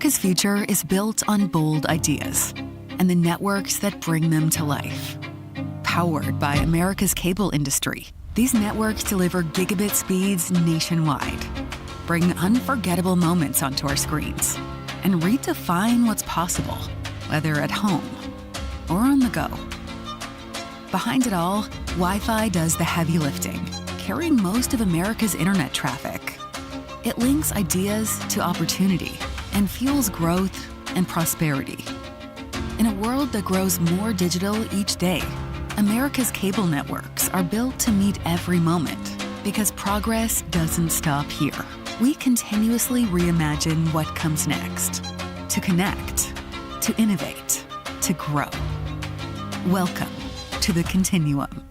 America's future is built on bold ideas and the networks that bring them to life. Powered by America's cable industry, these networks deliver gigabit speeds nationwide, bring unforgettable moments onto our screens, and redefine what's possible, whether at home or on the go. Behind it all, Wi-Fi does the heavy lifting, carrying most of America's internet traffic. It links ideas to opportunity and fuels growth and prosperity. In a world that grows more digital each day, America's cable networks are built to meet every moment because progress doesn't stop here. We continuously reimagine what comes next, to connect, to innovate, to grow. Welcome to the Continuum.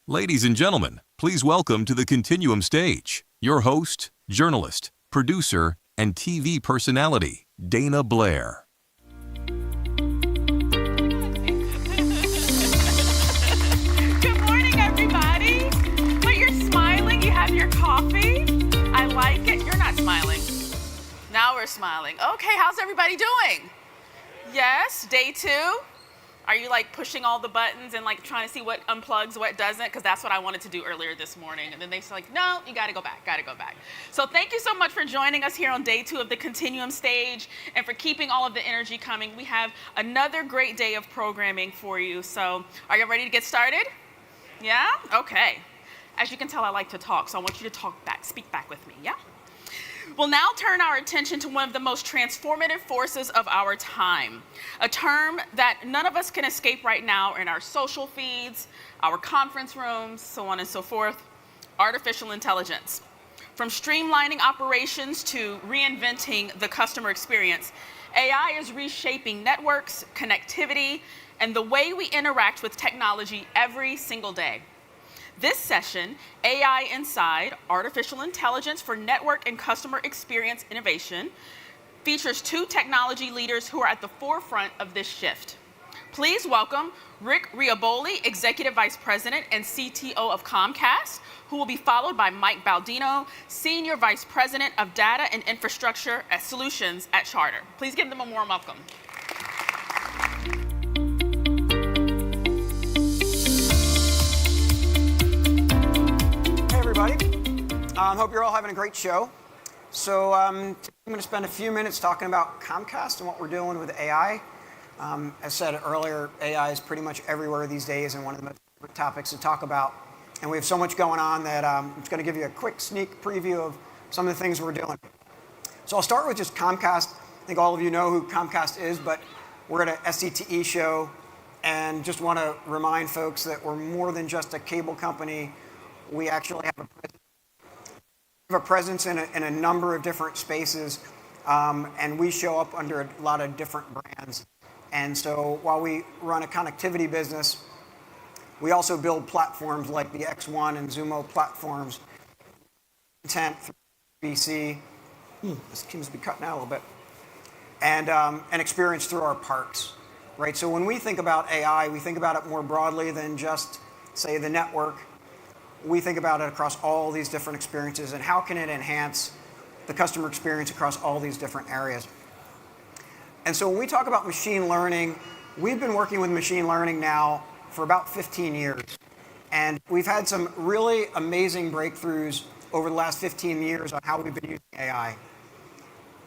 Ladies and gentlemen, please welcome to the Continuum stage, your host, journalist, producer, and TV personality, Dana Blair. Good morning, everybody. Wait, you're smiling? You have your coffee? I like it. You're not smiling. Now we're smiling. Okay, how's everybody doing? Yes, day 2. Are you like pushing all the buttons and like trying to see what unplugs, what doesn't? Because that's what I wanted to do earlier this morning. And then they said like, no, you gotta go back. So thank you so much for joining us here on day 2 of the Continuum stage and for keeping all of the energy coming. We have another great day of programming for you. So are you ready to get started? Yeah? Okay. As you can tell, I like to talk, so I want you to talk back, speak back with me, yeah? We'll now turn our attention to one of the most transformative forces of our time, a term that none of us can escape right now in our social feeds, our conference rooms, so on and so forth, artificial intelligence. From streamlining operations to reinventing the customer experience, AI is reshaping networks, connectivity, and the way we interact with technology every single day. This session, AI Inside, Artificial Intelligence for Network and Customer Experience Innovation, features 2 technology leaders who are at the forefront of this shift. Please welcome Rick Rioboli, Executive Vice President and CTO of Comcast, who will be followed by Mike Baldino, Senior Vice President of Data and Infrastructure Solutions at Charter. Please give them a warm welcome. Hope you're all having a great show. So I'm going to spend a few minutes talking about Comcast and what we're doing with AI. As said earlier, AI is pretty much everywhere these days and one of the most favorite topics to talk about. And we have so much going on that I'm just going to give you a quick sneak preview of some of the things we're doing. So I'll start with just Comcast. I think all of you know who Comcast is, but we're at an SCTE show and just want to remind folks that we're more than just a cable company. We actually have a presence in a number of different spaces, and we show up under a lot of different brands. And so while we run a connectivity business, we also build platforms like the X1 and Xumo platforms, content through BC. This seems to be cutting out a little bit. And experience through our parks, right? So when we think about AI, we think about it more broadly than just, say, the network. We think about it across all these different experiences and how can it enhance the customer experience across all these different areas. And so when we talk about machine learning, we've been working with machine learning now for about 15 years. And we've had some really amazing breakthroughs over the last 15 years on how we've been using AI.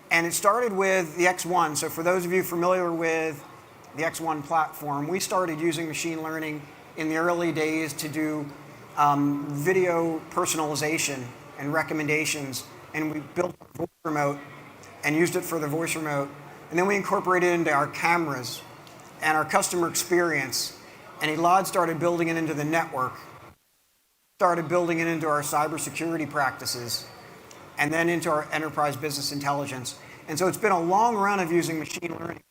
And it started with the X1. So for those of you familiar with the X1 platform, we started using machine learning in the early days to do video personalization and recommendations, and we built a voice remote and used it for the voice remote. And then we incorporated it into our cameras and our customer experience, and Elad started building it into the network, started building it into our cybersecurity practices, and then into our enterprise business intelligence. And so it's been a long run of using machine learning.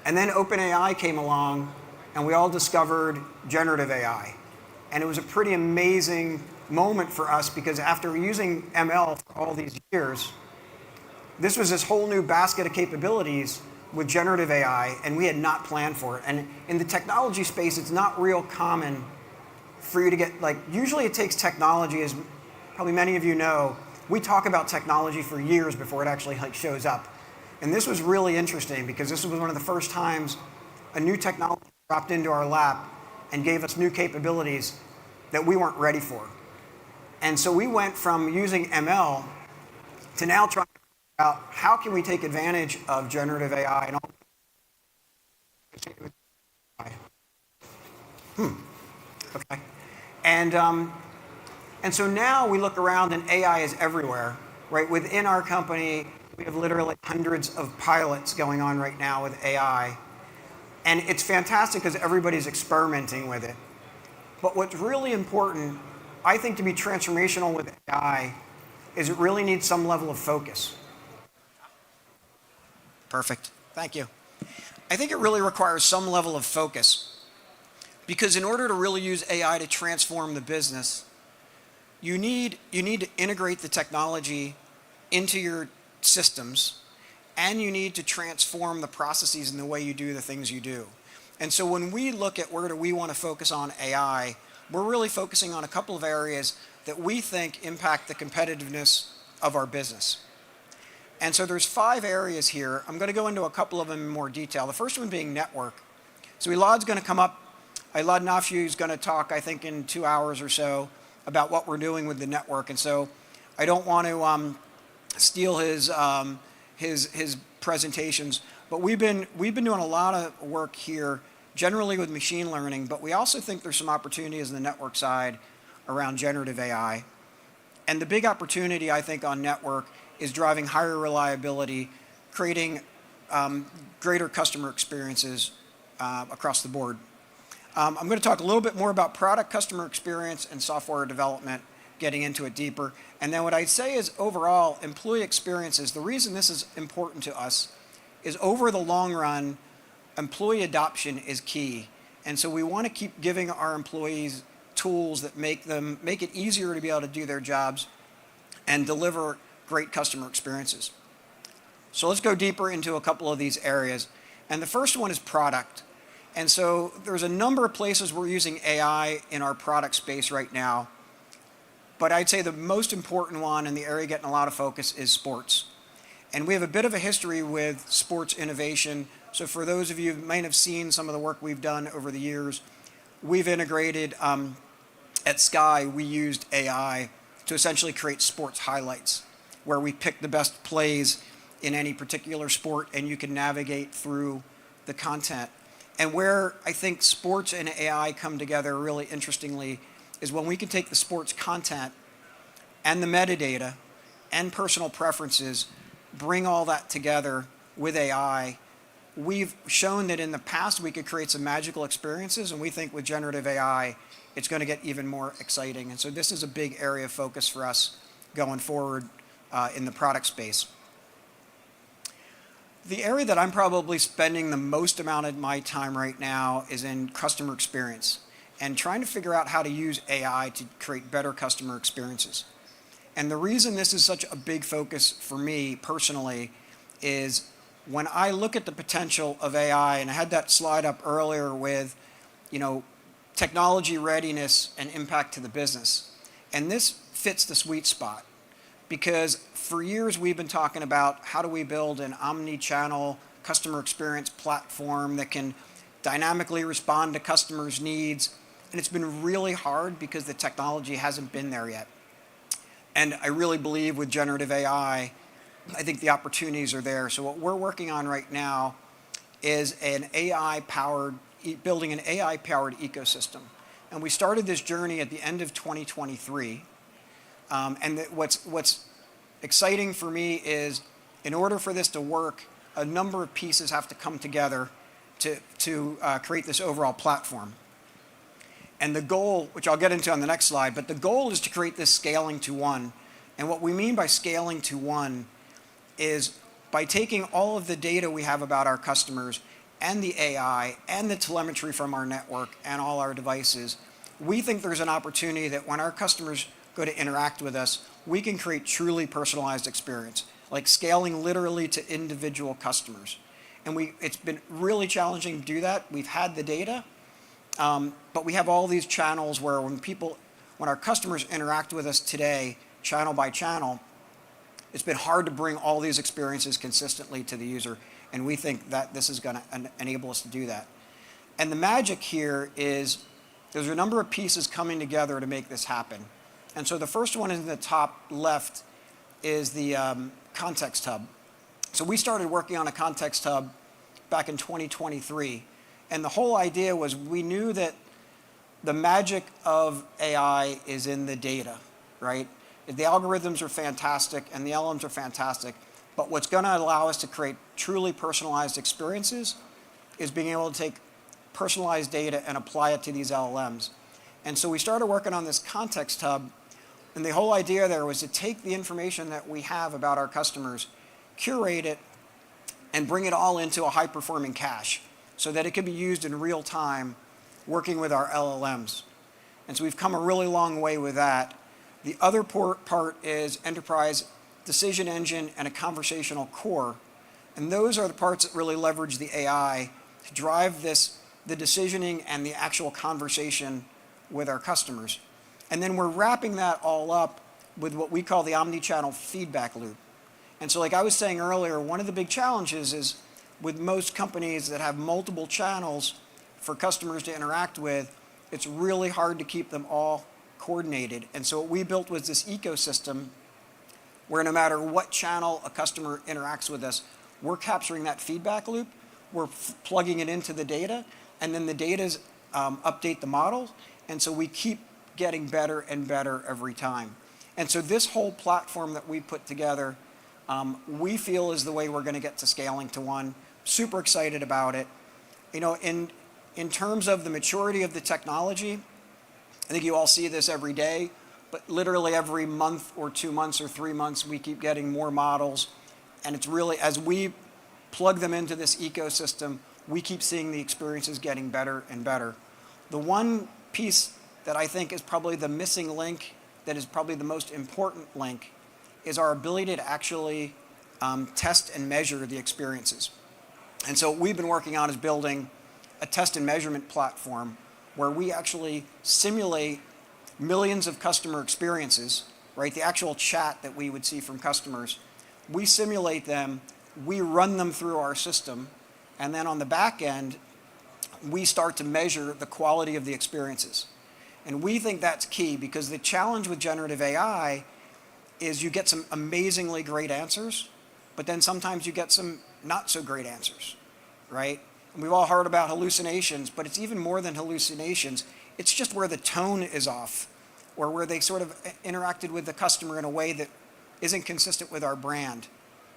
And then OpenAI came along, and we all discovered generative AI. And it was a pretty amazing moment for us because after using ML for all these years, this was this whole new basket of capabilities with generative AI, and we had not planned for it. And in the technology space, it's not real common for you to get, like, usually it takes technology as probably many of you know, we talk about technology for years before it actually shows up. And this was really interesting because this was one of the first times a new technology dropped into our lap and gave us new capabilities that we weren't ready for. And so we went from using ML to now trying to figure out how can we take advantage of generative AI and all. Okay. And so now we look around and AI is everywhere, right? Within our company, we have literally hundreds of pilots going on right now with AI. And it's fantastic because everybody's experimenting with it. But what's really important, I think, to be transformational with AI is it really needs some level of focus. Perfect. Thank you. I think it really requires some level of focus because in order to really use AI to transform the business, you need to integrate the technology into your systems, and you need to transform the processes and the way you do the things you do. And so when we look at where do we want to focus on AI, we're really focusing on a couple of areas that we think impact the competitiveness of our business. And so there's 5 areas here. I'm going to go into a couple of them in more detail. The first one being network. So Elad's going to come up. Elad Nafshu is going to talk, I think, in 2 hours or so about what we're doing with the network. And so I don't want to steal his presentations, but we've been doing a lot of work here, generally with machine learning, but we also think there's some opportunities on the network side around generative AI. And the big opportunity, I think, on network is driving higher reliability, creating greater customer experiences across the board. I'm going to talk a little bit more about product customer experience and software development, getting into it deeper. And then what I'd say is overall, employee experiences, the reason this is important to us is over the long run, employee adoption is key. And so we want to keep giving our employees tools that make it easier to be able to do their jobs and deliver great customer experiences. So let's go deeper into a couple of these areas. And the first one is product. And so there's a number of places we're using AI in our product space right now. But I'd say the most important one and the area getting a lot of focus is sports. And we have a bit of a history with sports innovation. So for those of you who might have seen some of the work we've done over the years, we've integrated, at Sky, we used AI to essentially create sports highlights, where we pick the best plays in any particular sport and you can navigate through the content. And where I think sports and AI come together really interestingly is when we can take the sports content and the metadata and personal preferences, bring all that together with AI. We've shown that in the past we could create some magical experiences, and we think with generative AI, it's going to get even more exciting. And so this is a big area of focus for us going forward in the product space. The area that I'm probably spending the most amount of my time right now is in customer experience and trying to figure out how to use AI to create better customer experiences. And the reason this is such a big focus for me personally is when I look at the potential of AI, and I had that slide up earlier with, technology readiness and impact to the business. And this fits the sweet spot because for years we've been talking about how do we build an omni-channel customer experience platform that can dynamically respond to customers' needs. And it's been really hard because the technology hasn't been there yet. And I really believe with generative AI, I think the opportunities are there. So what we're working on right now is building an AI-powered ecosystem. And we started this journey at the end of 2023. What's exciting for me is in order for this to work, a number of pieces have to come together to create this overall platform. And the goal, which I'll get into on the next slide, but the goal is to create this scaling to one. And what we mean by scaling to one is by taking all of the data we have about our customers and the AI and the telemetry from our network and all our devices, we think there's an opportunity that when our customers go to interact with us, we can create truly personalized experience, like scaling literally to individual customers. And it's been really challenging to do that. We've had the data, but we have all these channels where when our customers interact with us today, channel by channel, it's been hard to bring all these experiences consistently to the user, and we think that this is going to enable us to do that. And the magic here is there's a number of pieces coming together to make this happen. And so the first one in the top left is the Context Hub. So we started working on a Context Hub back in 2023, and the whole idea was we knew that the magic of AI is in the data, right? The algorithms are fantastic and the LLMs are fantastic, but what's going to allow us to create truly personalized experiences is being able to take personalized data and apply it to these LLMs. And so we started working on this Context Hub, and the whole idea there was to take the information that we have about our customers, curate it, and bring it all into a high-performing cache so that it could be used in real time working with our LLMs. And so we've come a really long way with that. The other part is enterprise decision engine and a conversational core. And those are the parts that really leverage the AI to drive the decisioning and the actual conversation with our customers. And then we're wrapping that all up with what we call the omni-channel feedback loop. And so like I was saying earlier, one of the big challenges is with most companies that have multiple channels for customers to interact with, it's really hard to keep them all coordinated. And so what we built was this ecosystem where no matter what channel a customer interacts with us, we're capturing that feedback loop, we're plugging it into the data, and then the data's update the model, and so we keep getting better and better every time. And so this whole platform that we put together, we feel is the way we're going to get to scaling to one. Super excited about it. You know, in terms of the maturity of the technology, I think you all see this every day, but literally every month or 2 months or 3 months, we keep getting more models. And it's really, as we plug them into this ecosystem, we keep seeing the experiences getting better and better. The one piece that I think is probably the missing link, that is probably the most important link, is our ability to actually test and measure the experiences. And so what we've been working on is building a test and measurement platform where we actually simulate millions of customer experiences, right? The actual chat that we would see from customers. We simulate them, we run them through our system, and then on the back end, we start to measure the quality of the experiences. And we think that's key because the challenge with generative AI is you get some amazingly great answers, but then sometimes you get some not so great answers, right? And we've all heard about hallucinations, but it's even more than hallucinations. It's just where the tone is off, or where they sort of interacted with the customer in a way that isn't consistent with our brand.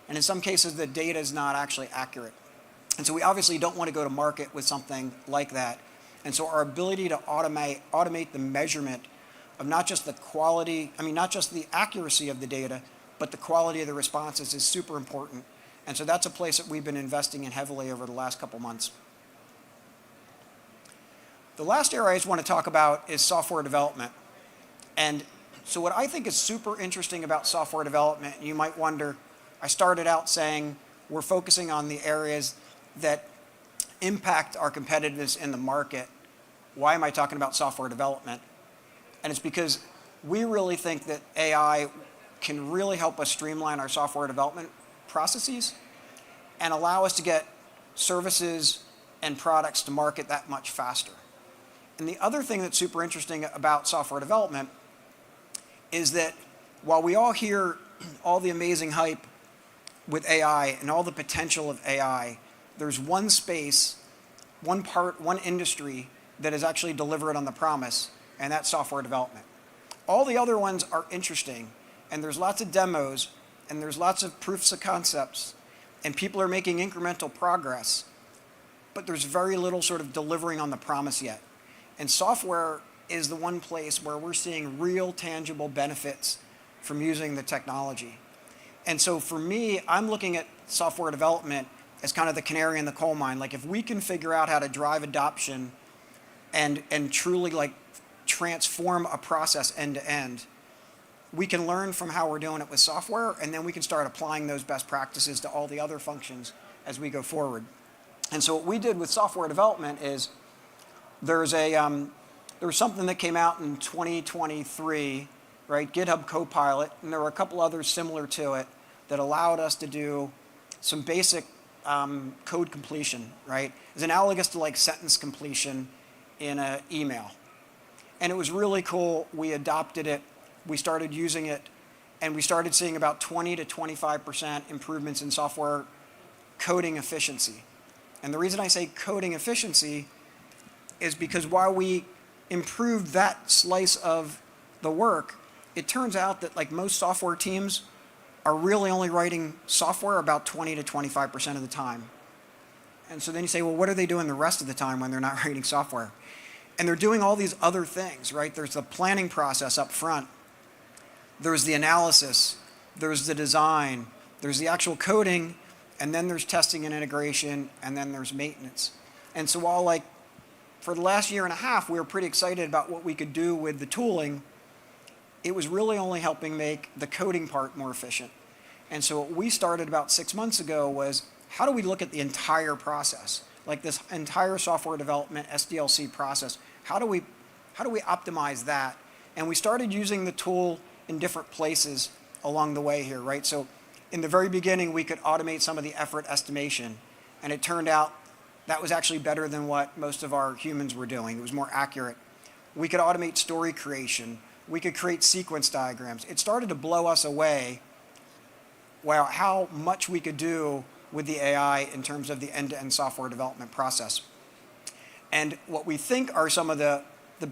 And in some cases, the data is not actually accurate. And so we obviously don't want to go to market with something like that. And so our ability to automate the measurement of not just the quality, not just the accuracy of the data, but the quality of the responses is super important. And so that's a place that we've been investing in heavily over the last couple months. The last area I just want to talk about is software development. And so what I think is super interesting about software development, you might wonder, I started out saying we're focusing on the areas that impact our competitiveness in the market. Why am I talking about software development? And it's because we really think that AI can really help us streamline our software development processes and allow us to get services and products to market that much faster. And the other thing that's super interesting about software development is that while we all hear all the amazing hype with AI and all the potential of AI, there's one space, one part, one industry that is actually delivered on the promise, and that's software development. All the other ones are interesting, and there's lots of demos, and there's lots of proofs of concepts, and people are making incremental progress, but there's very little sort of delivering on the promise yet. And software is the one place where we're seeing real tangible benefits from using the technology. And so for me, I'm looking at software development as kind of the canary in the coal mine. Like if we can figure out how to drive adoption and truly like transform a process end to end, we can learn from how we're doing it with software, and then we can start applying those best practices to all the other functions as we go forward. And so what we did with software development is there was something that came out in 2023, right? GitHub Copilot, and there were a couple others similar to it that allowed us to do some basic code completion, right? It's analogous to like sentence completion in an email. And it was really cool. We adopted it, we started using it, and we started seeing about 20 to 25% improvements in software coding efficiency. And the reason I say coding efficiency is because while we improved that slice of the work, it turns out that like most software teams are really only writing software about 20 to 25% of the time. And so then you say, well, what are they doing the rest of the time when they're not writing software? And they're doing all these other things, right? There's the planning process up front. There's the analysis. There's the design. There's the actual coding. And then there's testing and integration. And then there's maintenance. And so while like for the last year and a half, we were pretty excited about what we could do with the tooling, it was really only helping make the coding part more efficient. And so what we started about 6 months ago was, how do we look at the entire process? Like this entire software development SDLC process, how do we optimize that? And we started using the tool in different places along the way here, right? So in the very beginning, we could automate some of the effort estimation, and it turned out that was actually better than what most of our humans were doing. It was more accurate. We could automate story creation. We could create sequence diagrams. It started to blow us away, wow, how much we could do with the AI in terms of the end-to-end software development process. And what we think are some of the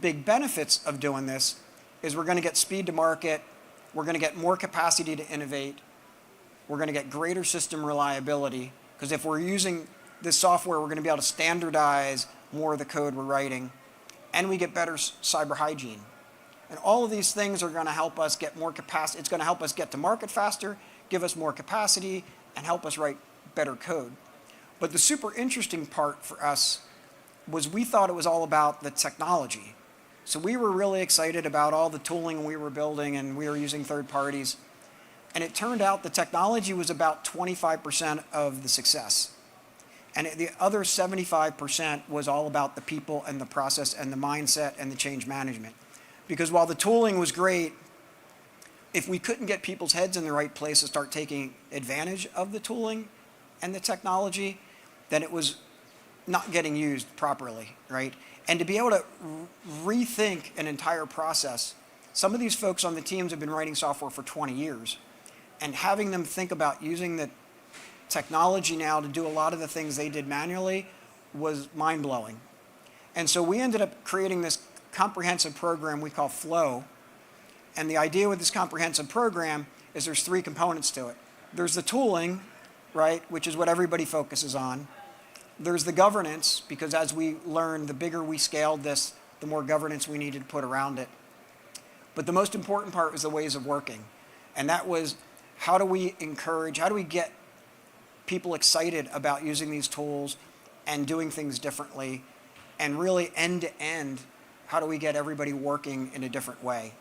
big benefits of doing this is we're going to get speed to market, we're going to get more capacity to innovate, we're going to get greater system reliability, because if we're using this software, we're going to be able to standardize more of the code we're writing, and we get better cyber hygiene. And all of these things are going to help us get more capacity. It's going to help us get to market faster, give us more capacity, and help us write better code. But the super interesting part for us was we thought it was all about the technology. So we were really excited about all the tooling we were building, and we were using third parties. And it turned out the technology was about 25% of the success. And the other 75% was all about the people and the process and the mindset and the change management. Because while the tooling was great, if we couldn't get people's heads in the right place to start taking advantage of the tooling and the technology, then it was not getting used properly, right? And to be able to rethink an entire process, some of these folks on the teams have been writing software for 20 years, and having them think about using the technology now to do a lot of the things they did manually was mind-blowing. And so we ended up creating this comprehensive program we call Flow. And the idea with this comprehensive program is there's 3 components to it. There's the tooling, right, which is what everybody focuses on. There's the governance, because as we learned, the bigger we scaled this, the more governance we needed to put around it. But the most important part was the ways of working. And that was, how do we get people excited about using these tools and doing things differently, and really end-to-end, how do we get everybody working in a different way?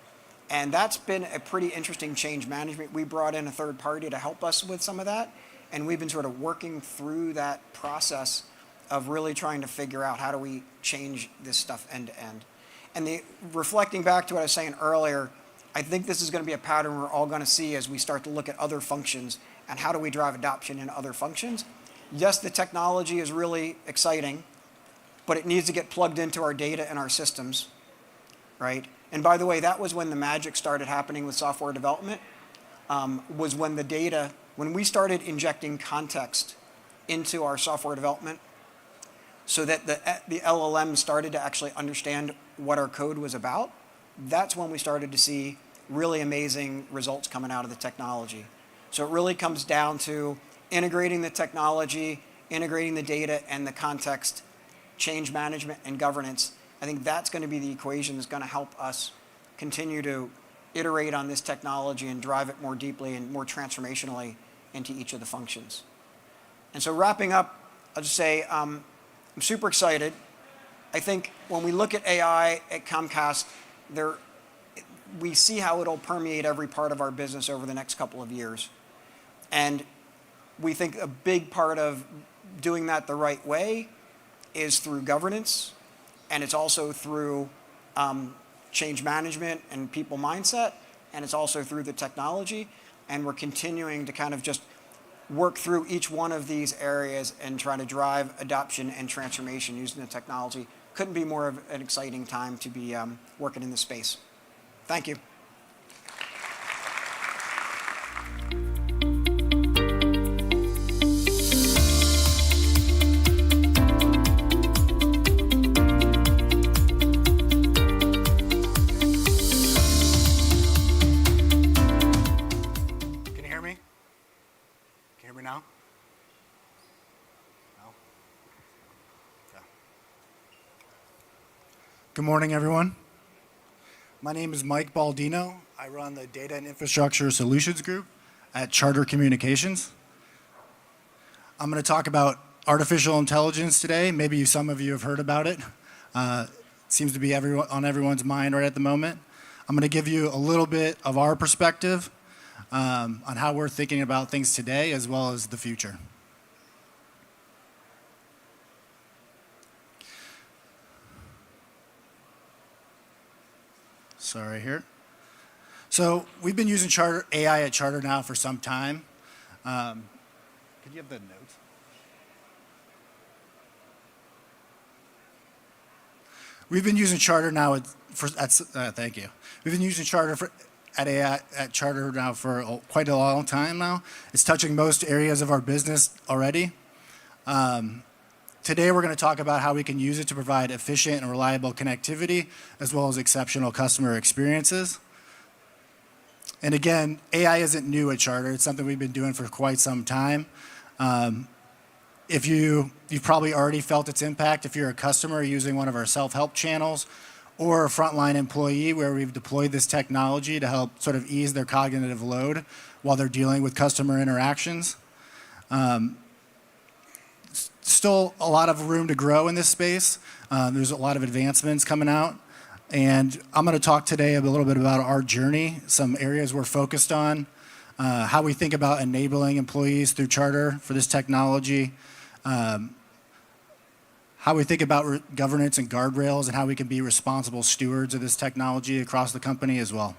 And that's been a pretty interesting change management. We brought in a third party to help us with some of that, and we've been sort of working through that process of really trying to figure out how do we change this stuff end-to-end. And reflecting back to what I was saying earlier, I think this is going to be a pattern we're all going to see as we start to look at other functions and how do we drive adoption in other functions. Yes, the technology is really exciting, but it needs to get plugged into our data and our systems, right? And by the way, that was when the magic started happening with software development, was when the data, when we started injecting context into our software development so that the LLM started to actually understand what our code was about. That's when we started to see really amazing results coming out of the technology. So it really comes down to integrating the technology, integrating the data and the context, change management and governance. I think that's going to be the equation that's going to help us continue to iterate on this technology and drive it more deeply and more transformationally into each of the functions. And so wrapping up, I'll just say I'm super excited. I think when we look at AI at Comcast, we see how it'll permeate every part of our business over the next couple of years. And we think a big part of doing that the right way is through governance, and it's also through change management and people mindset, and it's also through the technology. And we're continuing to kind of just work through each one of these areas and try to drive adoption and transformation using the technology. Couldn't be more of an exciting time to be working in this space. Thank you. Now? No? Yeah. Good morning, everyone. My name is Mike Baldino. I run the Data and Infrastructure Solutions Group at Charter Communications. I'm going to talk about artificial intelligence today. Maybe some of you have heard about it. It seems to be on everyone's mind right at the moment. I'm going to give you a little bit of our perspective on how we're thinking about things today as well as the future. Sorry here. So we've been using AI at Charter now for some time. Could you have the notes? We've been using Charter now thank you. We've been using Charter at Charter now for quite a long time now. It's touching most areas of our business already. Today we're going to talk about how we can use it to provide efficient and reliable connectivity as well as exceptional customer experiences. And again, AI isn't new at Charter. It's something we've been doing for quite some time. You've probably already felt its impact if you're a customer using one of our self-help channels, or a frontline employee where we've deployed this technology to help sort of ease their cognitive load while they're dealing with customer interactions. Still a lot of room to grow in this space. There's a lot of advancements coming out. And I'm going to talk today a little bit about our journey, some areas we're focused on, how we think about enabling employees through Charter for this technology, how we think about governance and guardrails, and how we can be responsible stewards of this technology across the company as well.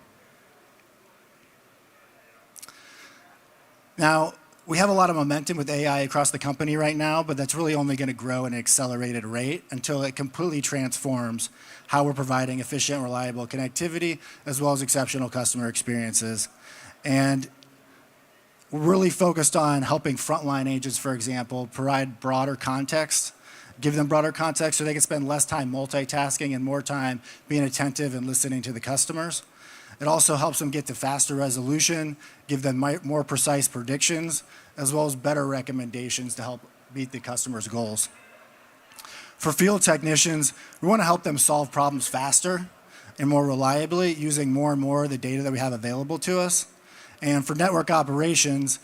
Now, we have a lot of momentum with AI across the company right now, but that's really only going to grow at an accelerated rate until it completely transforms how we're providing efficient, reliable connectivity, as well as exceptional customer experiences. And we're really focused on helping frontline agents, for example, provide broader context, give them broader context so they can spend less time multitasking and more time being attentive and listening to the customers. It also helps them get to faster resolution, give them more precise predictions, as well as better recommendations to help meet the customer's goals. For field technicians, we want to help them solve problems faster and more reliably using more and more of the data that we have available to us. And for network operations,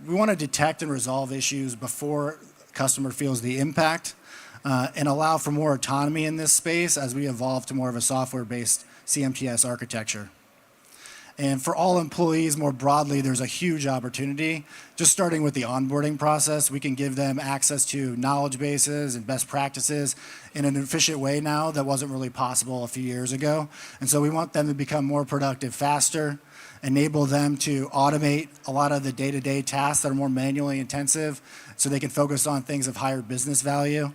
we want to detect and resolve issues before the customer feels the impact, and allow for more autonomy in this space as we evolve to more of a software-based CMTS architecture. And for all employees more broadly, there's a huge opportunity. Just starting with the onboarding process, we can give them access to knowledge bases and best practices in an efficient way now that wasn't really possible a few years ago. And so we want them to become more productive faster, enable them to automate a lot of the day-to-day tasks that are more manually intensive so they can focus on things of higher business value.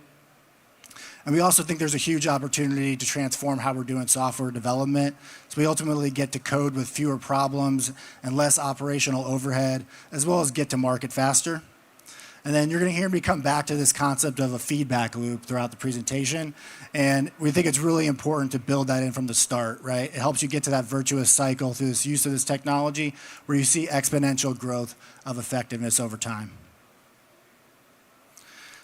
And we also think there's a huge opportunity to transform how we're doing software development, so we ultimately get to code with fewer problems and less operational overhead, as well as get to market faster. And then you're going to hear me come back to this concept of a feedback loop throughout the presentation. And we think it's really important to build that in from the start, right? It helps you get to that virtuous cycle through this use of this technology where you see exponential growth of effectiveness over time.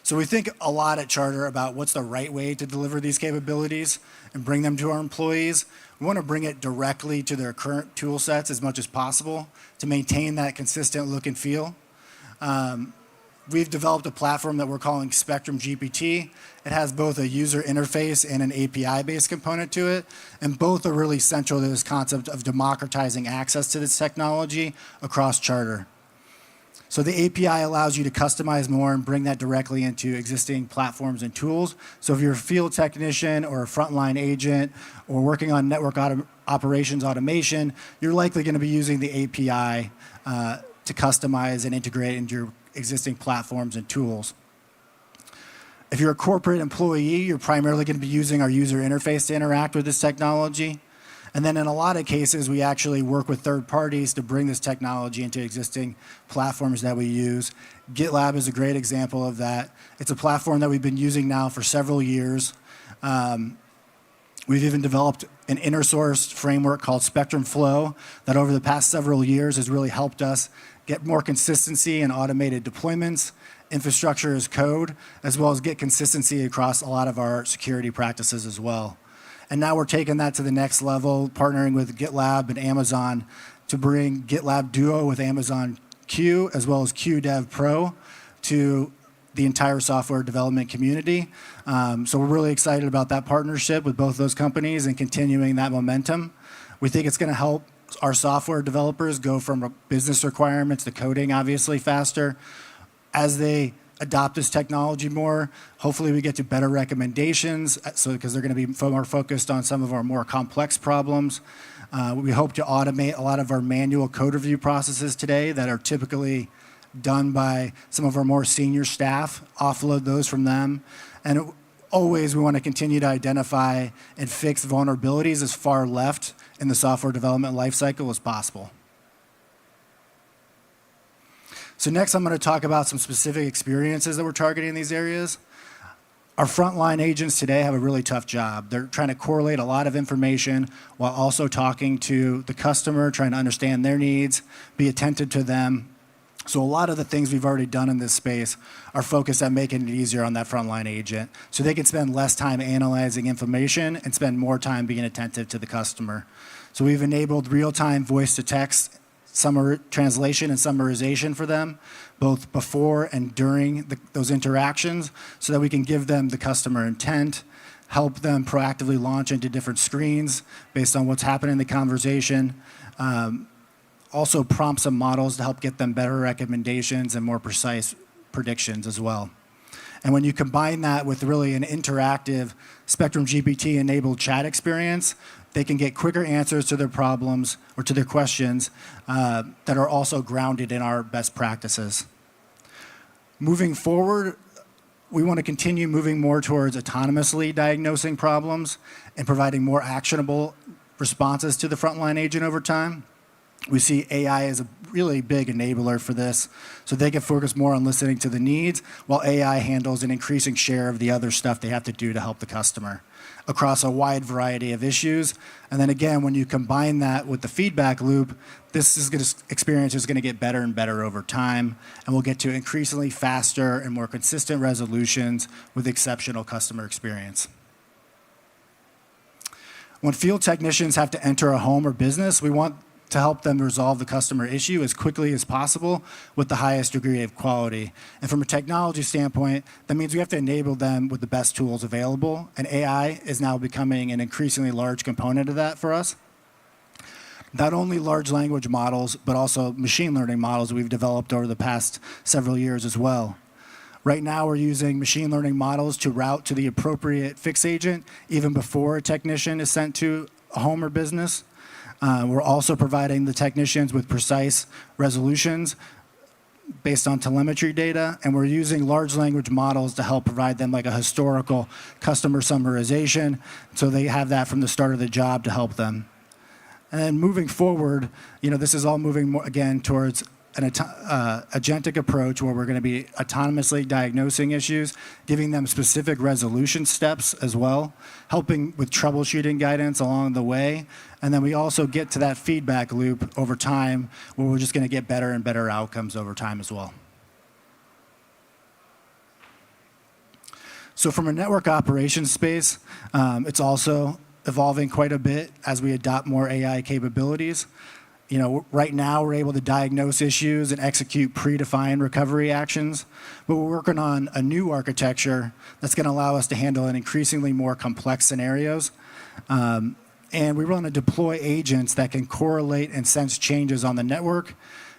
So we think a lot at Charter about what's the right way to deliver these capabilities and bring them to our employees. We want to bring it directly to their current tool sets as much as possible to maintain that consistent look and feel. We've developed a platform that we're calling Spectrum GPT. It has both a user interface and an API-based component to it, and both are really central to this concept of democratizing access to this technology across Charter. So the API allows you to customize more and bring that directly into existing platforms and tools. So if you're a field technician or a frontline agent or working on network operations automation, you're likely going to be using the API to customize and integrate into your existing platforms and tools. If you're a corporate employee, you're primarily going to be using our user interface to interact with this technology. And then in a lot of cases, we actually work with third parties to bring this technology into existing platforms that we use. GitLab is a great example of that. It's a platform that we've been using now for several years. We've even developed an inner source framework called Spectrum Flow that over the past several years has really helped us get more consistency in automated deployments, infrastructure as code, as well as get consistency across a lot of our security practices as well. And now we're taking that to the next level, partnering with GitLab and Amazon to bring GitLab Duo with Amazon Q, as well as QDev Pro, to the entire software development community. So we're really excited about that partnership with both those companies and continuing that momentum. We think it's going to help our software developers go from business requirements to coding, obviously, faster. As they adopt this technology more, hopefully we get to better recommendations, because they're going to be more focused on some of our more complex problems. We hope to automate a lot of our manual code review processes today that are typically done by some of our more senior staff, offload those from them. And always we want to continue to identify and fix vulnerabilities as far left in the software development lifecycle as possible. So next, I'm going to talk about some specific experiences that we're targeting in these areas. Our frontline agents today have a really tough job. They're trying to correlate a lot of information while also talking to the customer, trying to understand their needs, be attentive to them. So a lot of the things we've already done in this space are focused on making it easier on that frontline agent so they can spend less time analyzing information and spend more time being attentive to the customer. So we've enabled real-time voice-to-text translation and summarization for them, both before and during those interactions, so that we can give them the customer intent, help them proactively launch into different screens based on what's happening in the conversation, also prompt some models to help get them better recommendations and more precise predictions as well. And when you combine that with really an interactive Spectrum GPT-enabled chat experience, they can get quicker answers to their problems or to their questions that are also grounded in our best practices. Moving forward, we want to continue moving more towards autonomously diagnosing problems and providing more actionable responses to the frontline agent over time. We see AI as a really big enabler for this, so they can focus more on listening to the needs while AI handles an increasing share of the other stuff they have to do to help the customer across a wide variety of issues. And then again, when you combine that with the feedback loop, experience is going to get better and better over time, and we'll get to increasingly faster and more consistent resolutions with exceptional customer experience. When field technicians have to enter a home or business, we want to help them resolve the customer issue as quickly as possible with the highest degree of quality. And from a technology standpoint, that means we have to enable them with the best tools available, and AI is now becoming an increasingly large component of that for us. Not only large language models, but also machine learning models we've developed over the past several years as well. Right now, we're using machine learning models to route to the appropriate fix agent even before a technician is sent to a home or business. We're also providing the technicians with precise resolutions based on telemetry data, and we're using large language models to help provide them like a historical customer summarization, so they have that from the start of the job to help them. And then moving forward, this is all moving more, again, towards an agentic approach where we're going to be autonomously diagnosing issues, giving them specific resolution steps as well, helping with troubleshooting guidance along the way. And then we also get to that feedback loop over time where we're just going to get better and better outcomes over time as well. So from a network operations space, it's also evolving quite a bit as we adopt more AI capabilities. Right now we're able to diagnose issues and execute predefined recovery actions, but we're working on a new architecture that's going to allow us to handle an increasingly more complex scenarios. And we want to deploy agents that can correlate and sense changes on the network,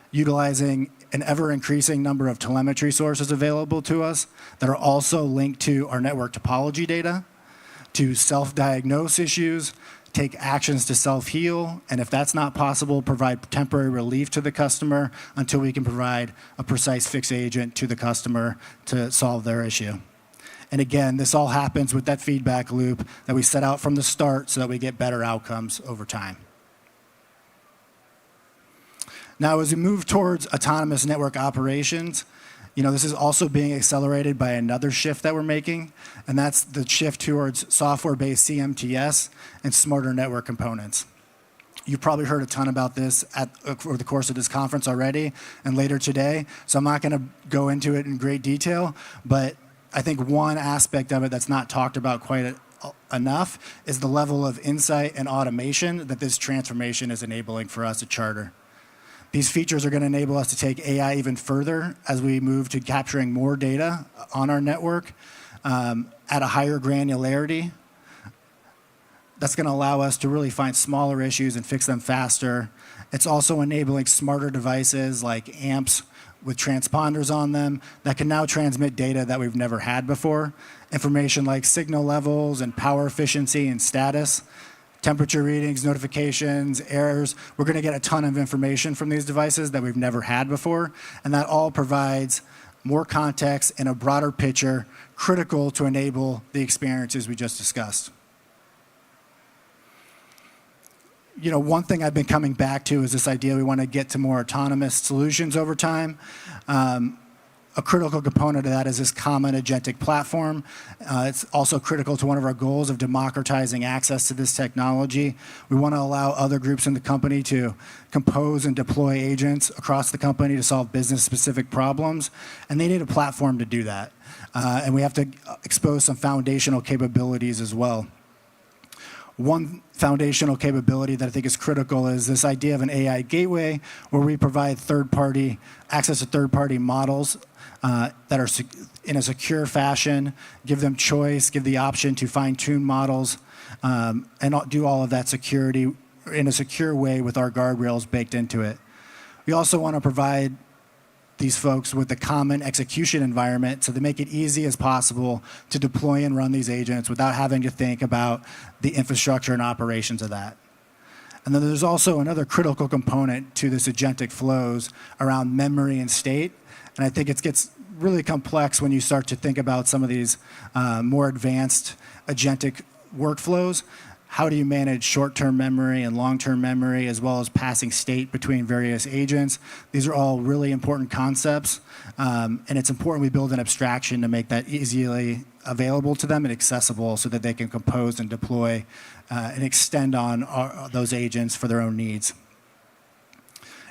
utilizing an ever-increasing number of telemetry sources available to us that are also linked to our network topology data to self-diagnose issues, take actions to self-heal, and if that's not possible, provide temporary relief to the customer until we can provide a precise fix agent to the customer to solve their issue. And again, this all happens with that feedback loop that we set out from the start so that we get better outcomes over time. Now, as we move towards autonomous network operations, this is also being accelerated by another shift that we're making, and that's the shift towards software-based CMTS and smarter network components. You've probably heard a ton about this over the course of this conference already and later today, so I'm not going to go into it in great detail, but I think one aspect of it that's not talked about quite enough is the level of insight and automation that this transformation is enabling for us at Charter. These features are going to enable us to take AI even further as we move to capturing more data on our network at a higher granularity. That's going to allow us to really find smaller issues and fix them faster. It's also enabling smarter devices like amps with transponders on them that can now transmit data that we've never had before. Information like signal levels and power efficiency and status, temperature readings, notifications, errors. We're going to get a ton of information from these devices that we've never had before, and that all provides more context and a broader picture critical to enable the experiences we just discussed. One thing I've been coming back to is this idea we want to get to more autonomous solutions over time. A critical component of that is this common agentic platform. It's also critical to one of our goals of democratizing access to this technology. We want to allow other groups in the company to compose and deploy agents across the company to solve business-specific problems, and they need a platform to do that. And we have to expose some foundational capabilities as well. One foundational capability that I think is critical is this idea of an AI gateway where we provide access to third-party models that are in a secure fashion, give them choice, give the option to fine-tune models, and do all of that security in a secure way with our guardrails baked into it. We also want to provide these folks with a common execution environment so they make it easy as possible to deploy and run these agents without having to think about the infrastructure and operations of that. And then there's also another critical component to this agentic flows around memory and state. And I think it gets really complex when you start to think about some of these more advanced agentic workflows. How do you manage short-term memory and long-term memory, as well as passing state between various agents? These are all really important concepts, and it's important we build an abstraction to make that easily available to them and accessible so that they can compose and deploy and extend on those agents for their own needs.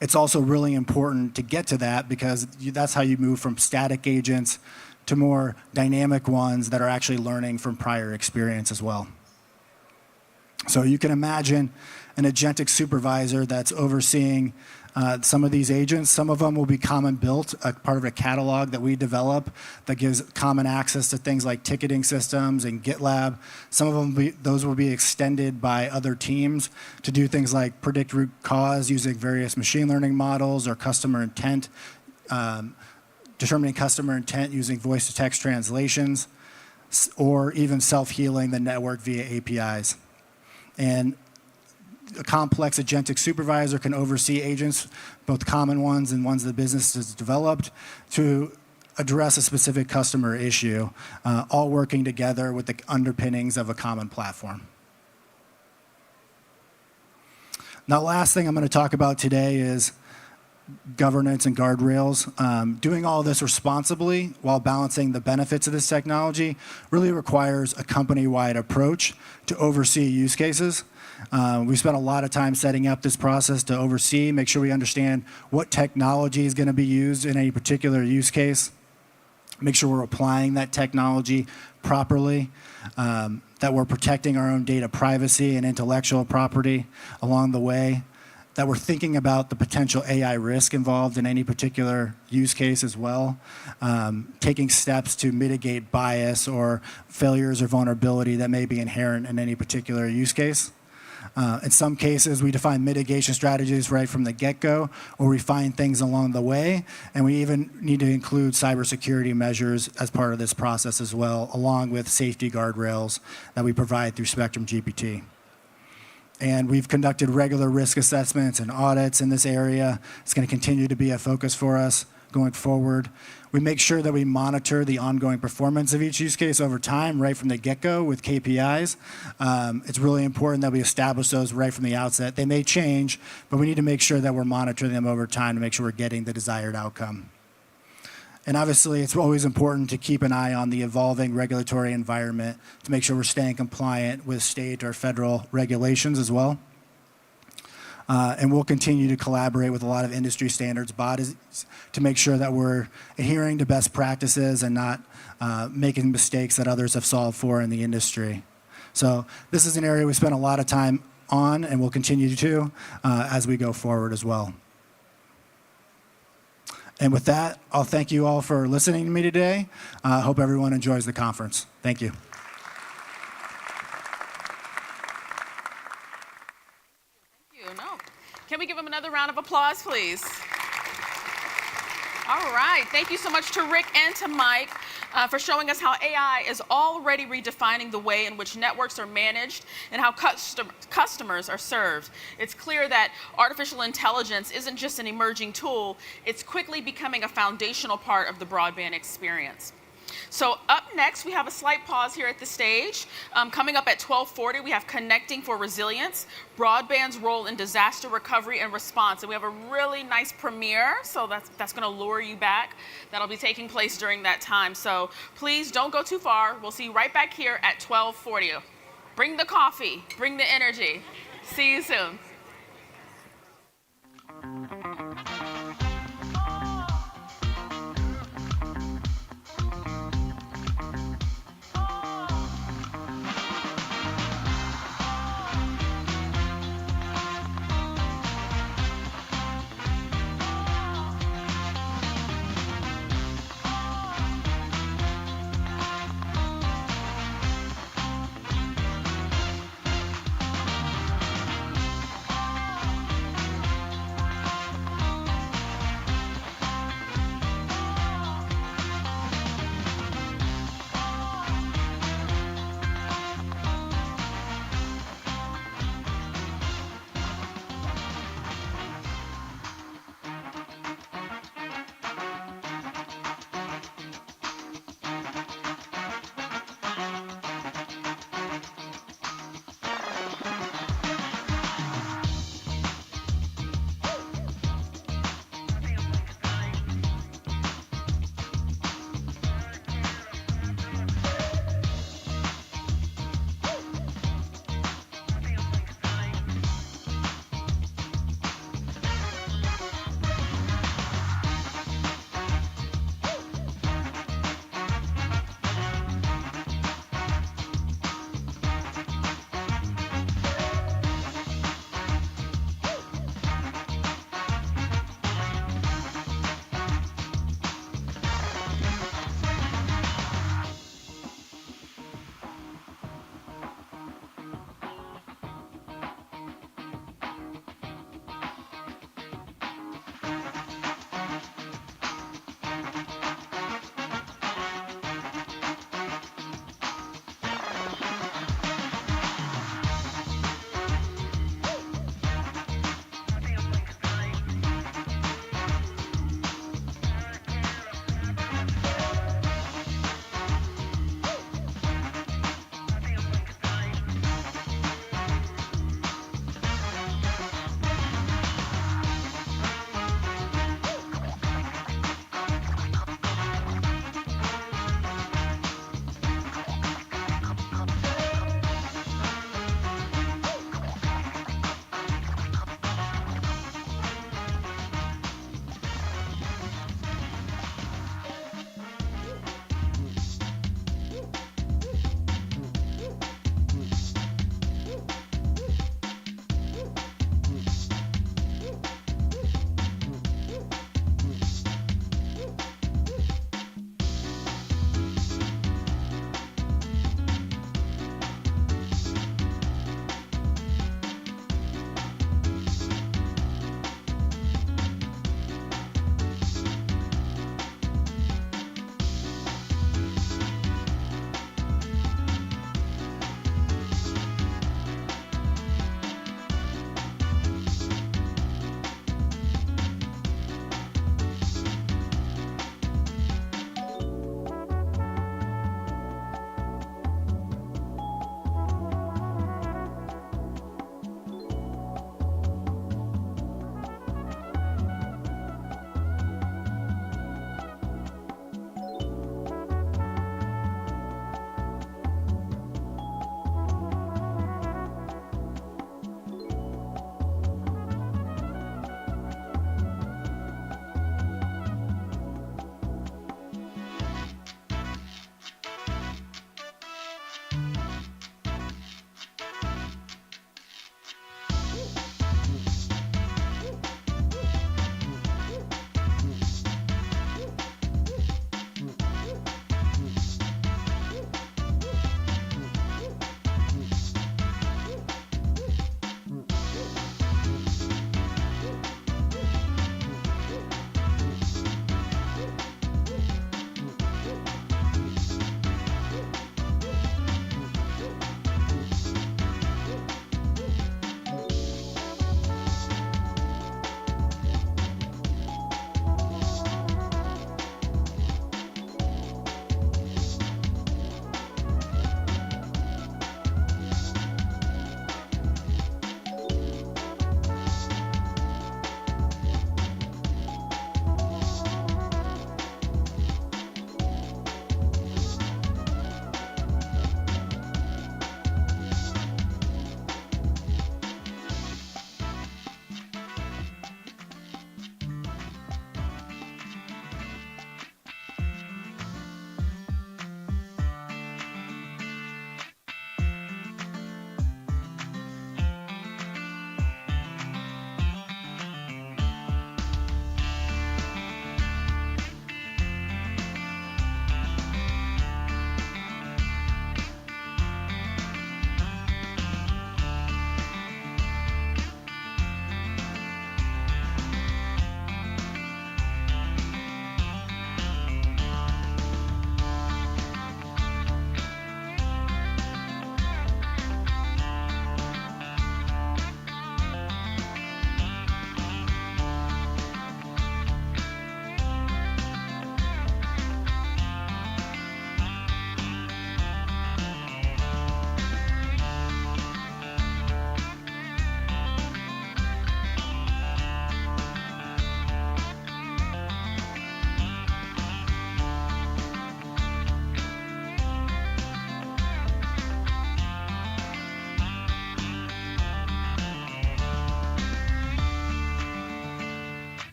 It's also really important to get to that because that's how you move from static agents to more dynamic ones that are actually learning from prior experience as well. So you can imagine an agentic supervisor that's overseeing some of these agents. Some of them will be common built, a part of a catalog that we develop that gives common access to things like ticketing systems and GitLab. Some of them, those will be extended by other teams to do things like predict root cause using various machine learning models or customer intent, determining customer intent using voice-to-text translations, or even self-healing the network via APIs. And a complex agentic supervisor can oversee agents, both common ones and ones the business has developed, to address a specific customer issue, all working together with the underpinnings of a common platform. Now, the last thing I'm going to talk about today is governance and guardrails. Doing all this responsibly while balancing the benefits of this technology really requires a company-wide approach to oversee use cases. We spent a lot of time setting up this process to oversee, make sure we understand what technology is going to be used in any particular use case, make sure we're applying that technology properly, that we're protecting our own data privacy and intellectual property along the way, that we're thinking about the potential AI risk involved in any particular use case as well, taking steps to mitigate bias or failures or vulnerability that may be inherent in any particular use case. In some cases, we define mitigation strategies right from the get-go, or we find things along the way, and we even need to include cybersecurity measures as part of this process as well, along with safety guardrails that we provide through Spectrum GPT. And we've conducted regular risk assessments and audits in this area. It's going to continue to be a focus for us going forward. We make sure that we monitor the ongoing performance of each use case over time, right from the get-go with KPIs. It's really important that we establish those right from the outset. They may change, but we need to make sure that we're monitoring them over time to make sure we're getting the desired outcome. And obviously, it's always important to keep an eye on the evolving regulatory environment to make sure we're staying compliant with state or federal regulations as well. And we'll continue to collaborate with a lot of industry standards bodies to make sure that we're adhering to best practices and not making mistakes that others have solved for in the industry. So this is an area we spend a lot of time on and will continue to as we go forward as well. And with that, I'll thank you all for listening to me today. I hope everyone enjoys the conference. Thank you. Can we give him another round of applause, please? All right. Thank you so much to Rick and to Mike for showing us how AI is already redefining the way in which networks are managed and how customers are served. It's clear that artificial intelligence isn't just an emerging tool, it's quickly becoming a foundational part of the broadband experience. So up next, we have a slight pause here at the stage. Coming up at 12:40, we have Connecting for Resilience, Broadband's Role in Disaster Recovery and Response. And we have a really nice premiere, so that's going to lure you back. That'll be taking place during that time. So please don't go too far. We'll see you right back here at 12:40. Bring the coffee, bring the energy. See you soon.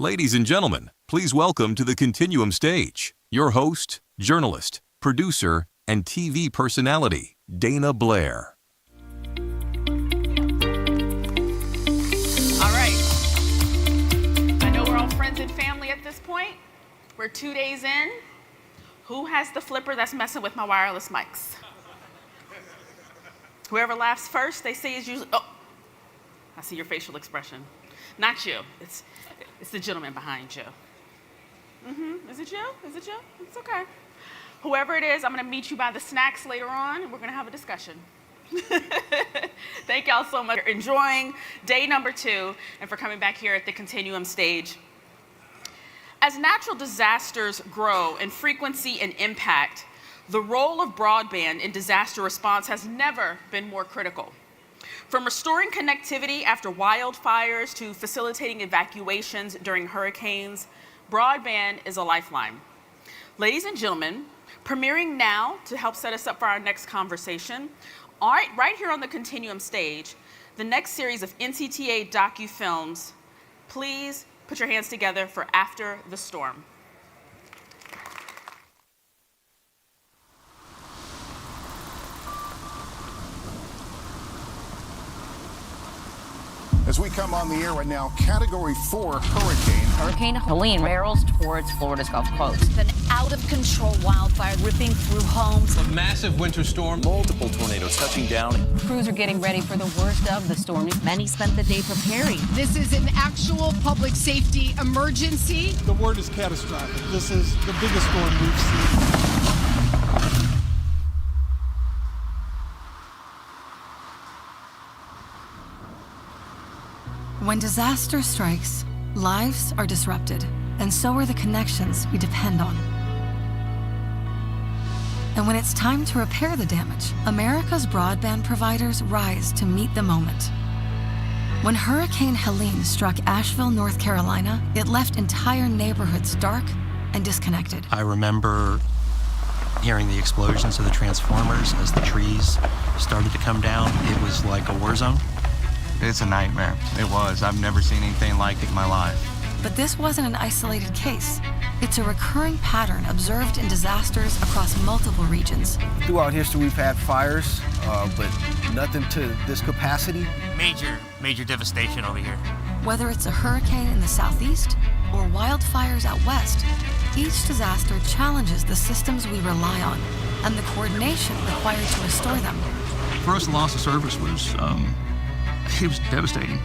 Ladies and gentlemen, please welcome to the Continuum stage, your host, journalist, producer, and TV personality, Dana Blair. All right. I know we're all friends and family at this point. We're 2 days in. Who has the flipper that's messing with my wireless mics? Whoever laughs first, they say is usually, oh, I see your facial expression. Not you. It's the gentleman behind you. Is it you? Is it you? It's okay. Whoever it is, I'm going to meet you by the snacks later on, and we're going to have a discussion. Thank y'all so much for enjoying day number 2 and for coming back here at the Continuum stage. As natural disasters grow in frequency and impact, the role of broadband in disaster response has never been more critical. From restoring connectivity after wildfires to facilitating evacuations during hurricanes, broadband is a lifeline. Ladies and gentlemen, premiering now to help set us up for our next conversation, right here on the Continuum stage, the next series of NCTA docu-films. Please put your hands together for After the Storm. As we come on the air right now, Category 4 hurricane. Hurricane Helene barrels towards Florida's Gulf Coast. An out-of-control wildfire ripping through homes. A massive winter storm. Multiple tornadoes touching down. Crews are getting ready for the worst of the storm. Many spent the day preparing. This is an actual public safety emergency. The word is catastrophic. This is the biggest storm we've seen. When disaster strikes, lives are disrupted, and so are the connections we depend on. And when it's time to repair the damage, America's broadband providers rise to meet the moment. When Hurricane Helene struck Asheville, North Carolina, it left entire neighborhoods dark and disconnected. I remember hearing the explosions of the transformers as the trees started to come down. It was like a war zone. It's a nightmare. It was. I've never seen anything like it in my life. But this wasn't an isolated case. It's a recurring pattern observed in disasters across multiple regions. Throughout history, we've had fires, but nothing to this capacity. Major devastation over here. Whether it's a hurricane in the southeast or wildfires out west, each disaster challenges the systems we rely on and the coordination required to restore them. For us, the loss of service was it was devastating.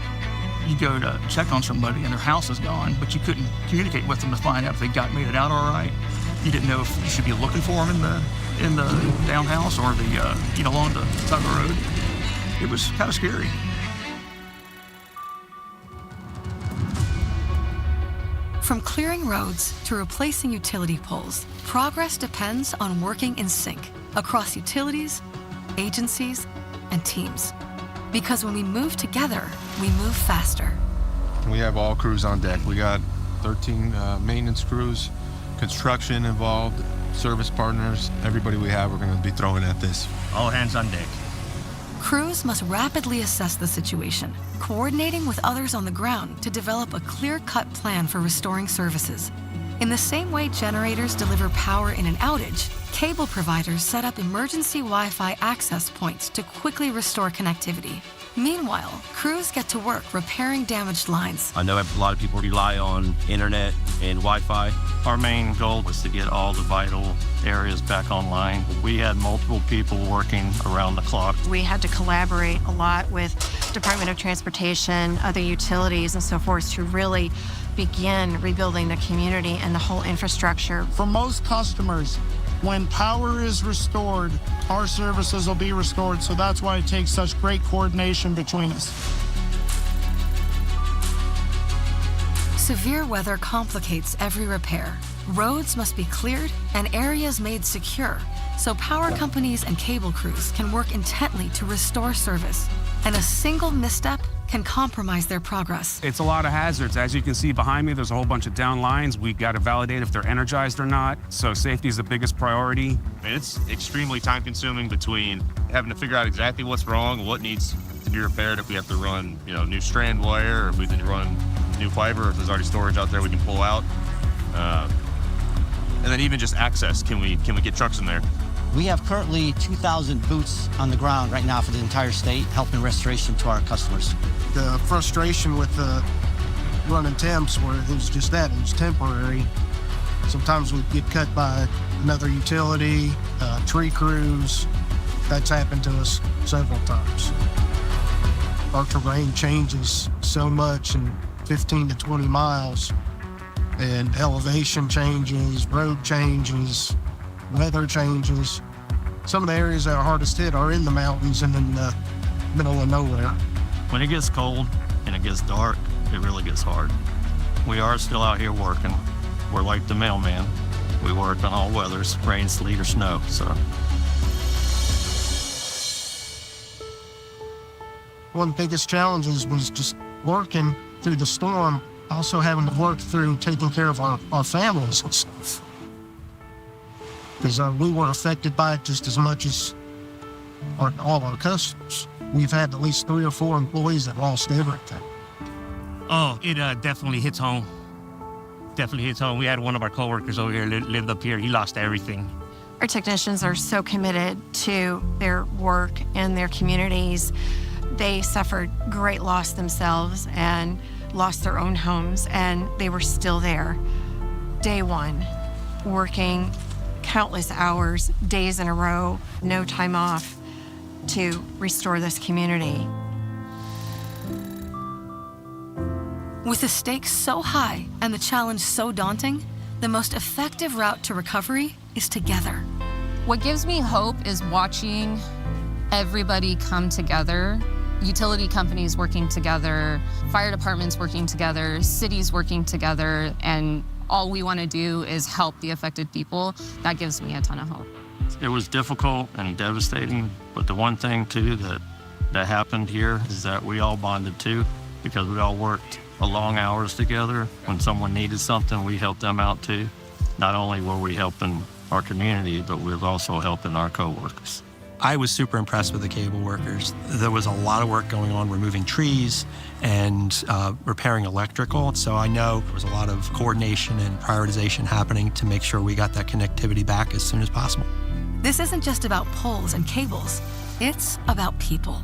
You go to check on somebody and their house is gone, but you couldn't communicate with them to find out if they made it out all right. You didn't know if you should be looking for them in the down house or along the side of the road. It was kind of scary. From clearing roads to replacing utility poles, progress depends on working in sync across utilities, agencies, and teams. Because when we move together, we move faster. We have all crews on deck. We got 13 maintenance crews, construction involved, service partners, everybody we have, we're going to be throwing at this. All hands on deck. Crews must rapidly assess the situation, coordinating with others on the ground to develop a clear-cut plan for restoring services. In the same way generators deliver power in an outage, cable providers set up emergency Wi-Fi access points to quickly restore connectivity. Meanwhile, crews get to work repairing damaged lines. I know a lot of people rely on internet and Wi-Fi. Our main goal was to get all the vital areas back online. We had multiple people working around the clock. We had to collaborate a lot with Department of Transportation, other utilities, and so forth to really begin rebuilding the community and the whole infrastructure. For most customers, when power is restored, our services will be restored, so that's why it takes such great coordination between us. Severe weather complicates every repair. Roads must be cleared and areas made secure, so power companies and cable crews can work intently to restore service. And a single misstep can compromise their progress. It's a lot of hazards. As you can see behind me, there's a whole bunch of down lines. We've got to validate if they're energized or not. So safety is the biggest priority. It's extremely time consuming between having to figure out exactly what's wrong, what needs to be repaired, if we have to run, new strand wire, or if we can run new fiber. If there's already storage out there, we can pull out. And then even just access, can we get trucks in there? We have currently 2,000 boots on the ground right now for the entire state, helping restoration to our customers. The frustration with the running temps where it was just that, it was temporary. Sometimes we'd get cut by another utility, tree crews. That's happened to us several times. Our terrain changes so much in 15 to 20 miles, and elevation changes, road changes, weather changes. Some of the areas that are hardest hit are in the mountains and in the middle of nowhere. When it gets cold and it gets dark, it really gets hard. We are still out here working. We're like the mailman. We work on all weathers, rain, sleet, or snow, so. One of the biggest challenges was just working through the storm, also having to work through taking care of our families and stuff. Because we were affected by it just as much as all our customers. We've had at least 3 or 4 employees that lost everything. Oh, it definitely hits home. Definitely hits home. We had one of our coworkers over here lived up here. He lost everything. Our technicians are so committed to their work and their communities. They suffered great loss themselves and lost their own homes, and they were still there. Day one, working countless hours, days in a row, no time off to restore this community. With the stakes so high and the challenge so daunting, the most effective route to recovery is together. What gives me hope is watching everybody come together. Utility companies working together, fire departments working together, cities working together, and all we want to do is help the affected people. That gives me a ton of hope. It was difficult and devastating, but the one thing too that happened here is that we all bonded too, because we all worked long hours together. When someone needed something, we helped them out too. Not only were we helping our community, but we were also helping our coworkers. I was super impressed with the cable workers. There was a lot of work going on removing trees and repairing electrical. So I know there was a lot of coordination and prioritization happening to make sure we got that connectivity back as soon as possible. This isn't just about poles and cables. It's about people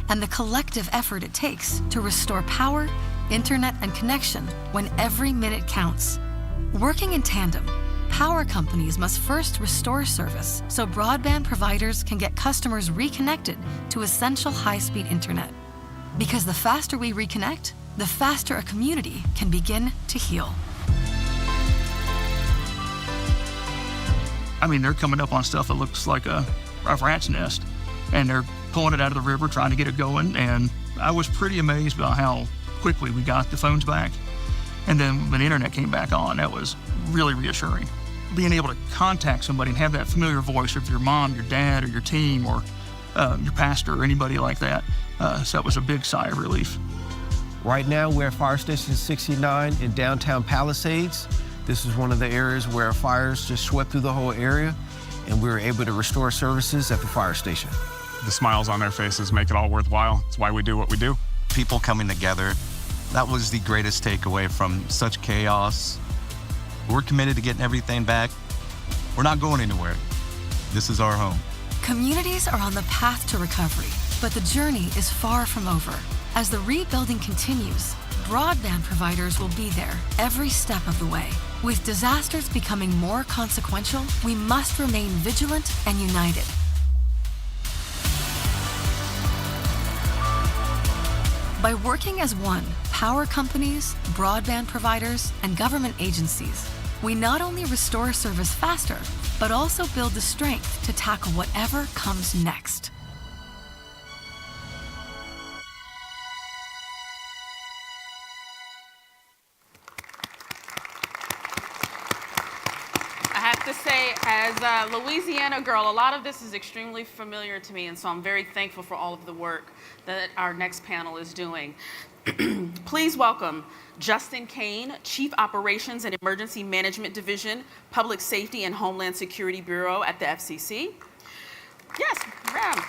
and the collective effort it takes to restore power, internet, and connection when every minute counts. Working in tandem, power companies must first restore service so broadband providers can get customers reconnected to essential high-speed internet. Because the faster we reconnect, the faster a community can begin to heal. I mean, they're coming up on stuff that looks like a rat's nest, and they're pulling it out of the river, trying to get it going, and I was pretty amazed by how quickly we got the phones back. And then when the internet came back on, that was really reassuring. Being able to contact somebody and have that familiar voice of your mom, your dad, or your team, or your pastor, or anybody like that, so that was a big sigh of relief. Right now, we're at Fire Station 69 in downtown Palisades. This is one of the areas where fires just swept through the whole area, and we were able to restore services at the fire station. The smiles on their faces make it all worthwhile. It's why we do what we do. People coming together, that was the greatest takeaway from such chaos. We're committed to getting everything back. We're not going anywhere. This is our home. Communities are on the path to recovery, but the journey is far from over. As the rebuilding continues, broadband providers will be there every step of the way. With disasters becoming more consequential, we must remain vigilant and united. By working as one, power companies, broadband providers, and government agencies, we not only restore service faster, but also build the strength to tackle whatever comes next. I have to say, as a Louisiana girl, a lot of this is extremely familiar to me, and so I'm very thankful for all of the work that our next panel is doing. Please welcome Justin Kane, Chief Operations and Emergency Management Division, Public Safety and Homeland Security Bureau at the FCC. Yes, round.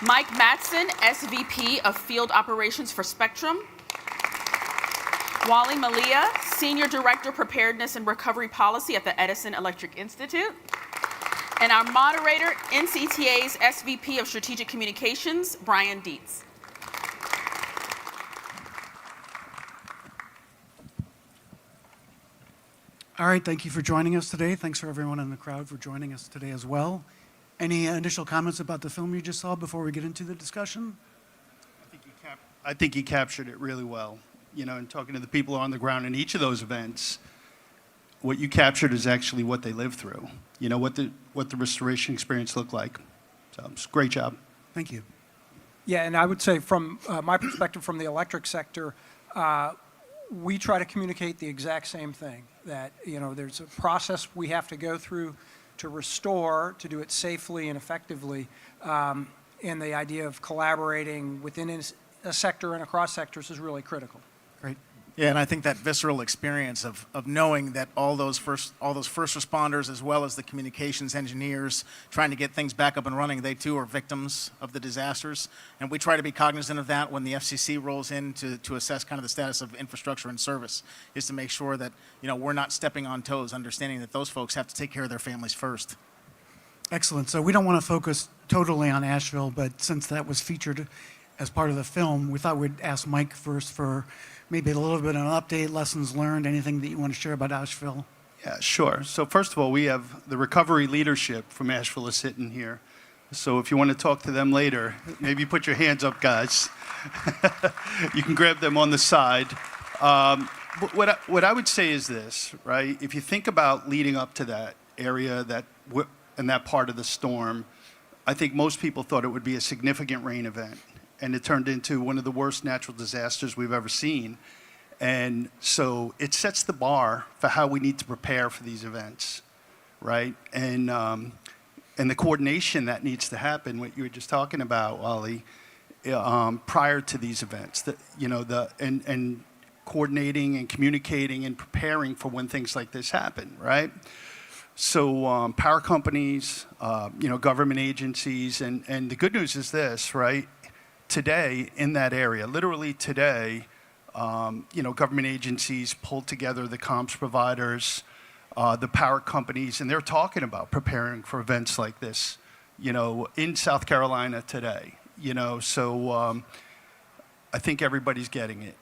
Mike Matson, SVP of Field Operations for Spectrum. Wally Malia, Senior Director, Preparedness and Recovery Policy at the Edison Electric Institute. And our moderator, NCTA's SVP of Strategic Communications, Brian Dietz. All right, thank you for joining us today. Thanks for everyone in the crowd for joining us today as well. Any initial comments about the film you just saw before we get into the discussion? I think he captured it really well. You know, and talking to the people on the ground in each of those events, what you captured is actually what they lived through. You know, what the restoration experience looked like. So it's a great job. Thank you. Yeah, and I would say from my perspective from the electric sector, we try to communicate the exact same thing, that, you know, there's a process we have to go through to restore, to do it safely and effectively, and the idea of collaborating within a sector and across sectors is really critical. Great. Yeah, and I think that visceral experience of knowing that all those first responders, as well as the communications engineers trying to get things back up and running, they too are victims of the disasters. And we try to be cognizant of that when the FCC rolls in to assess kind of the status of infrastructure and service, is to make sure that, you know, we're not stepping on toes, understanding that those folks have to take care of their families first. Excellent. So we don't want to focus totally on Asheville, but since that was featured as part of the film, we thought we'd ask Mike first for maybe a little bit of an update, lessons learned, anything that you want to share about Asheville. Yeah, sure. So first of all, we have the recovery leadership from Asheville is sitting here. So if you want to talk to them later, maybe put your hands up, guys. You can grab them on the side. But what I would say is this, right? If you think about leading up to that area and that part of the storm, I think most people thought it would be a significant rain event. And it turned into one of the worst natural disasters we've ever seen. And so it sets the bar for how we need to prepare for these events, right? And the coordination that needs to happen, what you were just talking about, Wally, prior to these events, and coordinating and communicating and preparing for when things like this happen, right? So power companies, government agencies, and the good news is this, right? Today, in that area, literally today, government agencies pulled together the comms providers, the power companies, and they're talking about preparing for events like this, in South Carolina today, so I think everybody's getting it,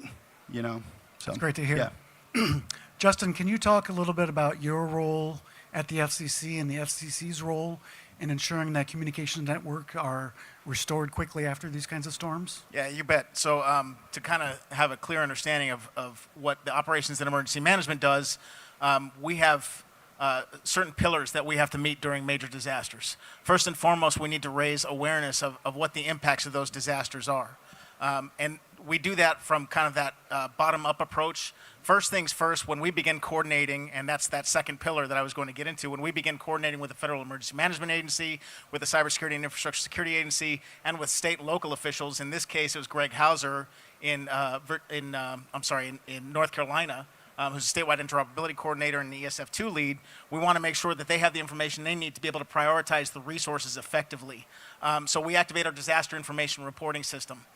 So It's great to hear. Yeah. Justin, can you talk a little bit about your role at the FCC and the FCC's role in ensuring that communication network are restored quickly after these kinds of storms? Yeah, you bet. So to kind of have a clear understanding of what the Operations and Emergency Management does, we have certain pillars that we have to meet during major disasters. First and foremost, we need to raise awareness of what the impacts of those disasters are. And we do that from kind of that bottom-up approach. First things first, when we begin coordinating, and that's that second pillar that I was going to get into, when we begin coordinating with the Federal Emergency Management Agency, with the Cybersecurity and Infrastructure Security Agency, and with state and local officials, in this case it was Greg Hauser in North Carolina, who's a statewide interoperability coordinator and the ESF2 lead, we want to make sure that they have the information they need to be able to prioritize the resources effectively. So we activate our disaster information reporting system.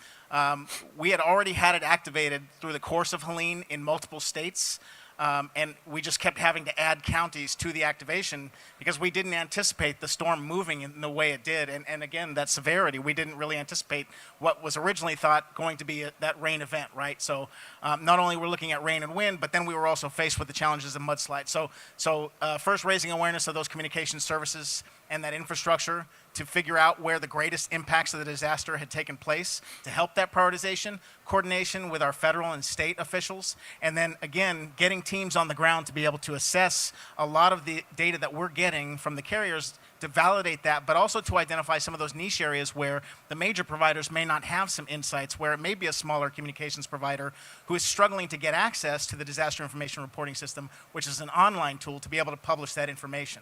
We had already had it activated through the course of Helene in multiple states, and we just kept having to add counties to the activation because we didn't anticipate the storm moving in the way it did. And again, that severity, we didn't really anticipate what was originally thought going to be that rain event, right? So not only were we looking at rain and wind, but then we were also faced with the challenges of mudslides. So first raising awareness of those communication services and that infrastructure to figure out where the greatest impacts of the disaster had taken place, to help that prioritization, coordination with our federal and state officials, and then again, getting teams on the ground to be able to assess a lot of the data that we're getting from the carriers to validate that, but also to identify some of those niche areas where the major providers may not have some insights, where it may be a smaller communications provider who is struggling to get access to the disaster information reporting system, which is an online tool to be able to publish that information.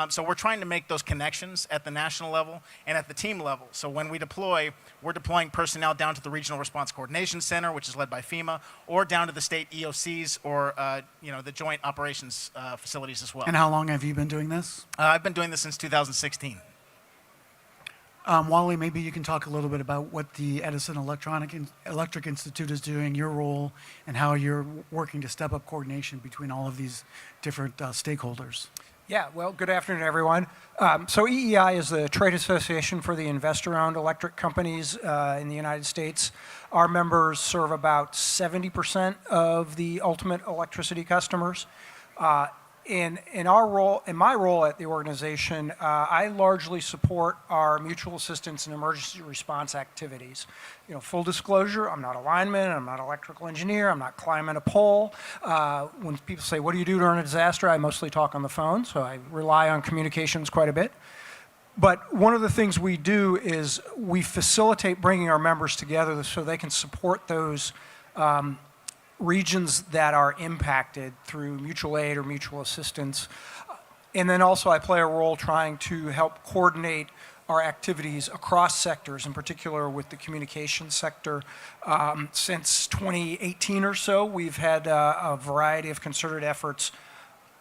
So we're trying to make those connections at the national level and at the team level. So when we deploy, we're deploying personnel down to the Regional Response Coordination Center, which is led by FEMA, or down to the state EOCs or the joint operations facilities as well. And how long have you been doing this? I've been doing this since 2016. Wally, maybe you can talk a little bit about what the Edison Electric Institute is doing, your role, and how you're working to step up coordination between all of these different stakeholders. Yeah, well, good afternoon, everyone. So EEI is the trade association for the investor-owned electric companies in the United States. Our members serve about 70% of the ultimate electricity customers. In my role at the organization, I largely support our mutual assistance and emergency response activities. You know, full disclosure, I'm not a lineman, I'm not an electrical engineer, I'm not climbing a pole. When people say, what do you do during a disaster? I mostly talk on the phone, so I rely on communications quite a bit. But one of the things we do is we facilitate bringing our members together so they can support those regions that are impacted through mutual aid or mutual assistance. And then also I play a role trying to help coordinate our activities across sectors, in particular with the communications sector. Since 2018 or so, we've had a variety of concerted efforts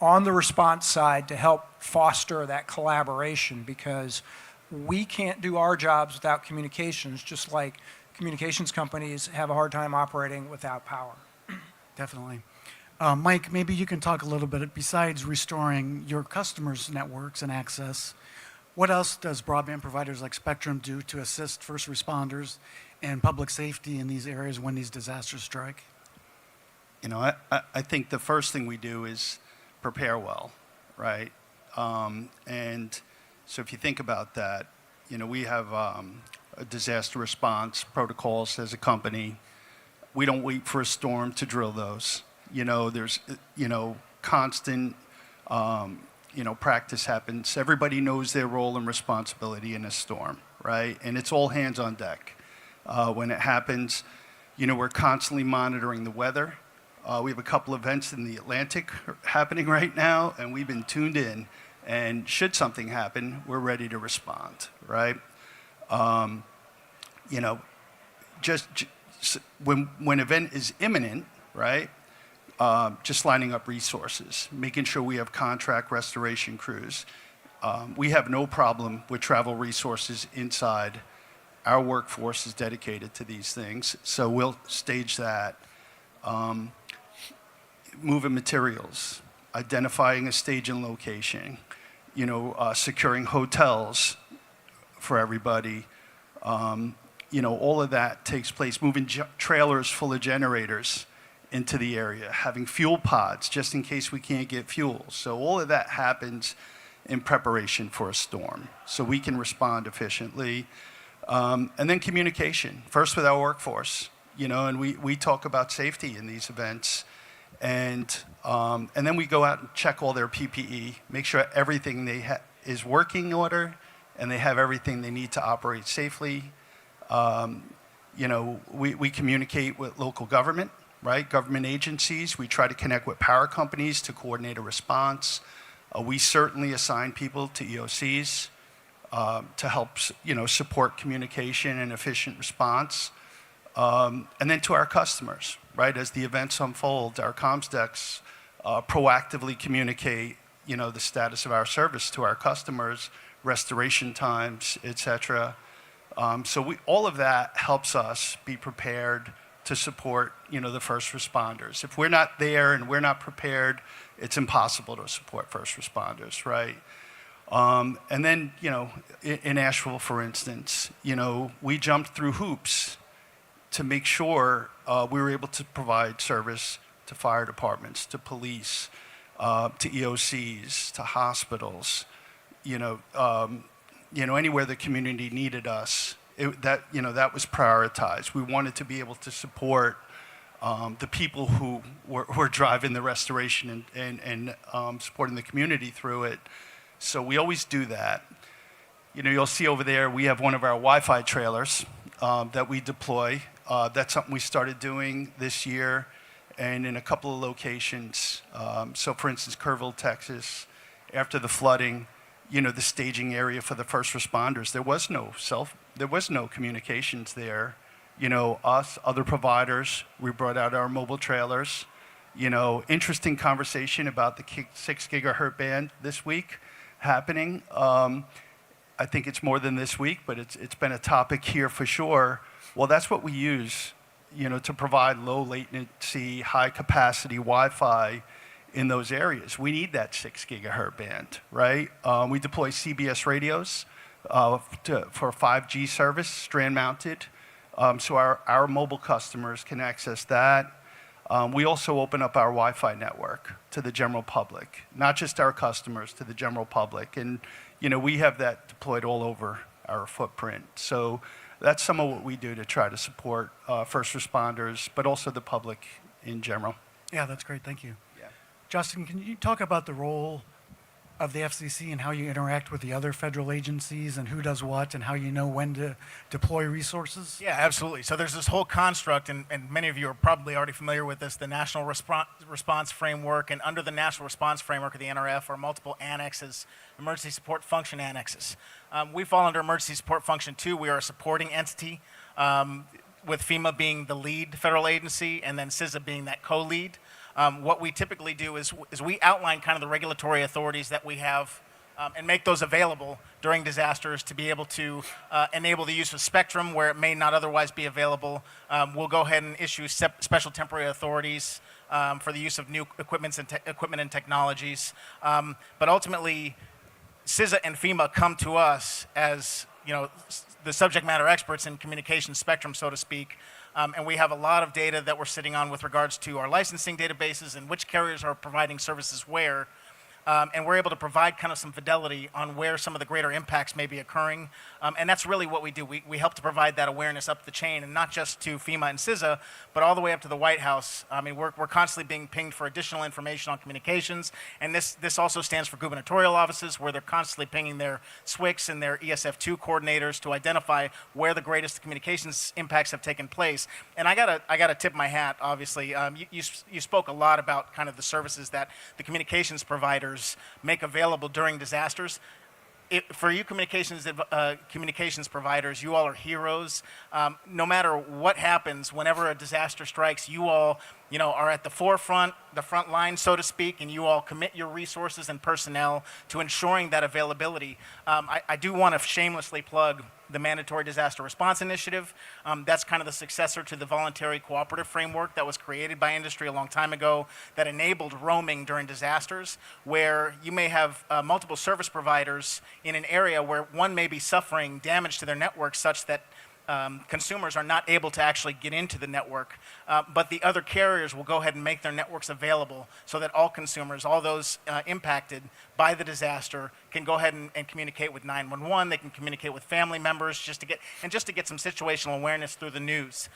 on the response side to help foster that collaboration, because we can't do our jobs without communications, just like communications companies have a hard time operating without power. Definitely. Mike, maybe you can talk a little bit, besides restoring your customers' networks and access, what else does broadband providers like Spectrum do to assist first responders and public safety in these areas when these disasters strike? You know, I think the first thing we do is prepare well, right? And so if you think about that, you know, we have a disaster response protocols as a company. We don't wait for a storm to drill those. You know, there's, you know, constant, you know, practice happens. Everybody knows their role and responsibility in a storm, right? And it's all hands on deck. When it happens, you know, we're constantly monitoring the weather. We have a couple events in the Atlantic happening right now, and we've been tuned in. And should something happen, we're ready to respond, right? You know, when an event is imminent, right, just lining up resources, making sure we have contract restoration crews. We have no problem with travel resources inside. Our workforce is dedicated to these things, so we'll stage that. Moving materials, identifying a staging location, you know, securing hotels for everybody. You know, all of that takes place. Moving trailers full of generators into the area, having fuel pods just in case we can't get fuel. So all of that happens in preparation for a storm, so we can respond efficiently. And then communication, first with our workforce, you know, and we talk about safety in these events. And then we go out and check all their PPE, make sure everything is working in order, and they have everything they need to operate safely. You know, we communicate with local government, right? Government agencies. We try to connect with power companies to coordinate a response. We certainly assign people to EOCs to help, you know, support communication and efficient response. And then to our customers, right? As the events unfold, our comms decks proactively communicate, you know, the status of our service to our customers, restoration times, et cetera. So all of that helps us be prepared to support, you know, the first responders. If we're not there and we're not prepared, it's impossible to support first responders, right? And then, you know, in Asheville, for instance, you know, we jumped through hoops to make sure we were able to provide service to fire departments, to police, to EOCs, to hospitals, you know, anywhere the community needed us. That was prioritized. We wanted to be able to support the people who were driving the restoration and supporting the community through it. So we always do that. You know, you'll see over there we have one of our Wi-Fi trailers that we deploy. That's something we started doing this year and in a couple of locations. So for instance, Kerrville, Texas, after the flooding, you know, the staging area for the first responders, there was no communications there. You know, us, other providers, we brought out our mobile trailers. You know, interesting conversation about the 6 gigahertz band this week happening. I think it's more than this week, but it's been a topic here for sure. Well, that's what we use, to provide low latency, high capacity Wi-Fi in those areas. We need that 6 gigahertz band, right? We deploy CBS radios for 5G service, strand mounted, so our mobile customers can access that. We also open up our Wi-Fi network to the general public, not just our customers, to the general public. And we have that deployed all over our footprint. So that's some of what we do to try to support first responders, but also the public in general. Yeah, that's great. Thank you. Yeah. Justin, can you talk about the role of the FCC and how you interact with the other federal agencies and who does what and how you know when to deploy resources? Yeah, absolutely. So there's this whole construct, and many of you are probably already familiar with this, the National Response Framework. And under the National Response Framework of the NRF are multiple annexes, emergency support function annexes. We fall under Emergency Support Function 2. We are a supporting entity, with FEMA being the lead federal agency and then CISA being that co-lead. What we typically do is we outline kind of the regulatory authorities that we have and make those available during disasters to be able to enable the use of spectrum where it may not otherwise be available. We'll go ahead and issue special temporary authorities for the use of new equipment and technologies. But ultimately, CISA and FEMA come to us as the subject matter experts in communication spectrum, so to speak. And we have a lot of data that we're sitting on with regards to our licensing databases and which carriers are providing services where. And we're able to provide kind of some fidelity on where some of the greater impacts may be occurring. And that's really what we do. We help to provide that awareness up the chain, and not just to FEMA and CISA, but all the way up to the White House. I mean, we're constantly being pinged for additional information on communications. And this also stands for gubernatorial offices, where they're constantly pinging their SWICs and their ESF2 coordinators to identify where the greatest communications impacts have taken place. And I gotta tip my hat, obviously. You spoke a lot about kind of the services that the communications providers make available during disasters. For you communications providers, you all are heroes. No matter what happens, whenever a disaster strikes, you all are at the forefront, the front line, so to speak, and you all commit your resources and personnel to ensuring that availability. I do want to shamelessly plug the Mandatory Disaster Response Initiative. That's kind of the successor to the voluntary cooperative framework that was created by industry a long time ago that enabled roaming during disasters, where you may have multiple service providers in an area where one may be suffering damage to their network such that consumers are not able to actually get into the network, but the other carriers will go ahead and make their networks available so that all consumers, all those impacted by the disaster, can go ahead and communicate with 911. They can communicate with family members just to get some situational awareness through the news.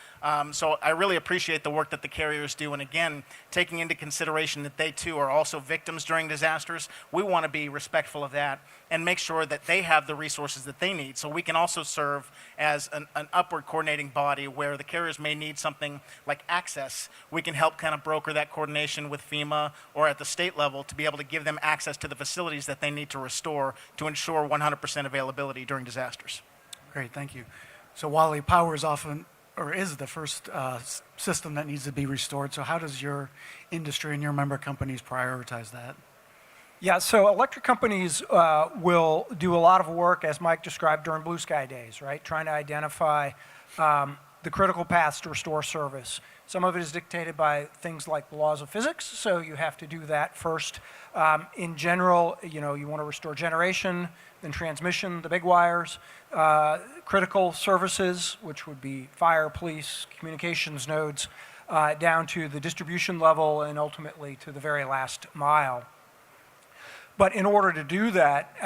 So I really appreciate the work that the carriers do, and again, taking into consideration that they too are also victims during disasters. We want to be respectful of that and make sure that they have the resources that they need, so we can also serve as an upward coordinating body where the carriers may need something like access. We can help kind of broker that coordination with FEMA or at the state level to be able to give them access to the facilities that they need to restore to ensure 100% availability during disasters. Great, thank you. So Wally, power is often, or is the first system that needs to be restored. So how does your industry and your member companies prioritize that? Yeah, so electric companies will do a lot of work, as Mike described, during blue sky days, right? Trying to identify the critical paths to restore service. Some of it is dictated by things like the laws of physics, so you have to do that first. In general, you want to restore generation, then transmission, the big wires, critical services, which would be fire, police, communications nodes, down to the distribution level and ultimately to the very last mile. But in order to do that,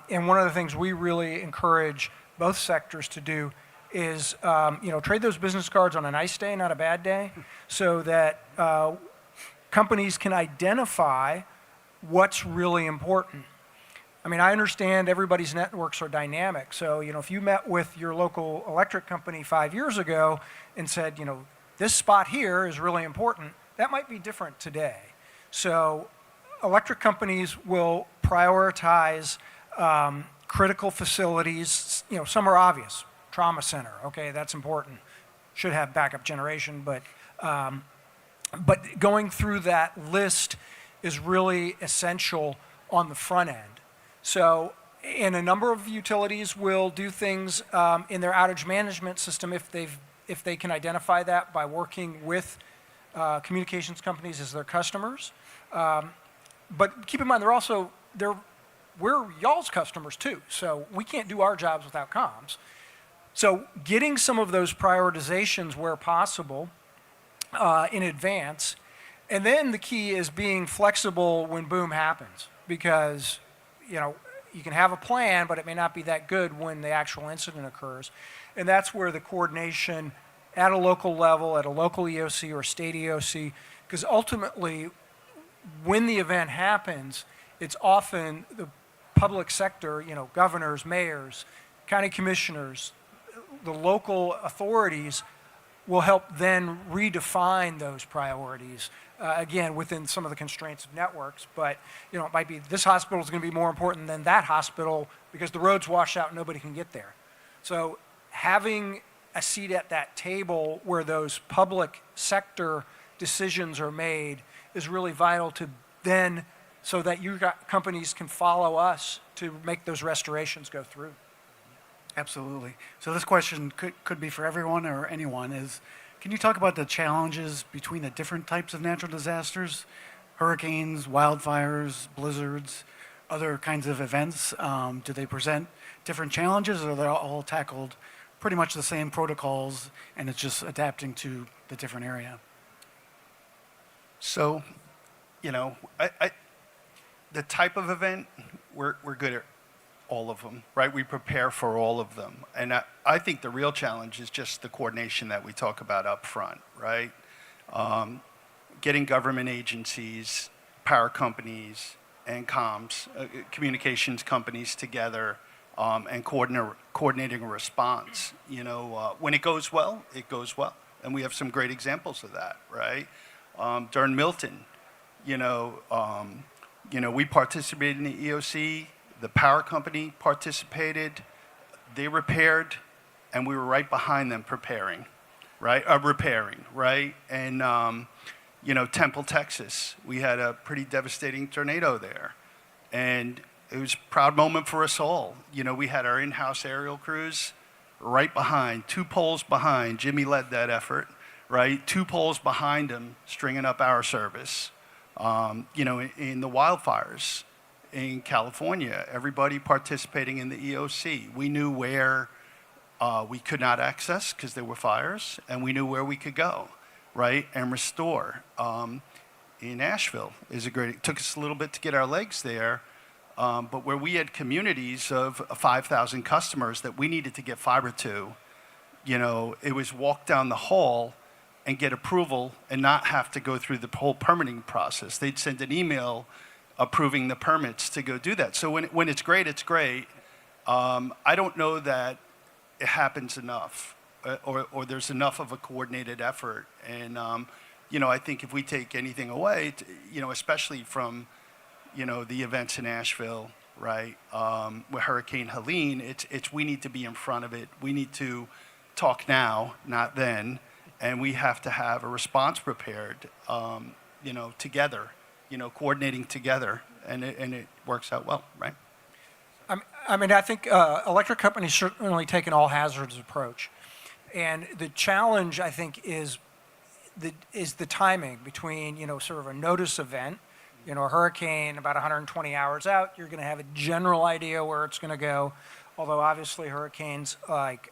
and one of the things we really encourage both sectors to do is, trade those business cards on a nice day, not a bad day, so that companies can identify what's really important. I mean, I understand everybody's networks are dynamic. So, if you met with your local electric company 5 years ago and said, this spot here is really important, that might be different today. So electric companies will prioritize critical facilities. Some are obvious. Trauma center, okay, that's important. Should have backup generation, but going through that list is really essential on the front end. So And a number of utilities will do things in their outage management system if they can identify that by working with communications companies as their customers. But keep in mind, we're y'all's customers too, so we can't do our jobs without comms. So getting some of those prioritizations where possible in advance, and then the key is being flexible when boom happens, because you can have a plan, but it may not be that good when the actual incident occurs. And that's where the coordination at a local level, at a local EOC or state EOC, because ultimately, when the event happens, it's often the public sector, governors, mayors, county commissioners, the local authorities will help then redefine those priorities, again, within some of the constraints of networks. But, it might be this hospital is going to be more important than that hospital because the roads wash out and nobody can get there. So having a seat at that table where those public sector decisions are made is really vital to then, so that companies can follow us to make those restorations go through. Absolutely. So this question could be for everyone or anyone is, can you talk about the challenges between the different types of natural disasters, hurricanes, wildfires, blizzards, other kinds of events? Do they present different challenges, or are they all tackled pretty much the same protocols and it's just adapting to the different area? So, the type of event, we're good at all of them, right? We prepare for all of them. And I think the real challenge is just the coordination that we talk about up front, right? Getting government agencies, power companies, and comms, communications companies together and coordinating a response. When it goes well, it goes well. And we have some great examples of that, right? During Milton, we participated in the EOC. The power company participated, they repaired, and we were right behind them repairing, right? And, Temple, Texas, we had a pretty devastating tornado there. And it was a proud moment for us all. We had our in-house aerial crews right behind, 2 poles behind. Jimmy led that effort, right? 2 poles behind him, stringing up our service. In the wildfires in California, everybody participating in the EOC. We knew where we could not access because there were fires, and we knew where we could go, right, and restore. In Nashville it took us a little bit to get our legs there, but where we had communities of 5,000 customers that we needed to get fiber to, it was walk down the hall and get approval and not have to go through the whole permitting process. They'd send an email approving the permits to go do that. So when it's great, it's great. I don't know that it happens enough or there's enough of a coordinated effort. And, I think if we take anything away, especially from, the events in Nashville, right, with Hurricane Helene, it's we need to be in front of it. We need to talk now, not then. And we have to have a response prepared, together. Coordinating together, and it works out well, right? I think electric companies certainly take an all hazards approach, and the challenge I think is the timing between sort of a notice event, a hurricane about 120 hours out, you're going to have a general idea where it's going to go, although obviously hurricanes like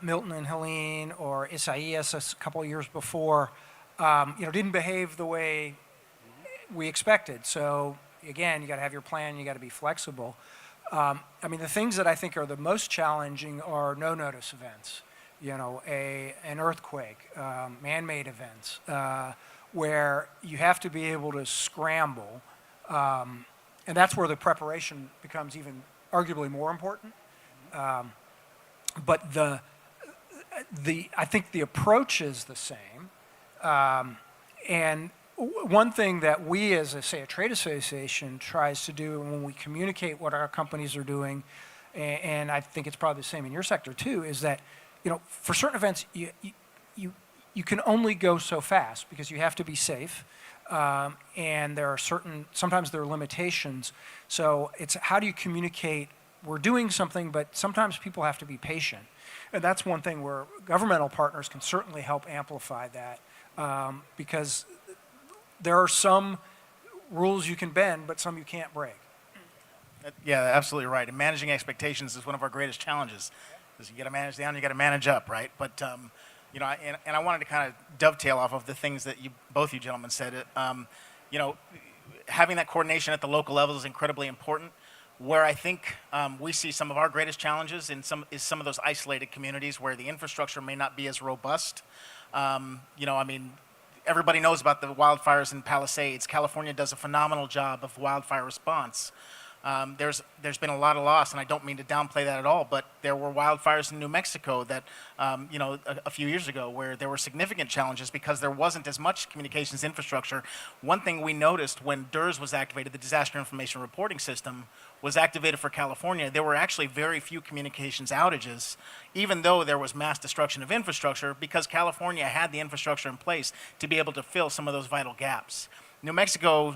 Milton and Helene or Isaias a couple of years before. Didn't behave the way we expected. So again, you got to have your plan, you got to be flexible. The things that I think are the most challenging are no notice events, an earthquake, man-made events, where you have to be able to scramble. And that's where the preparation becomes even arguably more important. But I think the approach is the same. And one thing that we, as a trade association, tries to do when we communicate what our companies are doing, and I think it's probably the same in your sector too, is that for certain events you can only go so fast because you have to be safe. and sometimes there are limitations. So it's how do you communicate, we're doing something, but sometimes people have to be patient. And that's one thing where governmental partners can certainly help amplify that, because there are some rules you can bend, but some you can't break. Yeah, absolutely right. And managing expectations is one of our greatest challenges. Because you got to manage down, you got to manage up, right? But you know, and I wanted to kind of dovetail off of the things that both you gentlemen said. You know, having that coordination at the local level is incredibly important. Where I think we see some of our greatest challenges is some of those isolated communities where the infrastructure may not be as robust. You know, I mean, everybody knows about the wildfires in Palisades. California does a phenomenal job of wildfire response. There's been a lot of loss, and I don't mean to downplay that at all, but there were wildfires in New Mexico that, you know, a few years ago where there were significant challenges because there wasn't as much communications infrastructure. One thing we noticed when DIRS was activated, the Disaster Information Reporting System, was activated for California, there were actually very few communications outages, even though there was mass destruction of infrastructure, because California had the infrastructure in place to be able to fill some of those vital gaps. New Mexico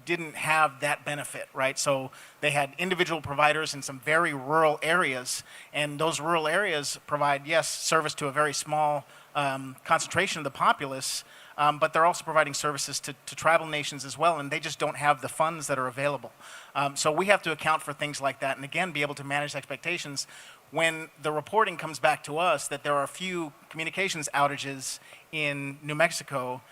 didn't have that benefit, right? So they had individual providers in some very rural areas, and those rural areas provide, yes, service to a very small concentration of the populace, but they're also providing services to tribal nations as well, and they just don't have the funds that are available. So we have to account for things like that, and again, be able to manage expectations. When the reporting comes back to us that there are a few communications outages in New Mexico,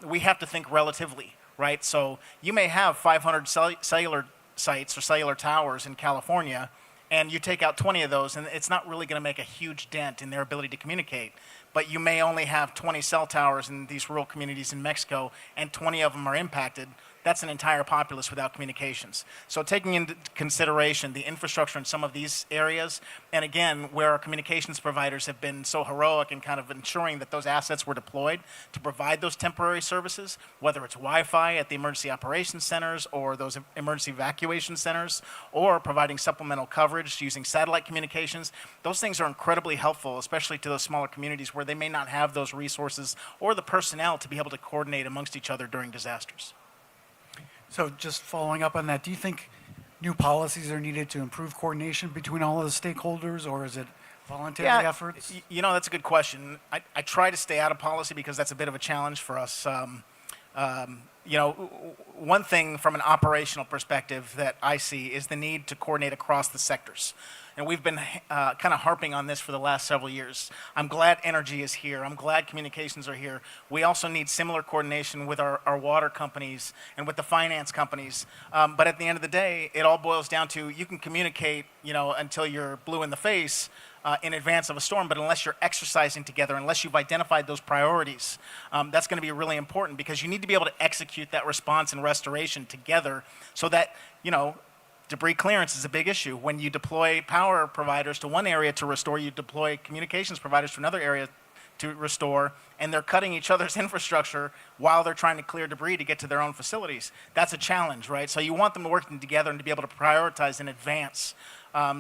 we have to think relatively, right? So you may have 500 cellular sites or cellular towers in California, and you take out 20 of those, and it's not really going to make a huge dent in their ability to communicate. But you may only have 20 cell towers in these rural communities in Mexico, and 20 of them are impacted. That's an entire populace without communications. So taking into consideration the infrastructure in some of these areas, and again, where our communications providers have been so heroic in kind of ensuring that those assets were deployed to provide those temporary services, whether it's Wi-Fi at the emergency operations centers or those emergency evacuation centers, or providing supplemental coverage using satellite communications, those things are incredibly helpful, especially to those smaller communities where they may not have those resources or the personnel to be able to coordinate amongst each other during disasters. So just following up on that, do you think new policies are needed to improve coordination between all of the stakeholders, or is it voluntary efforts? You know, that's a good question. I try to stay out of policy because that's a bit of a challenge for us. You know, one thing from an operational perspective that I see is the need to coordinate across the sectors. And we've been kind of harping on this for the last several years. I'm glad energy is here. I'm glad communications are here. We also need similar coordination with our water companies and with the finance companies. But at the end of the day, it all boils down to you can communicate, you know, until you're blue in the face in advance of a storm, but unless you're exercising together, unless you've identified those priorities, that's going to be really important because you need to be able to execute that response and restoration together so that, you know, debris clearance is a big issue. When you deploy power providers to one area to restore, you deploy communications providers to another area to restore, and they're cutting each other's infrastructure while they're trying to clear debris to get to their own facilities. That's a challenge, right? So you want them working together and to be able to prioritize in advance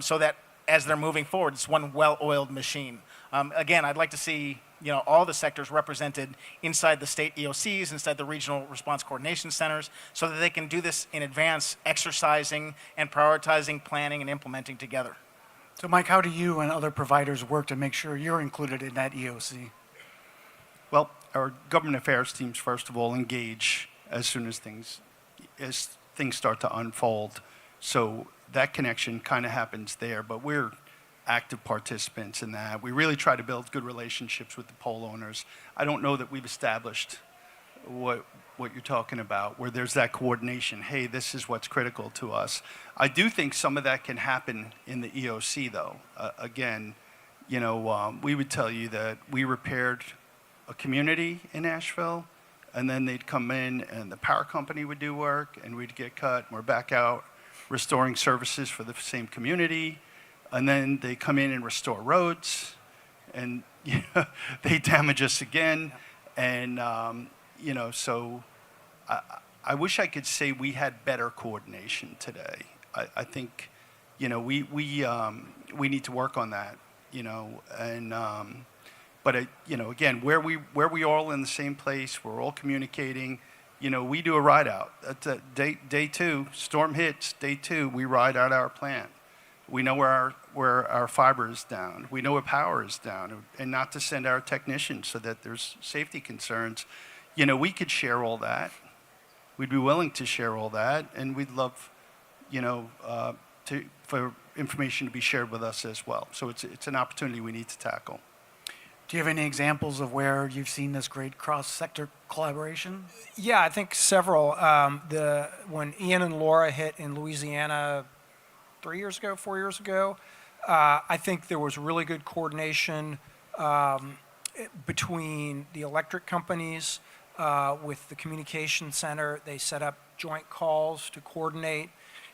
so that as they're moving forward, it's one well-oiled machine. Again, I'd like to see, you know, all the sectors represented inside the state EOCs, inside the regional response coordination centers, so that they can do this in advance, exercising and prioritizing, planning, and implementing together. So Mike, how do you and other providers work to make sure you're included in that EOC? Well, our government affairs teams, first of all, engage as soon as things start to unfold. So that connection kind of happens there, but we're active participants in that. We really try to build good relationships with the pole owners. I don't know that we've established what you're talking about, where there's that coordination. Hey, this is what's critical to us. I do think some of that can happen in the EOC, though. Again, you know, we would tell you that we repaired a community in Asheville, and then they'd come in, and the power company would do work, and we'd get cut, and we're back out restoring services for the same community. And then they come in and restore roads, and you know, they damage us again. And you know, so I wish I could say we had better coordination today. I think, you know, we need to work on that. You know, and but you know, again, where we all in the same place, we're all communicating. We do a ride out. That's day 2, storm hits, day 2, we ride out our plant. We know where our fiber is down. We know where power is down, and not to send our technicians so that there's safety concerns. We could share all that. We'd be willing to share all that, and we'd love, for information to be shared with us as well. So it's an opportunity we need to tackle. Do you have any examples of where you've seen this great cross-sector collaboration? Yeah, I think several. When Ian and Laura hit in Louisiana 4 years ago, I think there was really good coordination between the electric companies with the communication center. They set up joint calls to coordinate.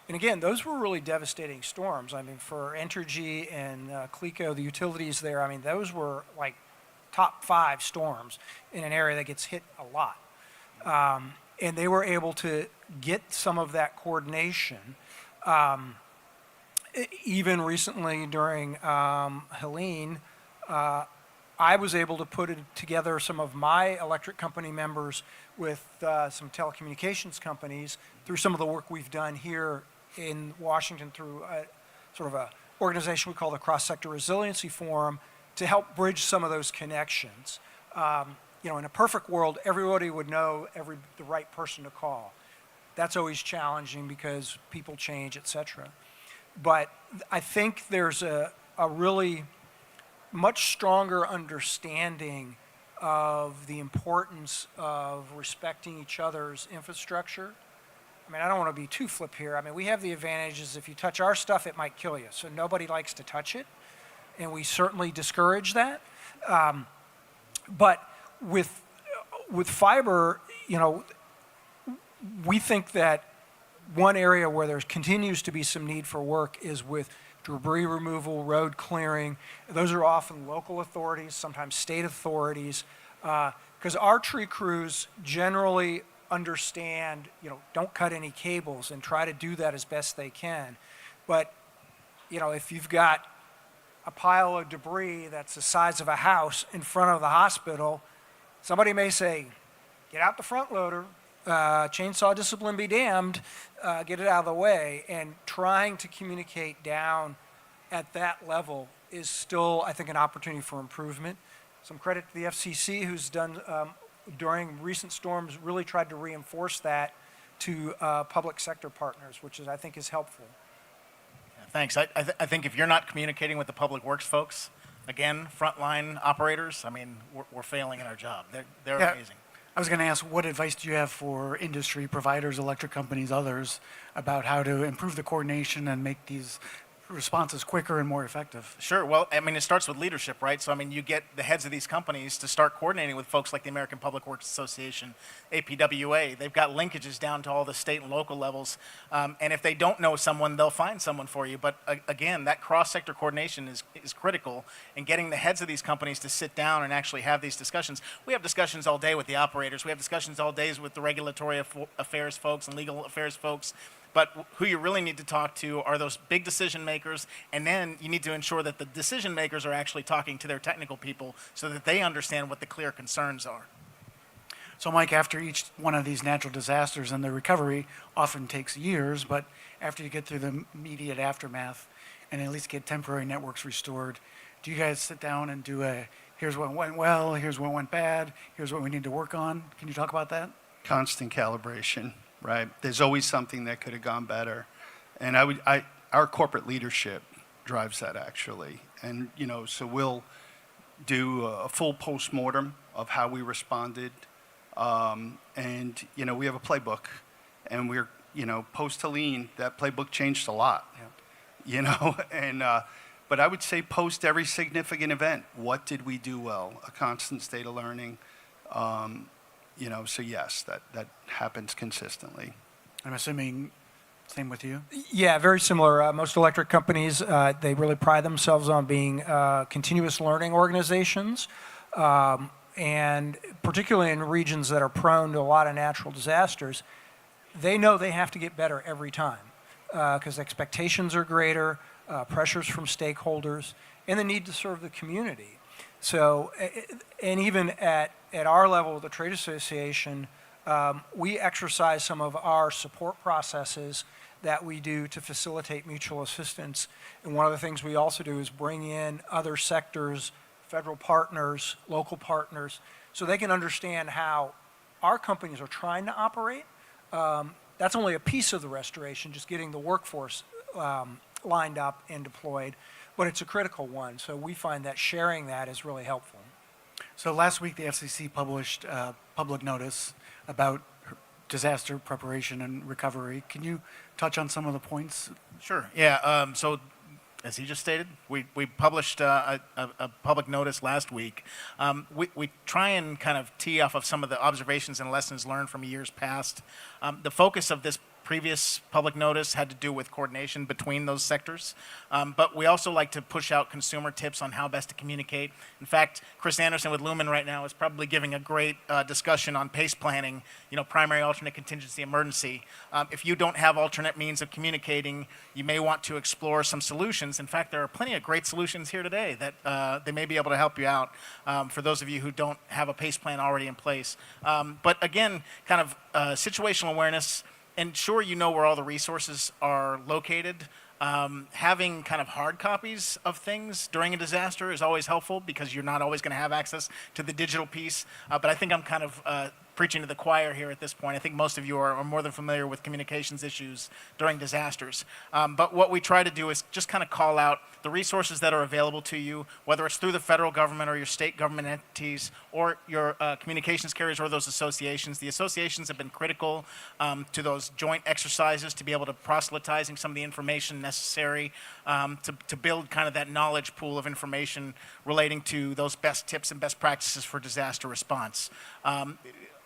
And again, those were really devastating storms. I mean, for Entergy and Cleco, the utilities there, I mean, those were like top 5 storms in an area that gets hit a lot. And they were able to get some of that coordination. Even recently during Helene, I was able to put together some of my electric company members with some telecommunications companies through some of the work we've done here in Washington through sort of a organization we call the Cross-Sector Resiliency Forum to help bridge some of those connections. In a perfect world, everybody would know the right person to call. That's always challenging because people change, et cetera. But I think there's a really much stronger understanding of the importance of respecting each other's infrastructure. I mean, I don't want to be too flip here. I mean, we have the advantages. If you touch our stuff, it might kill you. So nobody likes to touch it, and we certainly discourage that. But with fiber, we think that one area where there continues to be some need for work is with debris removal, road clearing. Those are often local authorities, sometimes state authorities, because our tree crews generally understand, don't cut any cables and try to do that as best they can. But, if you've got a pile of debris that's the size of a house in front of the hospital, somebody may say, get out the front loader, chainsaw discipline be damned, get it out of the way. And trying to communicate down at that level is still, I think, an opportunity for improvement. Some credit to the FCC, who's done, during recent storms, really tried to reinforce that to public sector partners, which I think is helpful. Yeah, thanks. I think if you're not communicating with the public works folks, again, frontline operators, I mean, we're failing in our job. They're amazing. I was going to ask, what advice do you have for industry providers, electric companies, others, about how to improve the coordination and make these responses quicker and more effective? Sure. Well, I mean, it starts with leadership, right? So, I mean, you get the heads of these companies to start coordinating with folks like the American Public Works Association, APWA. They've got linkages down to all the state and local levels. And if they don't know someone, they'll find someone for you. But again, that cross-sector coordination is critical in getting the heads of these companies to sit down and actually have these discussions. We have discussions all day with the operators. We have discussions all days with the regulatory affairs folks and legal affairs folks. But who you really need to talk to are those big decision makers, and then you need to ensure that the decision makers are actually talking to their technical people so that they understand what the clear concerns are. So, Mike, after each one of these natural disasters, and the recovery often takes years, but after you get through the immediate aftermath and at least get temporary networks restored, do you guys sit down and do here's what went well, here's what went bad, here's what we need to work on? Can you talk about that? Constant calibration. Right, there's always something that could have gone better, and our corporate leadership drives that actually, and so we'll do a full postmortem of how we responded, and we have a playbook, and we're post Helene, that playbook changed a lot, and but I would say post every significant event, what did we do well? A constant state of learning. So yes, that happens consistently. I'm assuming same with you? Yeah, very similar. Most electric companies, they really pride themselves on being continuous learning organizations, and particularly in regions that are prone to a lot of natural disasters, they know they have to get better every time because expectations are greater, pressures from stakeholders, and the need to serve the community. So, and even at our level, the trade association, we exercise some of our support processes that we do to facilitate mutual assistance. And one of the things we also do is bring in other sectors, federal partners, local partners, so they can understand how our companies are trying to operate. That's only a piece of the restoration, just getting the workforce lined up and deployed, but it's a critical one. So we find that sharing that is really helpful. So last week, the FCC published a public notice about disaster preparation and recovery. Can you touch on some of the points? Sure. Yeah. So, as he just stated, we published a public notice last week. We try and kind of tee off of some of the observations and lessons learned from years past. The focus of this previous public notice had to do with coordination between those sectors, but we also like to push out consumer tips on how best to communicate. In fact, Chris Anderson with Lumen right now is probably giving a great discussion on PACE planning, primary, alternate, contingency, emergency. If you don't have alternate means of communicating, you may want to explore some solutions. In fact, there are plenty of great solutions here today that they may be able to help you out for those of you who don't have a PACE plan already in place. But again, kind of situational awareness. And sure, you know where all the resources are located. Having kind of hard copies of things during a disaster is always helpful because you're not always going to have access to the digital piece. But I think I'm kind of preaching to the choir here at this point. I think most of you are more than familiar with communications issues during disasters. But what we try to do is just kind of call out the resources that are available to you, whether it's through the federal government or your state government entities or your communications carriers or those associations. The associations have been critical to those joint exercises to be able to proselytizing some of the information necessary to build kind of that knowledge pool of information relating to those best tips and best practices for disaster response.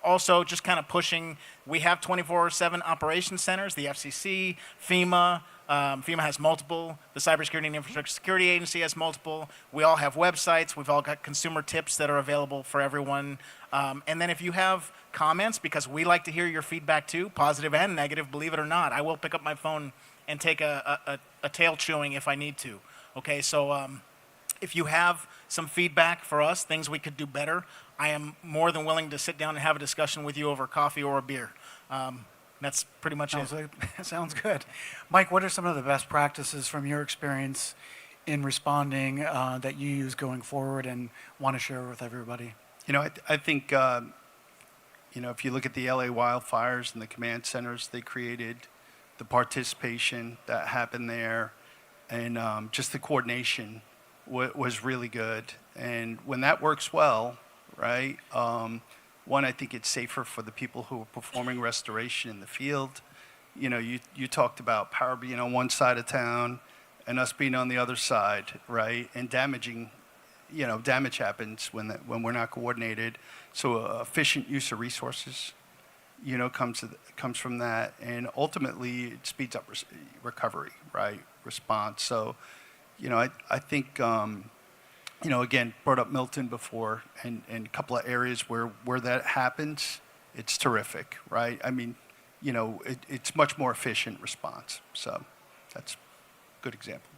Also, just kind of pushing, we have 24/7 operations centers, the FCC, FEMA. FEMA has multiple. The Cybersecurity and Infrastructure Security Agency has multiple. We all have websites. We've all got consumer tips that are available for everyone. And then if you have comments, because we like to hear your feedback too, positive and negative, believe it or not, I will pick up my phone and take a tail chewing if I need to. Okay, so if you have some feedback for us, things we could do better, I am more than willing to sit down and have a discussion with you over coffee or a beer. That's pretty much it. Sounds good. Mike, what are some of the best practices from your experience in responding that you use going forward and want to share with everybody? I think, if you look at the LA wildfires and the command centers they created, the participation that happened there, and just the coordination was really good. And when that works well, right, one, I think it's safer for the people who are performing restoration in the field. You talked about power being on one side of town and us being on the other side, right? And damage happens when we're not coordinated. So efficient use of resources, comes from that. And ultimately, it speeds up recovery, right? Response. So, I think, again, brought up Milton before, and a couple of areas where that happens, it's terrific, right? I mean, it's much more efficient response. So that's a good example.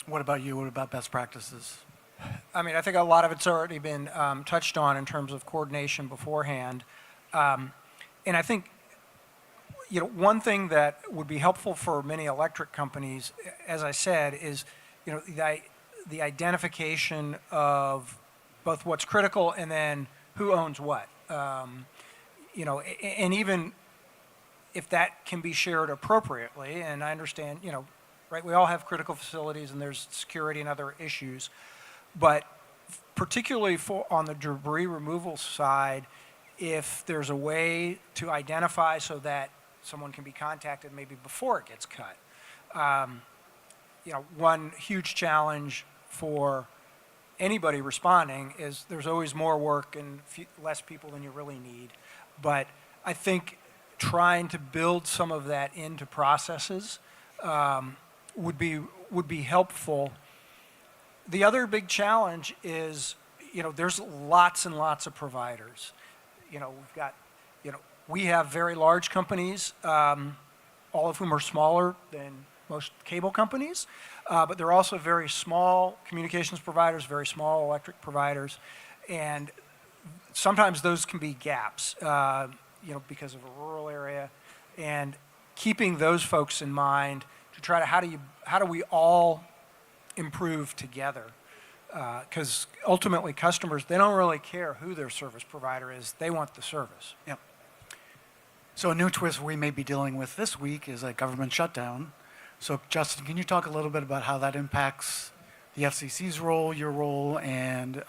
What about you? What about best practices? I mean, I think a lot of it's already been touched on in terms of coordination beforehand. And I think, one thing that would be helpful for many electric companies, as I said, is, the identification of both what's critical and then who owns what. And even if that can be shared appropriately, and I understand, right, we all have critical facilities and there's security and other issues, but particularly on the debris removal side, if there's a way to identify so that someone can be contacted maybe before it gets cut. One huge challenge for anybody responding is there's always more work and less people than you really need. But I think trying to build some of that into processes would be helpful. The other big challenge is, there's lots and lots of providers. We've got, we have very large companies, all of whom are smaller than most cable companies, but there are also very small communications providers, very small electric providers, and sometimes those can be gaps. because of a rural area, and keeping those folks in mind to try to how do we all improve together? Because ultimately customers, they don't really care who their service provider is, they want the service. Yep. So a new twist we may be dealing with this week is a government shutdown. So Justin, can you talk a little bit about how that impacts the FCC's role, your role, and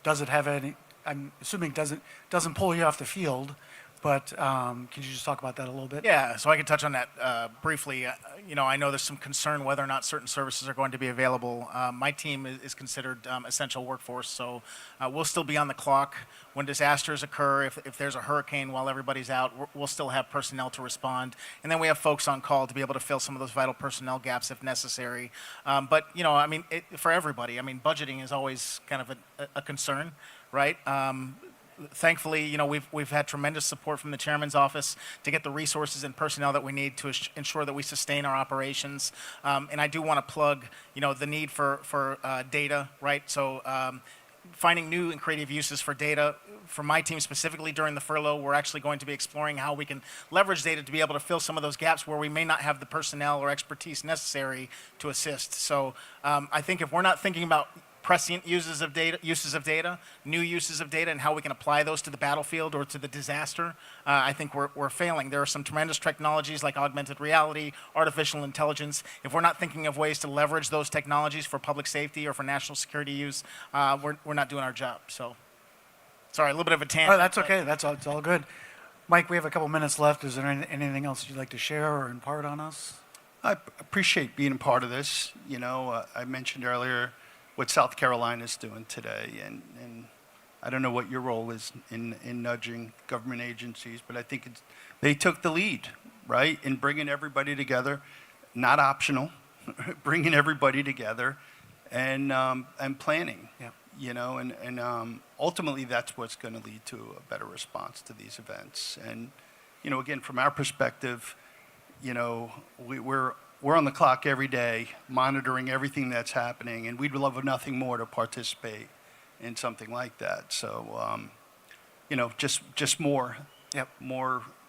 does it have any, I'm assuming doesn't pull you off the field, but can you just talk about that a little bit? Yeah, so I can touch on that briefly. I know there's some concern whether or not certain services are going to be available. My team is considered essential workforce, so we'll still be on the clock when disasters occur. If there's a hurricane while everybody's out, we'll still have personnel to respond. And then we have folks on call to be able to fill some of those vital personnel gaps if necessary. But, for everybody, budgeting is always kind of a concern, right? Thankfully, we've had tremendous support from the chairman's office to get the resources and personnel that we need to ensure that we sustain our operations. And I do want to plug, the need for data, right? So finding new and creative uses for data. For my team specifically during the furlough, we're actually going to be exploring how we can leverage data to be able to fill some of those gaps where we may not have the personnel or expertise necessary to assist. So I think if we're not thinking about prescient uses of data, new uses of data, and how we can apply those to the battlefield or to the disaster, I think we're failing. There are some tremendous technologies like augmented reality, artificial intelligence. If we're not thinking of ways to leverage those technologies for public safety or for national security use, we're not doing our job. So, sorry, a little bit of a tangent. Oh, that's okay. It's all good. Mike, we have a couple minutes left. Is there anything else you'd like to share or impart on us? I appreciate being a part of this. I mentioned earlier what South Carolina is doing today, and I don't know what your role is in nudging government agencies, but I think they took the lead, right, in bringing everybody together, not optional, bringing everybody together, and planning. Yeah. Ultimately that's what's going to lead to a better response to these events. And again, from our perspective, we're on the clock every day, monitoring everything that's happening, and we'd love nothing more to participate in something like that. So, just more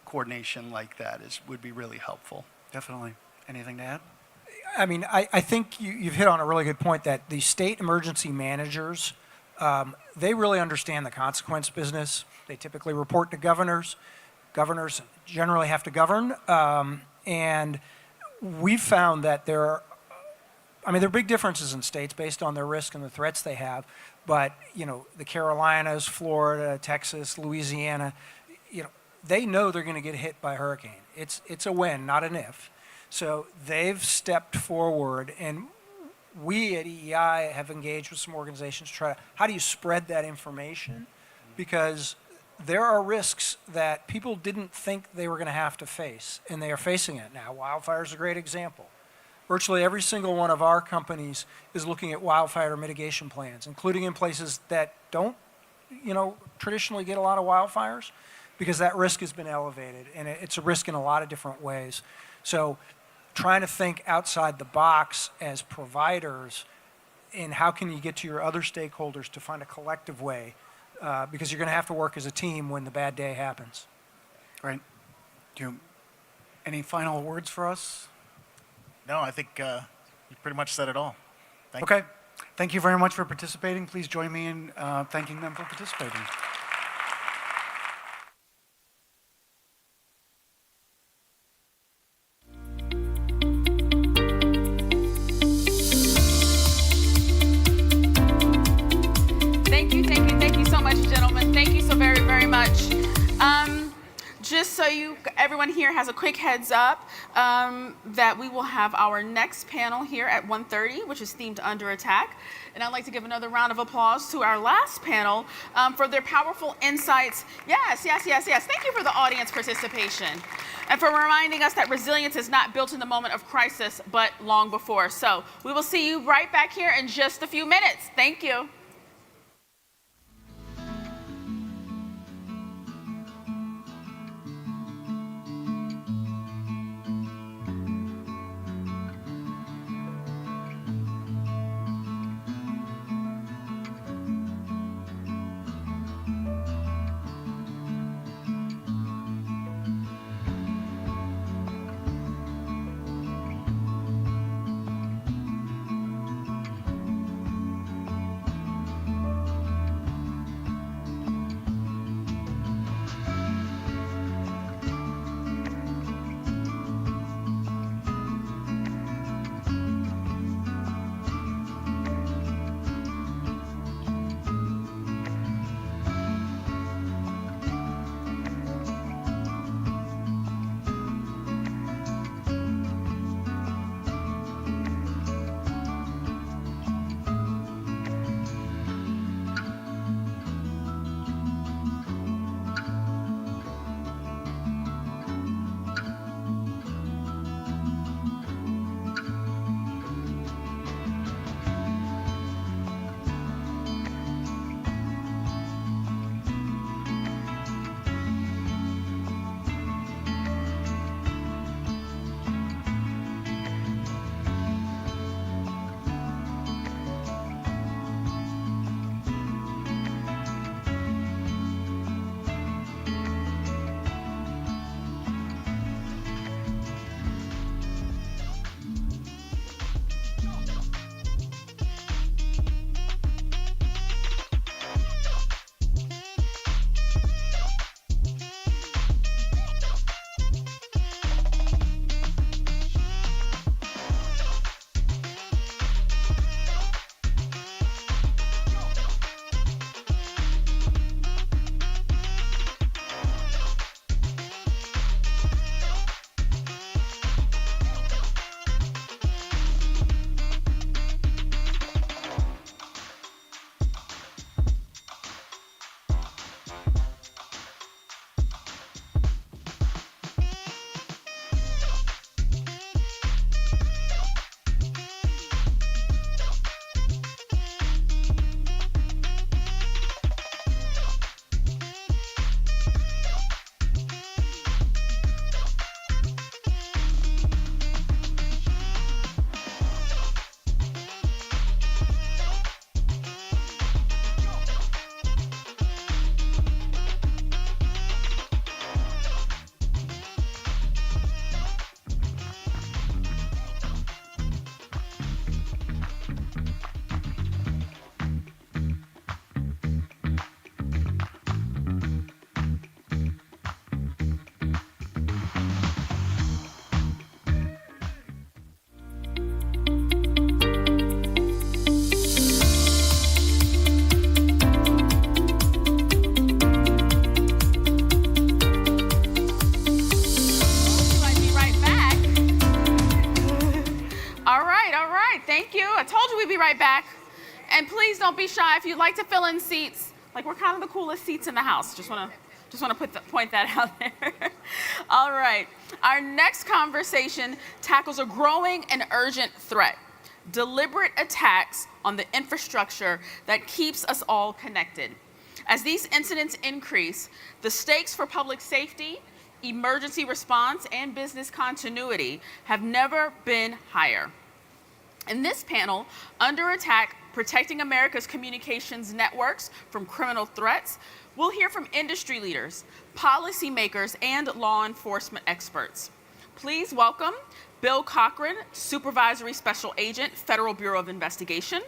coordination like that would be really helpful. Definitely. Anything to add? I think you've hit on a really good point that the state emergency managers, they really understand the consequence business. They typically report to governors. Governors generally have to govern, and we've found that there are big differences in states based on their risk and the threats they have, but, the Carolinas, Florida, Texas, Louisiana, they know they're going to get hit by a hurricane. It's a when, not an if. So they've stepped forward, and we at EEI have engaged with some organizations to try to, how do you spread that information? Because there are risks that people didn't think they were going to have to face, and they are facing it now. Wildfire is a great example. Virtually every single one of our companies is looking at wildfire mitigation plans, including in places that don't, traditionally get a lot of wildfires, because that risk has been elevated, and it's a risk in a lot of different ways. So trying to think outside the box as providers, and how can you get to your other stakeholders to find a collective way, because you're going to have to work as a team when the bad day happens. Right. Any final words for us? No, I think you pretty much said it all. Thank you. Okay. Thank you very much for participating. Please join me in thanking them for participating. Thank you so much, gentlemen. Thank you so very, very much. Just so everyone here has a quick heads up that we will have our next panel here at 1:30, which is themed Under Attack. And I'd like to give another round of applause to our last panel for their powerful insights. Yes. Thank you for the audience participation and for reminding us that resilience is not built in the moment of crisis, but long before. So we will see you right back here in just a few minutes. Thank you. back. And please don't be shy. If you'd like to fill in seats, like we're kind of the coolest seats in the house. Just want to point that out there. All right. Our next conversation tackles a growing and urgent threat: deliberate attacks on the infrastructure that keeps us all connected. As these incidents increase, the stakes for public safety, emergency response, and business continuity have never been higher. In this panel, Under Attack: Protecting America's Communications Networks from Criminal Threats, we'll hear from industry leaders, policymakers, and law enforcement experts. Please welcome Bill Cochran, Supervisory Special Agent, Federal Bureau of Investigation;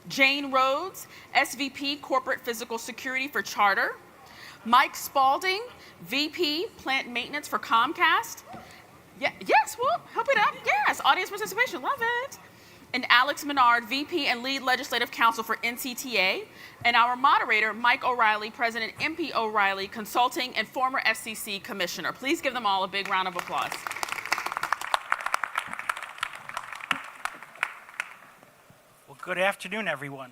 Jane Rhodes, SVP Corporate Physical Security for Charter; Mike Spalding, VP Plant Maintenance for Comcast. Yes, well, help it up. Yes, audience participation, love it. And Alex Menard, VP and Lead Legislative Counsel for NCTA. And our moderator, Mike O'Reilly, President MP O'Reilly Consulting and former FCC Commissioner. Please give them all a big round of applause. Well, good afternoon, everyone.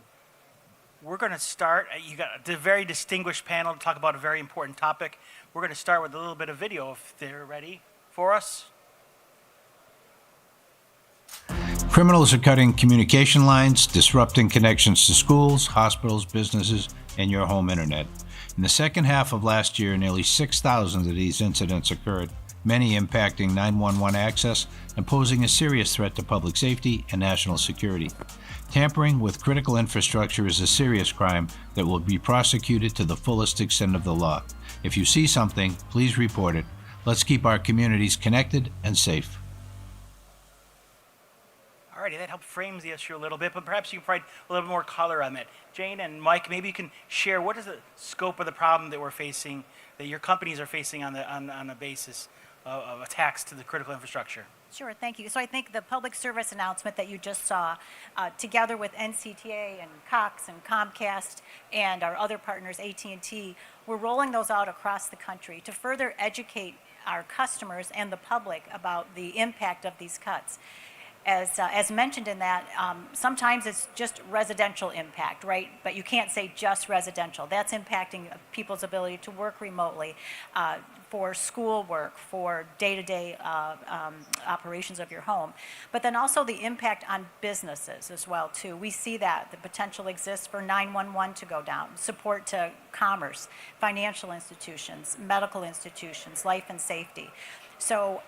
We're going to start. You got a very distinguished panel to talk about a very important topic. We're going to start with a little bit of video if they're ready for us. Criminals are cutting communication lines, disrupting connections to schools, hospitals, businesses, and your home internet. In the second half of last year, nearly 6,000 of these incidents occurred, many impacting 911 access and posing a serious threat to public safety and national security. Tampering with critical infrastructure is a serious crime that will be prosecuted to the fullest extent of the law. If you see something, please report it. Let's keep our communities connected and safe. Alrighty, that helped frame the issue a little bit, but perhaps you can provide a little bit more color on that. Jane and Mike, maybe you can share what is the scope of the problem that we're facing, that your companies are facing on the basis of attacks to the critical infrastructure. Sure, thank you. So I think the public service announcement that you just saw, together with NCTA and Cox and Comcast and our other partners, AT&T, we're rolling those out across the country to further educate our customers and the public about the impact of these cuts. As mentioned in that, sometimes it's just residential impact, right? But you can't say just residential. That's impacting people's ability to work remotely, for school work, for day-to-day operations of your home. But then also the impact on businesses as well, too. We see that the potential exists for 911 to go down, support to commerce, financial institutions, medical institutions, life and safety. So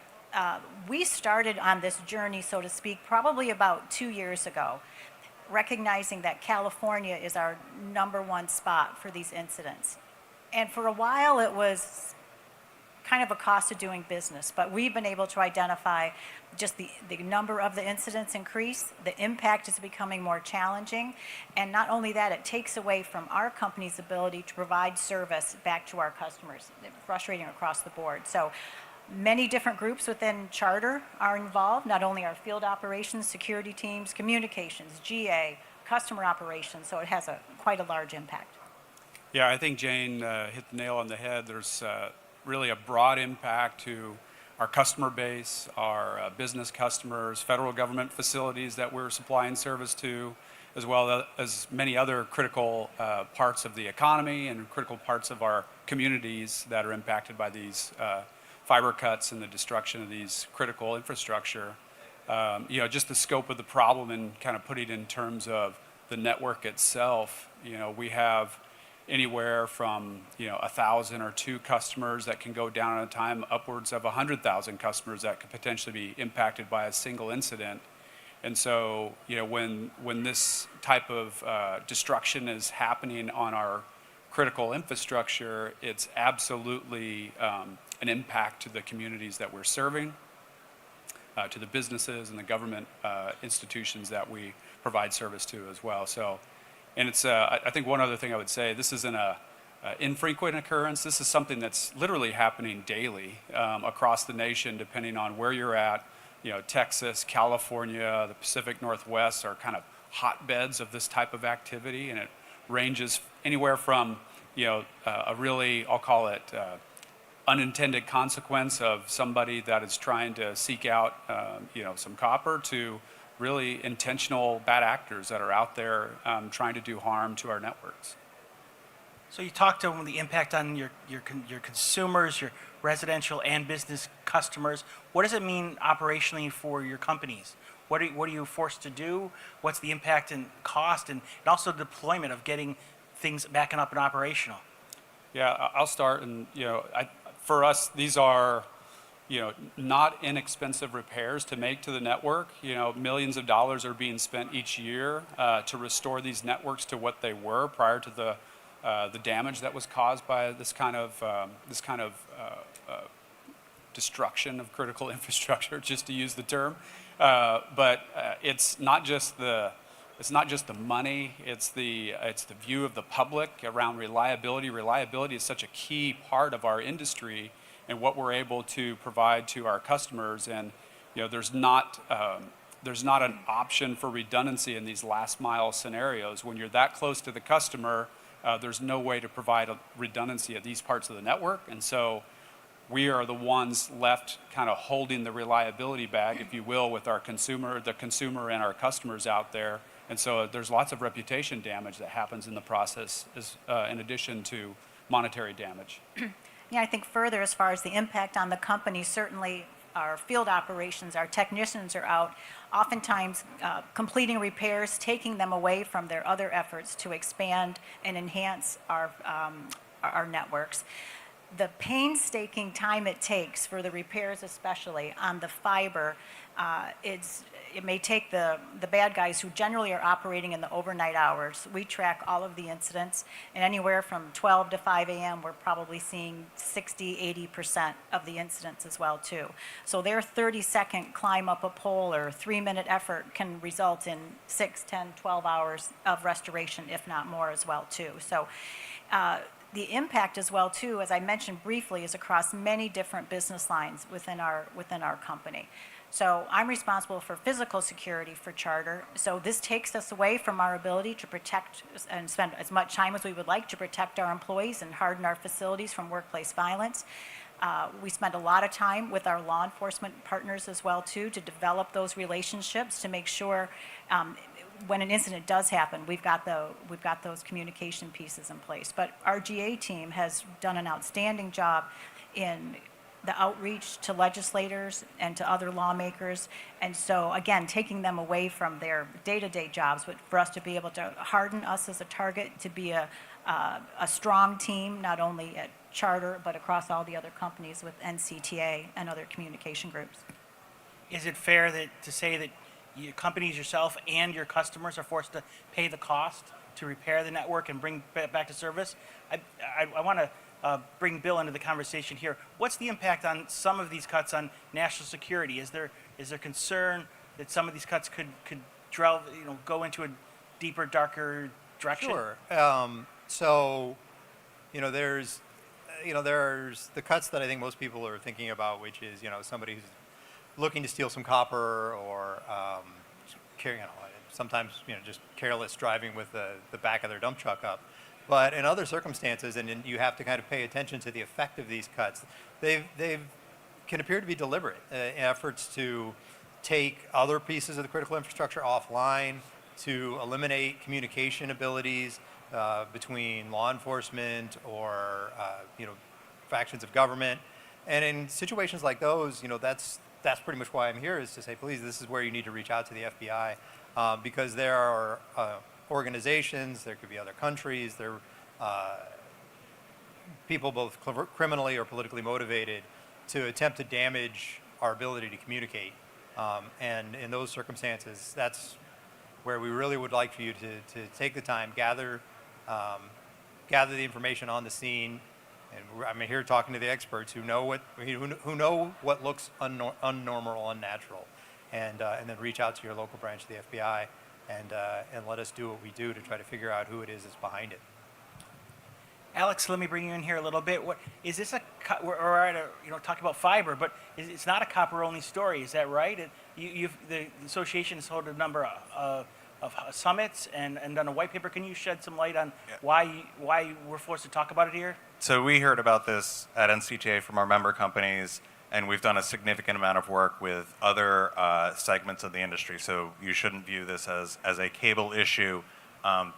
we started on this journey, so to speak, probably about 2 years ago, recognizing that California is our #1 spot for these incidents. And for a while, it was kind of a cost of doing business, but we've been able to identify just the number of the incidents increase, the impact is becoming more challenging, and not only that, it takes away from our company's ability to provide service back to our customers. It's frustrating across the board. So many different groups within Charter are involved, not only our field operations, security teams, communications, GA, customer operations, so it has quite a large impact. Yeah, I think Jane hit the nail on the head. There's really a broad impact to our customer base, our business customers, federal government facilities that we're supplying service to, as well as many other critical parts of the economy and critical parts of our communities that are impacted by these fiber cuts and the destruction of these critical infrastructure. Just the scope of the problem and kind of put it in terms of the network itself. We have anywhere from 1,000 or 2 customers that can go down at a time, upwards of 100,000 customers that could potentially be impacted by a single incident. And so, when this type of destruction is happening on our critical infrastructure, it's absolutely an impact to the communities that we're serving, to the businesses and the government institutions that we provide service to as well. So, and it's, I think one other thing I would say, this isn't an infrequent occurrence. This is something that's literally happening daily across the nation, depending on where you're at. Texas, California, the Pacific Northwest are kind of hotbeds of this type of activity, and it ranges anywhere from, a really, I'll call it, unintended consequence of somebody that is trying to seek out, some copper, to really intentional bad actors that are out there trying to do harm to our networks. So you talked about the impact on your consumers, your residential and business customers. What does it mean operationally for your companies? What are you forced to do? What's the impact and cost, and also deployment of getting things back and up and operational? Yeah, I'll start. And for us, these are not inexpensive repairs to make to the network. Millions of dollars are being spent each year to restore these networks to what they were prior to the damage that was caused by this kind of destruction of critical infrastructure, just to use the term. But it's not just the money. It's the view of the public around reliability. Reliability is such a key part of our industry and what we're able to provide to our customers. And there's not an option for redundancy in these last mile scenarios. When you're that close to the customer, there's no way to provide a redundancy at these parts of the network. And so we are the ones left kind of holding the reliability bag, if you will, with the consumer and our customers out there. And so there's lots of reputation damage that happens in the process, in addition to monetary damage. Yeah, I think further, as far as the impact on the company, certainly our field operations, our technicians are out, oftentimes completing repairs, taking them away from their other efforts to expand and enhance our networks. The painstaking time it takes for the repairs, especially on the fiber, it may take the bad guys who generally are operating in the overnight hours. We track all of the incidents, and anywhere from 12 to 5 a.m., we're probably seeing 60–80% of the incidents as well, too. So their 30-second climb up a pole or 3-minute effort can result in 6, 10, 12 hours of restoration, if not more as well, too. So the impact as well, too, as I mentioned briefly, is across many different business lines within our company. So I'm responsible for physical security for Charter. So this takes us away from our ability to protect and spend as much time as we would like to protect our employees and harden our facilities from workplace violence. We spend a lot of time with our law enforcement partners as well, too, to develop those relationships to make sure when an incident does happen, we've got those communication pieces in place. But our GA team has done an outstanding job in the outreach to legislators and to other lawmakers. And so, again, taking them away from their day-to-day jobs, but for us to be able to harden us as a target, to be a strong team, not only at Charter, but across all the other companies with NCTA and other communication groups. Is it fair to say that your companies, yourself, and your customers are forced to pay the cost to repair the network and bring it back to service? I want to bring Bill into the conversation here. What's the impact on some of these cuts on national security? Is there concern that some of these cuts could go into a deeper, darker direction? Sure. So, there's the cuts that I think most people are thinking about, which is somebody who's looking to steal some copper, or sometimes just careless driving with the back of their dump truck up. But in other circumstances, and you have to kind of pay attention to the effect of these cuts, they can appear to be deliberate efforts to take other pieces of the critical infrastructure offline, to eliminate communication abilities between law enforcement or factions of government. And in situations like those, that's pretty much why I'm here, is to say, please, this is where you need to reach out to the FBI, because there are organizations, there could be other countries, there people both criminally or politically motivated to attempt to damage our ability to communicate. And in those circumstances, that's where we really would like for you to take the time, gather the information on the scene. And I'm here talking to the experts who know what looks unnormal or unnatural, and then reach out to your local branch of the FBI and let us do what we do to try to figure out who it is that's behind it. Alex, let me bring you in here a little bit. What is this? We're at talking about fiber, but it's not a copper-only story. Is that right? The association has held a number of summits and done a white paper. Can you shed some light on why we're forced to talk about it here? So we heard about this at NCTA from our member companies, and we've done a significant amount of work with other segments of the industry. So you shouldn't view this as a cable issue.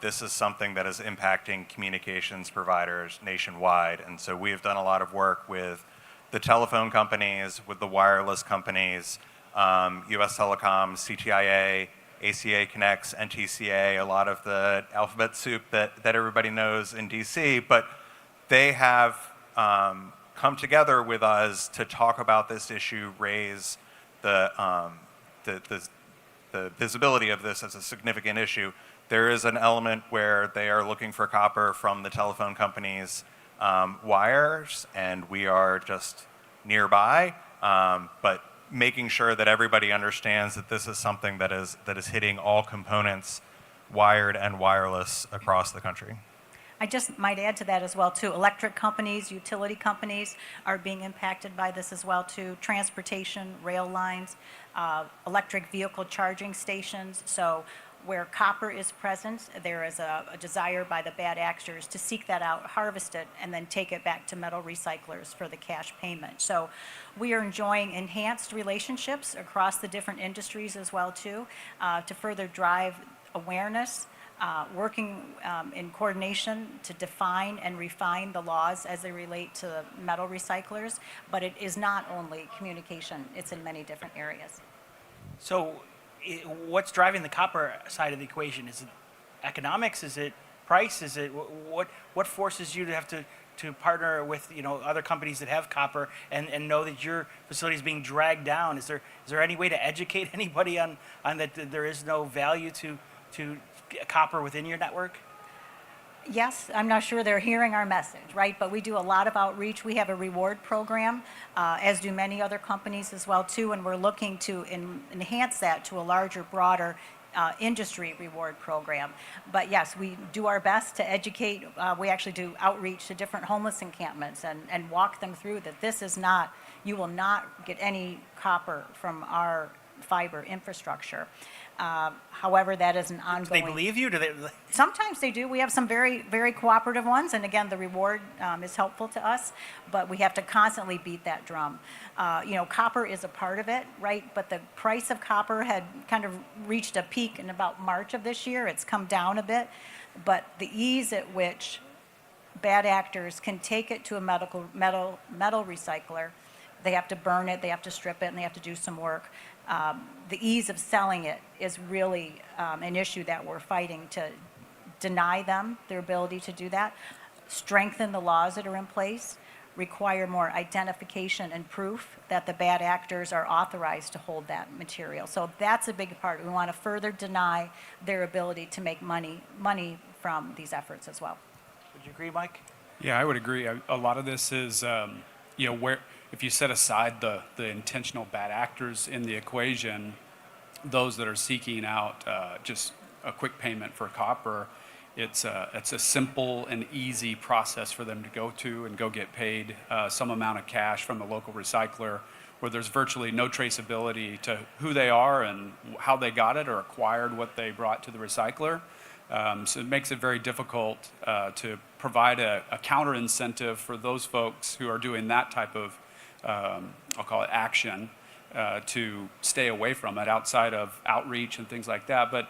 This is something that is impacting communications providers nationwide. And so we have done a lot of work with the telephone companies, with the wireless companies, US Telecom, CTIA, ACA Connects, NTCA, a lot of the alphabet soup that everybody knows in DC. But they have come together with us to talk about this issue, raise the visibility of this as a significant issue. There is an element where they are looking for copper from the telephone companies' wires, and we are just nearby, but making sure that everybody understands that this is something that is hitting all components, wired and wireless, across the country. I just might add to that as well too. Electric companies, utility companies are being impacted by this as well too. Transportation, rail lines, electric vehicle charging stations. So where copper is present, there is a desire by the bad actors to seek that out, harvest it, and then take it back to metal recyclers for the cash payment. So we are enjoying enhanced relationships across the different industries as well too, to further drive awareness, working in coordination to define and refine the laws as they relate to metal recyclers. But it is not only communication, it's in many different areas. So what's driving the copper side of the equation? Is it economics? Is it price? Is it what forces you to have to partner with other companies that have copper and know that your facility is being dragged down? Is there any way to educate anybody on that there is no value to copper within your network? Yes, I'm not sure they're hearing our message, right? But we do a lot of outreach. We have a reward program, as do many other companies as well too, and we're looking to enhance that to a larger, broader industry reward program. But yes, we do our best to educate. We actually do outreach to different homeless encampments and walk them through that this is not, you will not get any copper from our fiber infrastructure. However, that is an ongoing. Do they believe you? Do they? Sometimes they do. We have some very, very cooperative ones, and again, the reward is helpful to us, but we have to constantly beat that drum. Copper is a part of it, right? But the price of copper had kind of reached a peak in about March of this year. It's come down a bit, but the ease at which bad actors can take it to a metal recycler, they have to burn it, they have to strip it, and they have to do some work. The ease of selling it is really an issue that we're fighting to deny them their ability to do that, strengthen the laws that are in place, require more identification and proof that the bad actors are authorized to hold that material. So that's a big part. We want to further deny their ability to make money from these efforts as well. Would you agree, Mike? Yeah, I would agree. A lot of this is, where if you set aside the intentional bad actors in the equation, those that are seeking out just a quick payment for copper, it's a simple and easy process for them to go to and go get paid some amount of cash from the local recycler, where there's virtually no traceability to who they are and how they got it or acquired what they brought to the recycler. So it makes it very difficult to provide a counter incentive for those folks who are doing that type of I'll call it action, to stay away from it outside of outreach and things like that. But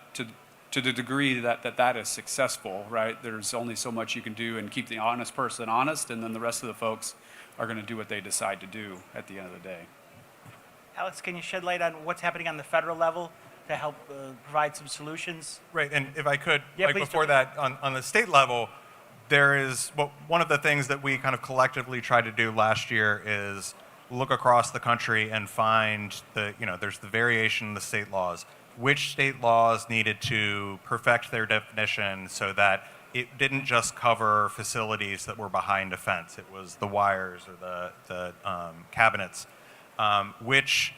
to the degree that is successful, right, there's only so much you can do and keep the honest person honest, and then the rest of the folks are going to do what they decide to do at the end of the day. Alex, can you shed light on what's happening on the federal level to help provide some solutions? Right, and if I could, Yeah, like please before that, on the state level, there is, one of the things that we kind of collectively tried to do last year is look across the country and find there's the variation in the state laws. Which state laws needed to perfect their definition so that it didn't just cover facilities that were behind a fence. It was the wires or the cabinets. Which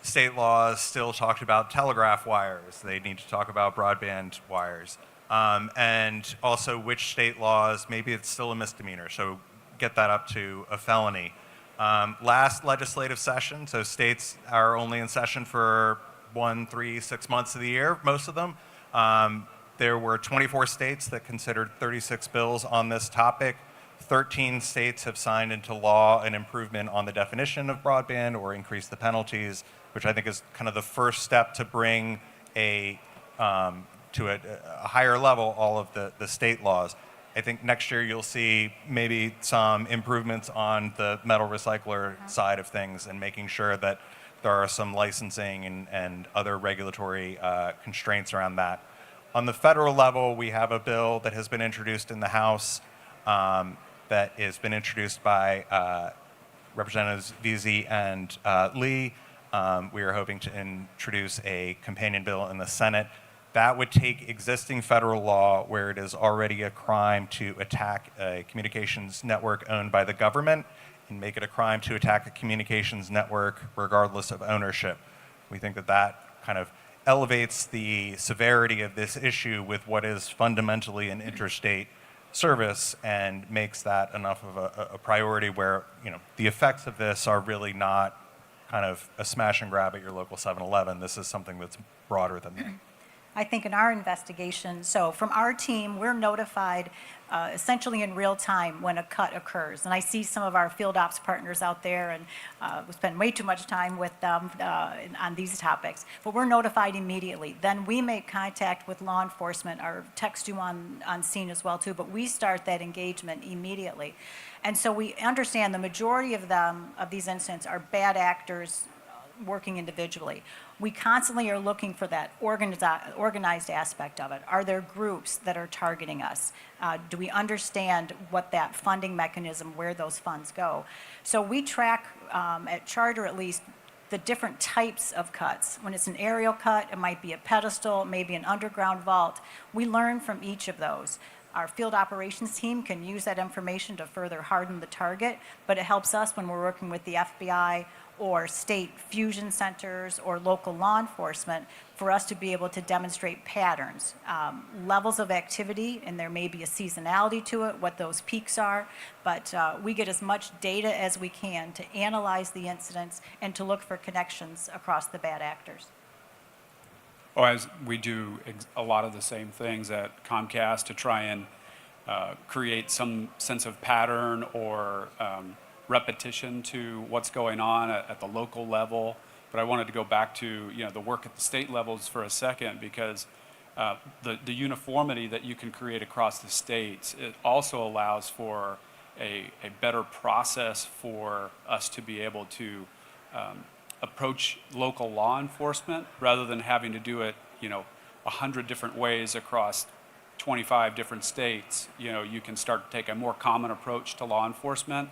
state laws still talked about telegraph wires. They need to talk about broadband wires. And also which state laws, maybe it's still a misdemeanor, so get that up to a felony. Last legislative session, so states are only in session for 1, 3, 6 months of the year, most of them. There were 24 states that considered 36 bills on this topic. 13 states have signed into law an improvement on the definition of broadband or increase the penalties, which I think is kind of the first step to bring to a higher level all of the state laws. I think next year you'll see maybe some improvements on the metal recycler side of things and making sure that there are some licensing and other regulatory constraints around that. On the federal level, we have a bill that has been introduced in the House that has been introduced by Representatives Veazey and Lee. We are hoping to introduce a companion bill in the Senate. That would take existing federal law where it is already a crime to attack a communications network owned by the government and make it a crime to attack a communications network regardless of ownership. We think that that kind of elevates the severity of this issue with what is fundamentally an interstate service and makes that enough of a priority where, you know, the effects of this are really not kind of a smash and grab at your local 7-Eleven. This is something that's broader than that. I think in our investigation, so from our team, we're notified essentially in real time when a cut occurs. And I see some of our field ops partners out there, and we spend way too much time with them on these topics. But we're notified immediately. Then we make contact with law enforcement. Our techs do on scene as well too, but we start that engagement immediately. And so we understand the majority of these incidents are bad actors working individually. We constantly are looking for that organized aspect of it. Are there groups that are targeting us? Do we understand what that funding mechanism, where those funds go? So we track, at Charter at least, the different types of cuts. When it's an aerial cut, it might be a pedestal, maybe an underground vault. We learn from each of those. Our field operations team can use that information to further harden the target, but it helps us when we're working with the FBI or state fusion centers or local law enforcement for us to be able to demonstrate patterns, levels of activity, and there may be a seasonality to it, what those peaks are, but we get as much data as we can to analyze the incidents and to look for connections across the bad actors. Oh, as we do a lot of the same things at Comcast to try and create some sense of pattern or repetition to what's going on at the local level. But I wanted to go back to the work at the state levels for a second, because the uniformity that you can create across the states, it also allows for a better process for us to be able to approach local law enforcement rather than having to do it 100 different ways across 25 different states. You can start to take a more common approach to law enforcement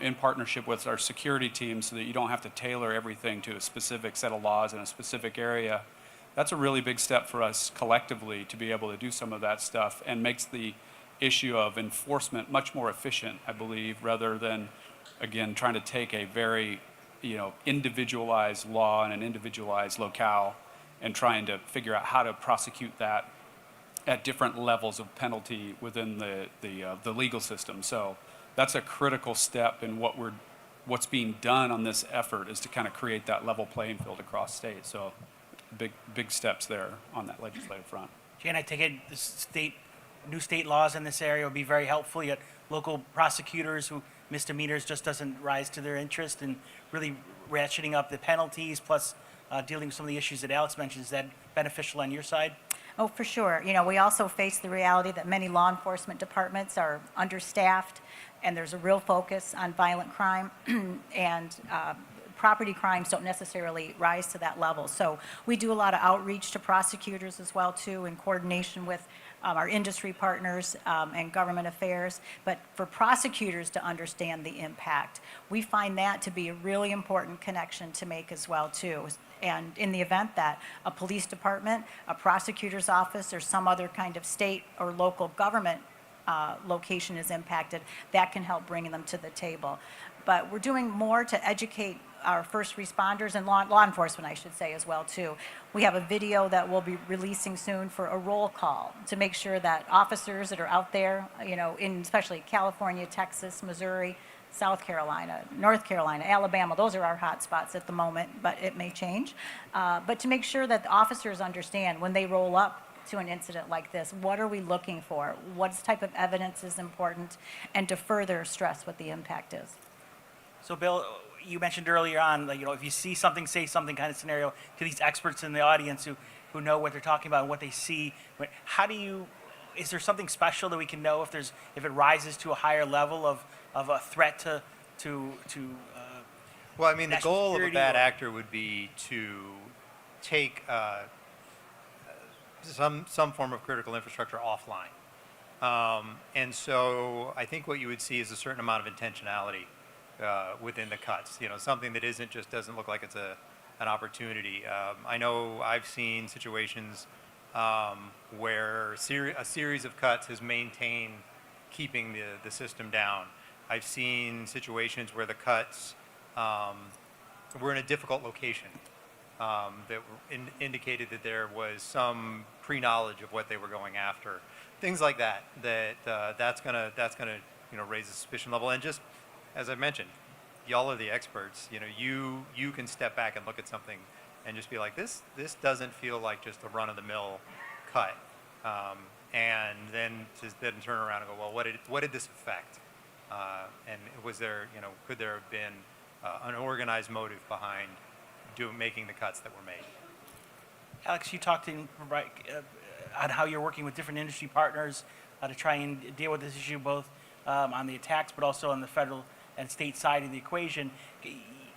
in partnership with our security team so that you don't have to tailor everything to a specific set of laws in a specific area. That's a really big step for us collectively to be able to do some of that stuff, and makes the issue of enforcement much more efficient, I believe, rather than, again, trying to take a very individualized law in an individualized locale and trying to figure out how to prosecute that at different levels of penalty within the legal system. So that's a critical step in what's being done on this effort, is to kind of create that level playing field across states. So big steps there on that legislative front. Jane, I take it the new state laws in this area would be very helpful. You got local prosecutors who misdemeanors just doesn't rise to their interest, and really ratcheting up the penalties, plus dealing with some of the issues that Alex mentioned. Is that beneficial on your side? Oh, for sure. We also face the reality that many law enforcement departments are understaffed, and there's a real focus on violent crime, and property crimes don't necessarily rise to that level. So we do a lot of outreach to prosecutors as well too, in coordination with our industry partners and government affairs. But for prosecutors to understand the impact, we find that to be a really important connection to make as well too. And in the event that a police department, a prosecutor's office, or some other kind of state or local government location is impacted, that can help bring them to the table. But we're doing more to educate our first responders and law enforcement, I should say, as well too. We have a video that we'll be releasing soon for a roll call to make sure that officers that are out there, in especially California, Texas, Missouri, South Carolina, North Carolina, Alabama, those are our hot spots at the moment, but it may change. But to make sure that the officers understand when they roll up to an incident like this? What are we looking for? What type of evidence is important? And to further stress what the impact is. So Bill, you mentioned earlier on, like, if you see something, say something kind of scenario to these experts in the audience who know what they're talking about and what they see. Is there something special that we can know if it rises to a higher level of a threat to well, I mean, the national goal of a security bad or- actor would be to take some form of critical infrastructure offline. And so I think what you would see is a certain amount of intentionality within the cuts. Something that doesn't look like it's an opportunity. I know I've seen situations where a series of cuts has maintained keeping the system down. I've seen situations where the cuts were in a difficult location that indicated that there was some pre-knowledge of what they were going after. Things like that. That's gonna raise the suspicion level. And just as I mentioned, y'all are the experts. You can step back and look at something and just be like, this doesn't feel like just a run-of-the-mill cut. And then turn around and go, well, what did this affect? And was there, could there have been an organized motive behind making the cuts that were made? Alex, you talked on how you're working with different industry partners to try and deal with this issue, both on the attacks, but also on the federal and state side of the equation.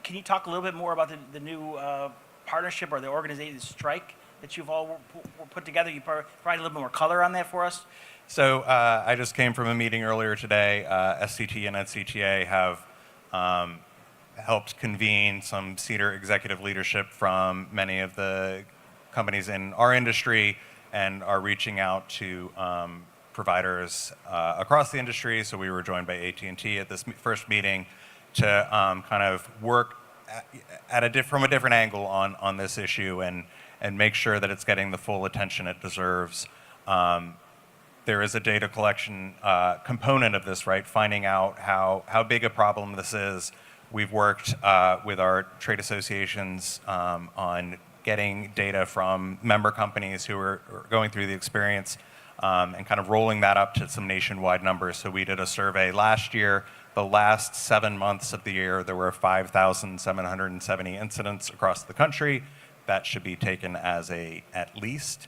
Can you talk a little bit more about the new partnership or the organization strike that you've all put together? You provide a little bit more color on that for us? So I just came from a meeting earlier today. SCTE and SCTA have helped convene some senior executive leadership from many of the companies in our industry and are reaching out to providers across the industry. So we were joined by AT&T at this first meeting to kind of work from a different angle on this issue and make sure that it's getting the full attention it deserves. There is a data collection component of this, right? Finding out how big a problem this is. We've worked with our trade associations on getting data from member companies who are going through the experience and kind of rolling that up to some nationwide numbers. So we did a survey last year. The last 7 months of the year, there were 5,770 incidents across the country. That should be taken as at least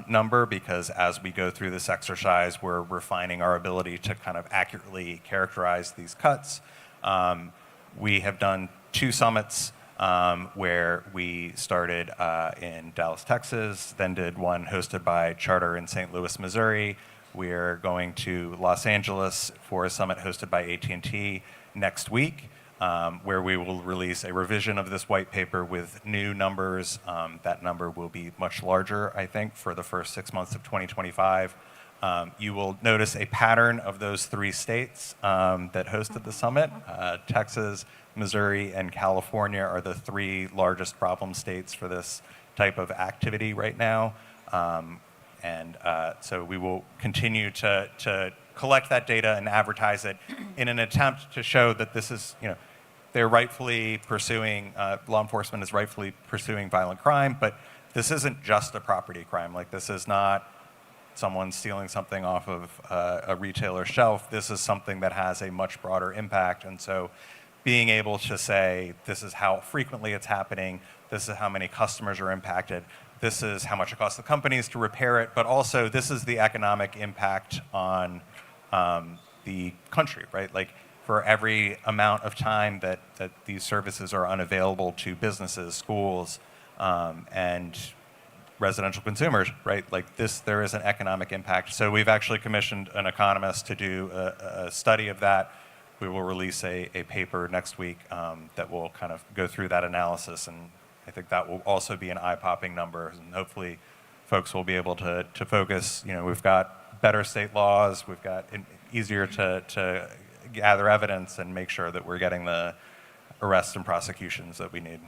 number, because as we go through this exercise, we're refining our ability to kind of accurately characterize these cuts. We have done 2 summits where we started in Dallas, Texas, then did one hosted by Charter in St. Louis, Missouri. We're going to Los Angeles for a summit hosted by AT&T next week, where we will release a revision of this white paper with new numbers. That number will be much larger, I think, for the first 6 months of 2025. You will notice a pattern of those 3 states that hosted the summit. Texas, Missouri, and California are the 3 largest problem states for this type of activity right now. So we will continue to collect that data and advertise it in an attempt to show that this is, they're rightfully pursuing, law enforcement is rightfully pursuing violent crime, but this isn't just a property crime. Like, this is not someone stealing something off of a retailer's shelf. This is something that has a much broader impact. And so being able to say, this is how frequently it's happening, this is how many customers are impacted, this is how much it costs the companies to repair it, but also this is the economic impact on the country, right? Like, for every amount of time that these services are unavailable to businesses, schools, and residential consumers, right? Like, there is an economic impact. So we've actually commissioned an economist to do a study of that. We will release a paper next week that will kind of go through that analysis, and I think that will also be an eye-popping number, and hopefully folks will be able to focus. We've got better state laws, we've got easier to gather evidence and make sure that we're getting the arrests and prosecutions that we need.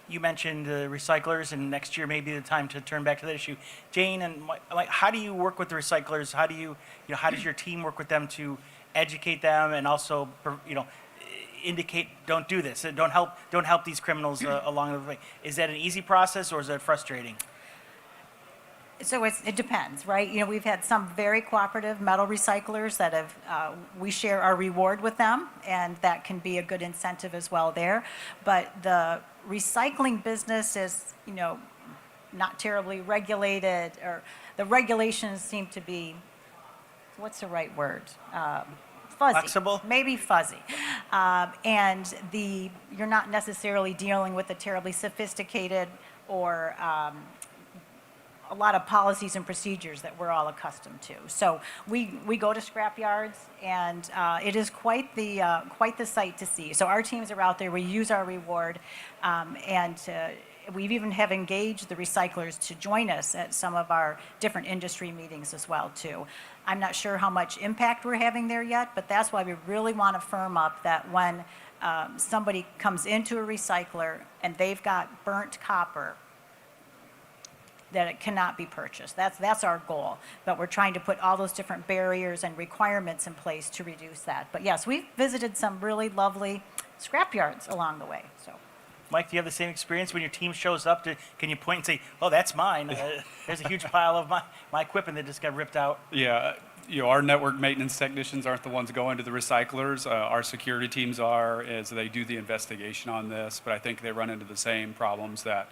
You mentioned recyclers, and next year may be the time to turn back to that issue. Jane and Mike, how do you work with the recyclers? How do how does your team work with them to educate them and also, indicate, don't do this, don't help these criminals along the way? Is that an easy process, or is that frustrating? So it depends, right? You know, we've had some very cooperative metal recyclers that have, we share our reward with them, and that can be a good incentive as well there. But the recycling business is, you know, not terribly regulated, or the regulations seem to be, what's the right word? Fuzzy. Flexible? Maybe fuzzy. And you're not necessarily dealing with a terribly sophisticated or a lot of policies and procedures that we're all accustomed to. So we go to scrap yards, and it is quite the sight to see. So our teams are out there, we use our reward, and we've even have engaged the recyclers to join us at some of our different industry meetings as well too. I'm not sure how much impact we're having there yet, but that's why we really want to firm up that when somebody comes into a recycler and they've got burnt copper, that it cannot be purchased. That's our goal. But we're trying to put all those different barriers and requirements in place to reduce that. But yes, we've visited some really lovely scrap yards along the way. So, Mike, do you have the same experience when your team shows up? Can you point and say, "Oh, that's mine"? There's a huge pile of my equipment that just got ripped out. Yeah, you know, our network maintenance technicians aren't the ones going to the recyclers. Our security teams are, as they do the investigation on this. But I think they run into the same problems that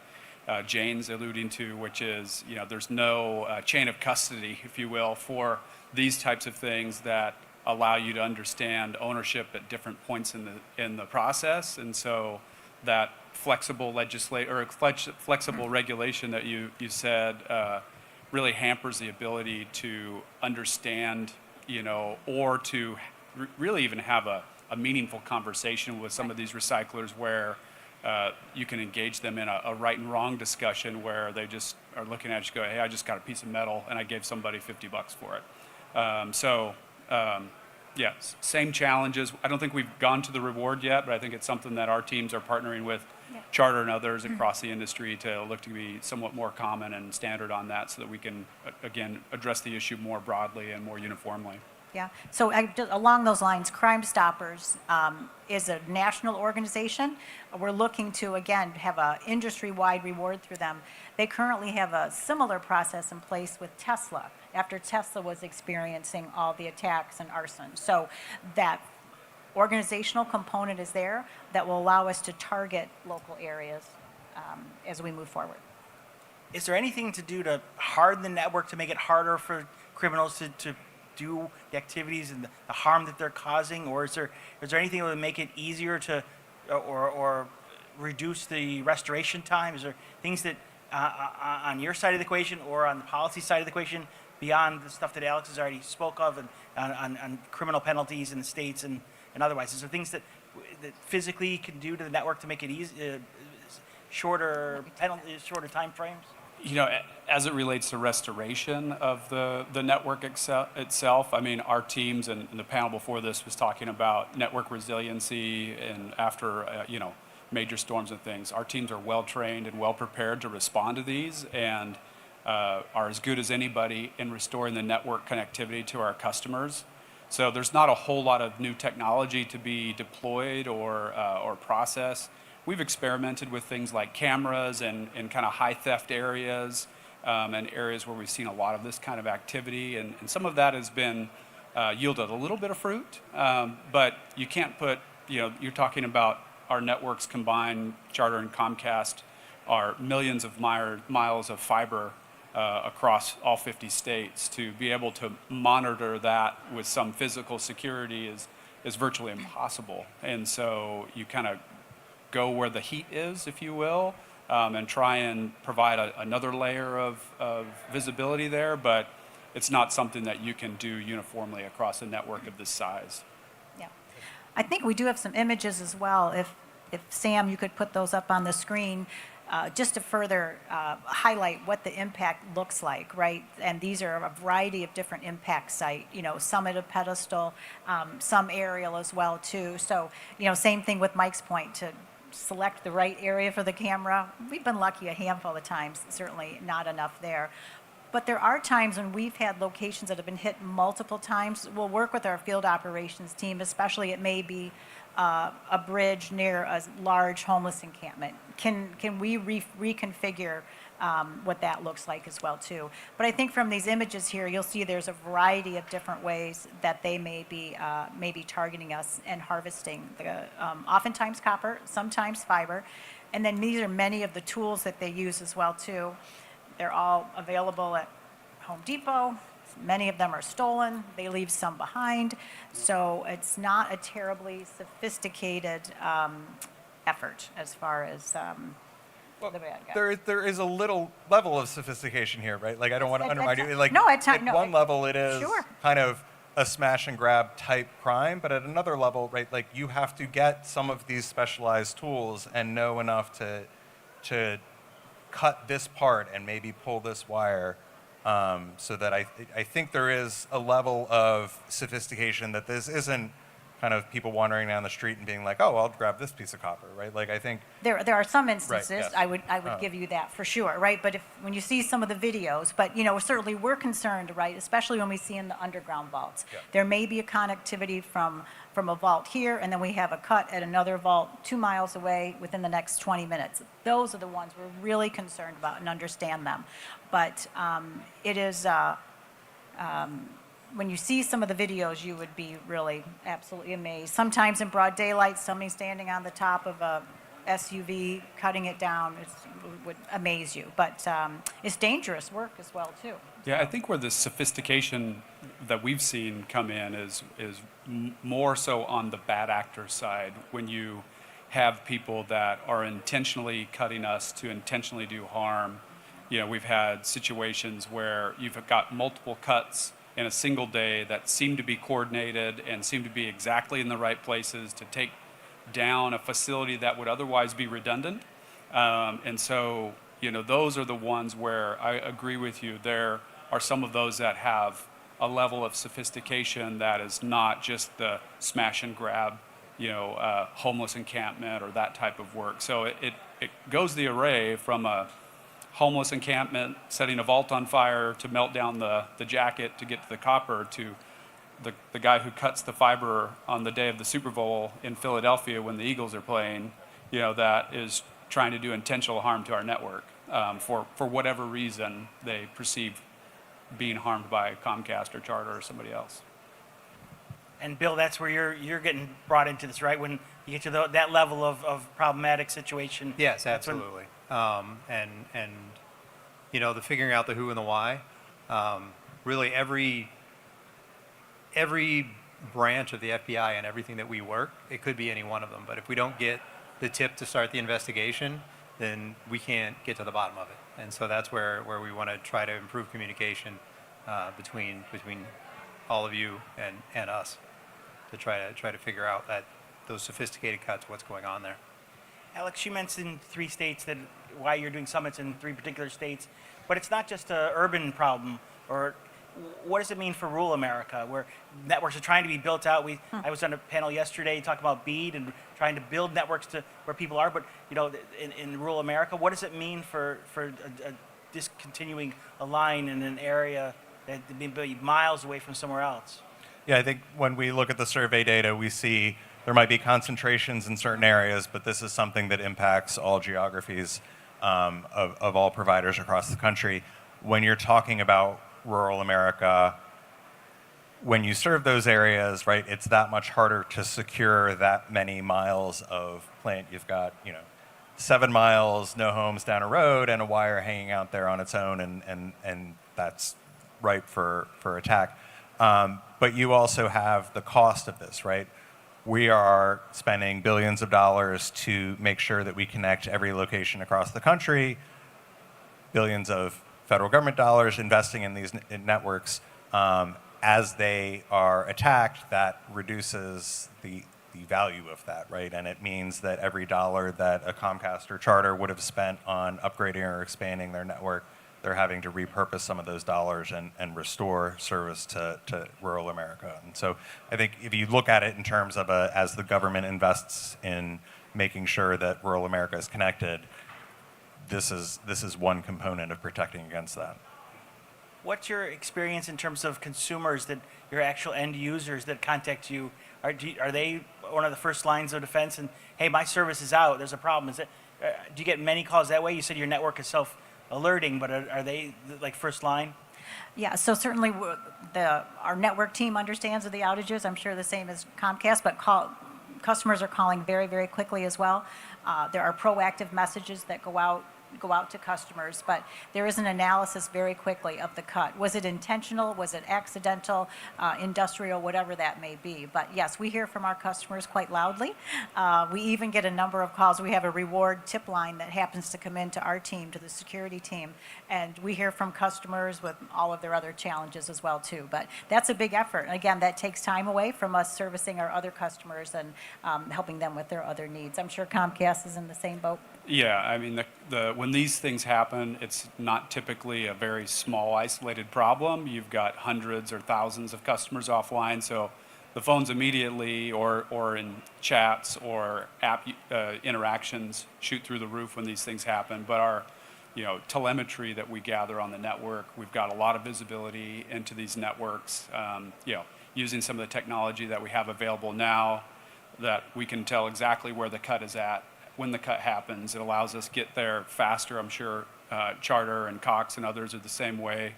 Jane's alluding to, which is, you know, there's no chain of custody, if you will, for these types of things that allow you to understand ownership at different points in the process. And so that flexible flexible regulation that you said really hampers the ability to understand, you know, or to really even have a meaningful conversation with some of these recyclers where you can engage them in a right and wrong discussion where they just are looking at you and go, hey, I just got a piece of metal and I gave somebody $50 for it. Yeah, same challenges. I don't think we've gone to the reward yet, but I think it's something that our teams are partnering with Charter and others across the industry to look to be somewhat more common and standard on that so that we can, again, address the issue more broadly and more uniformly. yeah. So along those lines, Crime Stoppers is a national organization. We're looking to, again, have an industry-wide reward through them. They currently have a similar process in place with Tesla, after Tesla was experiencing all the attacks and arson. So that organizational component is there that will allow us to target local areas as we move forward. Is there anything to do to harden the network to make it harder for criminals to do the activities and the harm that they're causing, or is there anything that would make it easier to or reduce the restoration time? Is there things that on your side of the equation or on the policy side of the equation beyond the stuff that Alex has already spoke of and on criminal penalties in the states and otherwise? Is there things that physically you can do to the network to make it easy, shorter time frames? You know, as it relates to restoration of the network itself, I mean, our teams and the panel before this was talking about network resiliency and after, you know, major storms and things. Our teams are well trained and well prepared to respond to these and are as good as anybody in restoring the network connectivity to our customers. So there's not a whole lot of new technology to be deployed or processed. We've experimented with things like cameras and kind of high theft areas and areas where we've seen a lot of this kind of activity. And some of that has been yielded a little bit of fruit, but you can't put, you know, you're talking about our networks combined, Charter and Comcast, are millions of miles of fiber across all 50 states. To be able to monitor that with some physical security is virtually impossible. And so you kind of go where the heat is, if you will, and try and provide another layer of visibility there, but it's not something that you can do uniformly across a network of this size. Yeah. I think we do have some images as well. If Sam, you could put those up on the screen, just to further highlight what the impact looks like, right? And these are a variety of different impact site, you know, some at a pedestal, some aerial as well too. So, you know, same thing with Mike's point, to select the right area for the camera. We've been lucky a handful of times, certainly not enough there. But there are times when we've had locations that have been hit multiple times. We'll work with our field operations team, especially it may be a bridge near a large homeless encampment. Can we reconfigure what that looks like as well too. But I think from these images here, you'll see there's a variety of different ways that they may be targeting us and harvesting the oftentimes copper, sometimes fiber, and then these are many of the tools that they use as well too. They're all available at Home Depot. Many of them are stolen. They leave some behind. So it's not a terribly sophisticated effort as far as the bad guys. There is a little level of sophistication here, right? Like, I don't want to undermine you. Like, no, at one level, it is sure. kind of a smash and grab type crime, but at another level, right, like, you have to get some of these specialized tools and know enough to cut this part and maybe pull this wire. So that I think there is a level of sophistication that this isn't kind of people wandering down the street and being like, oh, I'll grab this piece of copper, right? Like, I think there are some instances, right, yes. I would give you that for sure, right? But when you see some of the videos, but certainly we're concerned, right? Especially when we see in the underground vaults, there may be a connectivity from a vault here, and then we have a cut at another vault 2 miles away within the next 20 minutes. Those are the ones we're really concerned about and understand them. But it is. When you see some of the videos, you would be really absolutely amazed. Sometimes in broad daylight, somebody standing on the top of a SUV cutting it down would amaze you. But it's dangerous work as well, too. Yeah, I think where the sophistication that we've seen come in is more so on the bad actor side, when you have people that are intentionally cutting us to intentionally do harm. We've had situations where you've got multiple cuts in a single day that seem to be coordinated and seem to be exactly in the right places to take down a facility that would otherwise be redundant. And so, those are the ones where I agree with you. There are some of those that have a level of sophistication that is not just the smash and grab, homeless encampment or that type of work. So it goes the array from a homeless encampment, setting a vault on fire to melt down the jacket to get to the copper, to the guy who cuts the fiber on the day of the Super Bowl in Philadelphia when the Eagles are playing, that is trying to do intentional harm to our network for whatever reason they perceive being harmed by Comcast or Charter or somebody else. And Bill, that's where you're getting brought into this, right? When you get to that level of problematic situation. Yes, absolutely. And the figuring out the who and the why. Really, every branch of the FBI and everything that we work, it could be any one of them. But if we don't get the tip to start the investigation, then we can't get to the bottom of it. And so that's where we want to try to improve communication between all of you and us to try to figure out those sophisticated cuts, what's going on there. Alex, you mentioned 3 states, that why you're doing summits in 3 particular states, but it's not just an urban problem. Or what does it mean for rural America, where networks are trying to be built out? I was on a panel yesterday talking about BEAD and trying to build networks to where people are, but in rural America, what does it mean for discontinuing a line in an area that may be miles away from somewhere else? Yeah, I think when we look at the survey data, we see there might be concentrations in certain areas, but this is something that impacts all geographies of all providers across the country. When you're talking about rural America, when you serve those areas, right, it's that much harder to secure that many miles of plant. You've got, 7 miles, no homes down a road, and a wire hanging out there on its own, and that's ripe for attack. But you also have the cost of this, right? We are spending billions of dollars to make sure that we connect every location across the country, billions of federal government dollars investing in these networks. As they are attacked, that reduces the value of that, right? And it means that every dollar that a Comcast or Charter would have spent on upgrading or expanding their network, they're having to repurpose some of those dollars and restore service to rural America. And so I think if you look at it in terms of as the government invests in making sure that rural America is connected, this is one component of protecting against that. What's your experience in terms of consumers, that your actual end users that contact you? Are they one of the first lines of defense? And hey, my service is out. There's a problem. Do you get many calls that way? You said your network is alerting, but are they like first line? Yeah, so certainly our network team understands of the outages. I'm sure the same as Comcast, but customers are calling very, very quickly as well. There are proactive messages that go out to customers, but there is an analysis very quickly of the cut. Was it intentional? Was it accidental? Industrial? Whatever that may be. But yes, we hear from our customers quite loudly. We even get a number of calls. We have a reward tip line that happens to come into our team, to the security team, and we hear from customers with all of their other challenges as well too. But that's a big effort. And again, that takes time away from us servicing our other customers and helping them with their other needs. I'm sure Comcast is in the same boat. Yeah, I mean, when these things happen, it's not typically a very small, isolated problem. You've got hundreds or thousands of customers offline, so the phones immediately or in chats or app interactions shoot through the roof when these things happen. But our telemetry that we gather on the network, we've got a lot of visibility into these networks, using some of the technology that we have available now, that we can tell exactly where the cut is at. When the cut happens, it allows us to get there faster. I'm sure Charter and Cox and others are the same way,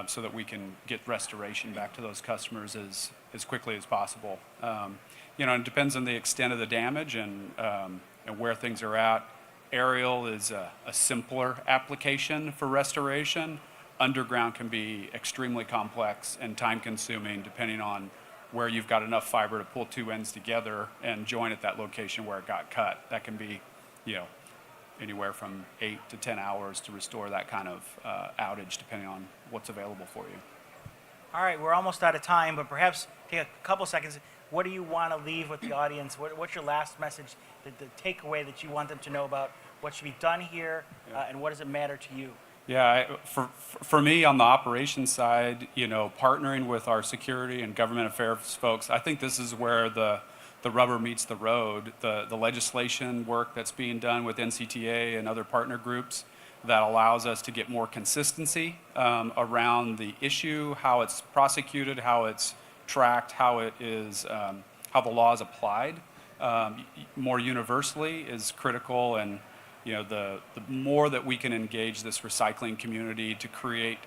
so that we can get restoration back to those customers as quickly as possible. It depends on the extent of the damage and where things are at. Aerial is a simpler application for restoration. Underground can be extremely complex and time-consuming, depending on where you've got enough fiber to pull two ends together and join at that location where it got cut. That can be, anywhere from 8 to 10 hours to restore that kind of outage, depending on what's available for you. All right, we're almost out of time, but perhaps take a couple seconds. What do you want to leave with the audience? What's your last message, the takeaway that you want them to know about what should be done here, and what does it matter to you? Yeah, for me on the operations side, partnering with our security and government affairs folks, I think this is where the rubber meets the road. The legislation work that's being done with NCTA and other partner groups that allows us to get more consistency around the issue, how it's prosecuted, how it's tracked, how the law is applied more universally is critical. And the more that we can engage this recycling community to create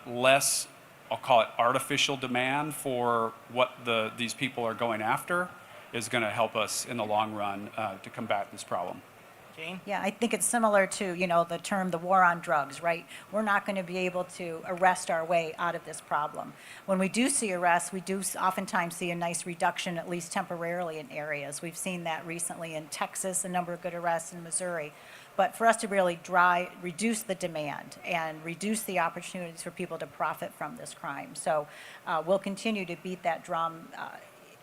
less, I'll call it artificial demand for what these people are going after, is going to help us in the long run to combat this problem. Jane? Yeah, I think it's similar to, the term, the war on drugs, right? We're not going to be able to arrest our way out of this problem. When we do see arrests, we do oftentimes see a nice reduction, at least temporarily, in areas. We've seen that recently in Texas, a number of good arrests in Missouri. But for us to really reduce the demand and reduce the opportunities for people to profit from this crime. So we'll continue to beat that drum.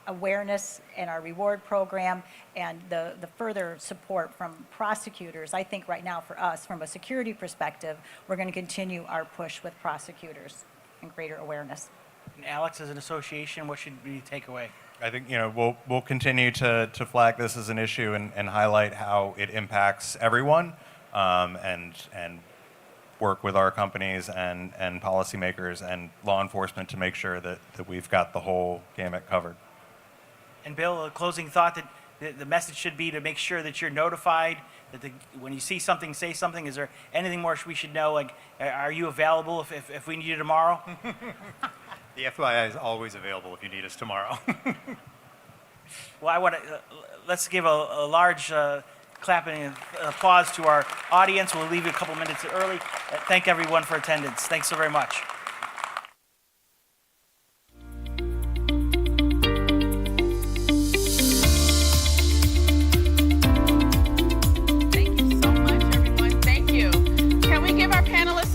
Awareness and our reward program and the further support from prosecutors. I think right now for us, from a security perspective, we're going to continue our push with prosecutors and greater awareness. And Alex, as an association, what should we take away? I think we'll continue to flag this as an issue and highlight how it impacts everyone, and work with our companies and policymakers and law enforcement to make sure that we've got the whole gamut covered. And Bill, a closing thought that the message should be to make sure that you're notified, that when you see something, say something. Is there anything more we should know? Like, are you available if we need you tomorrow? The FYI is always available if you need us tomorrow. Well, let's give a large clapping and applause to our audience. We'll leave you a couple minutes early. Thank everyone for attendance. Thanks so very much.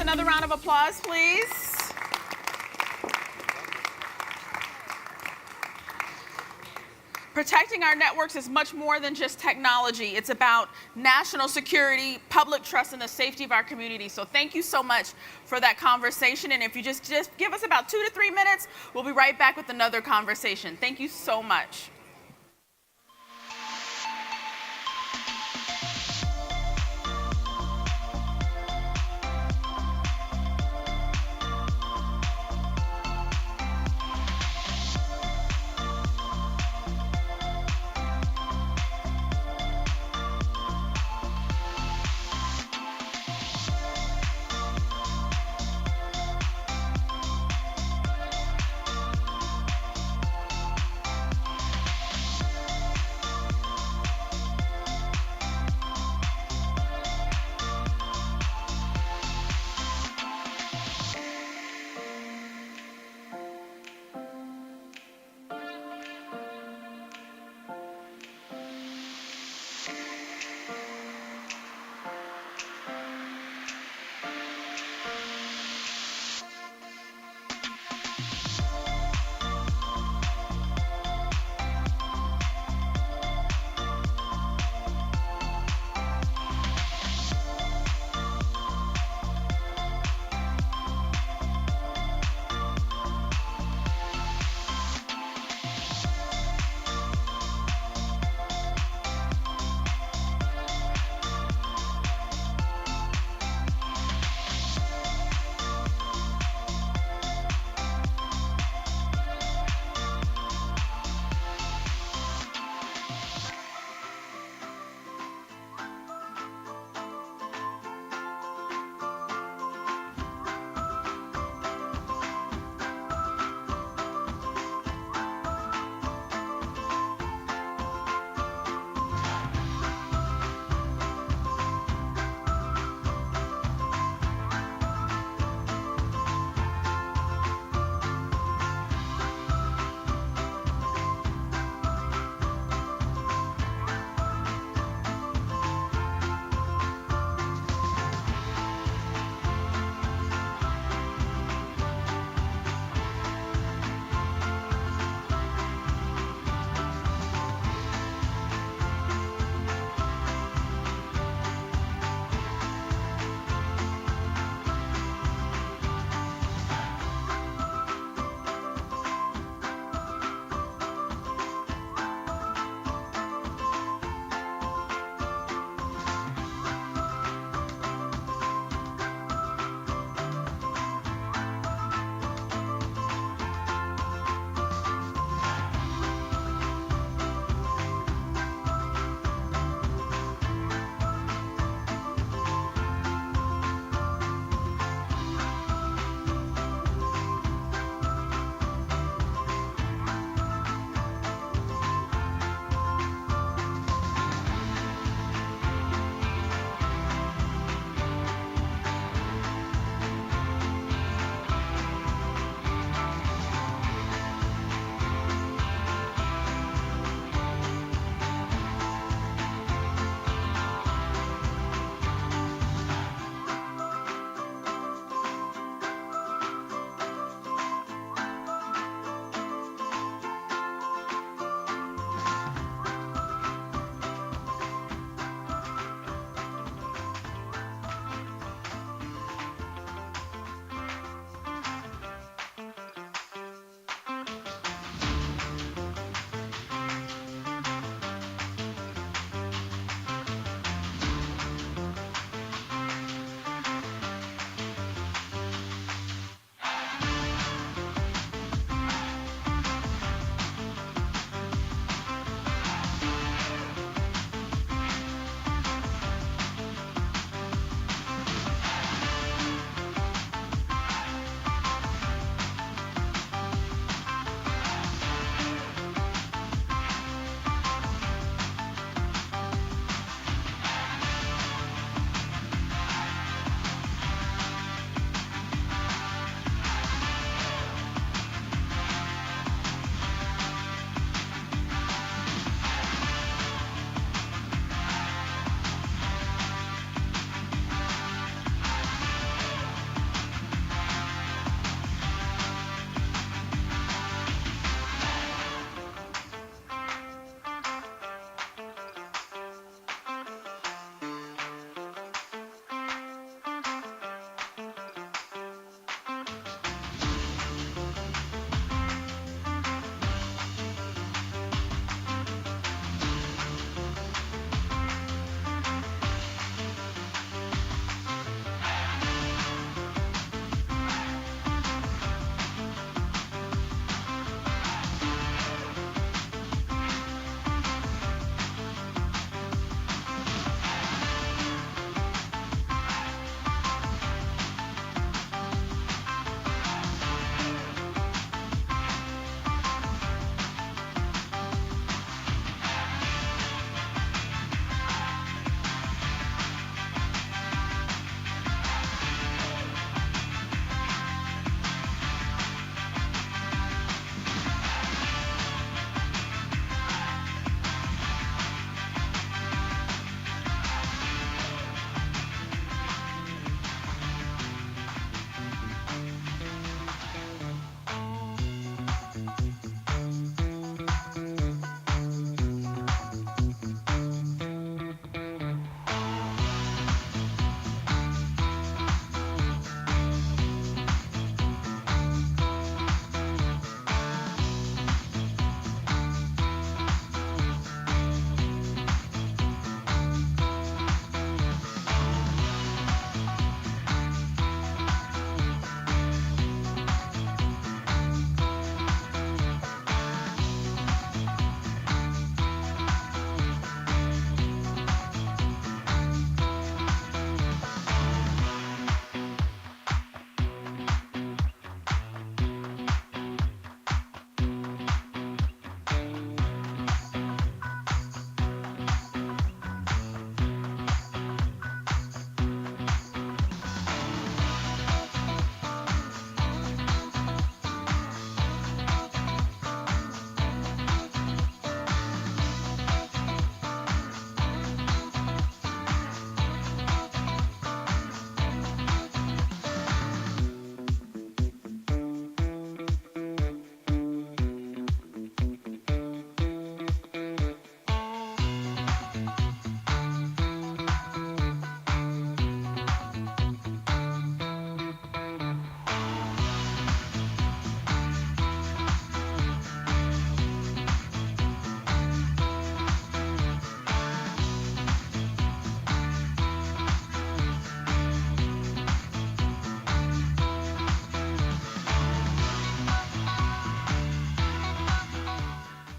Another round of applause, please. Protecting our networks is much more than just technology. It's about national security, public trust, and the safety of our community. So thank you so much for that conversation. And if you just give us about 2 to 3 minutes, we'll be right back with another conversation. Thank you so much.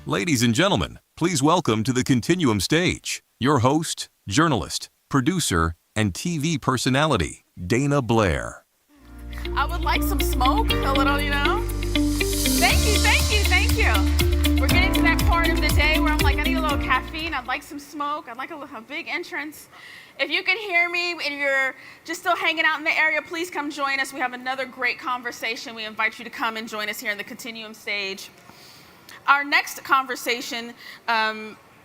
Ladies and gentlemen, please welcome to the Continuum stage, your host, journalist, producer, and TV personality, Dana Blair. I would like some smoke, a little, you know. Thank you, thank you, thank you. We're getting to that part of the day where I'm like, I need a little caffeine. I'd like some smoke. I'd like a big entrance. If you can hear me and you're just still hanging out in the area, please come join us. We have another great conversation. We invite you to come and join us here in the Continuum stage. Our next conversation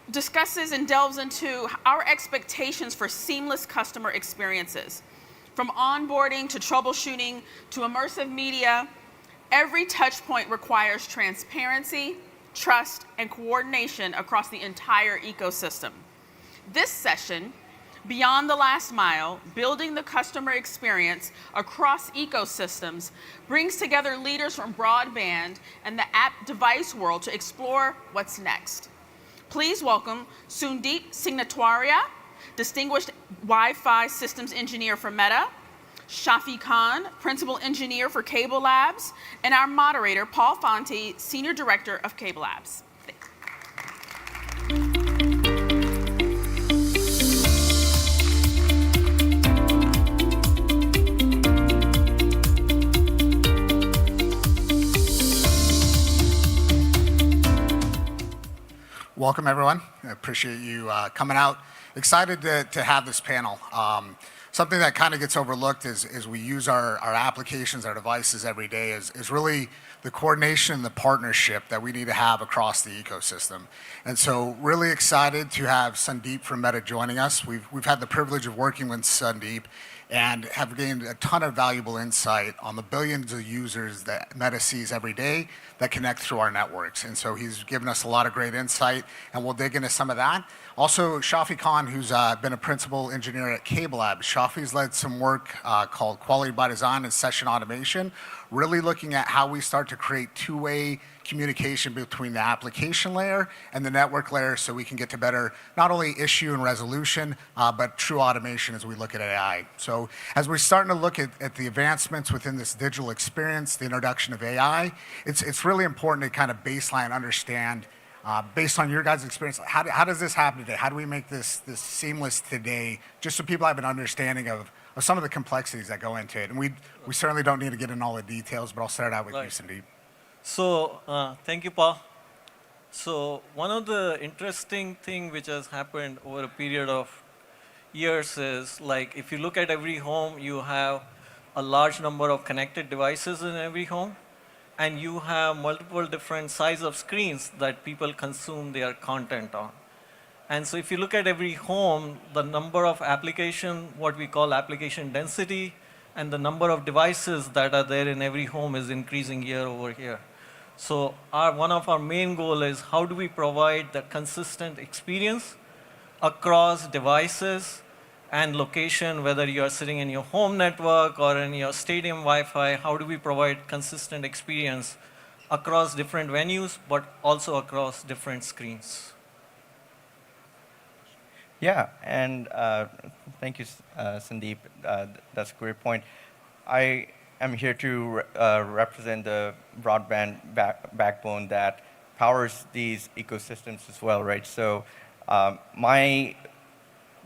discusses and delves into our expectations for seamless customer experiences. From onboarding to troubleshooting to immersive media, every touch point requires transparency, trust, and coordination across the entire ecosystem. This session, Beyond the Last Mile, Building the Customer Experience Across Ecosystems, brings together leaders from broadband and the app device world to explore what's next. Please welcome Sundeep Signatwaria, Distinguished Wi-Fi Systems Engineer for Meta, Shafi Khan, Principal Engineer for Cable Labs, and our moderator, Paul Fonte, Senior Director of Cable Labs. Welcome, everyone. I appreciate you coming out. Excited to have this panel. Something that kind of gets overlooked is we use our applications, our devices every day is really the coordination and the partnership that we need to have across the ecosystem. And so really excited to have Sundeep from Meta joining us. We've had the privilege of working with Sundeep and have gained a ton of valuable insight on the billions of users that Meta sees every day that connect through our networks. And so he's given us a lot of great insight, and we'll dig into some of that. Also, Shafi Khan, who's been a principal engineer at Cable Labs. Shafi's led some work called Quality by Design and Session Automation, really looking at how we start to create two-way communication between the application layer and the network layer so we can get to better not only issue and resolution, but true automation as we look at AI. So as we're starting to look at the advancements within this digital experience, the introduction of AI, it's really important to kind of baseline understand, based on your guys' experience, how does this happen today? How do we make this seamless today, just so people have an understanding of some of the complexities that go into it? And we certainly don't need to get into all the details, but I'll start out with you, Sundeep. So, thank you, Paul. So, one of the interesting thing which has happened over a period of years is, like, if you look at every home, you have a large number of connected devices in every home, and you have multiple different size of screens that people consume their content on. And so if you look at every home, the number of application, what we call application density, and the number of devices that are there in every home is increasing year over year. So one of our main goal is how do we provide the consistent experience across devices and location, whether you are sitting in your home network or in your stadium Wi-Fi, how do we provide consistent experience across different venues, but also across different screens? Yeah, and thank you, Sundeep. That's a great point. I am here to represent the broadband backbone that powers these ecosystems as well, right? So my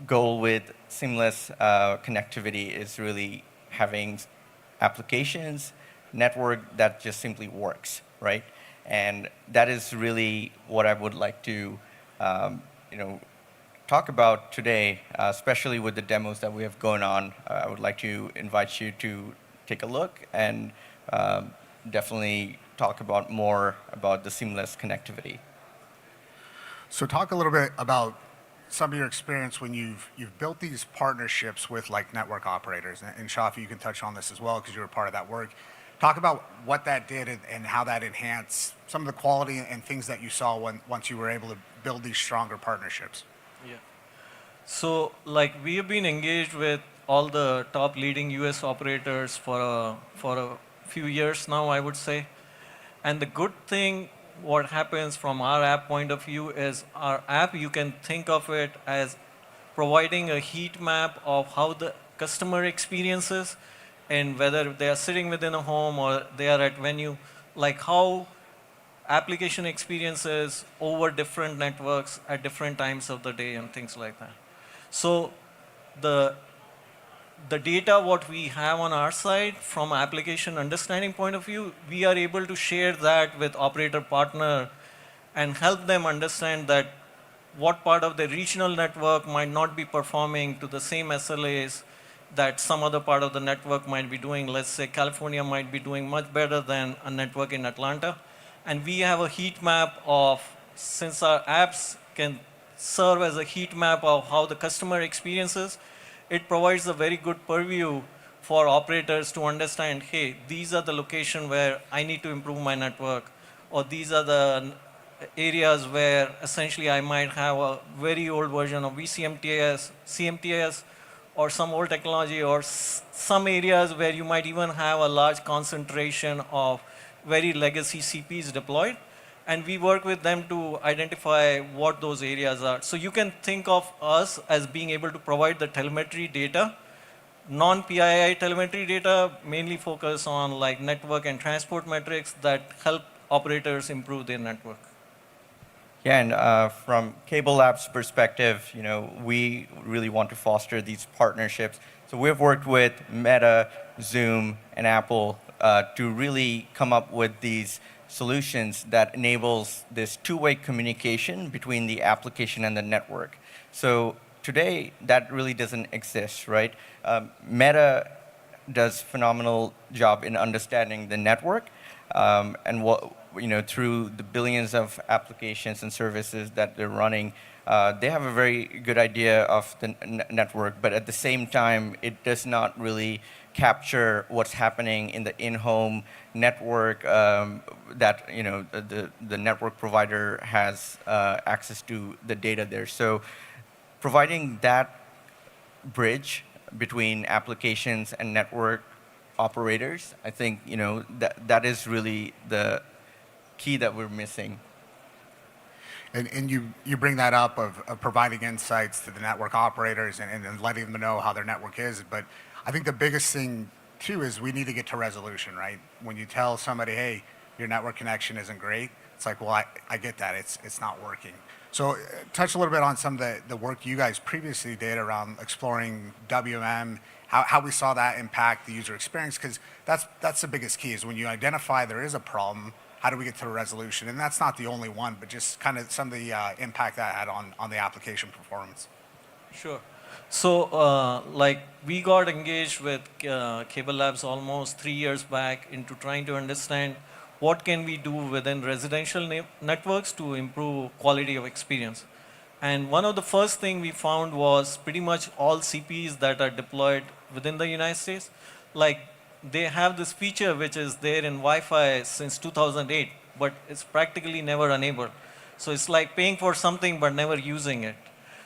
goal with seamless connectivity is really having applications, network that just simply works, right? And that is really what I would like to, talk about today, especially with the demos that we have going on. I would like to invite you to take a look and definitely talk about more about the seamless connectivity. So talk a little bit about some of your experience when you've built these partnerships with like network operators. And Shafi, you can touch on this as well because you were part of that work. Talk about what that did and how that enhanced some of the quality and things that you saw once you were able to build these stronger partnerships. Yeah. So, like, we have been engaged with all the top leading US operators for a few years now, I would say. And the good thing, what happens from our app point of view is our app, you can think of it as providing a heat map of how the customer experiences and whether they are sitting within a home or they are at venue, like how application experiences over different networks at different times of the day and things like that. So the data what we have on our side from application understanding point of view, we are able to share that with operator partner and help them understand that what part of the regional network might not be performing to the same SLAs that some other part of the network might be doing. Let's say California might be doing much better than a network in Atlanta. And we have a heat map of, since our apps can serve as a heat map of how the customer experiences, it provides a very good purview for operators to understand, hey, these are the locations where I need to improve my network, or these are the areas where essentially I might have a very old version of VCMTS, CMTS, or some old technology, or some areas where you might even have a large concentration of very legacy CPs deployed. And we work with them to identify what those areas are. So you can think of us as being able to provide the telemetry data, non-PII telemetry data, mainly focus on like network and transport metrics that help operators improve their network. Yeah, and from Cable Lab's perspective, we really want to foster these partnerships. So we've worked with Meta, Zoom, and Apple to really come up with these solutions that enables this two-way communication between the application and the network. So today, that really doesn't exist, right? Meta does phenomenal job in understanding the network, and through the billions of applications and services that they're running, they have a very good idea of the network, but at the same time, it does not really capture what's happening in the in-home network that the network provider has access to the data there. So providing that bridge between applications and network operators, I think that is really the key that we're missing. And you bring that up of providing insights to the network operators and letting them know how their network is. But I think the biggest thing, too, is we need to get to resolution, right? When you tell somebody, hey, your network connection isn't great, it's like, well, I get that. It's not working. So touch a little bit on some of the work you guys previously did around exploring WMM, how we saw that impact the user experience, because that's the biggest key is when you identify there is a problem, how do we get to a resolution? And that's not the only one, but just kind of some of the impact that had on the application performance. Sure. So we got engaged with Cable Labs almost 3 years back into trying to understand what can we do within residential networks to improve quality of experience. And one of the first thing we found was pretty much all CPs that are deployed within the United States, like they have this feature which is there in Wi-Fi since 2008, but it's practically never enabled. So it's like paying for something but never using it.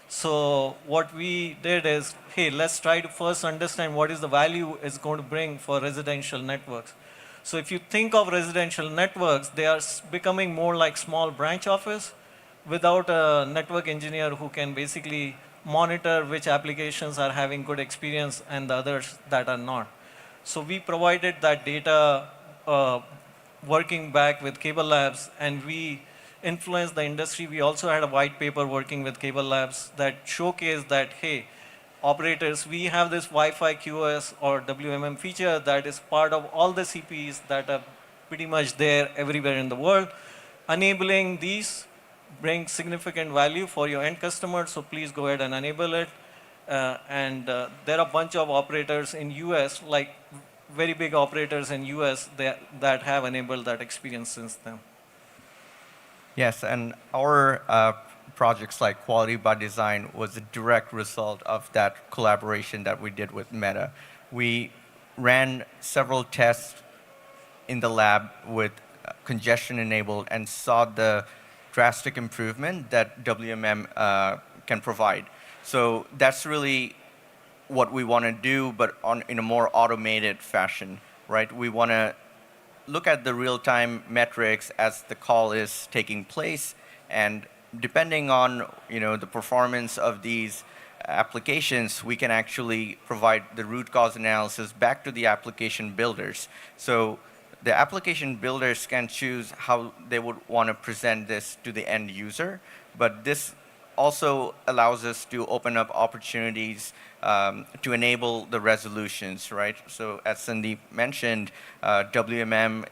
So what we did is, hey, let's try to first understand what is the value it's going to bring for residential networks. So if you think of residential networks, they are becoming more like small branch office without a network engineer who can basically monitor which applications are having good experience and the others that are not. So we provided that data working back with Cable Labs, and we influenced the industry. We also had a white paper working with Cable Labs that showcased that, hey, operators, we have this Wi-Fi QoS or WMM feature that is part of all the CPs that are pretty much there everywhere in the world. Enabling these brings significant value for your end customer, so please go ahead and enable it. And there are a bunch of operators in US, like very big operators in US that have enabled that experience since then. Yes, and our projects like Quality by Design was a direct result of that collaboration that we did with Meta. We ran several tests in the lab with congestion enabled and saw the drastic improvement that WMM can provide. So that's really what we want to do, but in a more automated fashion, right? We want to look at the real-time metrics as the call is taking place, and depending on the performance of these applications, we can actually provide the root cause analysis back to the application builders. So the application builders can choose how they would want to present this to the end user, but this also allows us to open up opportunities to enable the resolutions, right? So as Sandeep mentioned, WMM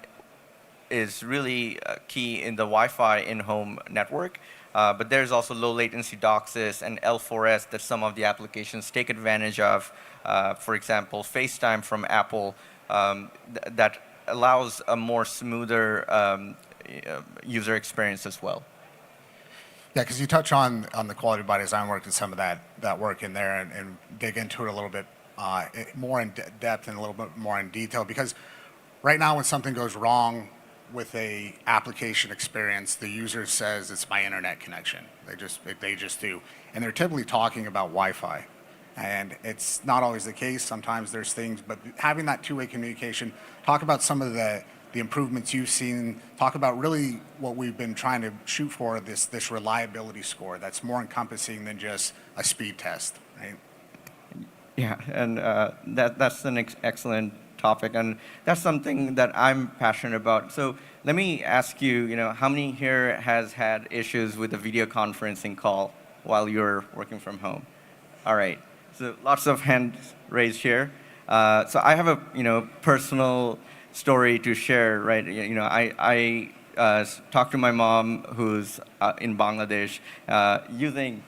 is really key in the Wi-Fi in-home network, but there's also low latency DOCSIS and L4S that some of the applications take advantage of. For example, FaceTime from Apple that allows a more smoother user experience as well. Yeah, because you touch on the quality by design work and some of that work in there, and dig into it a little bit more in depth and a little bit more in detail. Because right now, when something goes wrong with a application experience, the user says it's my internet connection. They just do, and they're typically talking about Wi-Fi, and it's not always the case. Sometimes there's things, but having that two-way communication. Talk about some of the improvements you've seen. Talk about really what we've been trying to shoot for, this reliability score that's more encompassing than just a speed test, right? Yeah, and that's an excellent topic, and that's something that I'm passionate about. So let me ask you, how many here has had issues with a video conferencing call while you're working from home? All right, so lots of hands raised here. So I have a personal story to share, right? I talked to my mom who's in Bangladesh using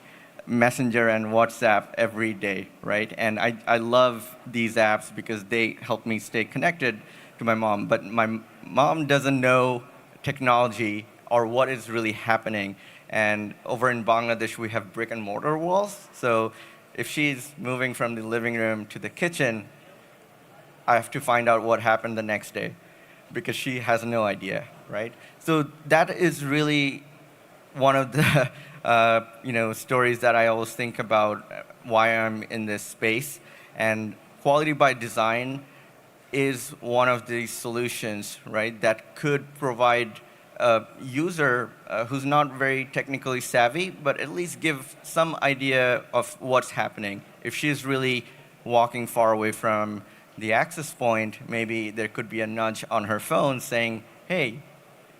Messenger and WhatsApp every day, right? And I love these apps because they help me stay connected to my mom. But my mom doesn't know technology or what is really happening. And over in Bangladesh, we have brick and mortar walls. So if she's moving from the living room to the kitchen, I have to find out what happened the next day because she has no idea, right? So that is really one of the stories that I always think about why I'm in this space. And quality by design is one of the solutions, right, that could provide a user who's not very technically savvy, but at least give some idea of what's happening. If she's really walking far away from the access point, maybe there could be a nudge on her phone saying, hey,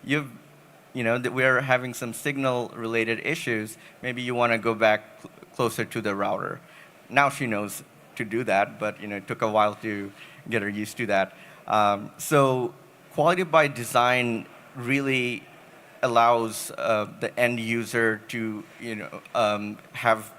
that we're having some signal-related issues. Maybe you want to go back closer to the router. Now she knows to do that, but it took a while to get her used to that. So quality by design really allows the end user to have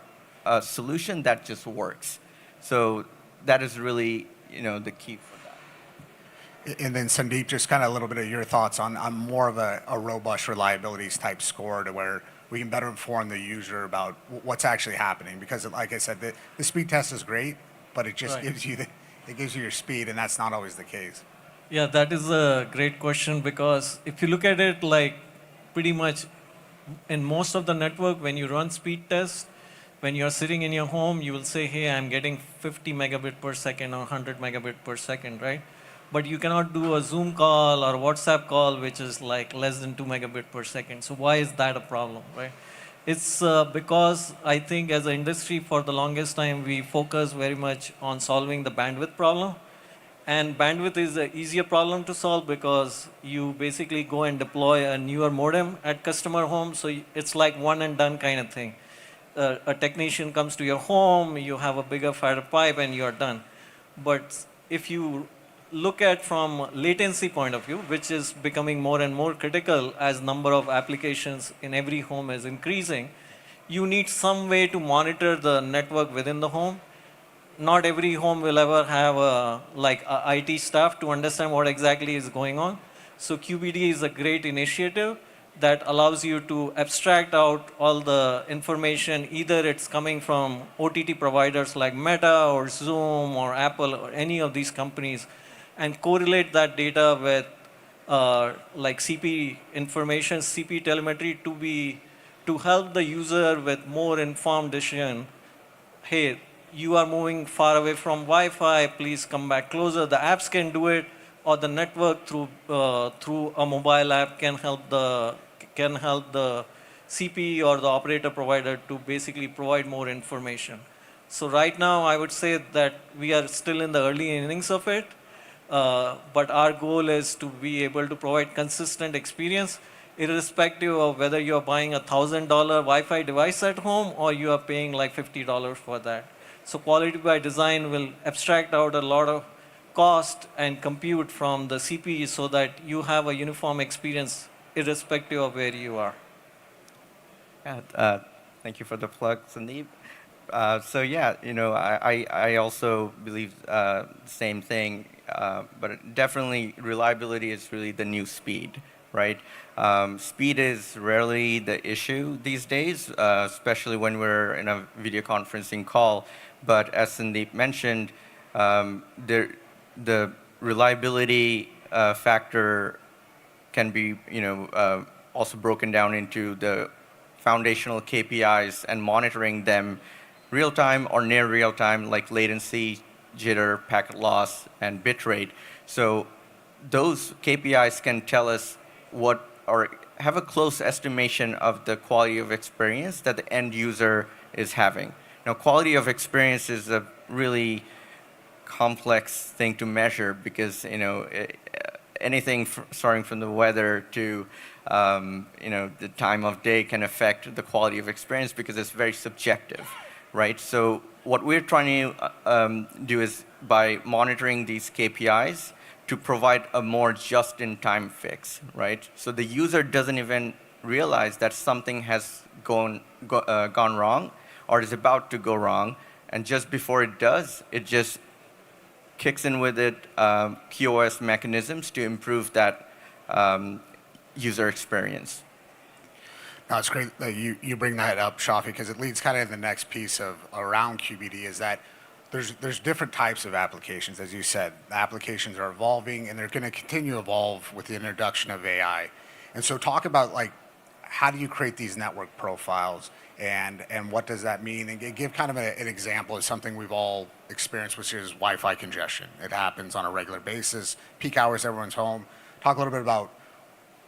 a solution that just works. So that is really the key for that. And then Sandeep, just kind of a little bit of your thoughts on more of a robust reliabilities type score to where we can better inform the user about what's actually happening. Because like I said, the speed test is great, but it just gives you your speed, and that's not always the case. Yeah, that is a great question, because if you look at it, like pretty much in most of the network, when you run speed tests, when you're sitting in your home, you will say, hey, I'm getting 50 megabit per second or 100 megabit per second, right? But you cannot do a Zoom call or WhatsApp call, which is like less than 2 megabit per second. So why is that a problem, right? It's because I think as an industry, for the longest time, we focus very much on solving the bandwidth problem. And bandwidth is an easier problem to solve because you basically go and deploy a newer modem at customer home. So it's like one and done kind of thing. A technician comes to your home, you have a bigger fiber pipe, and you're done. But if you look at from latency point of view, which is becoming more and more critical as number of applications in every home is increasing, you need some way to monitor the network within the home. Not every home will ever have a IT staff to understand what exactly is going on. So QBD is a great initiative that allows you to abstract out all the information. Either it's coming from OTT providers like Meta or Zoom or Apple or any of these companies, and correlate that data with like CP information, CP telemetry to help the user with more informed decision. Hey, you are moving far away from Wi-Fi, please come back closer. The apps can do it, or the network through a mobile app can help the CP or the operator provider to basically provide more information. So right now, I would say that we are still in the early innings of it, But our goal is to be able to provide consistent experience, irrespective of whether you're buying a $1,000 Wi-Fi device at home or you are paying like $50 for that. So quality by design will abstract out a lot of cost and compute from the CPE so that you have a uniform experience irrespective of where you are. Yeah, thank you for the plug, Sandeep. So yeah, I also believe the same thing, but definitely reliability is really the new speed, right? Speed is rarely the issue these days, especially when we're in a video conferencing call. But as Sandeep mentioned, the reliability factor can be, also broken down into the foundational KPIs and monitoring them real time or near real time, like latency, jitter, packet loss, and bitrate. So those KPIs can tell us what, or have a close estimation of the quality of experience that the end user is having. Now, quality of experience is a really complex thing to measure because anything starting from the weather to the time of day can affect the quality of experience because it's very subjective, right? So what we're trying to do is by monitoring these KPIs to provide a more just-in-time fix, right? So the user doesn't even realize that something has gone wrong or is about to go wrong, and just before it does, it just kicks in with it QoS mechanisms to improve that user experience. No, it's great that you bring that up, Shafi, because it leads kind of in the next piece of around QBD is that there's different types of applications. As you said, the applications are evolving and they're going to continue to evolve with the introduction of AI. And so talk about like how do you create these network profiles and what does that mean? And give kind of an example of something we've all experienced, which is Wi-Fi congestion. It happens on a regular basis. Peak hours, everyone's home. Talk a little bit about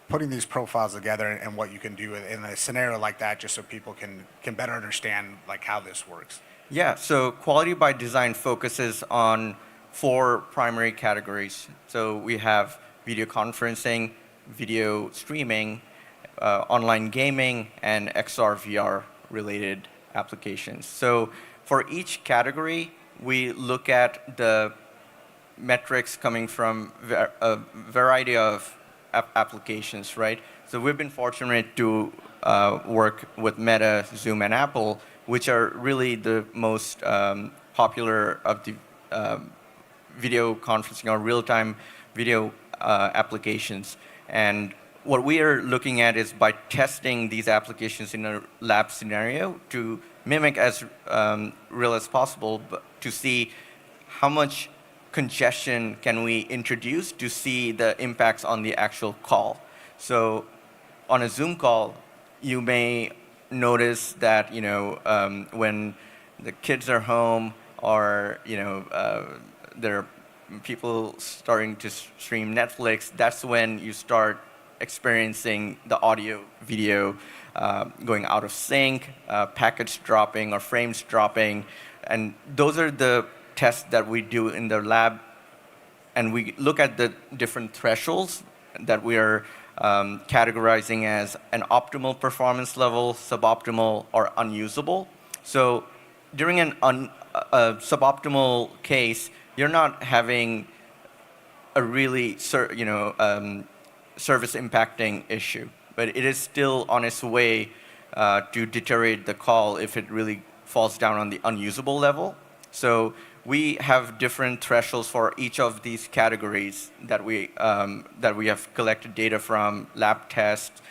putting these profiles together and what you can do in a scenario like that, just so people can better understand like how this works. Yeah, so quality by design focuses on 4 primary categories. So we have video conferencing, video streaming, online gaming, and XR VR related applications. So for each category, we look at the metrics coming from a variety of applications, right? So we've been fortunate to work with Meta, Zoom, and Apple, which are really the most popular of the video conferencing or real-time video applications. And what we are looking at is by testing these applications in a lab scenario to mimic as real as possible, but to see how much congestion can we introduce to see the impacts on the actual call. So on a Zoom call, you may notice that when the kids are home or there are people starting to stream Netflix, that's when you start experiencing the audio video going out of sync, packets dropping or frames dropping, and those are the tests that we do in the lab, and we look at the different thresholds that we are categorizing as an optimal performance level, suboptimal, or unusable. So during a suboptimal case, you're not having a really service impacting issue, but it is still on its way to deteriorate the call if it really falls down on the unusable level. So we have different thresholds for each of these categories that we have collected data from lab tests,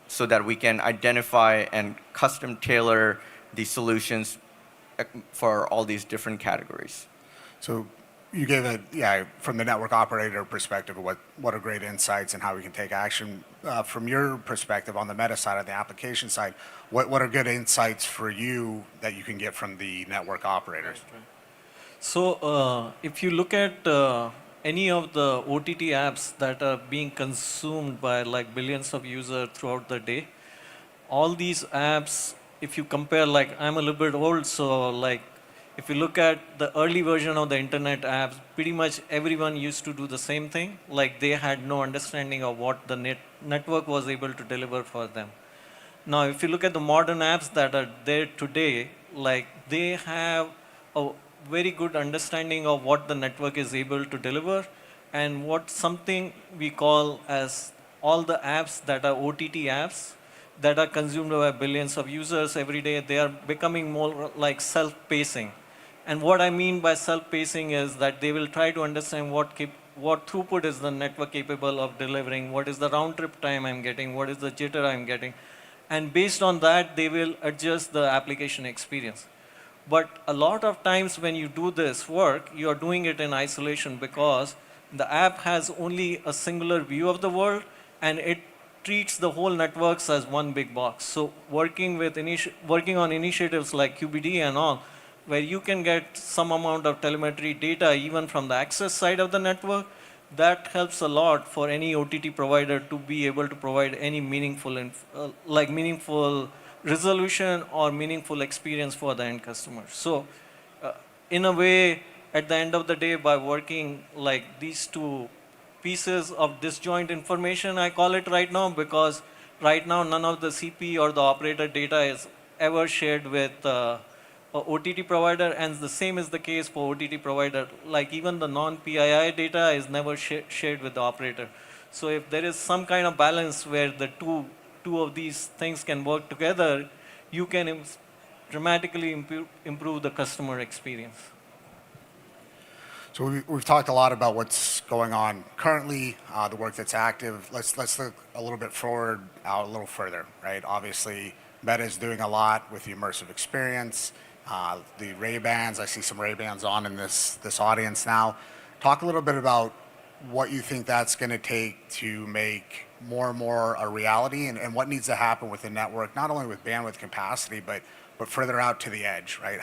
so that we can identify and custom tailor the solutions for all these different categories. So you gave from the network operator perspective, what are great insights and how we can take action. From your perspective on the Meta side, on the application side, what are good insights for you that you can get from the network operators? So if you look at any of the OTT apps that are being consumed by like billions of users throughout the day, all these apps, if you compare, like I'm a little bit old, so like if you look at the early version of the internet apps, pretty much everyone used to do the same thing. Like they had no understanding of what the network was able to deliver for them. Now, if you look at the modern apps that are there today, like they have a very good understanding of what the network is able to deliver and what something we call as all the apps that are OTT apps that are consumed by billions of users every day, they are becoming more like self-pacing. And what I mean by self-pacing is that they will try to understand what throughput is the network capable of delivering, what is the round trip time I'm getting, what is the jitter I'm getting. And based on that, they will adjust the application experience. But a lot of times when you do this work, you are doing it in isolation because the app has only a singular view of the world and it treats the whole networks as one big box. So working on initiatives like QBD and all, where you can get some amount of telemetry data even from the access side of the network, that helps a lot for any OTT provider to be able to provide any meaningful resolution or meaningful experience for the end customer. So in a way, at the end of the day, by working like these two pieces of disjoint information, I call it right now, because right now none of the CP or the operator data is ever shared with a OTT provider, and the same is the case for OTT provider. Like even the non-PII data is never shared with the operator. So if there is some kind of balance where the two of these things can work together, you can dramatically improve the customer experience. So we've talked a lot about what's going on currently, the work that's active. Let's look a little bit forward, out a little further, right? Obviously, Meta is doing a lot with the immersive experience. The Ray-Bans, I see some Ray-Bans on in this audience now. Talk a little bit about what you think that's going to take to make more and more a reality, and what needs to happen with the network, not only with bandwidth capacity, but further out to the edge, right?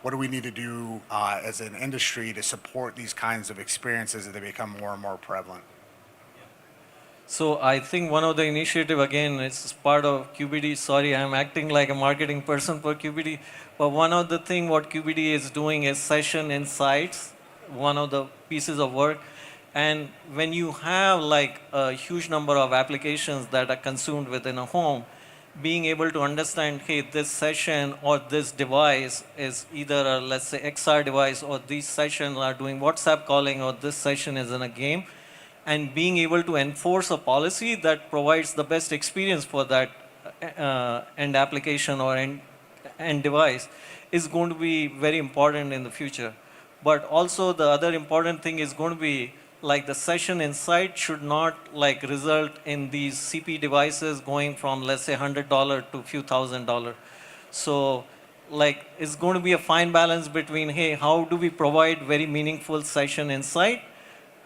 What do we need to do as an industry to support these kinds of experiences as they become more and more prevalent? So I think one of the initiative, again, it's part of QBD. Sorry, I'm acting like a marketing person for QBD. But one of the thing what QBD is doing is session insights, one of the pieces of work. And when you have like a huge number of applications that are consumed within a home, being able to understand, hey, this session or this device is either a, let's say, XR device, or these sessions are doing WhatsApp calling, or this session is in a game, and being able to enforce a policy that provides the best experience for that end application or end device is going to be very important in the future. But also the other important thing is going to be like the session insight should not like result in these CP devices going from, let's say, $100 to a few $1,000. So like it's going to be a fine balance between, hey, how do we provide very meaningful session insight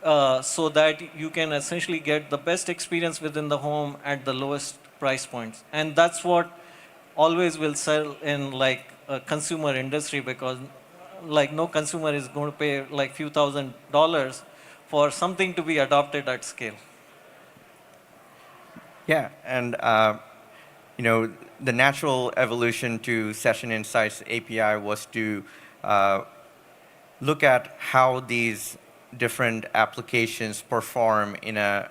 so that you can essentially get the best experience within the home at the lowest price points. And that's what always will sell in like a consumer industry, because like no consumer is going to pay like few $1,000s for something to be adopted at scale. Yeah, and the natural evolution to Session Insights API was to look at how these different applications perform in a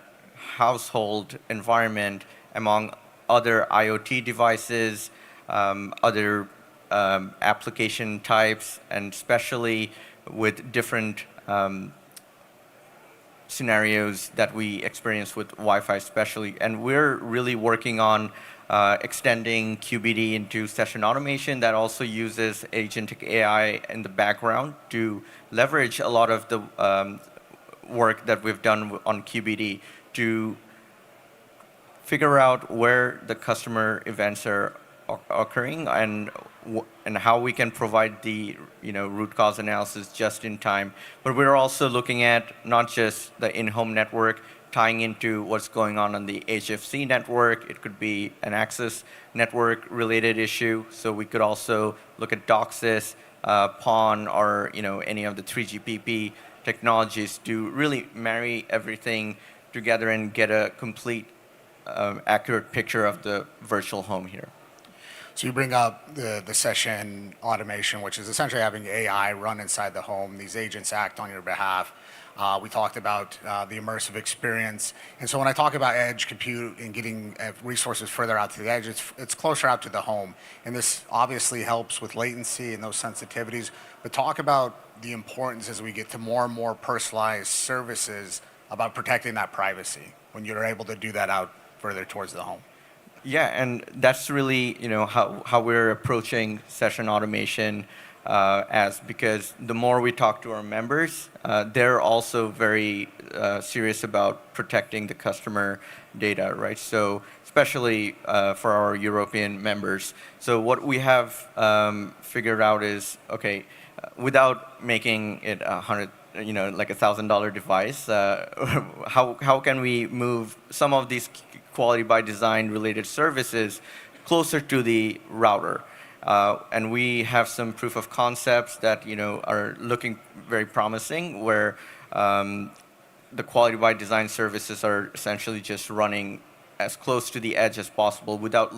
household environment among other IoT devices, other application types, and especially with different scenarios that we experience with Wi-Fi especially. And we're really working on extending QBD into session automation that also uses agentic AI in the background to leverage a lot of the work that we've done on QBD to figure out where the customer events are occurring and how we can provide the root cause analysis just in time. But we're also looking at not just the in-home network tying into what's going on the HFC network. It could be an access network related issue. So we could also look at DOCSIS, PON, or any of the 3GPP technologies to really marry everything together and get a complete accurate picture of the virtual home here. So you bring up the session automation, which is essentially having AI run inside the home. These agents act on your behalf. We talked about the immersive experience. And so when I talk about edge compute and getting resources further out to the edge, it's closer out to the home. And this obviously helps with latency and those sensitivities. But talk about the importance as we get to more and more personalized services about protecting that privacy when you're able to do that out further towards the home. Yeah, and that's really how we're approaching session automation because the more we talk to our members, they're also very serious about protecting the customer data, right? So especially for our European members. So what we have figured out is, okay, without making it like $1,000 device, how can we move some of these quality by design related services closer to the router? And we have some proof of concepts that are looking very promising, where the quality by design services are essentially just running as close to the edge as possible without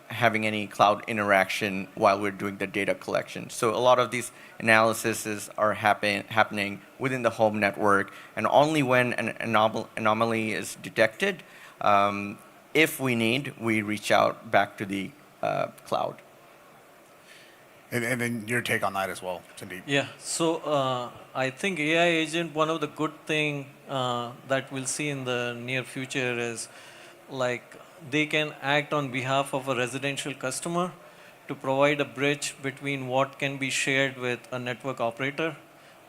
having any cloud interaction while we're doing the data collection. So a lot of these analyses are happening within the home network, and only when an anomaly is detected, if we need, we reach out back to the cloud. And then your take on that as well, Sandeep. Yeah, so I think AI agent, one of the good thing that we'll see in the near future is they can act on behalf of a residential customer to provide a bridge between what can be shared with a network operator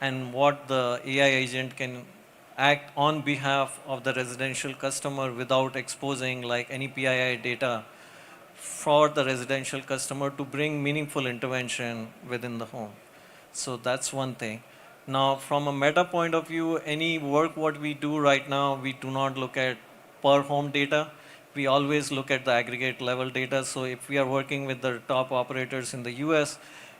and what the AI agent can act on behalf of the residential customer without exposing any PII data for the residential customer to bring meaningful intervention within the home. So that's one thing. Now, from a meta point of view, any work what we do right now, we do not look at per home data. We always look at the aggregate level data. So if we are working with the top operators in the US,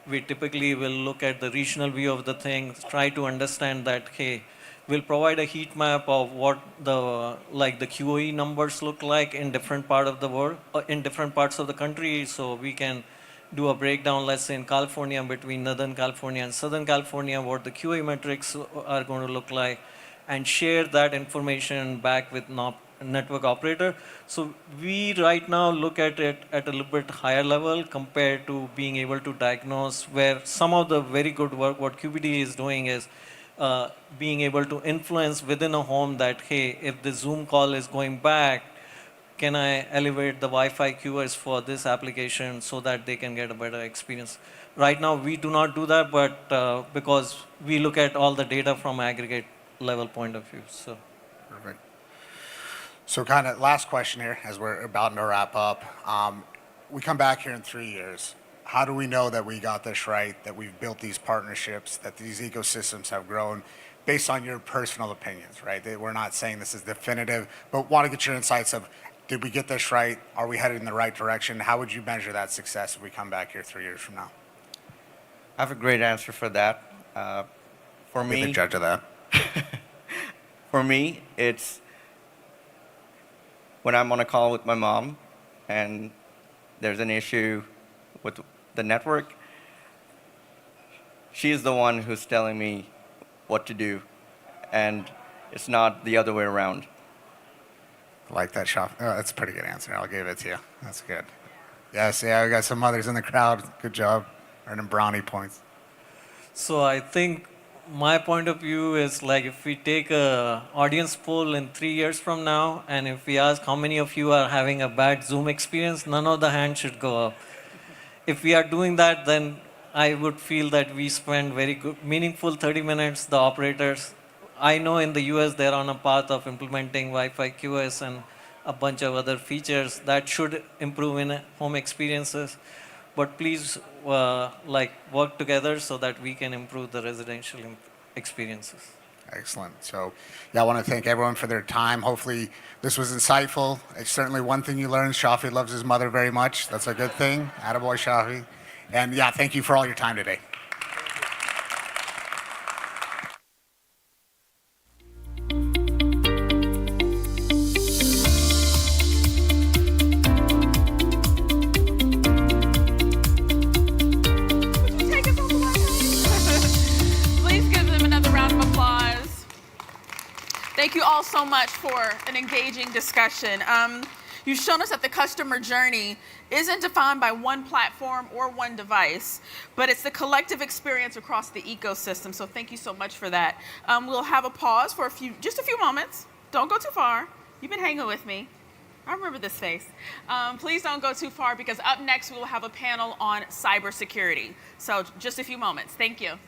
we typically will look at the regional view of the thing, try to understand that, hey, we'll provide a heat map of what the QoE numbers look like in different part of the world, in different parts of the country. So we can do a breakdown, let's say in California, between Northern California and Southern California, what the QoE metrics are going to look like, and share that information back with network operator. So we right now look at it at a little bit higher level compared to being able to diagnose, where some of the very good work what QBD is doing is being able to influence within a home that, hey, if the Zoom call is going back, can I elevate the Wi-Fi QoS for this application so that they can get a better experience? Right now we do not do that, but because we look at all the data from aggregate level point of view. So. Perfect. So kind of last question here as we're about to wrap up. We come back here in 3 years. How do we know that we got this right, that we've built these partnerships, that these ecosystems have grown based on your personal opinions, right? We're not saying this is definitive, but want to get your insights of, did we get this right? Are we headed in the right direction? How would you measure that success if we come back here 3 years from now? I have a great answer for that. For me, be the judge of that. For me, it's when I'm on a call with my mom and there's an issue with the network, she is the one who's telling me what to do, and it's not the other way around. I like that, Shaf. Oh, that's a pretty good answer. I'll give it to you. That's good. Yes, yeah, we got some mothers in the crowd. Good job. Earning brownie points. So I think my point of view is if we take a audience poll in 3 years from now, and if we ask how many of you are having a bad Zoom experience, none of the hands should go up. If we are doing that, then I would feel that we spend very good, meaningful 30 minutes, the operators. I know in the US they're on a path of implementing Wi-Fi QoS and a bunch of other features that should improve in home experiences. But please work together so that we can improve the residential experiences. Excellent. So, yeah, I want to thank everyone for their time. Hopefully this was insightful. It's certainly one thing you learned, Shafi loves his mother very much. That's a good thing. Attaboy, Shafi. And yeah, thank you for all your time today. all so much for an engaging discussion. You've shown us that the customer journey isn't defined by one platform or one device, but it's the collective experience across the ecosystem. So thank you so much for that. We'll have a pause for just a few moments. Don't go too far. You've been hanging with me. I remember this face. Please don't go too far, because up next we will have a panel on cybersecurity. So just a few moments. Thank you.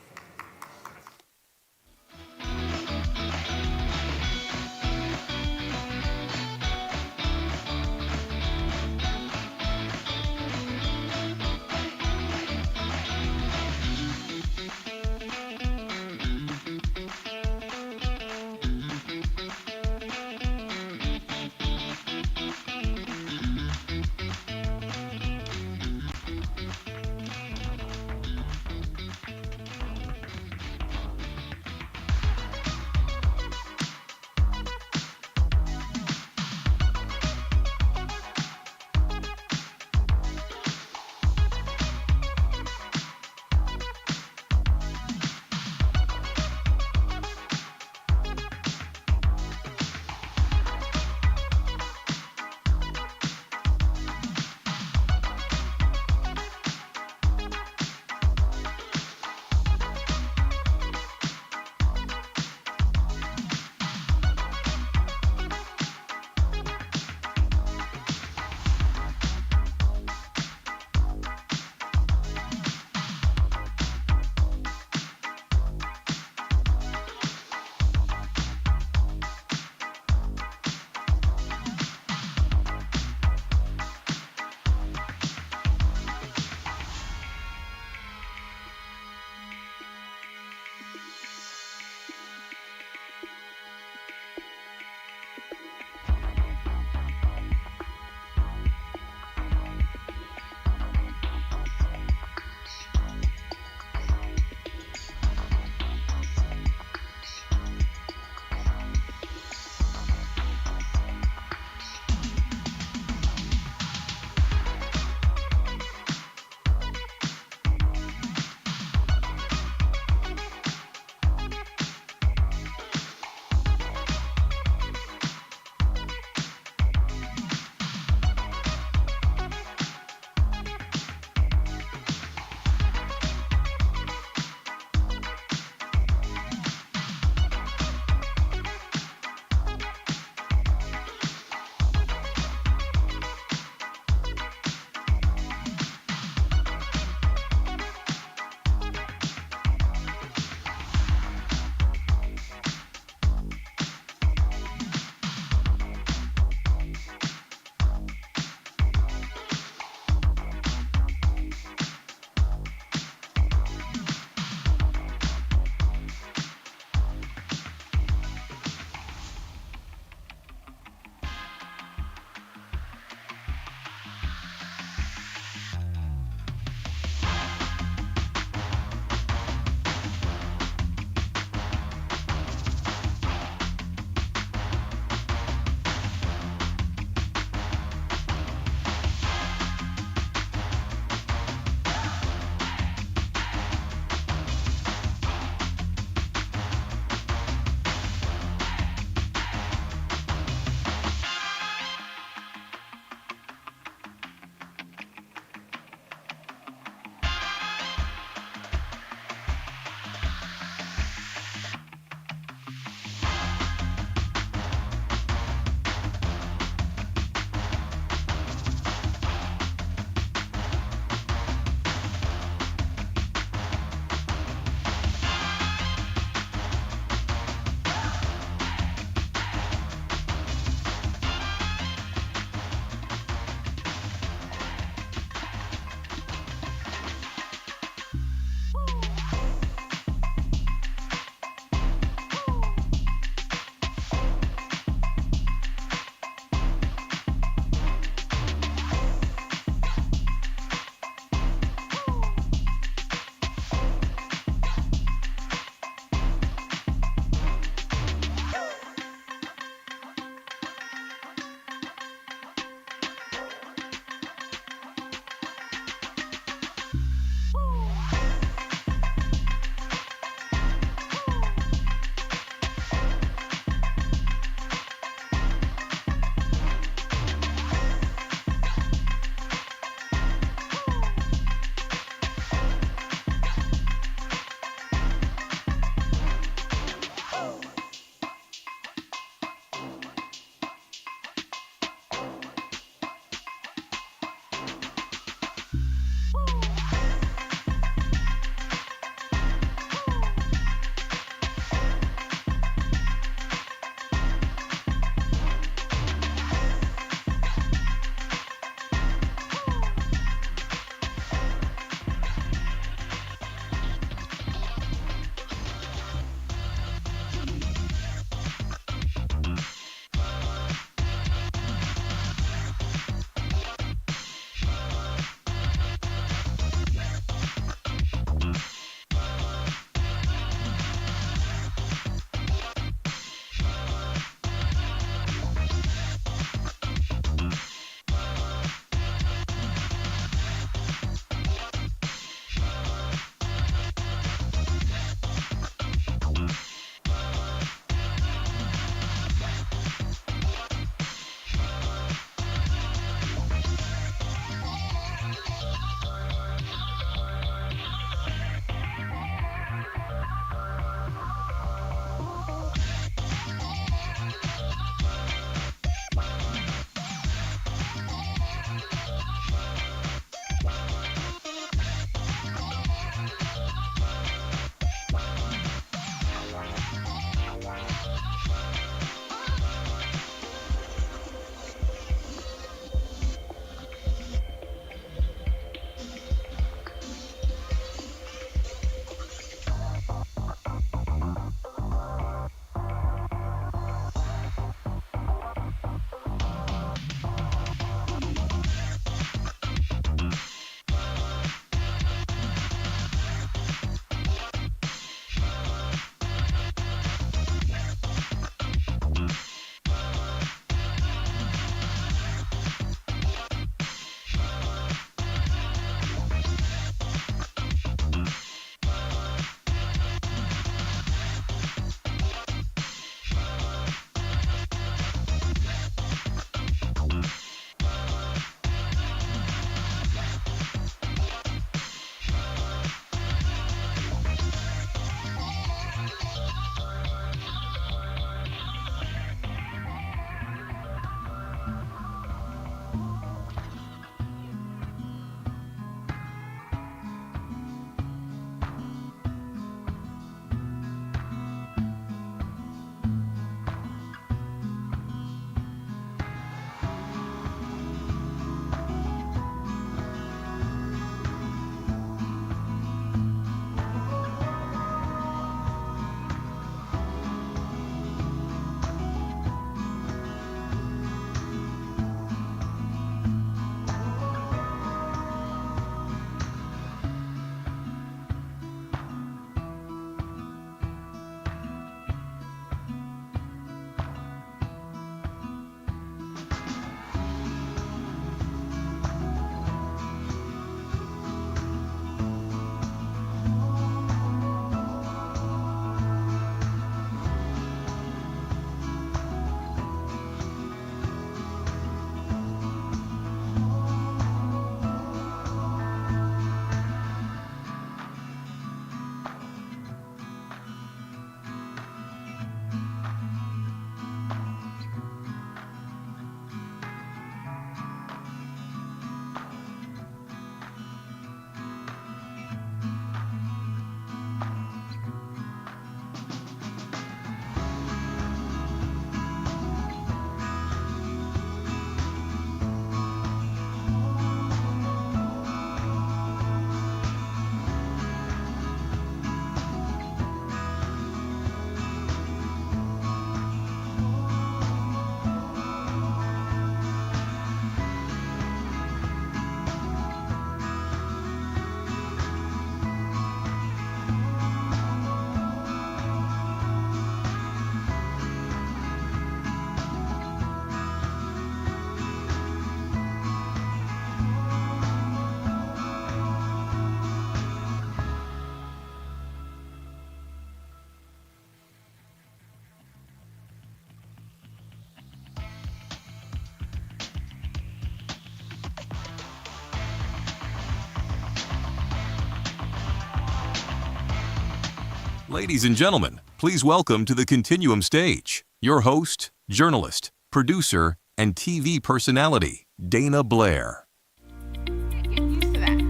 Ladies and gentlemen, please welcome to the Continuum stage, your host, journalist, producer, and TV personality, Dana Blair. Get used to that.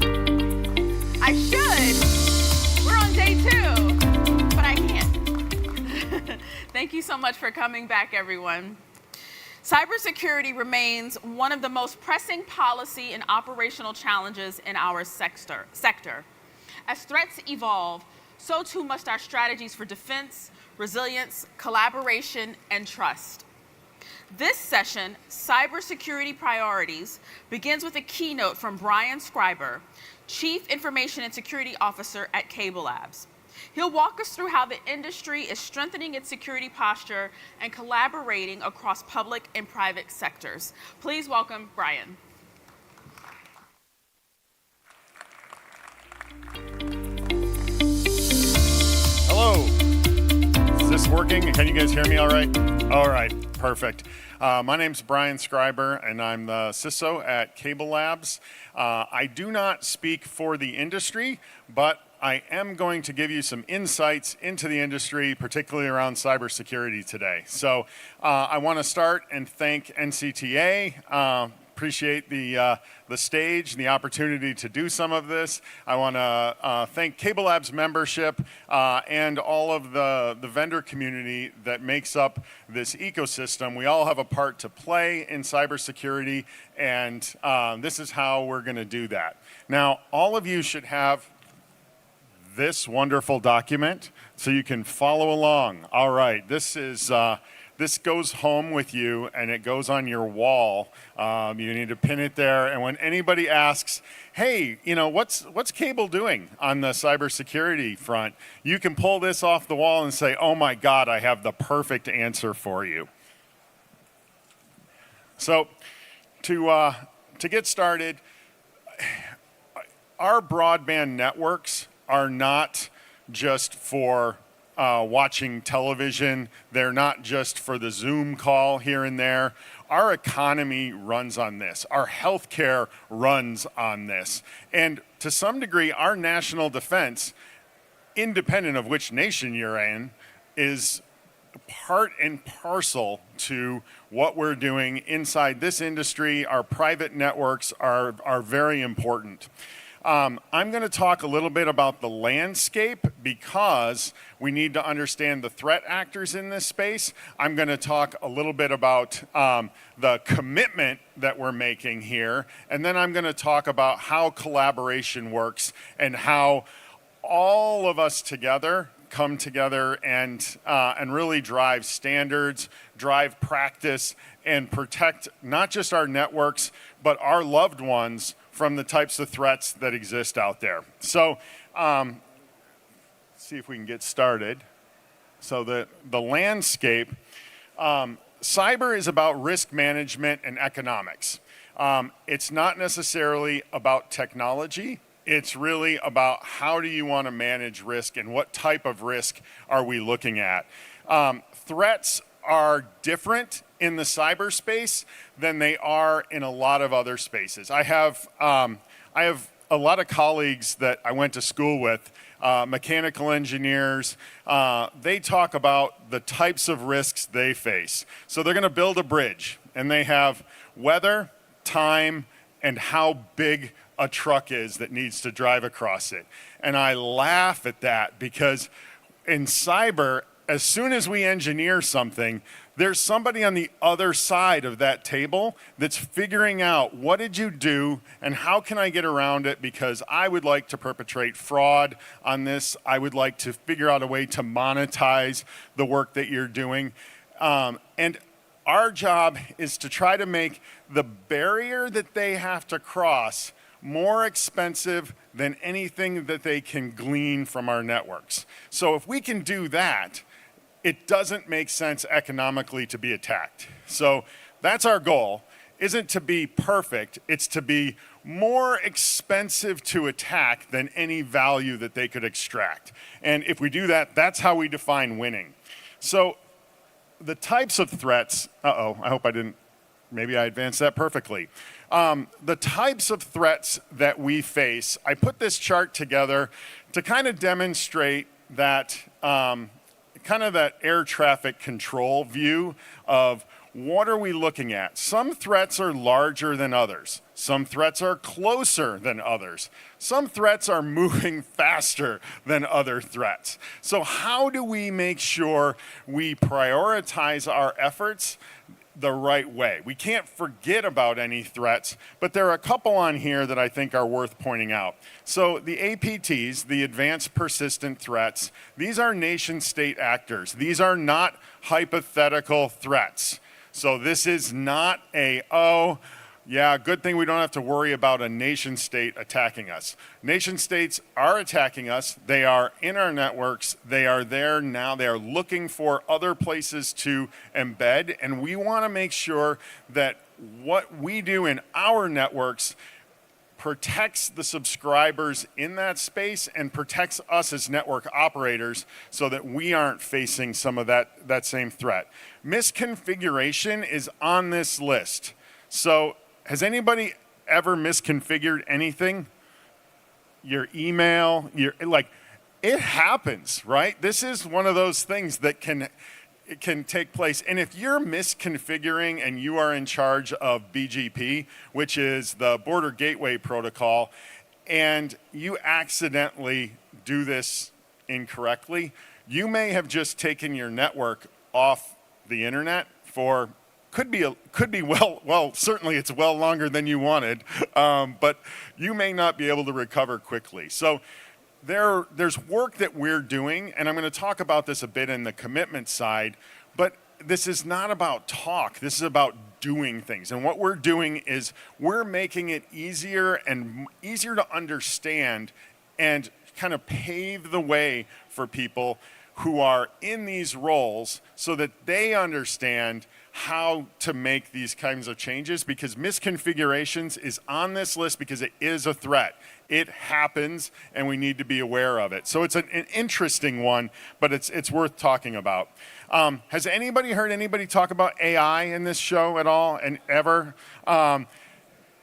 I should. We're on day 2, but I can't. Thank you so much for coming back, everyone. Cybersecurity remains one of the most pressing policy and operational challenges in our sector. As threats evolve, so too must our strategies for defense, resilience, collaboration, and trust. This session, Cybersecurity Priorities, begins with a keynote from Brian Schreiber, Chief Information and Security Officer at Cable Labs. He'll walk us through how the industry is strengthening its security posture and collaborating across public and private sectors. Please welcome Brian. Hello. Is this working? Can you guys hear me all right? All right, perfect. My name's Brian Schreiber, and I'm the CISO at Cable Labs. I do not speak for the industry, but I am going to give you some insights into the industry, particularly around cybersecurity today. So I want to start and thank NCTA. Appreciate the stage and the opportunity to do some of this. I want to thank Cable Labs membership and all of the vendor community that makes up this ecosystem. We all have a part to play in cybersecurity, and this is how we're going to do that. Now, all of you should have this wonderful document so you can follow along. All right, this goes home with you, and it goes on your wall. You need to pin it there, and when anybody asks, hey, you know, what's Cable doing on the cybersecurity front, you can pull this off the wall and say, oh my God, I have the perfect answer for you. So to get started, our broadband networks are not just for watching television. They're not just for the Zoom call here and there. Our economy runs on this. Our healthcare runs on this. And to some degree, our national defense, independent of which nation you're in, is part and parcel to what we're doing inside this industry. Our private networks are very important. I'm going to talk a little bit about the landscape because we need to understand the threat actors in this space. I'm going to talk a little bit about the commitment that we're making here, and then I'm going to talk about how collaboration works and how all of us together come together and really drive standards, drive practice, and protect not just our networks, but our loved ones from the types of threats that exist out there. So let's see if we can get started. So the landscape, cyber is about risk management and economics. It's not necessarily about technology. It's really about how do you want to manage risk and what type of risk are we looking at. Threats are different in the cyberspace than they are in a lot of other spaces. I have a lot of colleagues that I went to school with, mechanical engineers. They talk about the types of risks they face. So they're going to build a bridge, and they have weather, time, and how big a truck is that needs to drive across it. And I laugh at that because in cyber, as soon as we engineer something, there's somebody on the other side of that table that's figuring out what did you do and how can I get around it because I would like to perpetrate fraud on this. I would like to figure out a way to monetize the work that you're doing. And our job is to try to make the barrier that they have to cross more expensive than anything that they can glean from our networks. So if we can do that, it doesn't make sense economically to be attacked. So that's our goal, isn't to be perfect, it's to be more expensive to attack than any value that they could extract. And if we do that, that's how we define winning. So the types of threats, I hope I didn't, maybe I advanced that perfectly. The types of threats that we face, I put this chart together to kind of demonstrate that kind of that air traffic control view of what are we looking at? Some threats are larger than others. Some threats are closer than others. Some threats are moving faster than other threats. So how do we make sure we prioritize our efforts the right way? We can't forget about any threats, but there are a couple on here that I think are worth pointing out. So the APTs, the Advanced Persistent Threats, these are nation state actors. These are not hypothetical threats. So this is not a, oh, yeah, good thing we don't have to worry about a nation state attacking us. Nation states are attacking us. They are in our networks. They are there now. They are looking for other places to embed. And we want to make sure that what we do in our networks protects the subscribers in that space and protects us as network operators so that we aren't facing some of that same threat. Misconfiguration is on this list. So has anybody ever misconfigured anything? Your email, it happens, right? This is one of those things that can take place. And if you're misconfiguring and you are in charge of BGP, which is the Border Gateway Protocol, and you accidentally do this incorrectly, you may have just taken your network off the internet for could be well, certainly it's well longer than you wanted, but you may not be able to recover quickly. So there's work that we're doing, and I'm going to talk about this a bit in the commitment side, but this is not about talk. This is about doing things. And what we're doing is we're making it easier and easier to understand and kind of pave the way for people who are in these roles so that they understand how to make these kinds of changes, because misconfigurations is on this list because it is a threat. It happens and we need to be aware of it. So it's an interesting one, but it's worth talking about. Has anybody heard anybody talk about AI in this show at all and ever?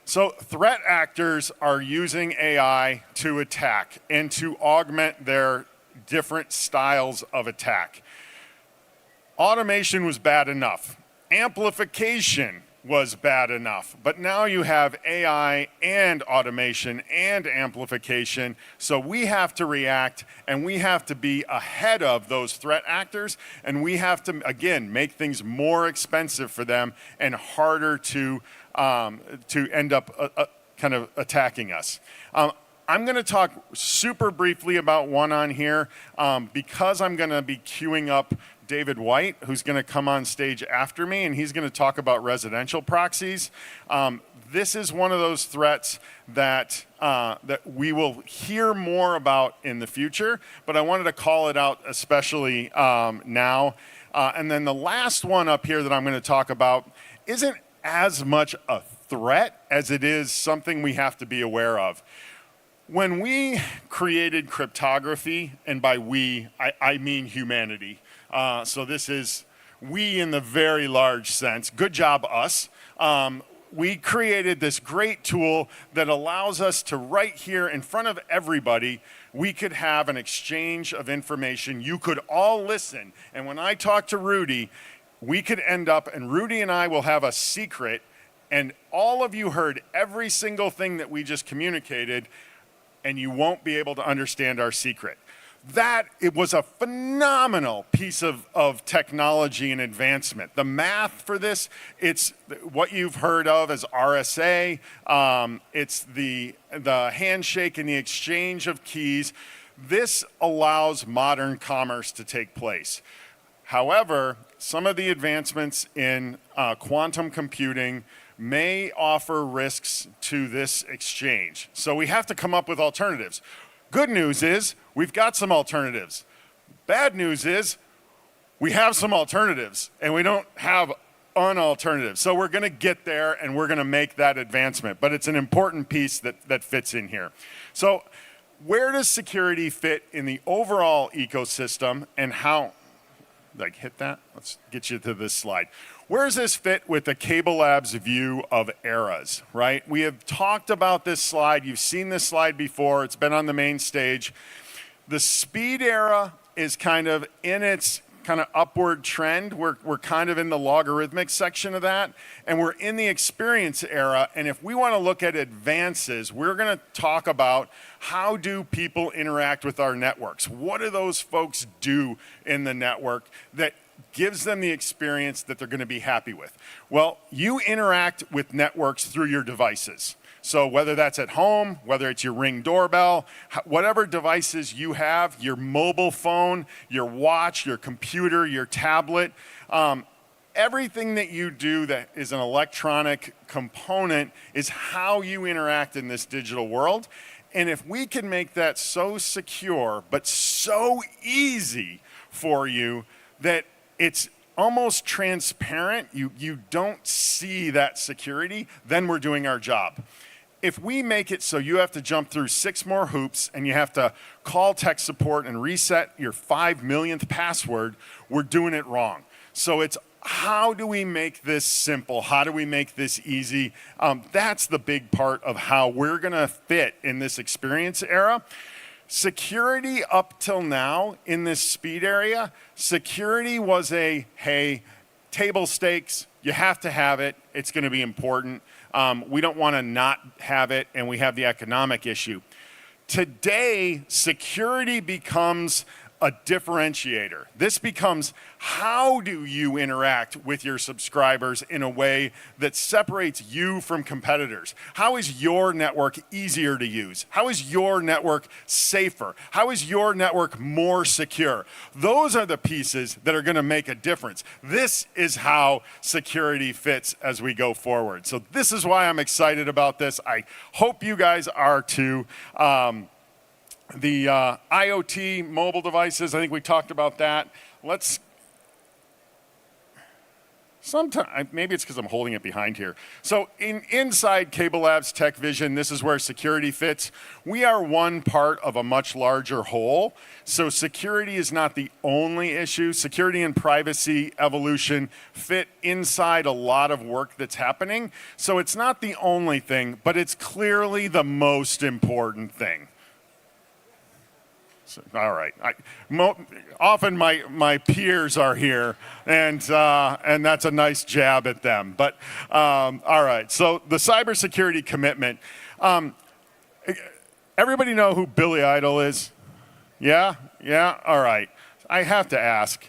So threat actors are using AI to attack and to augment their different styles of attack. Automation was bad enough. Amplification was bad enough, but now you have AI and automation and amplification, so we have to react and we have to be ahead of those threat actors, and we have to, again, make things more expensive for them and harder to end up kind of attacking us. I'm going to talk super briefly about one on here because I'm going to be queuing up David White, who's going to come on stage after me, and he's going to talk about residential proxies. This is one of those threats that we will hear more about in the future, but I wanted to call it out especially now. And then the last one up here that I'm going to talk about isn't as much a threat as it is something we have to be aware of. When we created cryptography, and by we, I mean humanity, so this is we in the very large sense, good job us. We created this great tool that allows us to right here in front of everybody, we could have an exchange of information. You could all listen, and when I talk to Rudy, we could end up, and Rudy and I will have a secret, and all of you heard every single thing that we just communicated, and you won't be able to understand our secret. It was a phenomenal piece of technology and advancement. The math for this, it's what you've heard of as RSA. It's the handshake and the exchange of keys. This allows modern commerce to take place. However, some of the advancements in quantum computing may offer risks to this exchange. So we have to come up with alternatives. Good news is we've got some alternatives. Bad news is we have some alternatives and we don't have an alternative. So we're going to get there and we're going to make that advancement. But it's an important piece that fits in here. So where does security fit in the overall ecosystem, and how, hit that? Let's get you to this slide. Where does this fit with the Cable Labs view of eras, right? We have talked about this slide. You've seen this slide before. It's been on the main stage. The speed era is kind of in its kind of upward trend. We're kind of in the logarithmic section of that, and we're in the experience era. And if we want to look at advances, we're going to talk about how do people interact with our networks? What do those folks do in the network that gives them the experience that they're going to be happy with? Well, you interact with networks through your devices. So whether that's at home, whether it's your Ring doorbell, whatever devices you have, your mobile phone, your watch, your computer, your tablet, everything that you do that is an electronic component is how you interact in this digital world. And if we can make that so secure, but so easy for you that it's almost transparent, you don't see that security, then we're doing our job. If we make it so you have to jump through 6 more hoops and you have to call tech support and reset your 5 millionth password, we're doing it wrong. So it's how do we make this simple? How do we make this easy? That's the big part of how we're going to fit in this experience era. Security up till now in this speed area, security was hey, table stakes, you have to have it, it's going to be important. We don't want to not have it, and we have the economic issue. Today, security becomes a differentiator. This becomes how do you interact with your subscribers in a way that separates you from competitors? How is your network easier to use? How is your network safer? How is your network more secure? Those are the pieces that are going to make a difference. This is how security fits as we go forward. So this is why I'm excited about this. I hope you guys are too. The IoT mobile devices, I think we talked about that. Maybe it's because I'm holding it behind here. So inside Cable Labs Tech Vision, this is where security fits. We are one part of a much larger whole. So security is not the only issue. Security and privacy evolution fit inside a lot of work that's happening. So it's not the only thing, but it's clearly the most important thing. All right. Often my peers are here, and that's a nice jab at them. But all right. So the cybersecurity commitment. Everybody know who Billy Idol is? Yeah. All right. I have to ask.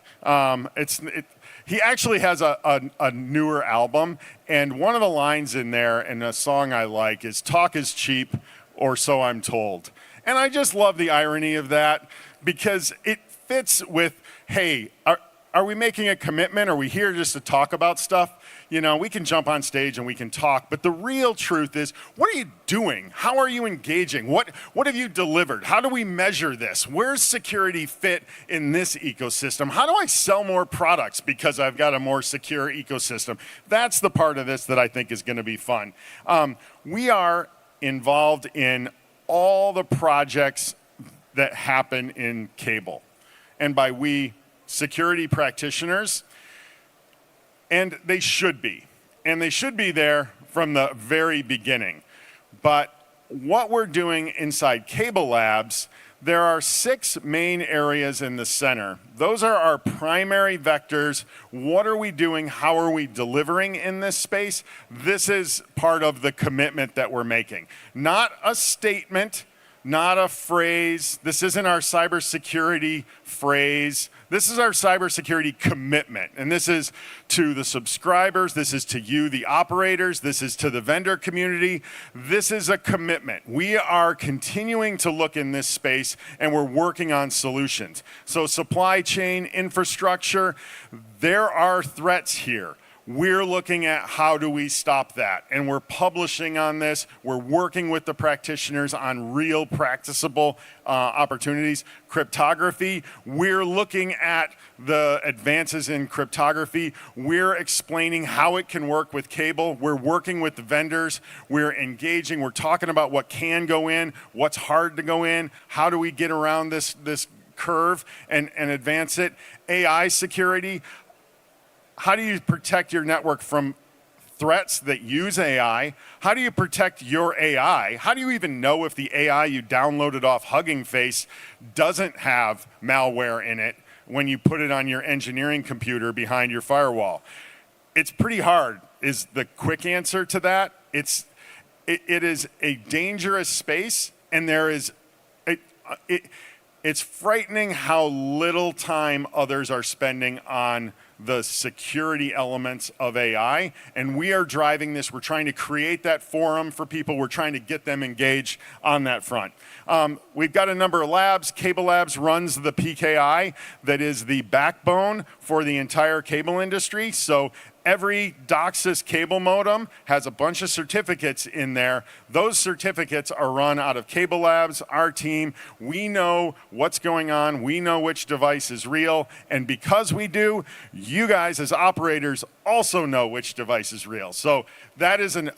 He actually has a newer album, and one of the lines in there, and a song I like, is "Talk is cheap, or so I'm told." And I just love the irony of that because it fits with, hey, are we making a commitment? Are we here just to talk about stuff? You know, we can jump on stage and we can talk, but the real truth is, what are you doing? How are you engaging? What have you delivered? How do we measure this? Where's security fit in this ecosystem? How do I sell more products because I've got a more secure ecosystem? That's the part of this that I think is going to be fun. We are involved in all the projects that happen in cable. And by we, security practitioners, and they should be. And they should be there from the very beginning. But what we're doing inside Cable Labs, there are 6 main areas in the center. Those are our primary vectors. What are we doing? How are we delivering in this space? This is part of the commitment that we're making. Not a statement, not a phrase. This isn't our cybersecurity phrase. This is our cybersecurity commitment, and this is to the subscribers, this is to you, the operators, this is to the vendor community. This is a commitment. We are continuing to look in this space, and we're working on solutions. So supply chain, infrastructure, there are threats here. We're looking at how do we stop that, and we're publishing on this. We're working with the practitioners on real practicable opportunities. Cryptography, we're looking at the advances in cryptography. We're explaining how it can work with cable. We're working with the vendors. We're engaging. We're talking about what can go in, what's hard to go in, how do we get around this curve and advance it. AI security. How do you protect your network from threats that use AI? How do you protect your AI? How do you even know if the AI you downloaded off Hugging Face doesn't have malware in it when you put it on your engineering computer behind your firewall? It's pretty hard, is the quick answer to that. It is a dangerous space, and it's frightening how little time others are spending on the security elements of AI, and we are driving this. We're trying to create that forum for people. We're trying to get them engaged on that front. We've got a number of labs. Cable Labs runs the PKI that is the backbone for the entire cable industry. So every DOCSIS cable modem has a bunch of certificates in there. Those certificates are run out of Cable Labs, our team. We know what's going on. We know which device is real. And because we do, you guys as operators also know which device is real. So that is an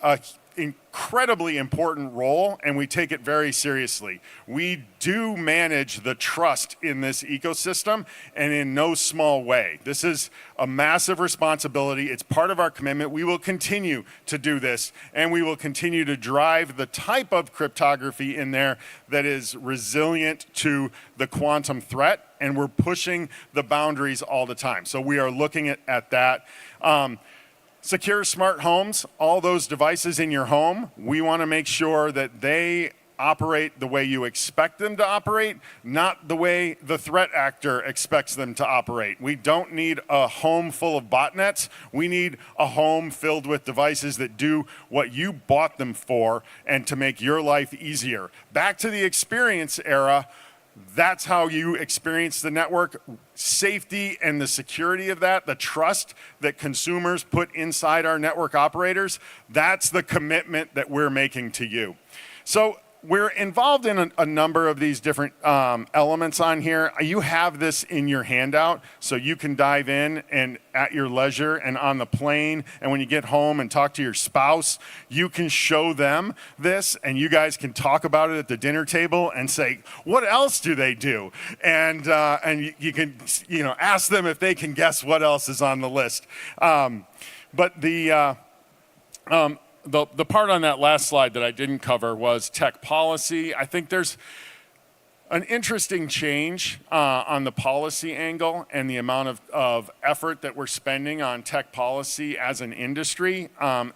incredibly important role, and we take it very seriously. We do manage the trust in this ecosystem, and in no small way. This is a massive responsibility. It's part of our commitment. We will continue to do this, and we will continue to drive the type of cryptography in there that is resilient to the quantum threat, and we're pushing the boundaries all the time. So we are looking at that. Secure smart homes, all those devices in your home, we want to make sure that they operate the way you expect them to operate, not the way the threat actor expects them to operate. We don't need a home full of botnets. We need a home filled with devices that do what you bought them for and to make your life easier. Back to the experience era. That's how you experience the network. Safety and the security of that, the trust that consumers put inside our network operators, that's the commitment that we're making to you. So we're involved in a number of these different elements on here. You have this in your handout, so you can dive in and at your leisure and on the plane, and when you get home and talk to your spouse, you can show them this, and you guys can talk about it at the dinner table and say, what else do they do? And you can ask them if they can guess what else is on the list. But the part on that last slide that I didn't cover was tech policy. I think there's an interesting change on the policy angle and the amount of effort that we're spending on tech policy as an industry.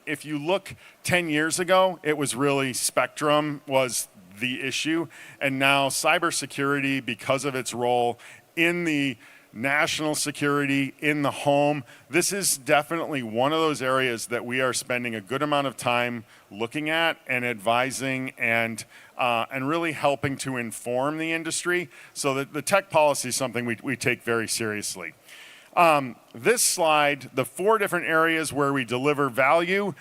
If you look 10 years ago, it was really Spectrum was the issue. And now cybersecurity, because of its role in the national security in the home, this is definitely one of those areas that we are spending a good amount of time looking at and advising and really helping to inform the industry. So that the tech policy is something we take very seriously. This slide, the 4 different areas where we deliver value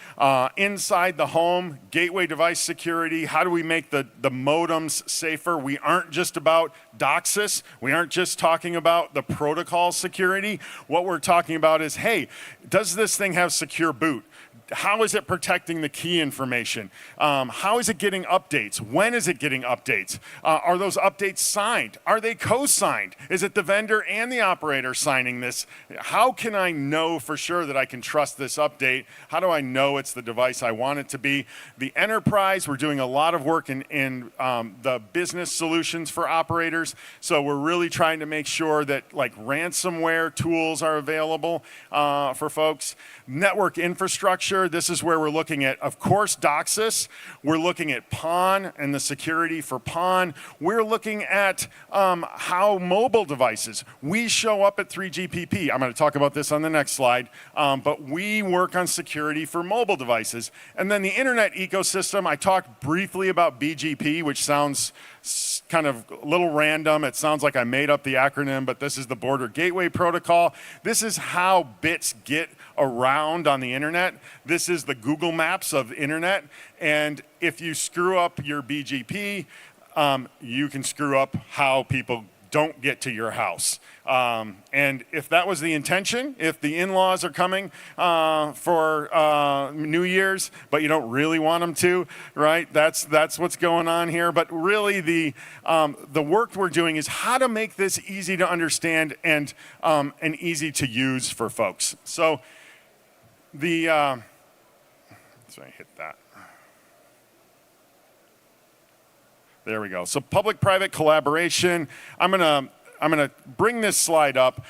inside the home, gateway device security, how do we make the modems safer? We aren't just about DOCSIS. We aren't just talking about the protocol security. What we're talking about is, hey, does this thing have secure boot? How is it protecting the key information? How is it getting updates? When is it getting updates? Are those updates signed? Are they co-signed? Is it the vendor and the operator signing this? How can I know for sure that I can trust this update? How do I know it's the device I want it to be? The enterprise, we're doing a lot of work in the business solutions for operators. So we're really trying to make sure that like ransomware tools are available for folks. Network infrastructure, this is where we're looking at, of course, DOCSIS. We're looking at PON and the security for PON. We're looking at how mobile devices, we show up at 3GPP. I'm going to talk about this on the next slide, but we work on security for mobile devices. And then the internet ecosystem, I talked briefly about BGP, which sounds kind of a little random. It sounds like I made up the acronym, but this is the Border Gateway Protocol. This is how bits get around on the internet. This is the Google Maps of the internet. And if you screw up your BGP, you can screw up how people don't get to your house. And if that was the intention, if the in-laws are coming for New Year's, but you don't really want them to, right? That's what's going on here. But really the work we're doing is how to make this easy to understand and easy to use for folks. So the So I hit that. There we go. So public-private collaboration. I'm gonna bring this slide up.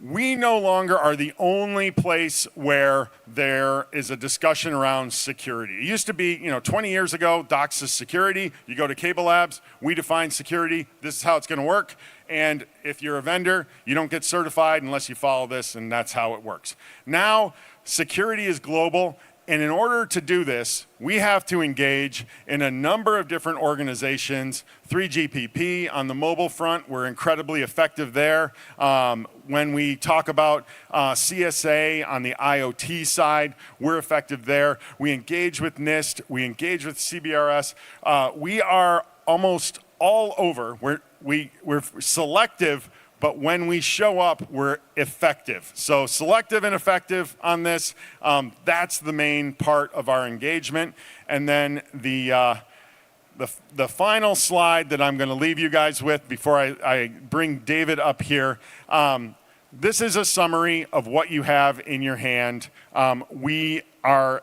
We no longer are the only place where there is a discussion around security. It used to be, 20 years ago, DOCSIS security. You go to Cable Labs, we define security. This is how it's going to work. And if you're a vendor, you don't get certified unless you follow this, and that's how it works. Now, security is global. And in order to do this, we have to engage in a number of different organizations. 3GPP on the mobile front, we're incredibly effective there. When we talk about CSA on the IoT side, we're effective there. We engage with NIST, we engage with CBRS. We are almost all over. We're selective, but when we show up, we're effective. So selective and effective on this, that's the main part of our engagement. And then the final slide that I'm going to leave you guys with before I bring David up here, this is a summary of what you have in your hand. We are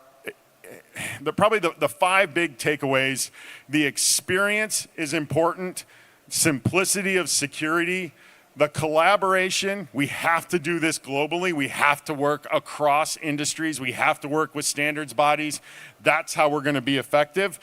probably the 5 big takeaways. The experience is important, simplicity of security, the collaboration. We have to do this globally. We have to work across industries. We have to work with standards bodies. That's how we're going to be effective.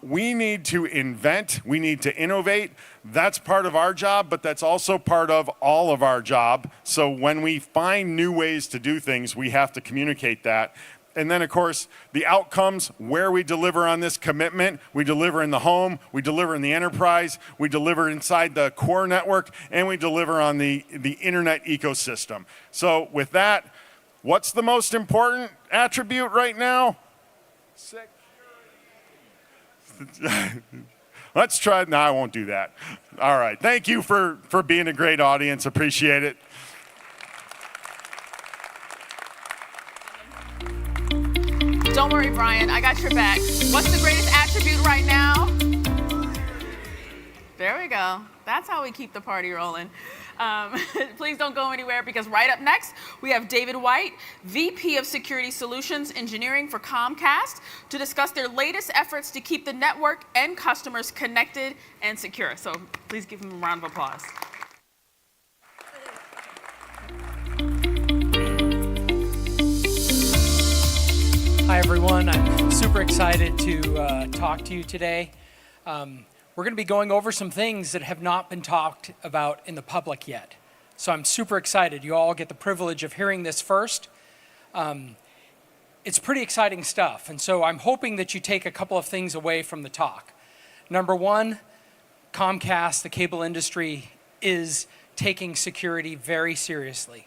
We need to invent. We need to innovate. That's part of our job, but that's also part of all of our job. So when we find new ways to do things, we have to communicate that. And then, of course, the outcomes, where we deliver on this commitment. We deliver in the home, we deliver in the enterprise, we deliver inside the core network, and we deliver on the internet ecosystem. So with that, what's the most important attribute right now? Security. Let's try. No, I won't do that. All right. Thank you for being a great audience. Appreciate it. Don't worry, Brian, I got your back. What's the greatest attribute right now? There we go. That's how we keep the party rolling. Please don't go anywhere, because right up next, we have David White, VP of Security Solutions Engineering for Comcast, to discuss their latest efforts to keep the network and customers connected and secure. So please give him a round of applause. Hi, everyone. I'm super excited to talk to you today. We're going to be going over some things that have not been talked about in the public yet. So I'm super excited. You all get the privilege of hearing this first. It's pretty exciting stuff. And so I'm hoping that you take a couple of things away from the talk. Number one, Comcast, the cable industry, is taking security very seriously.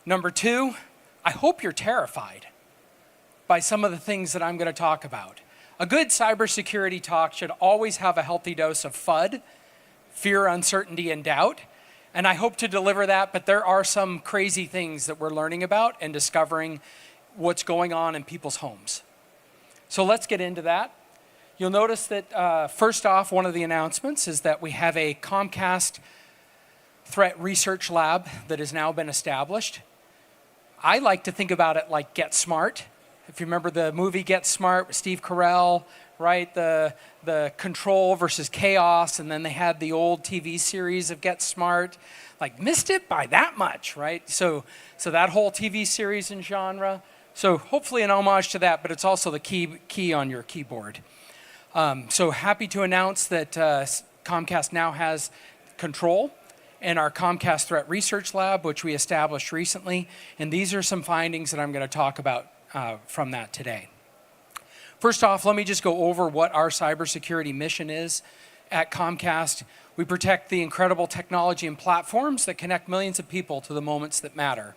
Number two, I hope you're terrified by some of the things that I'm going to talk about. A good cybersecurity talk should always have a healthy dose of FUD, fear, uncertainty, and doubt. And I hope to deliver that, but there are some crazy things that we're learning about and discovering what's going on in people's homes. So let's get into that. You'll notice that first off, one of the announcements is that we have a Comcast Threat Research Lab that has now been established. I like to think about it like Get Smart. If you remember the movie Get Smart with Steve Carell, right? The control versus chaos, and then they had the old TV series of Get Smart. Like, missed it by that much, right? So that whole TV series and genre. So hopefully an homage to that, but it's also the key on your keyboard. So happy to announce that Comcast now has control in our Comcast Threat Research Lab, which we established recently. And these are some findings that I'm going to talk about from that today. First off, let me just go over what our cybersecurity mission is at Comcast. We protect the incredible technology and platforms that connect millions of people to the moments that matter.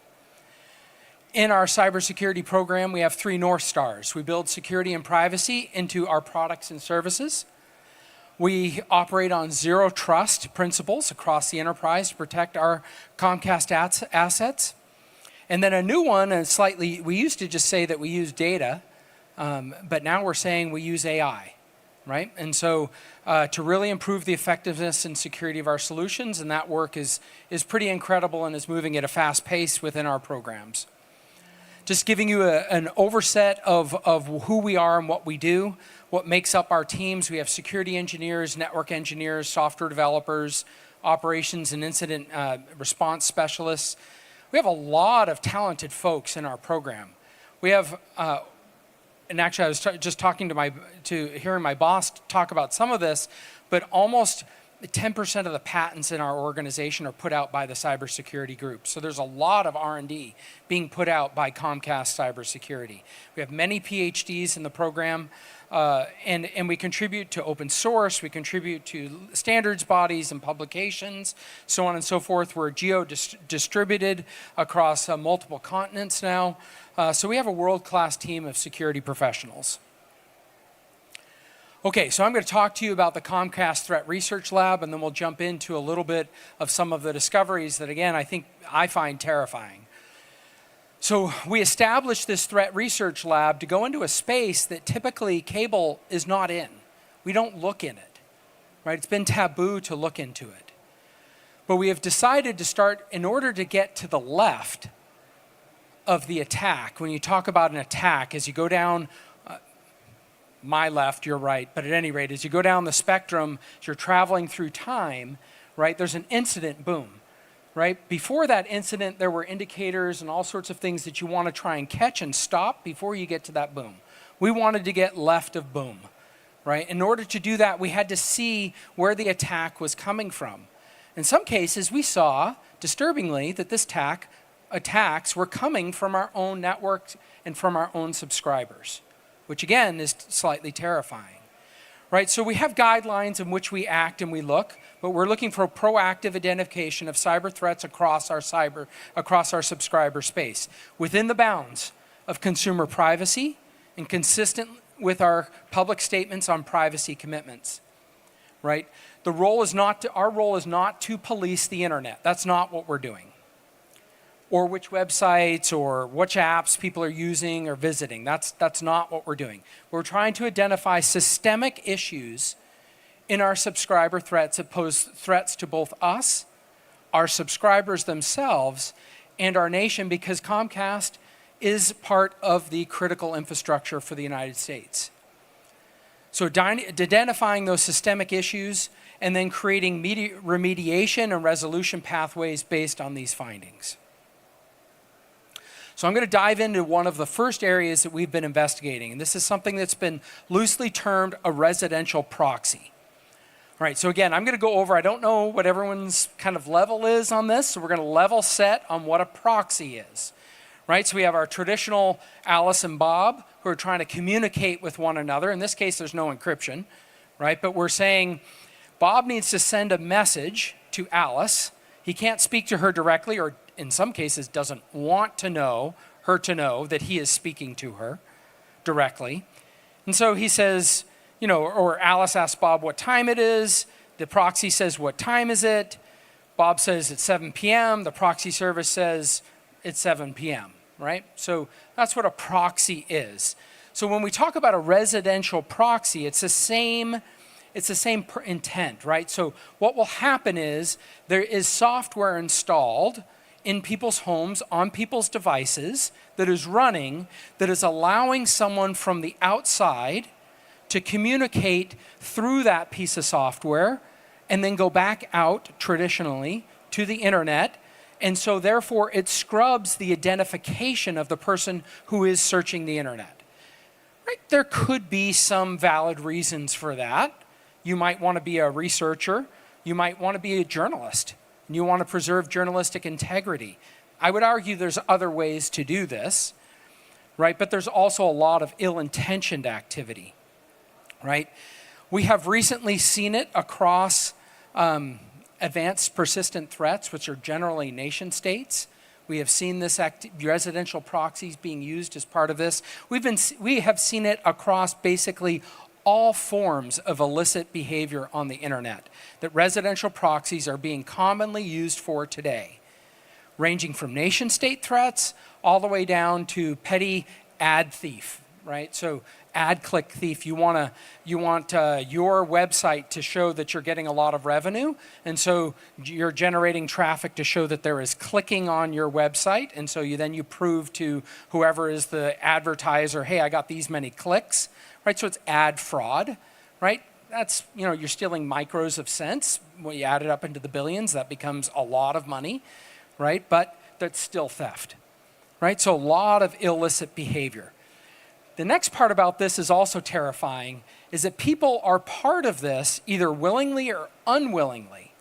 In our cybersecurity program, we have 3 North Stars. We build security and privacy into our products and services. We operate on zero trust principles across the enterprise to protect our Comcast assets. And then a new one, and slightly, we used to just say that we use data, but now we're saying we use AI, right? And so to really improve the effectiveness and security of our solutions, and that work is pretty incredible and is moving at a fast pace within our programs. just giving you an oversight of who we are and what we do, what makes up our teams. We have security engineers, network engineers, software developers, operations and incident response specialists. We have a lot of talented folks in our program. We have, and actually I was just talking to hearing my boss talk about some of this, but almost 10% of the patents in our organization are put out by the cybersecurity group. So there's a lot of R&D being put out by Comcast Cybersecurity. We have many PhDs in the program, and we contribute to open source, we contribute to standards bodies and publications, so on and so forth. We're geo-distributed across multiple continents now. So we have a world-class team of security professionals. Okay, so I'm going to talk to you about the Comcast Threat Research Lab, and then we'll jump into a little bit of some of the discoveries that, again, I find terrifying. So we established this Threat Research Lab to go into a space that typically cable is not in. We don't look in it, right? It's been taboo to look into it. But we have decided to start, in order to get to the left of the attack, when you talk about an attack, as you go down my left, your right, but at any rate, as you go down the spectrum, as you're traveling through time, right, there's an incident, boom, right? Before that incident, there were indicators and all sorts of things that you want to try and catch and stop before you get to that boom. We wanted to get left of boom, right? In order to do that, we had to see where the attack was coming from. In some cases, we saw, disturbingly, that this attacks were coming from our own networks and from our own subscribers, which again is slightly terrifying, right? So we have guidelines in which we act and we look, but we're looking for proactive identification of cyber threats across our subscriber space, within the bounds of consumer privacy and consistent with our public statements on privacy commitments, right? Our role is not to police the internet. That's not what we're doing. Or which websites or which apps people are using or visiting. That's not what we're doing. We're trying to identify systemic issues in our subscriber threats that pose threats to both us, our subscribers themselves, and our nation, because Comcast is part of the critical infrastructure for the United States. So identifying those systemic issues and then creating remediation and resolution pathways based on these findings. So I'm going to dive into one of the first areas that we've been investigating, and this is something that's been loosely termed a residential proxy. All right, so again, I'm going to go over, I don't know what everyone's kind of level is on this, so we're going to level set on what a proxy is. Right, so we have our traditional Alice and Bob who are trying to communicate with one another. In this case, there's no encryption, right? But we're saying Bob needs to send a message to Alice. He can't speak to her directly, or in some cases doesn't want her to know that he is speaking to her directly. And so he says, or Alice asks Bob what time it is. The proxy says, what time is it? Bob says it's 7 p.m. The proxy service says it's 7 p.m., right? So that's what a proxy is. So when we talk about a residential proxy, it's the same intent, right? So what will happen is there is software installed in people's homes, on people's devices, that is running, that is allowing someone from the outside to communicate through that piece of software and then go back out traditionally to the internet. And so therefore it scrubs the identification of the person who is searching the internet. Right? There could be some valid reasons for that. You might want to be a researcher. You might want to be a journalist. And you want to preserve journalistic integrity. I would argue there's other ways to do this, right? But there's also a lot of ill-intentioned activity, right? We have recently seen it across advanced persistent threats, which are generally nation states. We have seen this residential proxies being used as part of this. We have seen it across basically all forms of illicit behavior on the internet that residential proxies are being commonly used for today, ranging from nation state threats all the way down to petty ad thief, right? So ad click thief. You want your website to show that you're getting a lot of revenue, and so you're generating traffic to show that there is clicking on your website, and so you prove to whoever is the advertiser, hey, I got these many clicks, right? So it's ad fraud, right? That's, you're stealing micros of cents. When you add it up into the billions, that becomes a lot of money, right? But that's still theft, right? So a lot of illicit behavior. The next part about this is also terrifying, is that people are part of this either willingly or unwillingly.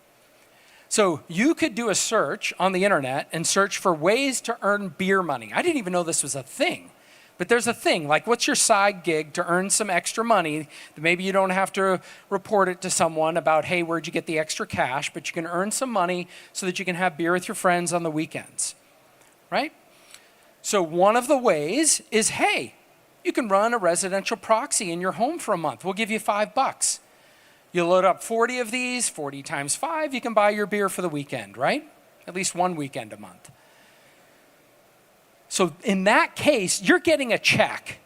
So you could do a search on the internet and search for ways to earn beer money. I didn't even know this was a thing. But there's a thing, like what's your side gig to earn some extra money? Maybe you don't have to report it to someone about, hey, where'd you get the extra cash? But you can earn some money so that you can have beer with your friends on the weekends, right? So one of the ways is, hey, you can run a residential proxy in your home for a month. We'll give you $5. You load up 40 of these, 40 times 5, you can buy your beer for the weekend, right? At least one weekend a month. So in that case, you're getting a check.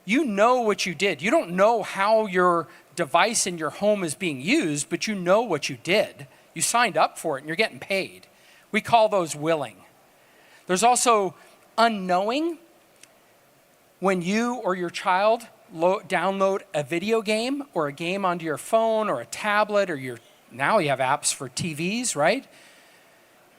You know what you did. You don't know how your device in your home is being used, but you know what you did. You signed up for it and you're getting paid. We call those willing. There's also unknowing. When you or your child download a video game or a game onto your phone or a tablet, or now you have apps for TVs, right?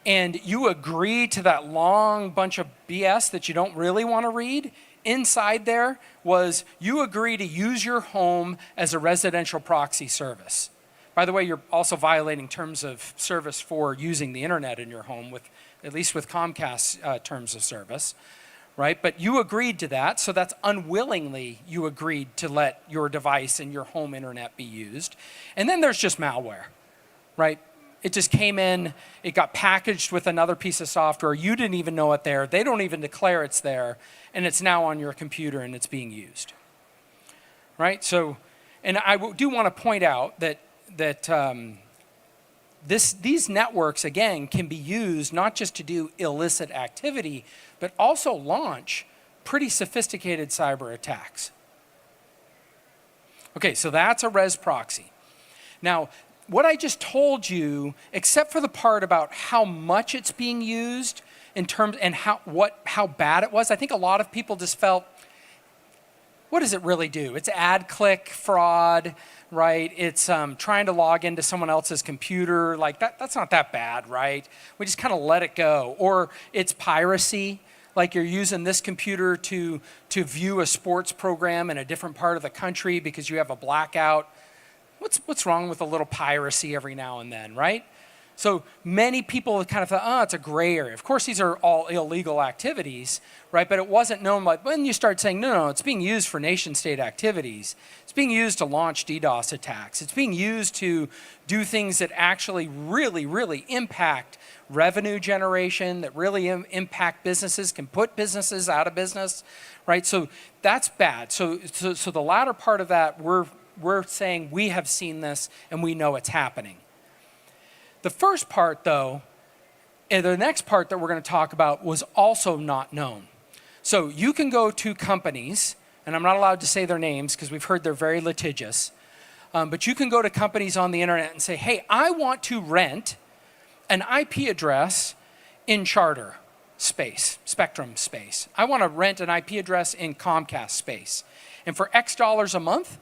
And you agree to that long bunch of BS that you don't really want to read, inside there was you agree to use your home as a residential proxy service. By the way, you're also violating terms of service for using the internet in your home, at least with Comcast's terms of service, right? But you agreed to that, so that's unwillingly you agreed to let your device and your home internet be used. And then there's just malware, right? It just came in, it got packaged with another piece of software. You didn't even know it there. They don't even declare it's there, and it's now on your computer and it's being used, right? So, and I do want to point out that these networks, again, can be used not just to do illicit activity, but also launch pretty sophisticated cyber attacks. Okay, so that's a res proxy. Now, what I just told you, except for the part about how much it's being used in terms and how bad it was, I think a lot of people just felt, what does it really do? It's ad click fraud, right? It's trying to log into someone else's computer. Like that's not that bad, right? We just kind of let it go. Or it's piracy, like you're using this computer to view a sports program in a different part of the country because you have a blackout. What's wrong with a little piracy every now and then, right? So many people kind of thought, oh, it's a gray area. Of course, these are all illegal activities, right? But it wasn't known, like when you start saying, no, it's being used for nation state activities. It's being used to launch DDoS attacks. It's being used to do things that actually really, really impact revenue generation, that really impact businesses, can put businesses out of business, right? So that's bad. So the latter part of that, we're saying we have seen this and we know it's happening. The first part, though, and the next part that we're going to talk about was also not known. So you can go to companies, and I'm not allowed to say their names because we've heard they're very litigious, but you can go to companies on the internet and say, hey, I want to rent an IP address in Charter space, Spectrum space. I want to rent an IP address in Comcast space. And for X dollars a month,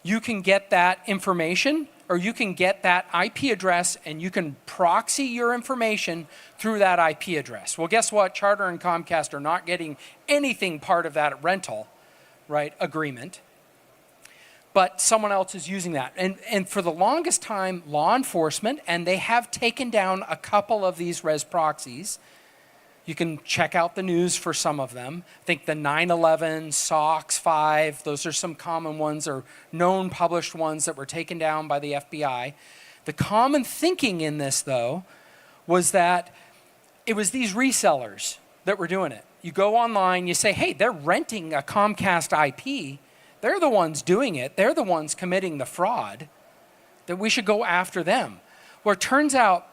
you can get that information, or you can get that IP address and you can proxy your information through that IP address. Well, guess what? Charter and Comcast are not getting anything part of that rental, right, agreement. But someone else is using that. And for the longest time, law enforcement, and they have taken down a couple of these res proxies. You can check out the news for some of them. I think the 9/11, SOX 5, those are some common ones, or known published ones that were taken down by the FBI. The common thinking in this, though, was that it was these resellers that were doing it. You go online, you say, hey, they're renting a Comcast IP. They're the ones doing it. They're the ones committing the fraud, that we should go after them. Well, it turns out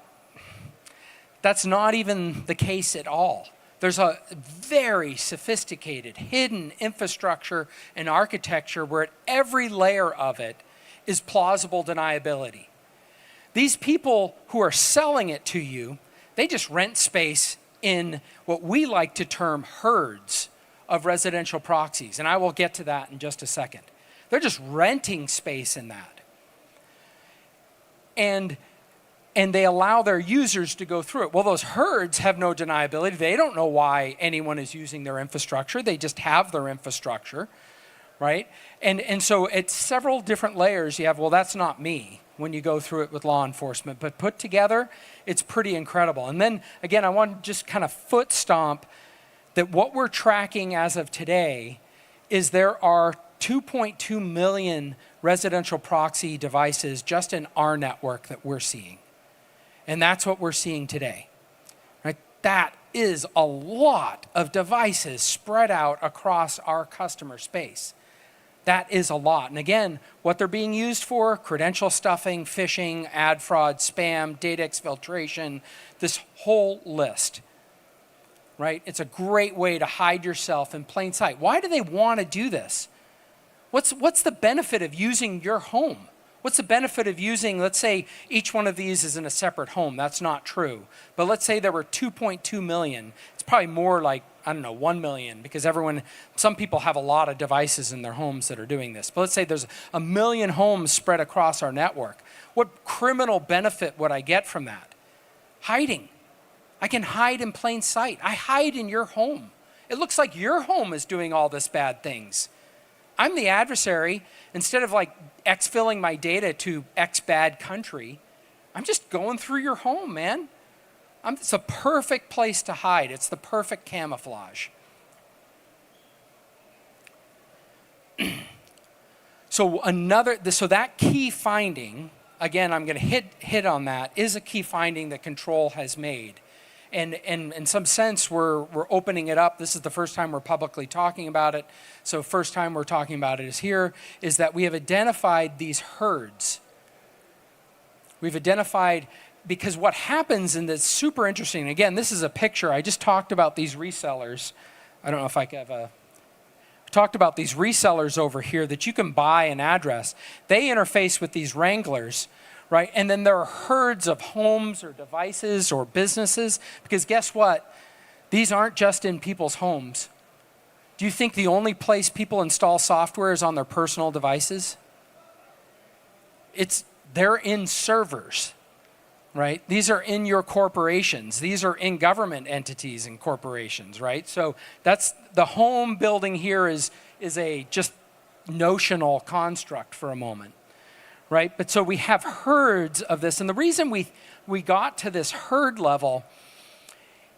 that's not even the case at all. There's a very sophisticated, hidden infrastructure and architecture where at every layer of it is plausible deniability. These people who are selling it to you, they just rent space in what we like to term herds of residential proxies, and I will get to that in just a second. They're just renting space in that. And they allow their users to go through it. Well, those herds have no deniability. They don't know why anyone is using their infrastructure. They just have their infrastructure, right? And so it's several different layers. You have, well, that's not me when you go through it with law enforcement. But put together, it's pretty incredible. And then, again, I want to just kind of foot stomp that what we're tracking as of today is there are 2.2 million residential proxy devices just in our network that we're seeing. And that's what we're seeing today, right? That is a lot of devices spread out across our customer space. That is a lot. And again, what they're being used for, credential stuffing, phishing, ad fraud, spam, data exfiltration, this whole list, right? It's a great way to hide yourself in plain sight. Why do they want to do this? What's the benefit of using your home? What's the benefit of using, let's say each one of these is in a separate home. That's not true. But let's say there were 2.2 million. It's probably more like, I don't know, 1 million, because some people have a lot of devices in their homes that are doing this. But let's say there's 1 million homes spread across our network. What criminal benefit would I get from that? Hiding. I can hide in plain sight. I hide in your home. It looks like your home is doing all this bad things. I'm the adversary. Instead of like exfilling my data to X bad country, I'm just going through your home, man. It's a perfect place to hide. It's the perfect camouflage. So that key finding, again, I'm going to hit on that, is a key finding that Control has made. And in some sense, we're opening it up. This is the first time we're publicly talking about it. So first time we're talking about it is that we have identified these herds. We've identified, because what happens, and it's super interesting, again, this is a picture. I just talked about these resellers. I don't know if I have talked about these resellers over here that you can buy an address. They interface with these wranglers, right? And then there are herds of homes or devices or businesses, because guess what? These aren't just in people's homes. Do you think the only place people install software is on their personal devices? They're in servers, right? These are in your corporations. These are in government entities and corporations, right? So that's the home building here is a just notional construct for a moment. Right? But so we have herds of this. And the reason we got to this herd level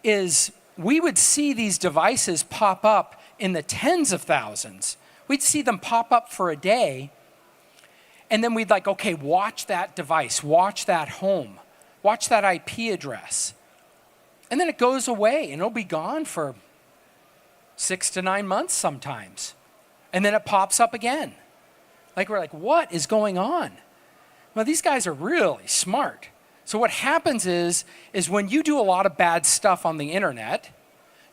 is we would see these devices pop up in the tens of thousands. We'd see them pop up for a day. And then we'd like, okay, watch that device, watch that home, watch that IP address. And then it goes away and it'll be gone for 6 to 9 months sometimes. And then it pops up again. Like we're like, what is going on? Well, these guys are really smart. So what happens is when you do a lot of bad stuff on the internet,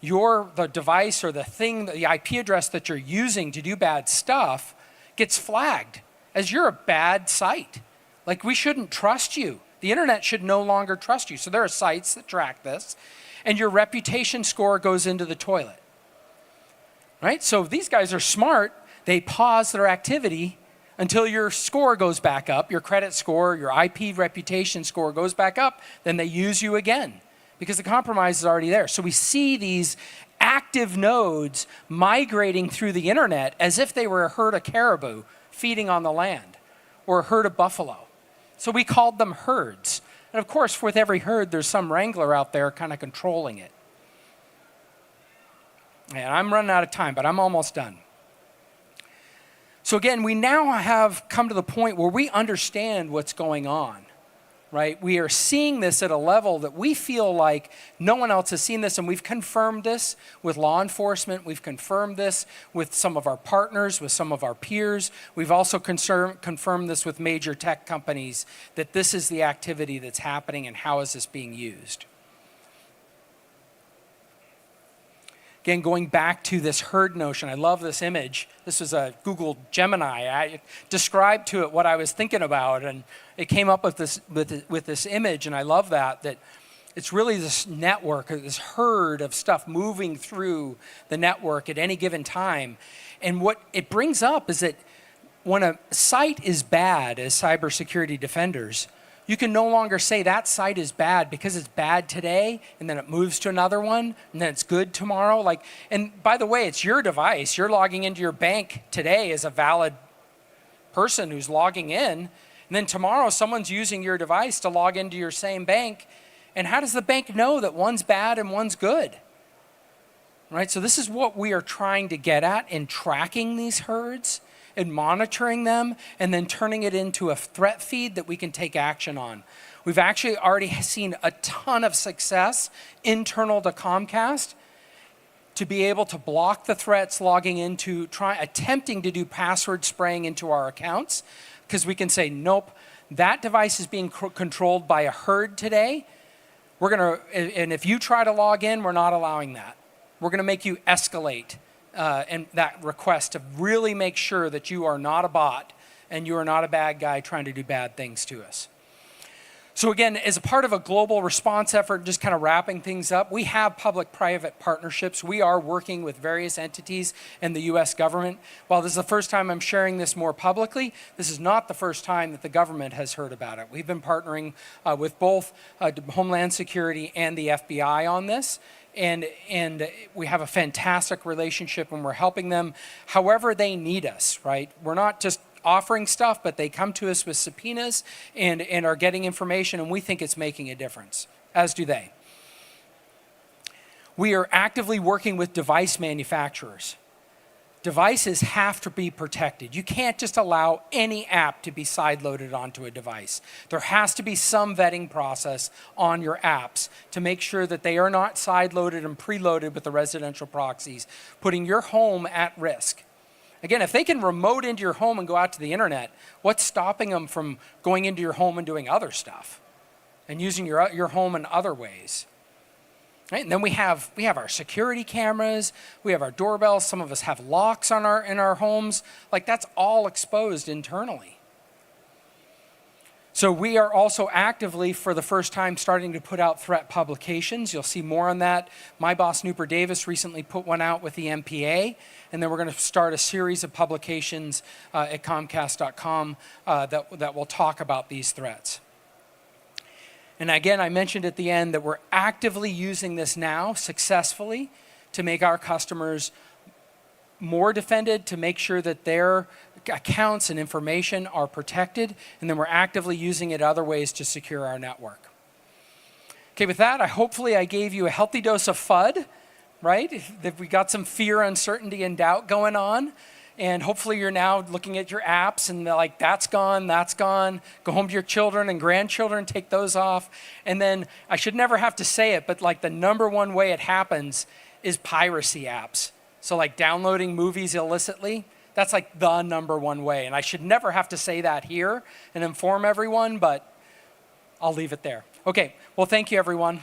the device or the thing, the IP address that you're using to do bad stuff gets flagged as you're a bad site. Like, we shouldn't trust you. The internet should no longer trust you. So there are sites that track this, and your reputation score goes into the toilet. Right? So these guys are smart. They pause their activity until your score goes back up, your credit score, your IP reputation score goes back up, then they use you again because the compromise is already there. So we see these active nodes migrating through the internet as if they were a herd of caribou feeding on the land or a herd of buffalo. So we called them herds. And of course, with every herd, there's some wrangler out there kind of controlling it. And I'm running out of time, but I'm almost done. So again, we now have come to the point where we understand what's going on, right? We are seeing this at a level that we feel like no one else has seen this, and we've confirmed this with law enforcement. We've confirmed this with some of our partners, with some of our peers. We've also confirmed this with major tech companies, that this is the activity that's happening and how is this being used. Again, going back to this herd notion, I love this image. This is a Google Gemini. I described to it what I was thinking about, and it came up with this image, and I love that it's really this network, this herd of stuff moving through the network at any given time. And what it brings up is that when a site is bad as cybersecurity defenders, you can no longer say that site is bad because it's bad today, and then it moves to another one, and then it's good tomorrow. And by the way, it's your device. You're logging into your bank today as a valid person who's logging in, and then tomorrow someone's using your device to log into your same bank. And how does the bank know that one's bad and one's good? Right? So this is what we are trying to get at in tracking these herds and monitoring them, and then turning it into a threat feed that we can take action on. We've actually already seen a ton of success internal to Comcast to be able to block the threats logging into, attempting to do password spraying into our accounts, because we can say, nope, that device is being controlled by a herd today. And if you try to log in, we're not allowing that. We're gonna make you escalate and that request to really make sure that you are not a bot and you are not a bad guy trying to do bad things to us. So again, as a part of a global response effort, just kind of wrapping things up, we have public-private partnerships. We are working with various entities in the US government. While this is the first time I'm sharing this more publicly, this is not the first time that the government has heard about it. We've been partnering with both Homeland Security and the FBI on this. And we have a fantastic relationship, and we're helping them however they need us, right? We're not just offering stuff, but they come to us with subpoenas and are getting information, and we think it's making a difference, as do they. We are actively working with device manufacturers. Devices have to be protected. You can't just allow any app to be sideloaded onto a device. There has to be some vetting process on your apps to make sure that they are not sideloaded and preloaded with the residential proxies, putting your home at risk. Again, if they can remote into your home and go out to the internet, what's stopping them from going into your home and doing other stuff and using your home in other ways? Right? And then we have our security cameras, we have our doorbells, some of us have locks in our homes. Like, that's all exposed internally. So we are also actively, for the first time, starting to put out threat publications. You'll see more on that. My boss, Newper Davis, recently put one out with the MPA, and then we're going to start a series of publications at Comcast.com that will talk about these threats. And again, I mentioned at the end that we're actively using this now successfully to make our customers more defended, to make sure that their accounts and information are protected, and then we're actively using it other ways to secure our network. Okay, with that, hopefully I gave you a healthy dose of FUD, right? If we got some fear, uncertainty, and doubt going on. And hopefully you're now looking at your apps and they're like, that's gone, that's gone. Go home to your children and grandchildren, take those off. And then, I should never have to say it, but like the #1 way it happens is piracy apps. So like downloading movies illicitly, that's like the #1 way. And I should never have to say that here and inform everyone, but I'll leave it there. Okay, well, thank you, everyone.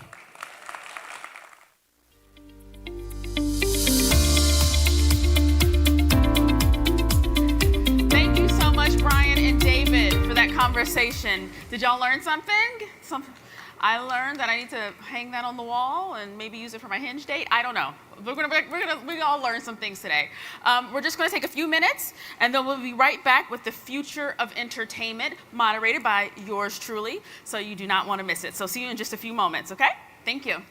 Conversation. Did y'all learn something? I learned that I need to hang that on the wall and maybe use it for my hinge date. I don't know. We all learn some things today. We're just going to take a few minutes, and then we'll be right back with the future of entertainment, moderated by yours truly. So you do not want to miss it. So see you in just a few moments. Okay? Thank you.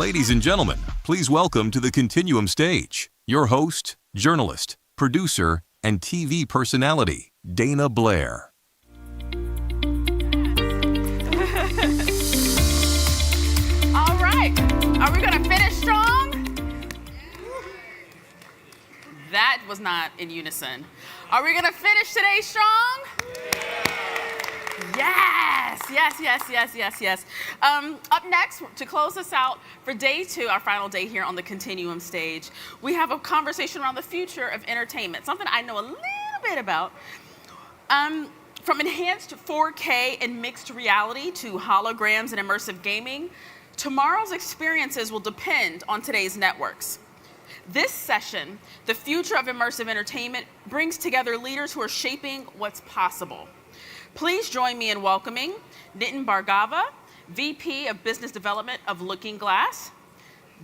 Ladies and gentlemen, please welcome to the Continuum stage, your host, journalist, producer, and TV personality, Dana Blair. All right, are we gonna finish strong? That was not in unison. Are we gonna finish today strong? Yes, yes, yes, yes, yes, yes. Up next, to close us out for day 2, our final day here on the Continuum stage, we have a conversation around the future of entertainment, something I know a little bit about. From enhanced 4K and mixed reality to holograms and immersive gaming, tomorrow's experiences will depend on today's networks. This session, The Future of Immersive Entertainment, brings together leaders who are shaping what's possible. Please join me in welcoming Nitin Bhargava, VP of Business Development of Looking Glass,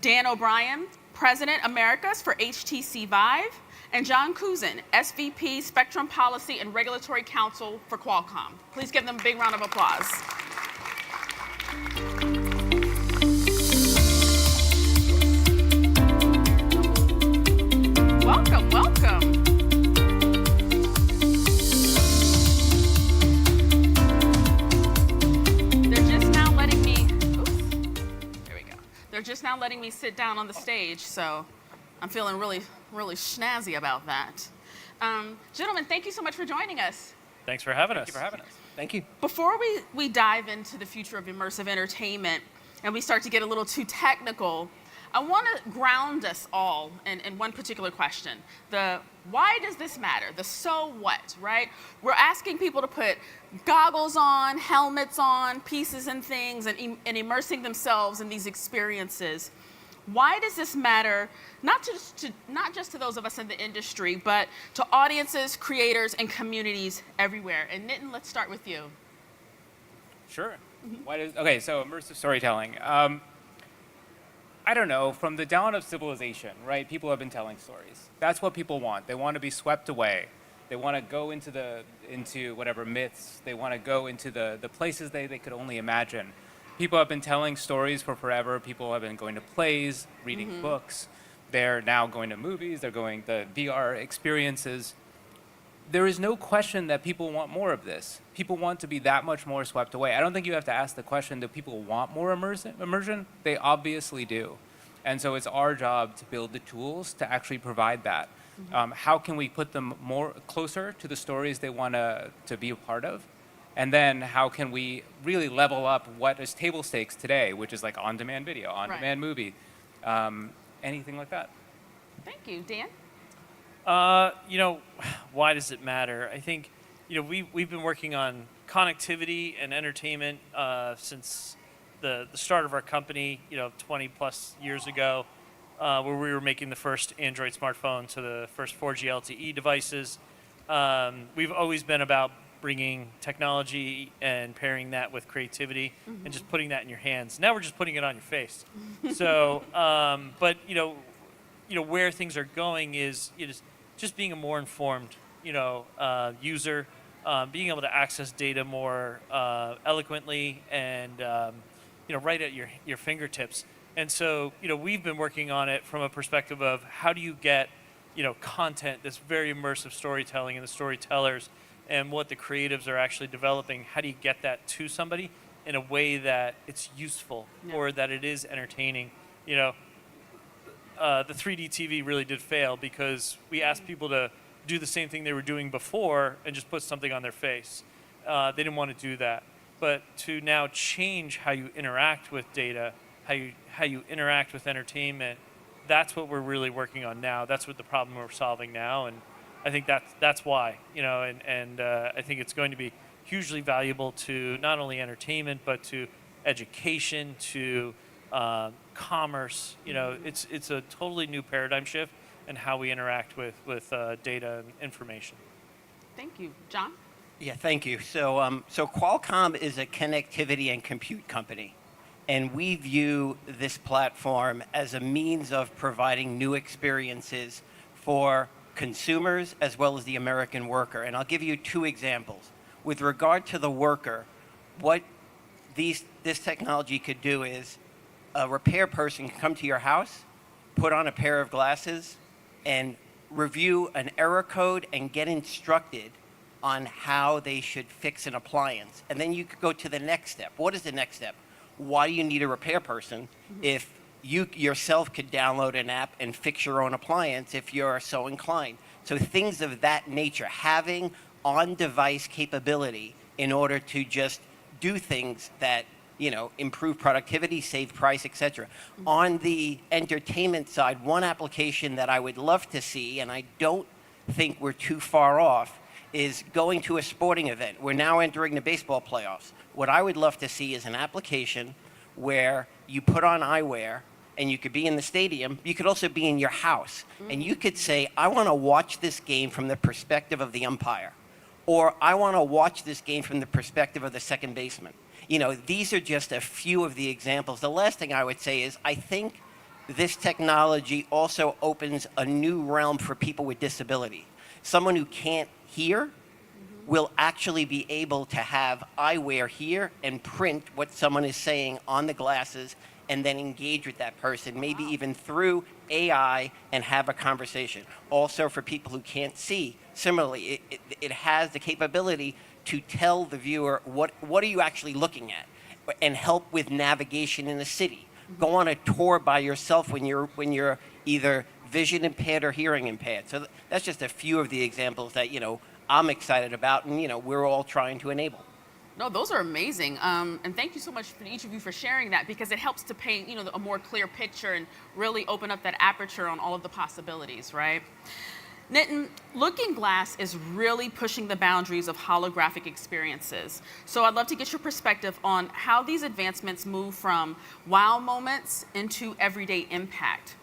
Dan O'Brien, President Americas for HTC Vive, and John Kuzin, SVP Spectrum Policy and Regulatory Counsel for Qualcomm. Please give them a big round of applause. Welcome, welcome. They're just now letting me sit down on the stage, so I'm feeling really, really snazzy about that. Gentlemen, thank you so much for joining us. Thanks for having us. Thank you for having us. Thank you. Before we dive into the future of immersive entertainment and we start to get a little too technical, I want to ground us all in one particular question. The why does this matter? The so what, right? We're asking people to put goggles on, helmets on, pieces and things, and immersing themselves in these experiences. Why does this matter, not just to those of us in the industry, but to audiences, creators, and communities everywhere? And Nitin, let's start with you. Sure. Okay, so immersive storytelling. I don't know, from the dawn of civilization, right? People have been telling stories. That's what people want. They want to be swept away. They want to go into whatever myths. They want to go into the places they could only imagine. People have been telling stories for forever. People have been going to plays, reading books. They're now going to movies. They're going to VR experiences. There is no question that people want more of this. People want to be that much more swept away. I don't think you have to ask the question, do people want more immersion? They obviously do. And so it's our job to build the tools to actually provide that. How can we put them more closer to the stories they want to be a part of? And then how can we really level up what is table stakes today, which is like on-demand video, on-demand movie, anything like that. Thank you. Dan? Why does it matter? I think, we've been working on connectivity and entertainment since the start of our company, 20 plus years ago, where we were making the first Android smartphone to the first 4G LTE devices. We've always been about bringing technology and pairing that with creativity and just putting that in your hands. Now we're just putting it on your face. So, but where things are going is just being a more informed, user, being able to access data more eloquently and, right at your fingertips. And so, we've been working on it from a perspective of how do you get, content, this very immersive storytelling and the storytellers and what the creatives are actually developing, how do you get that to somebody in a way that it's useful or that it is entertaining? The 3D TV really did fail because we asked people to do the same thing they were doing before and just put something on their face. They didn't want to do that. But to now change how you interact with data, how you interact with entertainment, that's what we're really working on now. That's what the problem we're solving now. And I think that's why, and I think it's going to be hugely valuable to not only entertainment, but to education, to commerce. It's a totally new paradigm shift in how we interact with data and information. Thank you. John? Yeah, thank you. So Qualcomm is a connectivity and compute company, and we view this platform as a means of providing new experiences for consumers as well as the American worker. And I'll give you 2 examples. With regard to the worker, what this technology could do is a repair person can come to your house, put on a pair of glasses, and review an error code and get instructed on how they should fix an appliance. And then you could go to the next step. What is the next step? Why do you need a repair person if you yourself could download an app and fix your own appliance if you're so inclined? So things of that nature, having on-device capability in order to just do things that, you know, improve productivity, save price, etc. On the entertainment side, one application that I would love to see, and I don't think we're too far off, is going to a sporting event. We're now entering the baseball playoffs. What I would love to see is an application where you put on eyewear and you could be in the stadium. You could also be in your house. And you could say, I want to watch this game from the perspective of the umpire. Or I want to watch this game from the perspective of the second baseman. You know, these are just a few of the examples. The last thing I would say is I think this technology also opens a new realm for people with disability. Someone who can't hear will actually be able to have eyewear here and print what someone is saying on the glasses and then engage with that person, maybe even through AI, and have a conversation. Also for people who can't see, similarly, it has the capability to tell the viewer what are you actually looking at and help with navigation in the city. Go on a tour by yourself when you're either vision impaired or hearing impaired. So that's just a few of the examples that, you know, I'm excited about and, you know, we're all trying to enable. No, those are amazing. And thank you so much for each of you for sharing that, because it helps to paint, you know, a more clear picture and really open up that aperture on all of the possibilities, right? Nitin, Looking Glass is really pushing the boundaries of holographic experiences. So I'd love to get your perspective on how these advancements move from wow moments into everyday impact.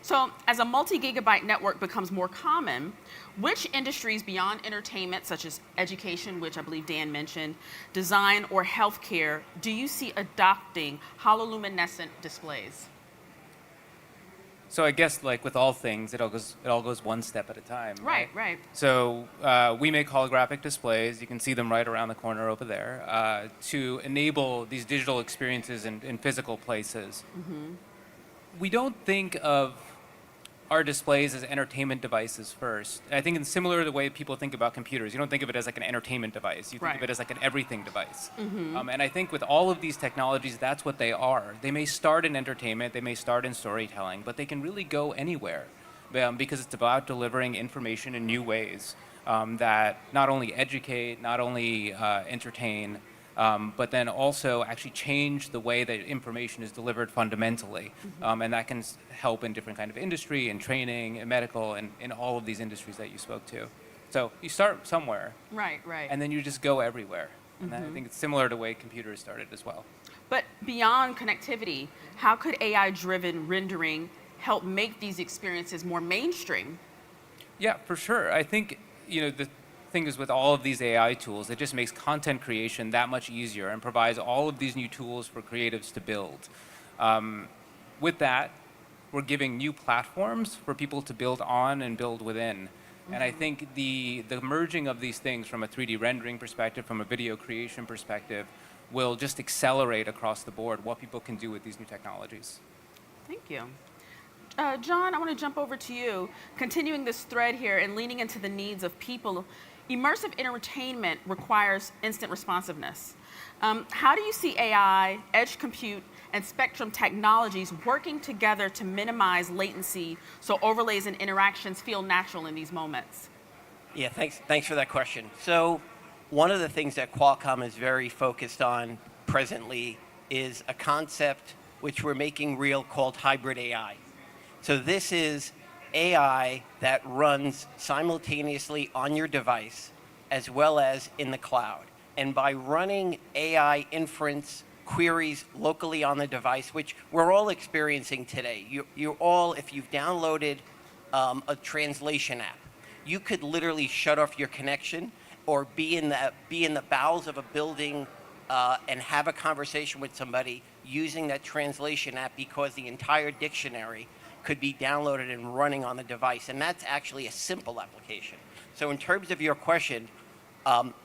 So as a multi-gigabyte network becomes more common, which industries beyond entertainment, such as education, which I believe Dan mentioned, design, or healthcare, do you see adopting hololuminescent displays? So I guess, like with all things, it all goes one step at a time. Right, right. So we make holographic displays. You can see them right around the corner over there to enable these digital experiences in physical places. We don't think of our displays as entertainment devices first. I think it's similar to the way people think about computers. You don't think of it as like an entertainment device. You think of it as like an everything device. And I think with all of these technologies, that's what they are. They may start in entertainment, they may start in storytelling, but they can really go anywhere because it's about delivering information in new ways that not only educate, not only entertain, but then also actually change the way that information is delivered fundamentally. And that can help in different kind of industry and training and medical and in all of these industries that you spoke to. So you start somewhere. Right, right. And then you just go everywhere. And I think it's similar to the way computers started as well. But beyond connectivity, how could AI-driven rendering help make these experiences more mainstream? Yeah, for sure. I think, you know, the thing is with all of these AI tools, it just makes content creation that much easier and provides all of these new tools for creatives to build. With that, we're giving new platforms for people to build on and build within. And I think the merging of these things from a 3D rendering perspective, from a video creation perspective, will just accelerate across the board what people can do with these new technologies. Thank you. John, I want to jump over to you. Continuing this thread here and leaning into the needs of people, immersive entertainment requires instant responsiveness. How do you see AI, edge compute, and spectrum technologies working together to minimize latency so overlays and interactions feel natural in these moments? Yeah, thanks for that question. So one of the things that Qualcomm is very focused on presently is a concept which we're making real called hybrid AI. So this is AI that runs simultaneously on your device as well as in the cloud. And by running AI inference queries locally on the device, which we're all experiencing today, you all, if you've downloaded a translation app, you could literally shut off your connection or be in the bowels of a building and have a conversation with somebody using that translation app because the entire dictionary could be downloaded and running on the device. And that's actually a simple application. So in terms of your question,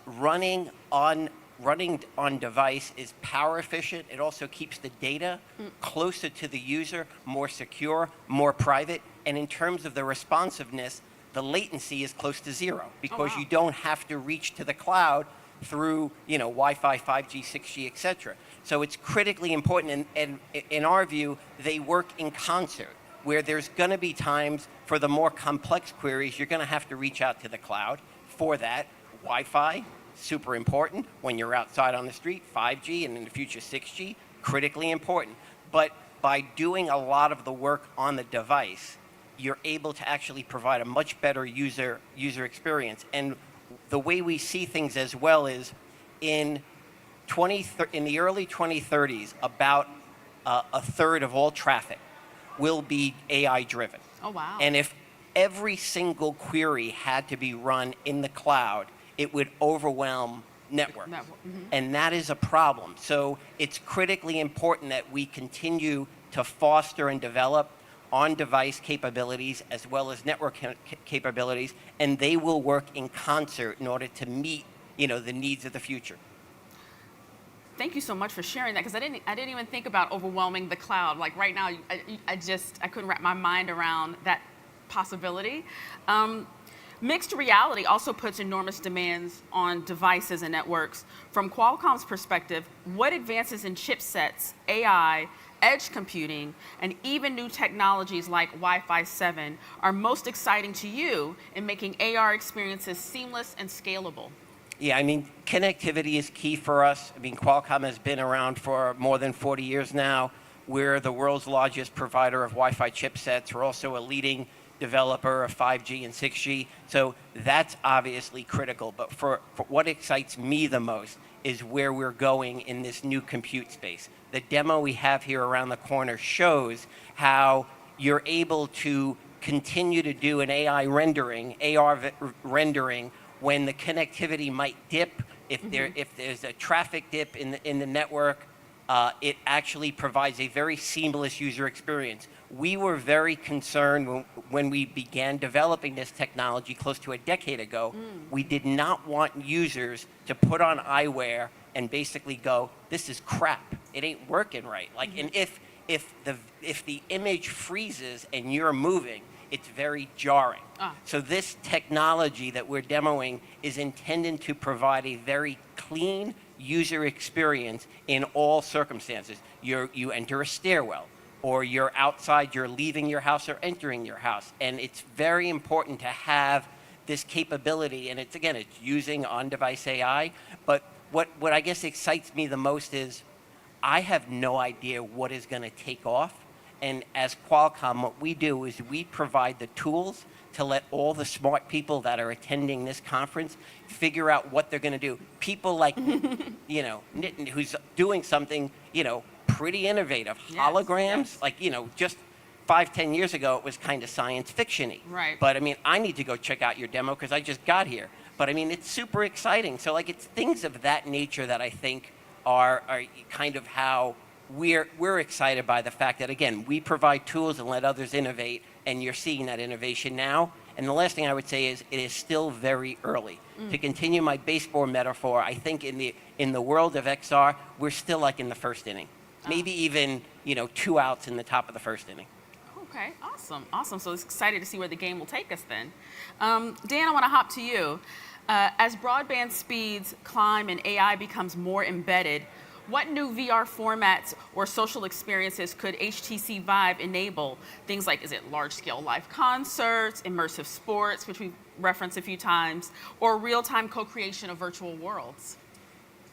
running on running on device is power efficient. It also keeps the data closer to the user, more secure, more private. And in terms of the responsiveness, the latency is close to zero because you don't have to reach to the cloud through, Wi-Fi, 5G, 6G, et cetera. So it's critically important. And in our view, they work in concert, where there's going to be times for the more complex queries, you're going to have to reach out to the cloud. For that, Wi-Fi, super important. When you're outside on the street, 5G, and in the future 6G, critically important. But by doing a lot of the work on the device, you're able to actually provide a much better user experience. And the way we see things as well is in the early 2030s, about a third of all traffic will be AI driven. Oh, wow. And if every single query had to be run in the cloud, it would overwhelm networks. And that is a problem. So it's critically important that we continue to foster and develop on-device capabilities as well as network capabilities, and they will work in concert in order to meet, the needs of the future. Thank you so much for sharing that, because I didn't even think about overwhelming the cloud. Like right now, I couldn't wrap my mind around that possibility. Mixed reality also puts enormous demands on devices and networks. From Qualcomm's perspective, what advances in chipsets, AI, edge computing, and even new technologies like Wi-Fi 7 are most exciting to you in making AR experiences seamless and scalable? Yeah, connectivity is key for us. Qualcomm has been around for more than 40 years now. We're the world's largest provider of Wi-Fi chipsets. We're also a leading developer of 5G and 6G. So that's obviously critical. But for what excites me the most is where we're going in this new compute space. The demo we have here around the corner shows how you're able to continue to do an AR rendering when the connectivity might dip. If there's a traffic dip in the network, it actually provides a very seamless user experience. We were very concerned when we began developing this technology close to a decade ago. We did not want users to put on eyewear and basically go, this is crap. It ain't working right. And if the image freezes and you're moving, it's very jarring. So this technology that we're demoing is intended to provide a very clean user experience in all circumstances. You enter a stairwell, or you're outside, you're leaving your house or entering your house. And it's very important to have this capability. And it's using on-device AI. But what I guess excites me the most is I have no idea what is going to take off. And as Qualcomm, what we do is we provide the tools to let all the smart people that are attending this conference figure out what they're going to do. People like, Nitin, who's doing something, pretty innovative. Holograms, just 5-10 years ago, it was kind of science fiction-y. Right. But I need to go check out your demo because I just got here. But it's super exciting. So it's things of that nature that I think are kind of how we're excited by the fact that, again, we provide tools and let others innovate, and you're seeing that innovation now. And the last thing I would say is it is still very early. To continue my baseball metaphor, I think in the world of XR, we're still in the first inning. Maybe even, 2 outs in the top of the first inning. Okay, awesome. So it's excited to see where the game will take us then. Dan, I want to hop to you. As broadband speeds climb and AI becomes more embedded, what new VR formats or social experiences could HTC Vive enable? Things like, is it large-scale live concerts, immersive sports, which we've referenced a few times, or real-time co-creation of virtual worlds?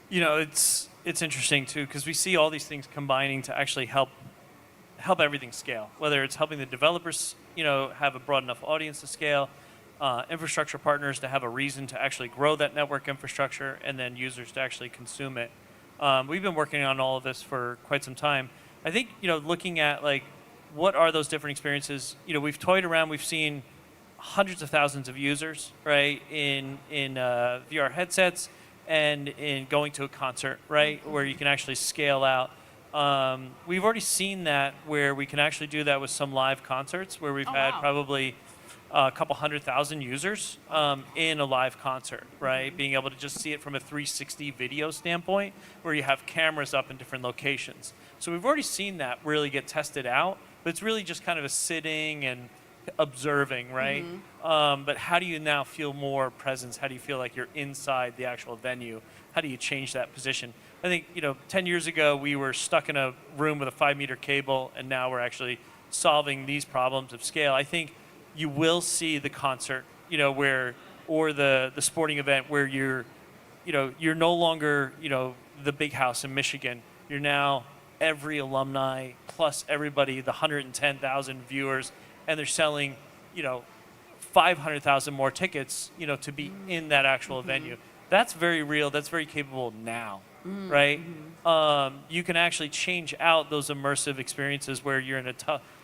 It's interesting too, because we see all these things combining to actually help everything scale. Whether it's helping the developers, have a broad enough audience to scale, infrastructure partners to have a reason to actually grow that network infrastructure, and then users to actually consume it. We've been working on all of this for quite some time. I think, looking at what are those different experiences, we've toyed around, we've seen hundreds of thousands of users, right, in VR headsets and in going to a concert, right, where you can actually scale out. We've already seen that where we can actually do that with some live concerts where we've had probably a couple 100,000 users in a live concert, right? Being able to just see it from a 360 video standpoint where you have cameras up in different locations. So we've already seen that really get tested out, but it's really just kind of a sitting and observing, right? But how do you now feel more presence? How do you feel like you're inside the actual venue? How do you change that position? I think, 10 years ago, we were stuck in a room with a 5-meter cable, and now we're actually solving these problems of scale. I think you will see the concert, or the sporting event where you're no longer, the big house in Michigan. You're now every alumni plus everybody, the 110,000 viewers, and they're selling, 500,000 more tickets, to be in that actual venue. That's very real. That's very capable now, right? You can actually change out those immersive experiences where you're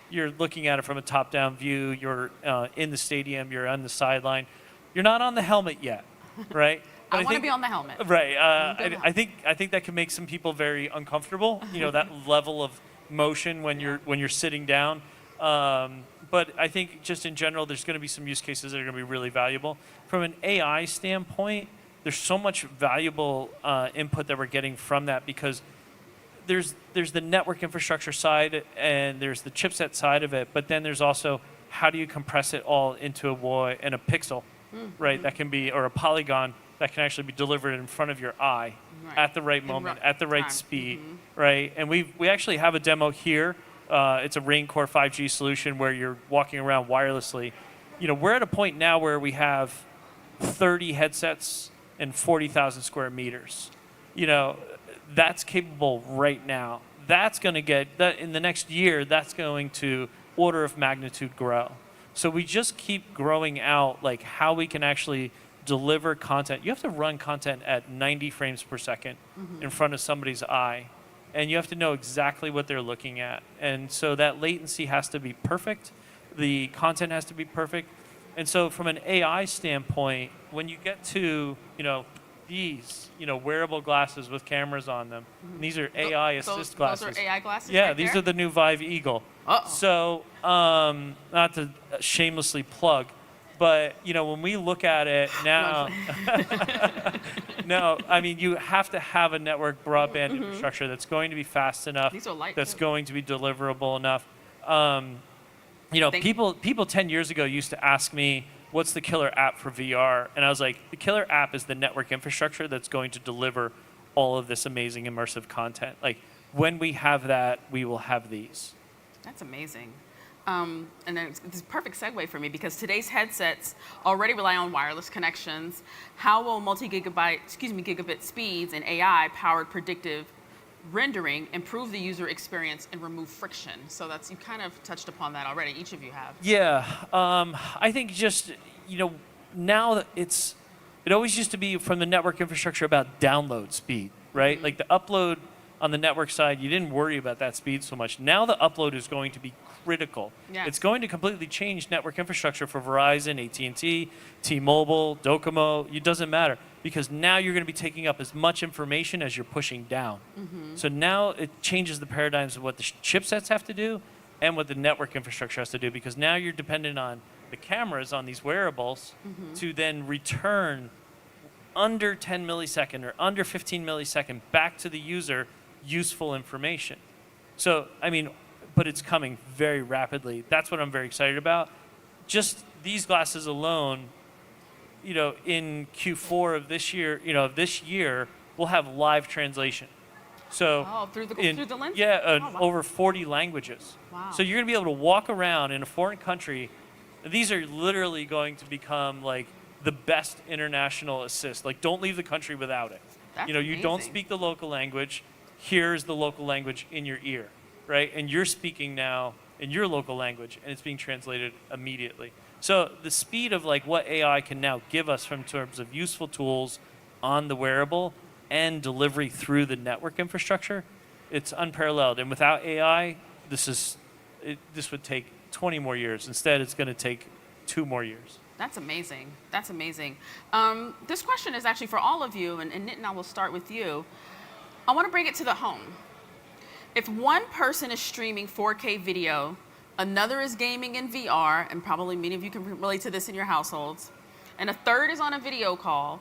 you're looking at it from a top-down view. You're in the stadium. You're on the sideline. You're not on the helmet yet, right? But I want to be on the helmet. Right. I think that can make some people very uncomfortable. That level of motion when you're sitting down. But I think just in general, there's going to be some use cases that are going to be really valuable. From an AI standpoint, there's so much valuable input that we're getting from that because there's the network infrastructure side and there's the chipset side of it, but then there's also how do you compress it all into a pixel, right? That can be, or a polygon that can actually be delivered in front of your eye at the right moment, at the right speed, right? And we actually have a demo here. It's a Rain Core 5G solution where you're walking around wirelessly. We're at a point now where we have 30 headsets and 40,000 square meters. That's capable right now. That's going to get, that in the next year, that's going to order of magnitude grow. So we just keep growing out like how we can actually deliver content. You have to run content at 90 frames per second in front of somebody's eye. And you have to know exactly what they're looking at. And so that latency has to be perfect. The content has to be perfect. And so from an AI standpoint, when you get to, these, wearable glasses with cameras on them, and these are AI assist glasses. Those are AI glasses? Yeah, right these there? are the new Vive Eagle. So, not to shamelessly plug, but, when we look at it now, no, I mean, you have to have a network broadband infrastructure that's going to be fast enough, These are light, that's too. going to be deliverable enough. People 10 years ago used to ask me, what's the killer app for VR? And I was like, the killer app is the network infrastructure that's going to deliver all of this amazing immersive content. Like, when we have that, we will have these. That's amazing. And then it's a perfect segue for me because today's headsets already rely on wireless connections. How will gigabit speeds and AI-powered predictive rendering improve the user experience and remove friction? So you kind of touched upon that already. Each of you have. Yeah, I think just now that it always used to be from the network infrastructure about download speed, right? Like the upload on the network side, you didn't worry about that speed so much. Now the upload is going to be critical. Yes. It's going to completely change network infrastructure for Verizon, AT&T, T-Mobile, Docomo. It doesn't matter because now you're going to be taking up as much information as you're pushing down. So now it changes the paradigms of what the chipsets have to do and what the network infrastructure has to do because now you're dependent on the cameras on these wearables to then return under 10 millisecond or under 15 millisecond back to the user useful information. So, but it's coming very rapidly. That's what I'm very excited about. Just these glasses alone, in Q4 of this year, we'll have live translation. So through the lens? Yeah, wow. over 40 languages. Wow. So you're going to be able to walk around in a foreign country. These are literally going to become like the best international assist. Like, don't leave the country without it. That's you don't amazing. speak the local language. Here's the local language in your ear, right? And you're speaking now in your local language, and it's being translated immediately. So the speed of like what AI can now give us from terms of useful tools on the wearable and delivery through the network infrastructure, it's unparalleled. And without AI, this would take 20 more years. Instead, it's going to take 2 more years. That's amazing. That's amazing. This question is actually for all of you, and Nitin, I will start with you. I want to bring it to the home. If one person is streaming 4K video Another is gaming and VR, and probably many of you can relate to this in your households. And a third is on a video call.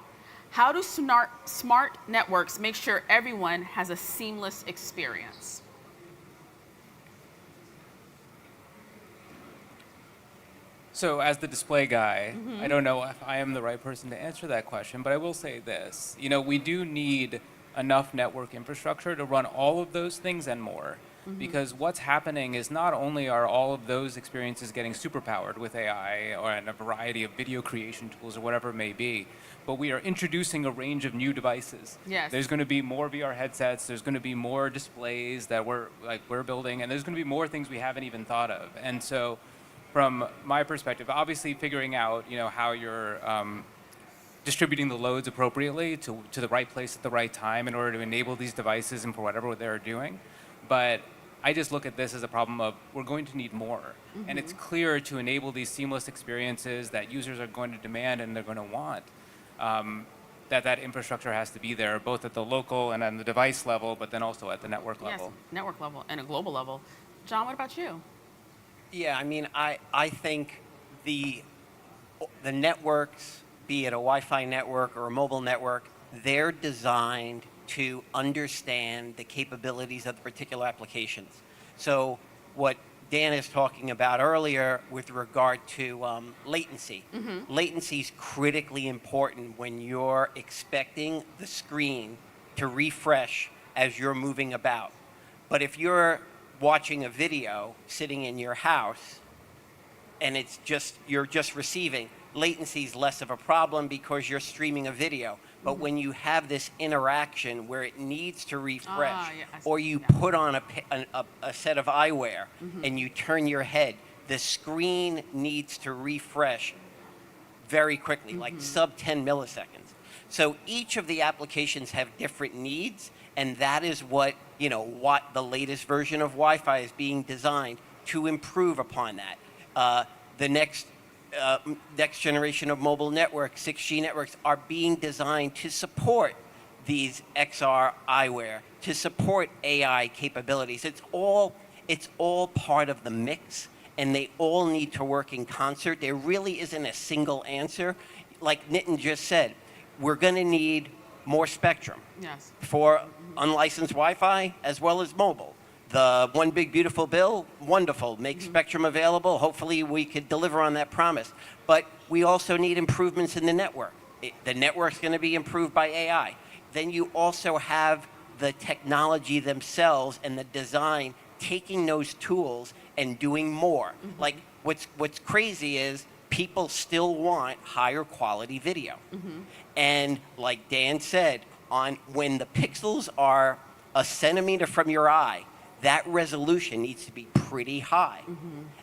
How do smart networks make sure everyone has a seamless experience? So as the display guy, I don't know if I am the right person to answer that question, but I will say this. You know, we do need enough network infrastructure to run all of those things and more. Because what's happening is not only are all of those experiences getting superpowered with AI or and a variety of video creation tools or whatever it may be, but we are introducing a range of new devices. Yes. There's going to be more VR headsets, there's going to be more displays that we're building, and there's going to be more things we haven't even thought of. And so from my perspective, obviously figuring out, you know, how you're distributing the loads appropriately to the right place at the right time in order to enable these devices and for whatever they're doing. But I just look at this as a problem of we're going to need more. And it's clear to enable these seamless experiences that users are going to demand and they're going to want, that infrastructure has to be there, both at the local and on the device level, but then also at the network level. Yes, network level and a global level. John, what about you? Yeah, I mean, I think the networks, be it a Wi-Fi network or a mobile network, they're designed to understand the capabilities of the particular applications. So what Dan is talking about earlier with regard to latency. Latency is critically important when you're expecting the screen to refresh as you're moving about. But if you're watching a video sitting in your house and you're just receiving, latency is less of a problem because you're streaming a video. But when you have this interaction where it needs to refresh, or you put on a set of eyewear and you turn your head, the screen needs to refresh very quickly, like sub 10 milliseconds. So each of the applications have different needs, and that is what the latest version of Wi-Fi is being designed to improve upon that. The next generation of mobile networks, 6G networks, are being designed to support these XR eyewear, to support AI capabilities. It's all part of the mix, and they all need to work in concert. There really isn't a single answer. Like Nitin just said, we're going to need more spectrum for unlicensed Wi-Fi as well as mobile. The One Big Beautiful Bill, wonderful, make spectrum available. Hopefully we could deliver on that promise. But we also need improvements in the network. The network's going to be improved by AI. Then you also have the technology themselves and the design taking those tools and doing more. Like what's crazy is people still want higher quality video. And like Dan said, when the pixels are a centimeter from your eye, that resolution needs to be pretty high.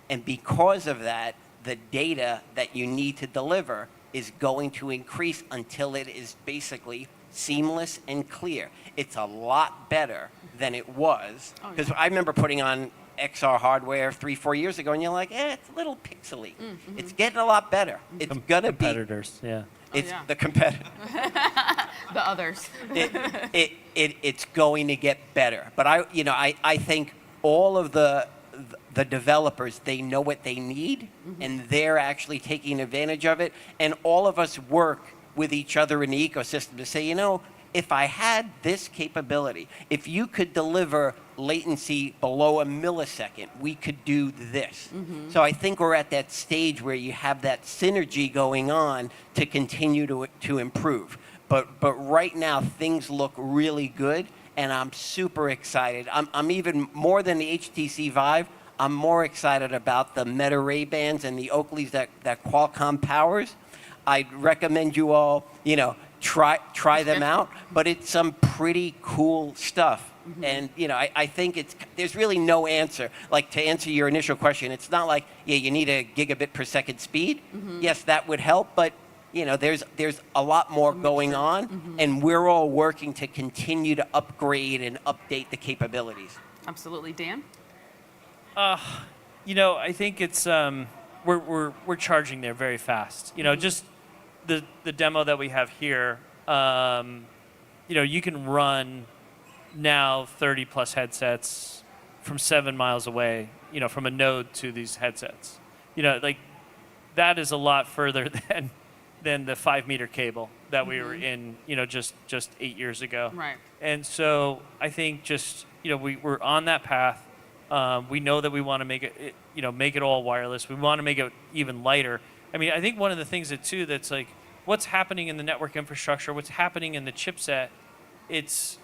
And because of that, the data that you need to deliver is going to increase until it is basically seamless and clear. It's a lot better than it was. Because I remember putting on XR hardware 3-4 years ago, and you're like, it's a little pixely. It's getting a lot better. It's going to be. Competitors, yeah. It's the competitor. The others. It's going to get better. But I think all of the developers, they know what they need, and they're actually taking advantage of it. And all of us work with each other in the ecosystem to say, if I had this capability, if you could deliver latency below a millisecond, we could do this. So I think we're at that stage where you have that synergy going on to continue to improve. But right now, things look really good, and I'm super excited. I'm even more than the HTC Vive. I'm more excited about the Meta Ray-Bans and the Oakleys that Qualcomm powers. I'd recommend you all, try them out, but it's some pretty cool stuff. And I think there's really no answer. Like, to answer your initial question, it's not like you need a gigabit per second speed. Yes, that would help, but there's a lot more going on, and we're all working to continue to upgrade and update the capabilities. Absolutely, Dan. I think it's we're charging there very fast. Just the demo that we have here. You can run now 30 plus headsets from 7 miles away, from a node to these headsets. Like that is a lot further than the 5-meter cable that we were in, just 8 years ago. Right. And so I think just, we're on that path. We know that we want to make it all wireless. We want to make it even lighter. I mean, I think one of the things that's like, what's happening in the network infrastructure, what's happening in the chipset, it's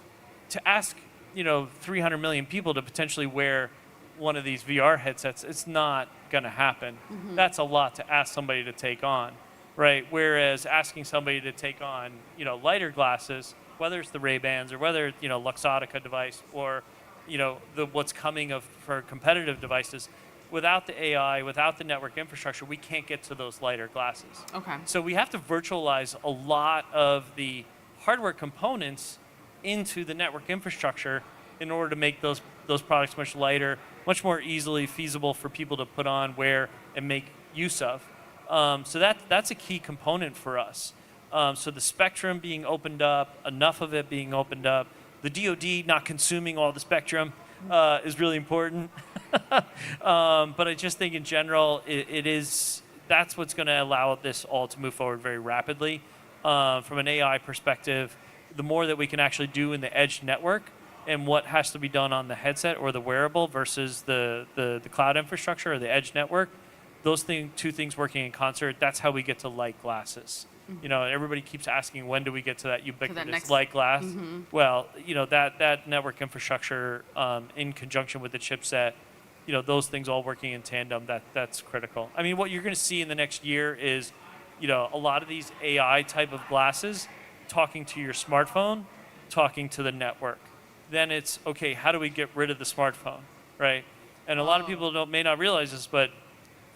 to ask, 300 million people to potentially wear one of these VR headsets, it's not going to happen. That's a lot to ask somebody to take on, right? Whereas asking somebody to take on, lighter glasses, whether it's the Ray-Bans or whether it's, Luxottica device or, what's coming for competitive devices, without the AI, without the network infrastructure, we can't get to those lighter glasses. Okay. So we have to virtualize a lot of the hardware components into the network infrastructure in order to make those products much lighter, much more easily feasible for people to put on, wear, and make use of. So that's a key component for us. So the spectrum being opened up, enough of it being opened up, the DoD not consuming all the spectrum is really important. But I just think in general, that's what's going to allow this all to move forward very rapidly. From an AI perspective, the more that we can actually do in the edge network and what has to be done on the headset or the wearable versus the cloud infrastructure or the edge network, those two things working in concert, that's how we get to light glasses. Everybody keeps asking, when do we get to that ubiquitous light glass? Well, that network infrastructure in conjunction with the chipset, those things all working in tandem, that's critical. I mean, what you're going to see in the next year is, a lot of these AI type of glasses talking to your smartphone, talking to the network. Then it's, okay, how do we get rid of the smartphone, right? And a lot of people may not realize this, but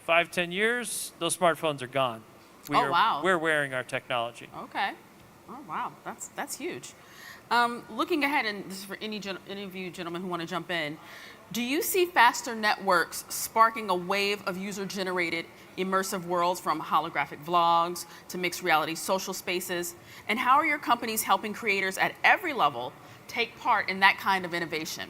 5-10 years, those smartphones are gone. Wow. We're wearing our technology. Okay. Oh, wow. That's huge. Looking ahead, and this is for any of you gentlemen who want to jump in, do you see faster networks sparking a wave of user-generated immersive worlds, from holographic vlogs to mixed reality social spaces? And how are your companies helping creators at every level take part in that kind of innovation?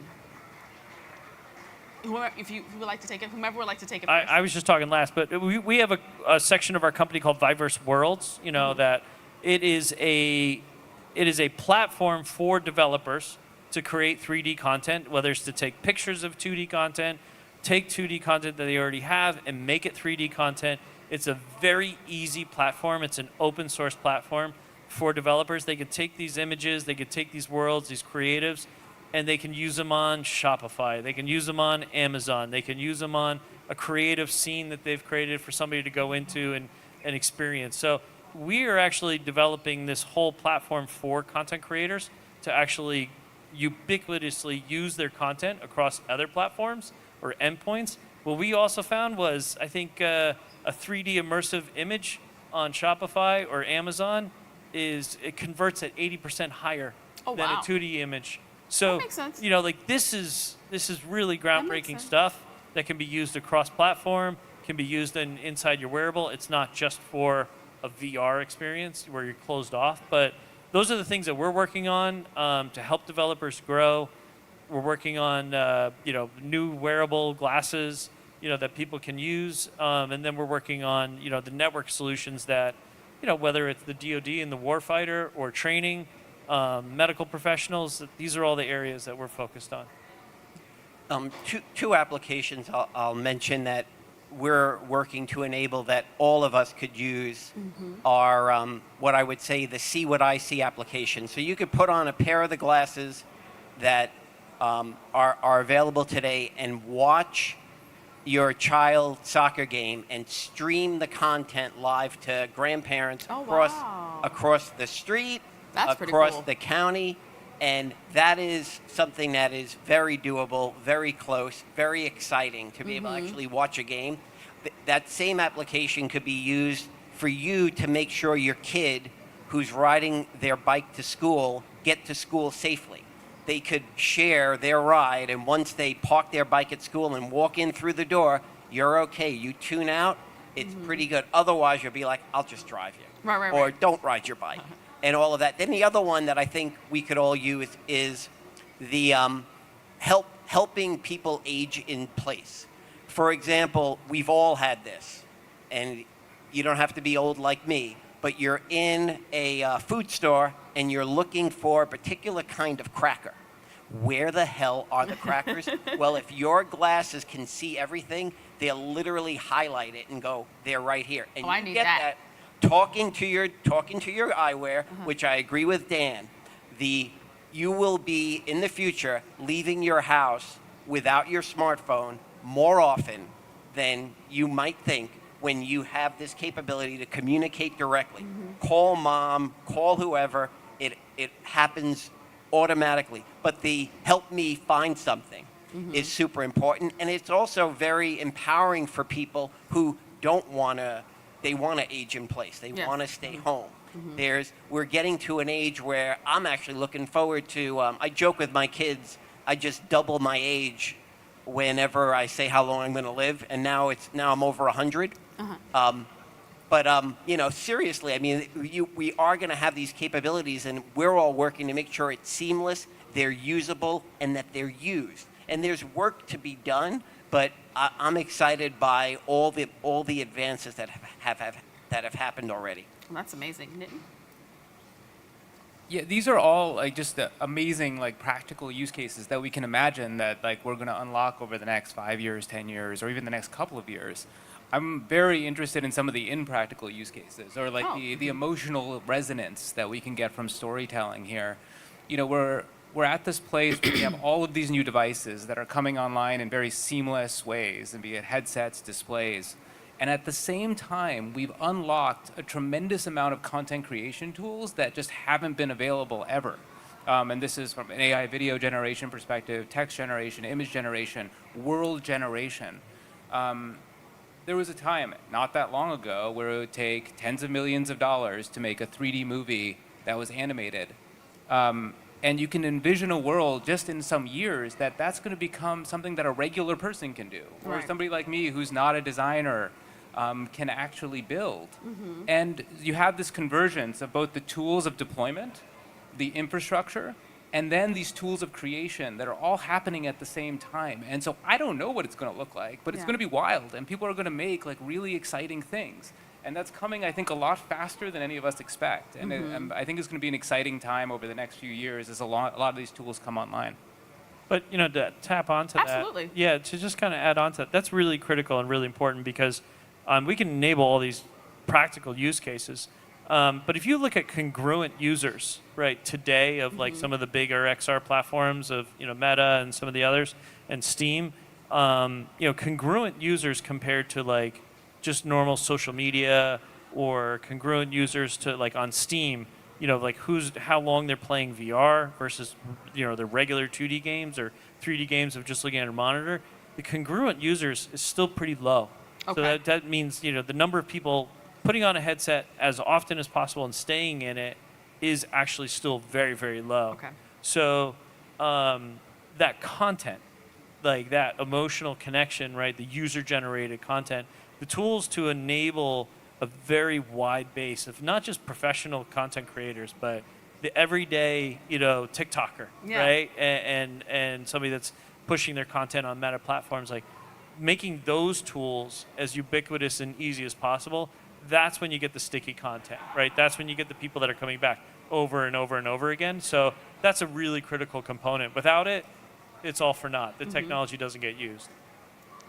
Whoever would like to take it first. I was just talking last, but we have a section of our company called Viverse Worlds, that it is a platform for developers to create 3D content, whether it's to take pictures of 2D content, take 2D content that they already have and make it 3D content. It's a very easy platform. It's an open source platform for developers. They could take these images, they could take these worlds, these creatives, and they can use them on Shopify. They can use them on Amazon. They can use them on a creative scene that they've created for somebody to go into and experience. So we are actually developing this whole platform for content creators to actually ubiquitously use their content across other platforms or endpoints. What we also found was, I think, a 3D immersive image on Shopify or Amazon it converts at 80% higher than a 2D image. So, that makes sense. This is really groundbreaking stuff that can be used across platform, can be used inside your wearable. It's not just for a VR experience where you're closed off, but those are the things that we're working on to help developers grow. We're working on new wearable glasses that people can use, and then we're working on the network solutions that whether it's the DoD and the warfighter or training, medical professionals. These are all the areas that we're focused on. Two applications I'll mention that we're working to enable that all of us could use are what I would say the See What I See application. So you could put on a pair of the glasses that are available today and watch your child's soccer game and stream the content live to grandparents across the street, across the county. And that is something that is very doable, very close, very exciting to be able to actually watch a game. That same application could be used for you to make sure your kid who's riding their bike to school get to school safely. They could share their ride, and once they park their bike at school and walk in through the door, you're okay. You tune out, it's pretty good. Otherwise, you'll be like, I'll just drive you. Or don't ride your bike. And all of that. Then the other one that I think we could all use is the help helping people age in place. For example, we've all had this, and you don't have to be old like me, but you're in a food store and you're looking for a particular kind of cracker. Where the hell are the crackers? Well, if your glasses can see everything, they'll literally highlight it and go, they're right here. And I you need get that. talking to your eyewear, which I agree with Dan. You will be in the future leaving your house without your smartphone more often than you might think when you have this capability to communicate directly. Call mom, call whoever, it happens automatically. But the help me find something is super important, and it's also very empowering for people who don't want to, they want to age in place. They Yes. want to stay home. We're getting to an age where I'm actually looking forward to, I joke with my kids, I just double my age whenever I say how long I'm going to live, and now I'm over 100. But seriously, I mean, we are going to have these capabilities, and we're all working to make sure it's seamless, they're usable, and that they're used. And there's work to be done, but I'm excited by all the advances that have happened already. Well, that's amazing. Nitin? Yeah, these are all like just amazing like practical use cases that we can imagine that like we're going to unlock over the next 5 years, 10 years, or even the next couple of years. I'm very interested in some of the impractical use cases, or like the emotional resonance that we can get from storytelling here. You know, we're at this place where we have all of these new devices that are coming online in very seamless ways, and be it headsets, displays. And at the same time, we've unlocked a tremendous amount of content creation tools that just haven't been available ever. And this is from an AI video generation perspective, text generation, image generation, world generation. There was a time, not that long ago, where it would take tens of millions of dollars to make a 3D movie that was animated. And you can envision a world just in some years that that's going to become something that a regular person can do, or Right. somebody like me who's not a designer can actually build. And you have this convergence of both the tools of deployment, the infrastructure, and then these tools of creation that are all happening at the same time. And so I don't know what it's going to look like, but it's Yeah. going to be wild, and people are going to make like really exciting things. And that's coming, I think, a lot faster than any of us expect. And I think it's going to be an exciting time over the next few years as a lot of these tools come online. But to tap onto Absolutely. that, yeah, to just kind of add on to that, that's really critical and really important because we can enable all these practical use cases. But if you look at congruent users, right, today of like some of the bigger XR platforms of Meta and some of the others and Steam, congruent users compared to like just normal social media or congruent users to like on Steam, like how long they're playing VR versus the regular 2D games or 3D games of just looking at a monitor, the congruent users is still pretty low. Okay. So that means the number of people putting on a headset as often as possible and staying in it is actually still very, very low. Okay. So that content, like that emotional connection, right, the user-generated content, the tools to enable a very wide base of not just professional content creators, but the everyday, TikToker, Yeah. right, and somebody that's pushing their content on Meta platforms, like making those tools as ubiquitous and easy as possible. That's when you get the sticky content, right? That's when you get the people that are coming back over and over and over again. So that's a really critical component. Without it, it's all for naught. The technology doesn't get used.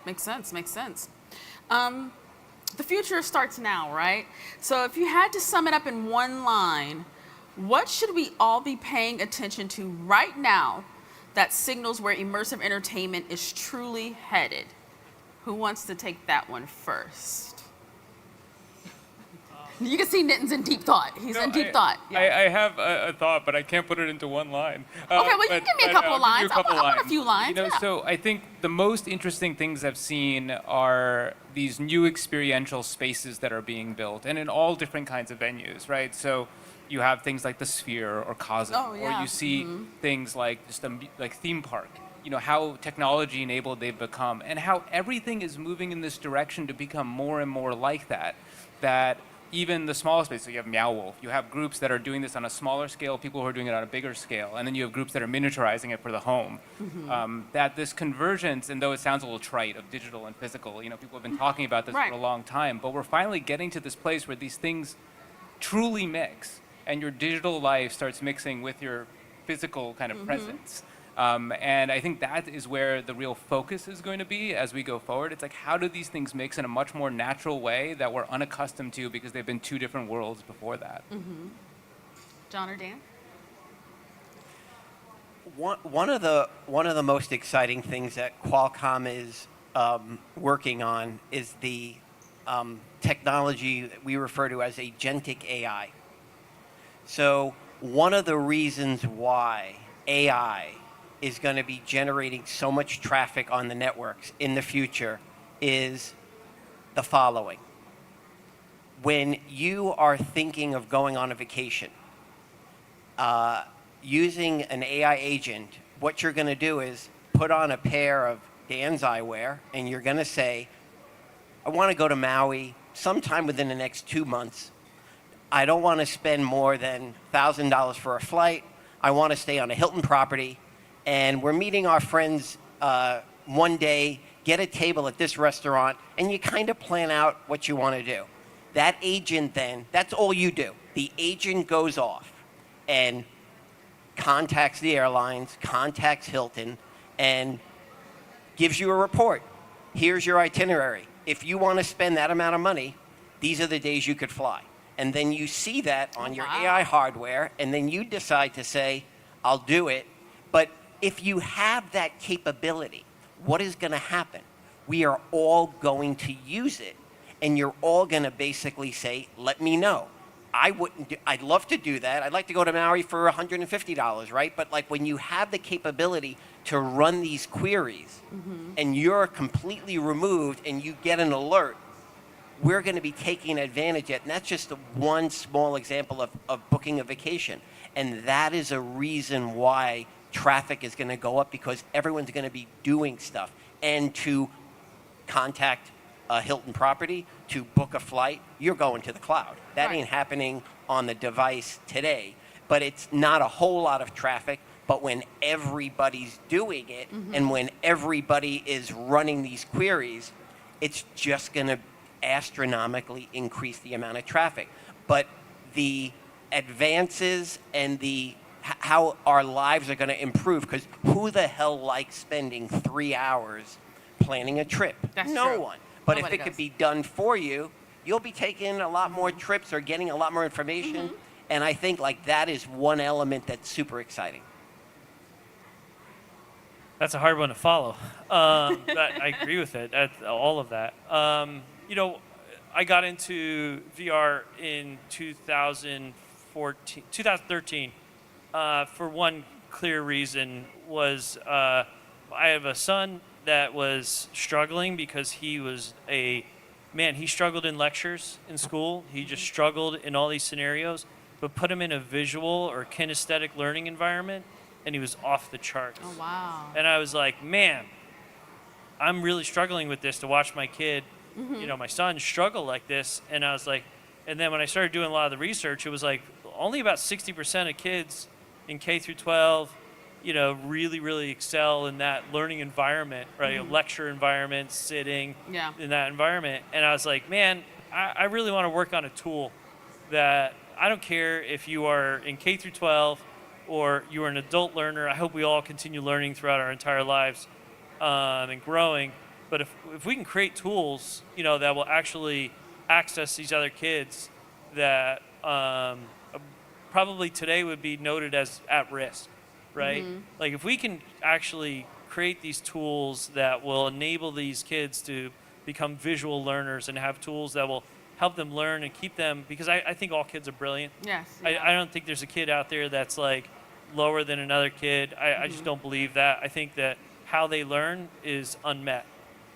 Makes sense, makes sense. The future starts now, right? So if you had to sum it up in one line, what should we all be paying attention to right now that signals where immersive entertainment is truly headed? Who wants to take that one first? You can see Nitin's in deep thought. He's in deep thought. Yeah. I have a thought, but I can't put it into one line. Okay, well, you can give me a couple of lines. I want a few lines. Yeah. So I think the most interesting things I've seen are these new experiential spaces that are being built, and in all different kinds of venues, right? So you have things like the Sphere or Cosm, Oh, yeah. or you see things like just like theme park. How technology enabled they've become, and how everything is moving in this direction to become more and more like that. That even the smallest space. So you have Meow Wolf. You have groups that are doing this on a smaller scale, people who are doing it on a bigger scale, and then you have groups that are miniaturizing it for the home. That this convergence, and though it sounds a little trite, of digital and physical, people have been talking about this Right. for a long time, but we're finally getting to this place where these things truly mix, and your digital life starts mixing with your physical kind of presence. And I think that is where the real focus is going to be as we go forward. It's like, how do these things mix in a much more natural way that we're unaccustomed to because they've been two different worlds before that? John or Dan? One of the most exciting things that Qualcomm is working on is the technology that we refer to as agentic AI. So one of the reasons why AI is going to be generating so much traffic on the networks in the future is the following. When you are thinking of going on a vacation, using an AI agent, what you're going to do is put on a pair of Dan's eyewear, and you're going to say, I want to go to Maui sometime within the next 2 months. I don't want to spend more than $1,000 for a flight. I want to stay on a Hilton property. And we're meeting our friends one day, get a table at this restaurant, and you kind of plan out what you want to do. That agent then, that's all you do. The agent goes off and contacts the airlines, contacts Hilton, and gives you a report. Here's your itinerary. If you want to spend that amount of money, these are the days you could fly. And then you see that on your AI hardware, and then you decide to say, I'll do it. But if you have that capability, what is going to happen? We are all going to use it, and you're all going to basically say, let me know. I'd love to do that. I'd like to go to Maui for $150, right? But like when you have the capability to run these queries and you're completely removed and you get an alert, we're going to be taking advantage of it. And that's just one small example of booking a vacation. And that is a reason why traffic is going to go up, because everyone's going to be doing stuff. And to contact a Hilton property, to book a flight, you're going to the cloud. That ain't happening on the device today. But it's not a whole lot of traffic. But when everybody's doing it and when everybody is running these queries, it's just going to astronomically increase the amount of traffic. But the advances and how our lives are going to improve, because who the hell likes spending 3 hours planning a trip? No one. But if it could be done for you, you'll be taking a lot more trips or getting a lot more information. And I think like that is one element that's super exciting. That's a hard one to follow. I agree with it, all of that. I got into VR in 2013 for one clear reason was I have a son that was struggling because he struggled in lectures in school. He just struggled in all these scenarios, but put him in a visual or kinesthetic learning environment, and he was off the charts. Oh, wow. And I was like, man, I'm really struggling with this, to watch my kid, my son struggle like this. And I was like, and then when I started doing a lot of the research, it was like only about 60% of kids in K through 12, really, really excel in that learning environment, right? A lecture environment, sitting in that environment. And I was like, man, I really want to work on a tool that I don't care if you are in K through 12 or you are an adult learner. I hope we all continue learning throughout our entire lives and growing. But if we can create tools, that will actually access these other kids that probably today would be noted as at risk, right? Like if we can actually create these tools that will enable these kids to become visual learners and have tools that will help them learn and keep them, because I think all kids are brilliant. Yes. I don't think there's a kid out there that's like lower than another kid. I just don't believe that. I think that how they learn is unmet.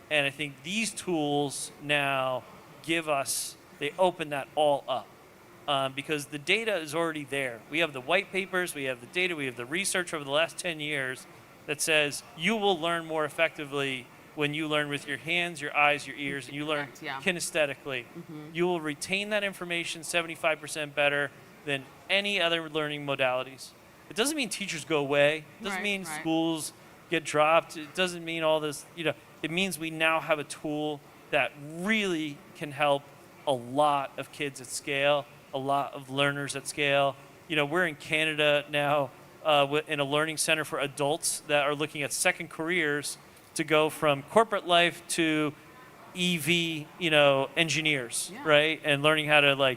And I think these tools now they open that all up. Because the data is already there. We have the white papers, we have the data, we have the research over the last 10 years that says you will learn more effectively when you learn with your hands, your eyes, your ears, and you learn Correct, yeah. kinesthetically, you will retain that information 75% better than any other learning modalities. It doesn't mean teachers go away. It doesn't Right, mean right. schools get dropped. It doesn't mean all this, it means we now have a tool that really can help a lot of kids at scale, a lot of learners at scale. We're in Canada now in a learning center for adults that are looking at second careers to go from corporate life to EV, engineers, Yeah. right? And learning how to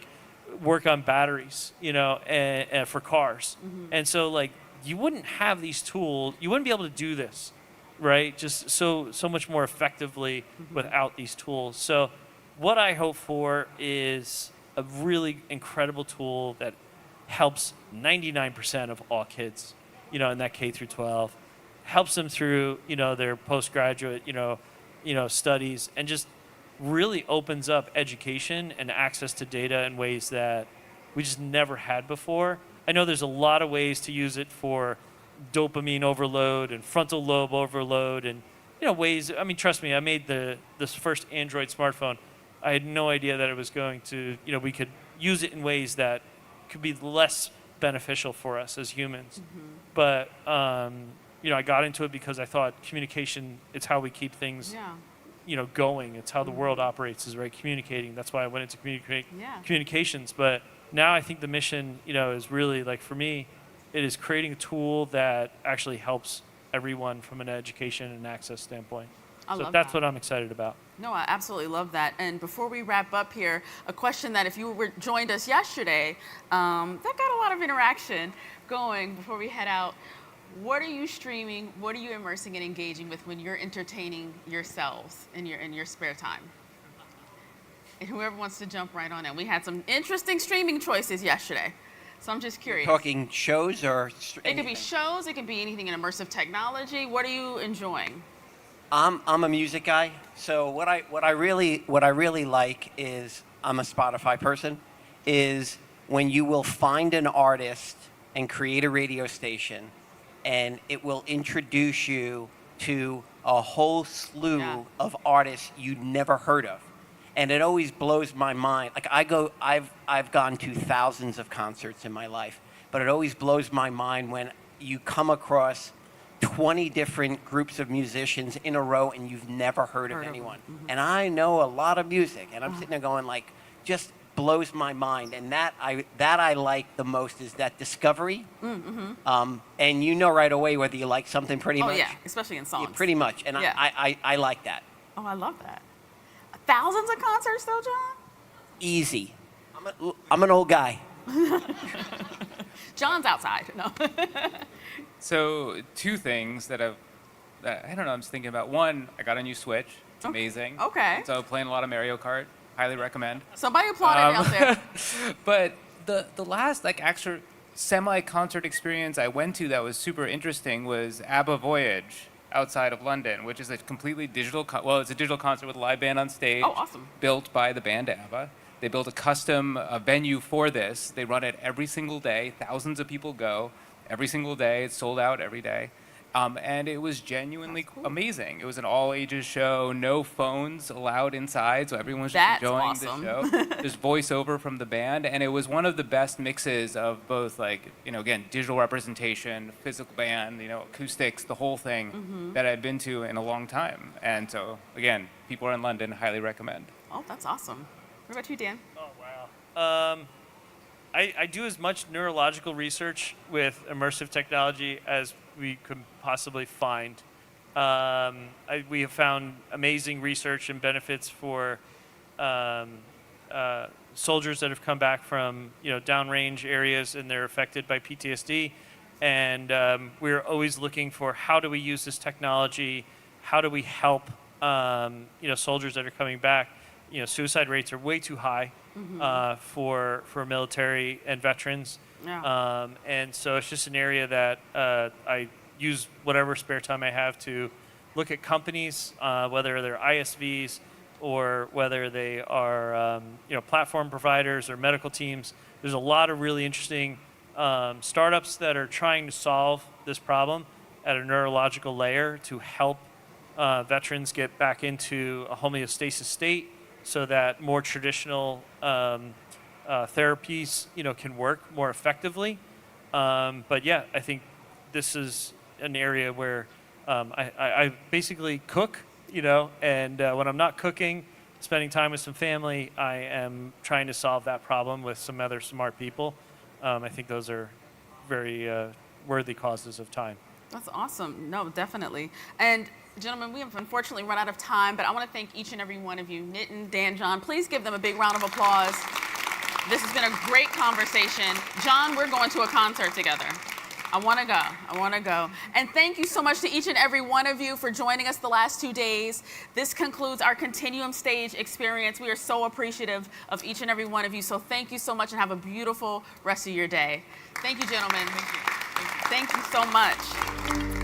work on batteries, and for cars. And so you wouldn't have these tools, you wouldn't be able to do this, right? Just so much more effectively without these tools. So what I hope for is a really incredible tool that helps 99% of all kids, in that K through 12, helps them through, their postgraduate, studies, and just really opens up education and access to data in ways that we just never had before. I know there's a lot of ways to use it for dopamine overload and frontal lobe overload and, ways. I mean, trust me, I made this first Android smartphone. I had no idea that it was going to, we could use it in ways that could be less beneficial for us as humans. But, I got into it because I thought communication, it's how we keep things, going. It's how the world operates, is right, communicating. That's why I went into communications. But now I think the mission, is really, for me, it is creating a tool that actually helps everyone from an education and access standpoint. I So love that's that. what I'm excited about. No, I absolutely love that. And before we wrap up here, a question that if you joined us yesterday, that got a lot of interaction going before we head out. What are you streaming? What are you immersing and engaging with when you're entertaining yourselves in your spare time? And whoever wants to jump right on in. We had some interesting streaming choices yesterday. So I'm just curious. Talking shows or It could be shows, it could be anything in immersive technology. What are you enjoying? I'm a music guy, so what I really like is, I'm a Spotify person, is when you will find an artist and create a radio station, and it will introduce you to a whole slew of artists you'd never heard of, and it always blows my mind. I've gone to thousands of concerts in my life, but it always blows my mind when you come across 20 different groups of musicians in a row and you've never heard of anyone. And I know a lot of music, and I'm sitting there going just blows my mind. And that I like the most, is that discovery. And right away whether you like something pretty much. Oh yeah, especially in songs. Yeah, pretty much. And I like that. Oh, I love that. Thousands of concerts though, John? Easy. I'm an old guy. John's outside. No. So two things that I don't know, I'm just thinking about. One, I got a new Switch. It's amazing. Okay. So playing a lot of Mario Kart. Highly recommend. Somebody applauded out there. But the last extra semi-concert experience I went to that was super interesting was ABBA Voyage outside of London, which is a completely digital, it's a digital concert with a live band on stage. Oh, awesome. Built by the band ABBA. They built a custom venue for this. They run it every single day. Thousands of people go every single day. It's sold out every day. And it was genuinely amazing. It was an all-ages show, no phones allowed inside, so everyone's just enjoying the show. There's voiceover from the band, and it was one of the best mixes of both, again, digital representation, physical band, acoustics, the whole thing that I've been to in a long time. And so, again, people are in London, highly recommend. Oh, that's awesome. What about you, Dan? Oh, wow. I do as much neurological research with immersive technology as we could possibly find. We have found amazing research and benefits for soldiers that have come back from downrange areas and they're affected by PTSD. And we're always looking for how do we use this technology? How do we help soldiers that are coming back? Suicide rates are way too high for military and veterans. Yeah. And so it's just an area that I use whatever spare time I have to look at companies, whether they're ISVs or whether they are platform providers or medical teams. There's a lot of really interesting startups that are trying to solve this problem at a neurological layer to help veterans get back into a homeostasis state so that more traditional therapies, can work more effectively. But yeah, I think this is an area where I basically cook, and when I'm not cooking, spending time with some family, I am trying to solve that problem with some other smart people. I think those are very worthy causes of time. That's awesome. No, definitely. And gentlemen, we have unfortunately run out of time, but I want to thank each and every one of you. Nitin, Dan, John, please give them a big round of applause. This has been a great conversation. John, we're going to a concert together. I want to go. And thank you so much to each and every one of you for joining us the last 2 days. This concludes our Continuum Stage experience. We are so appreciative of each and every one of you. So thank you so much and have a beautiful rest of your day. Thank you, gentlemen. Thank you so much.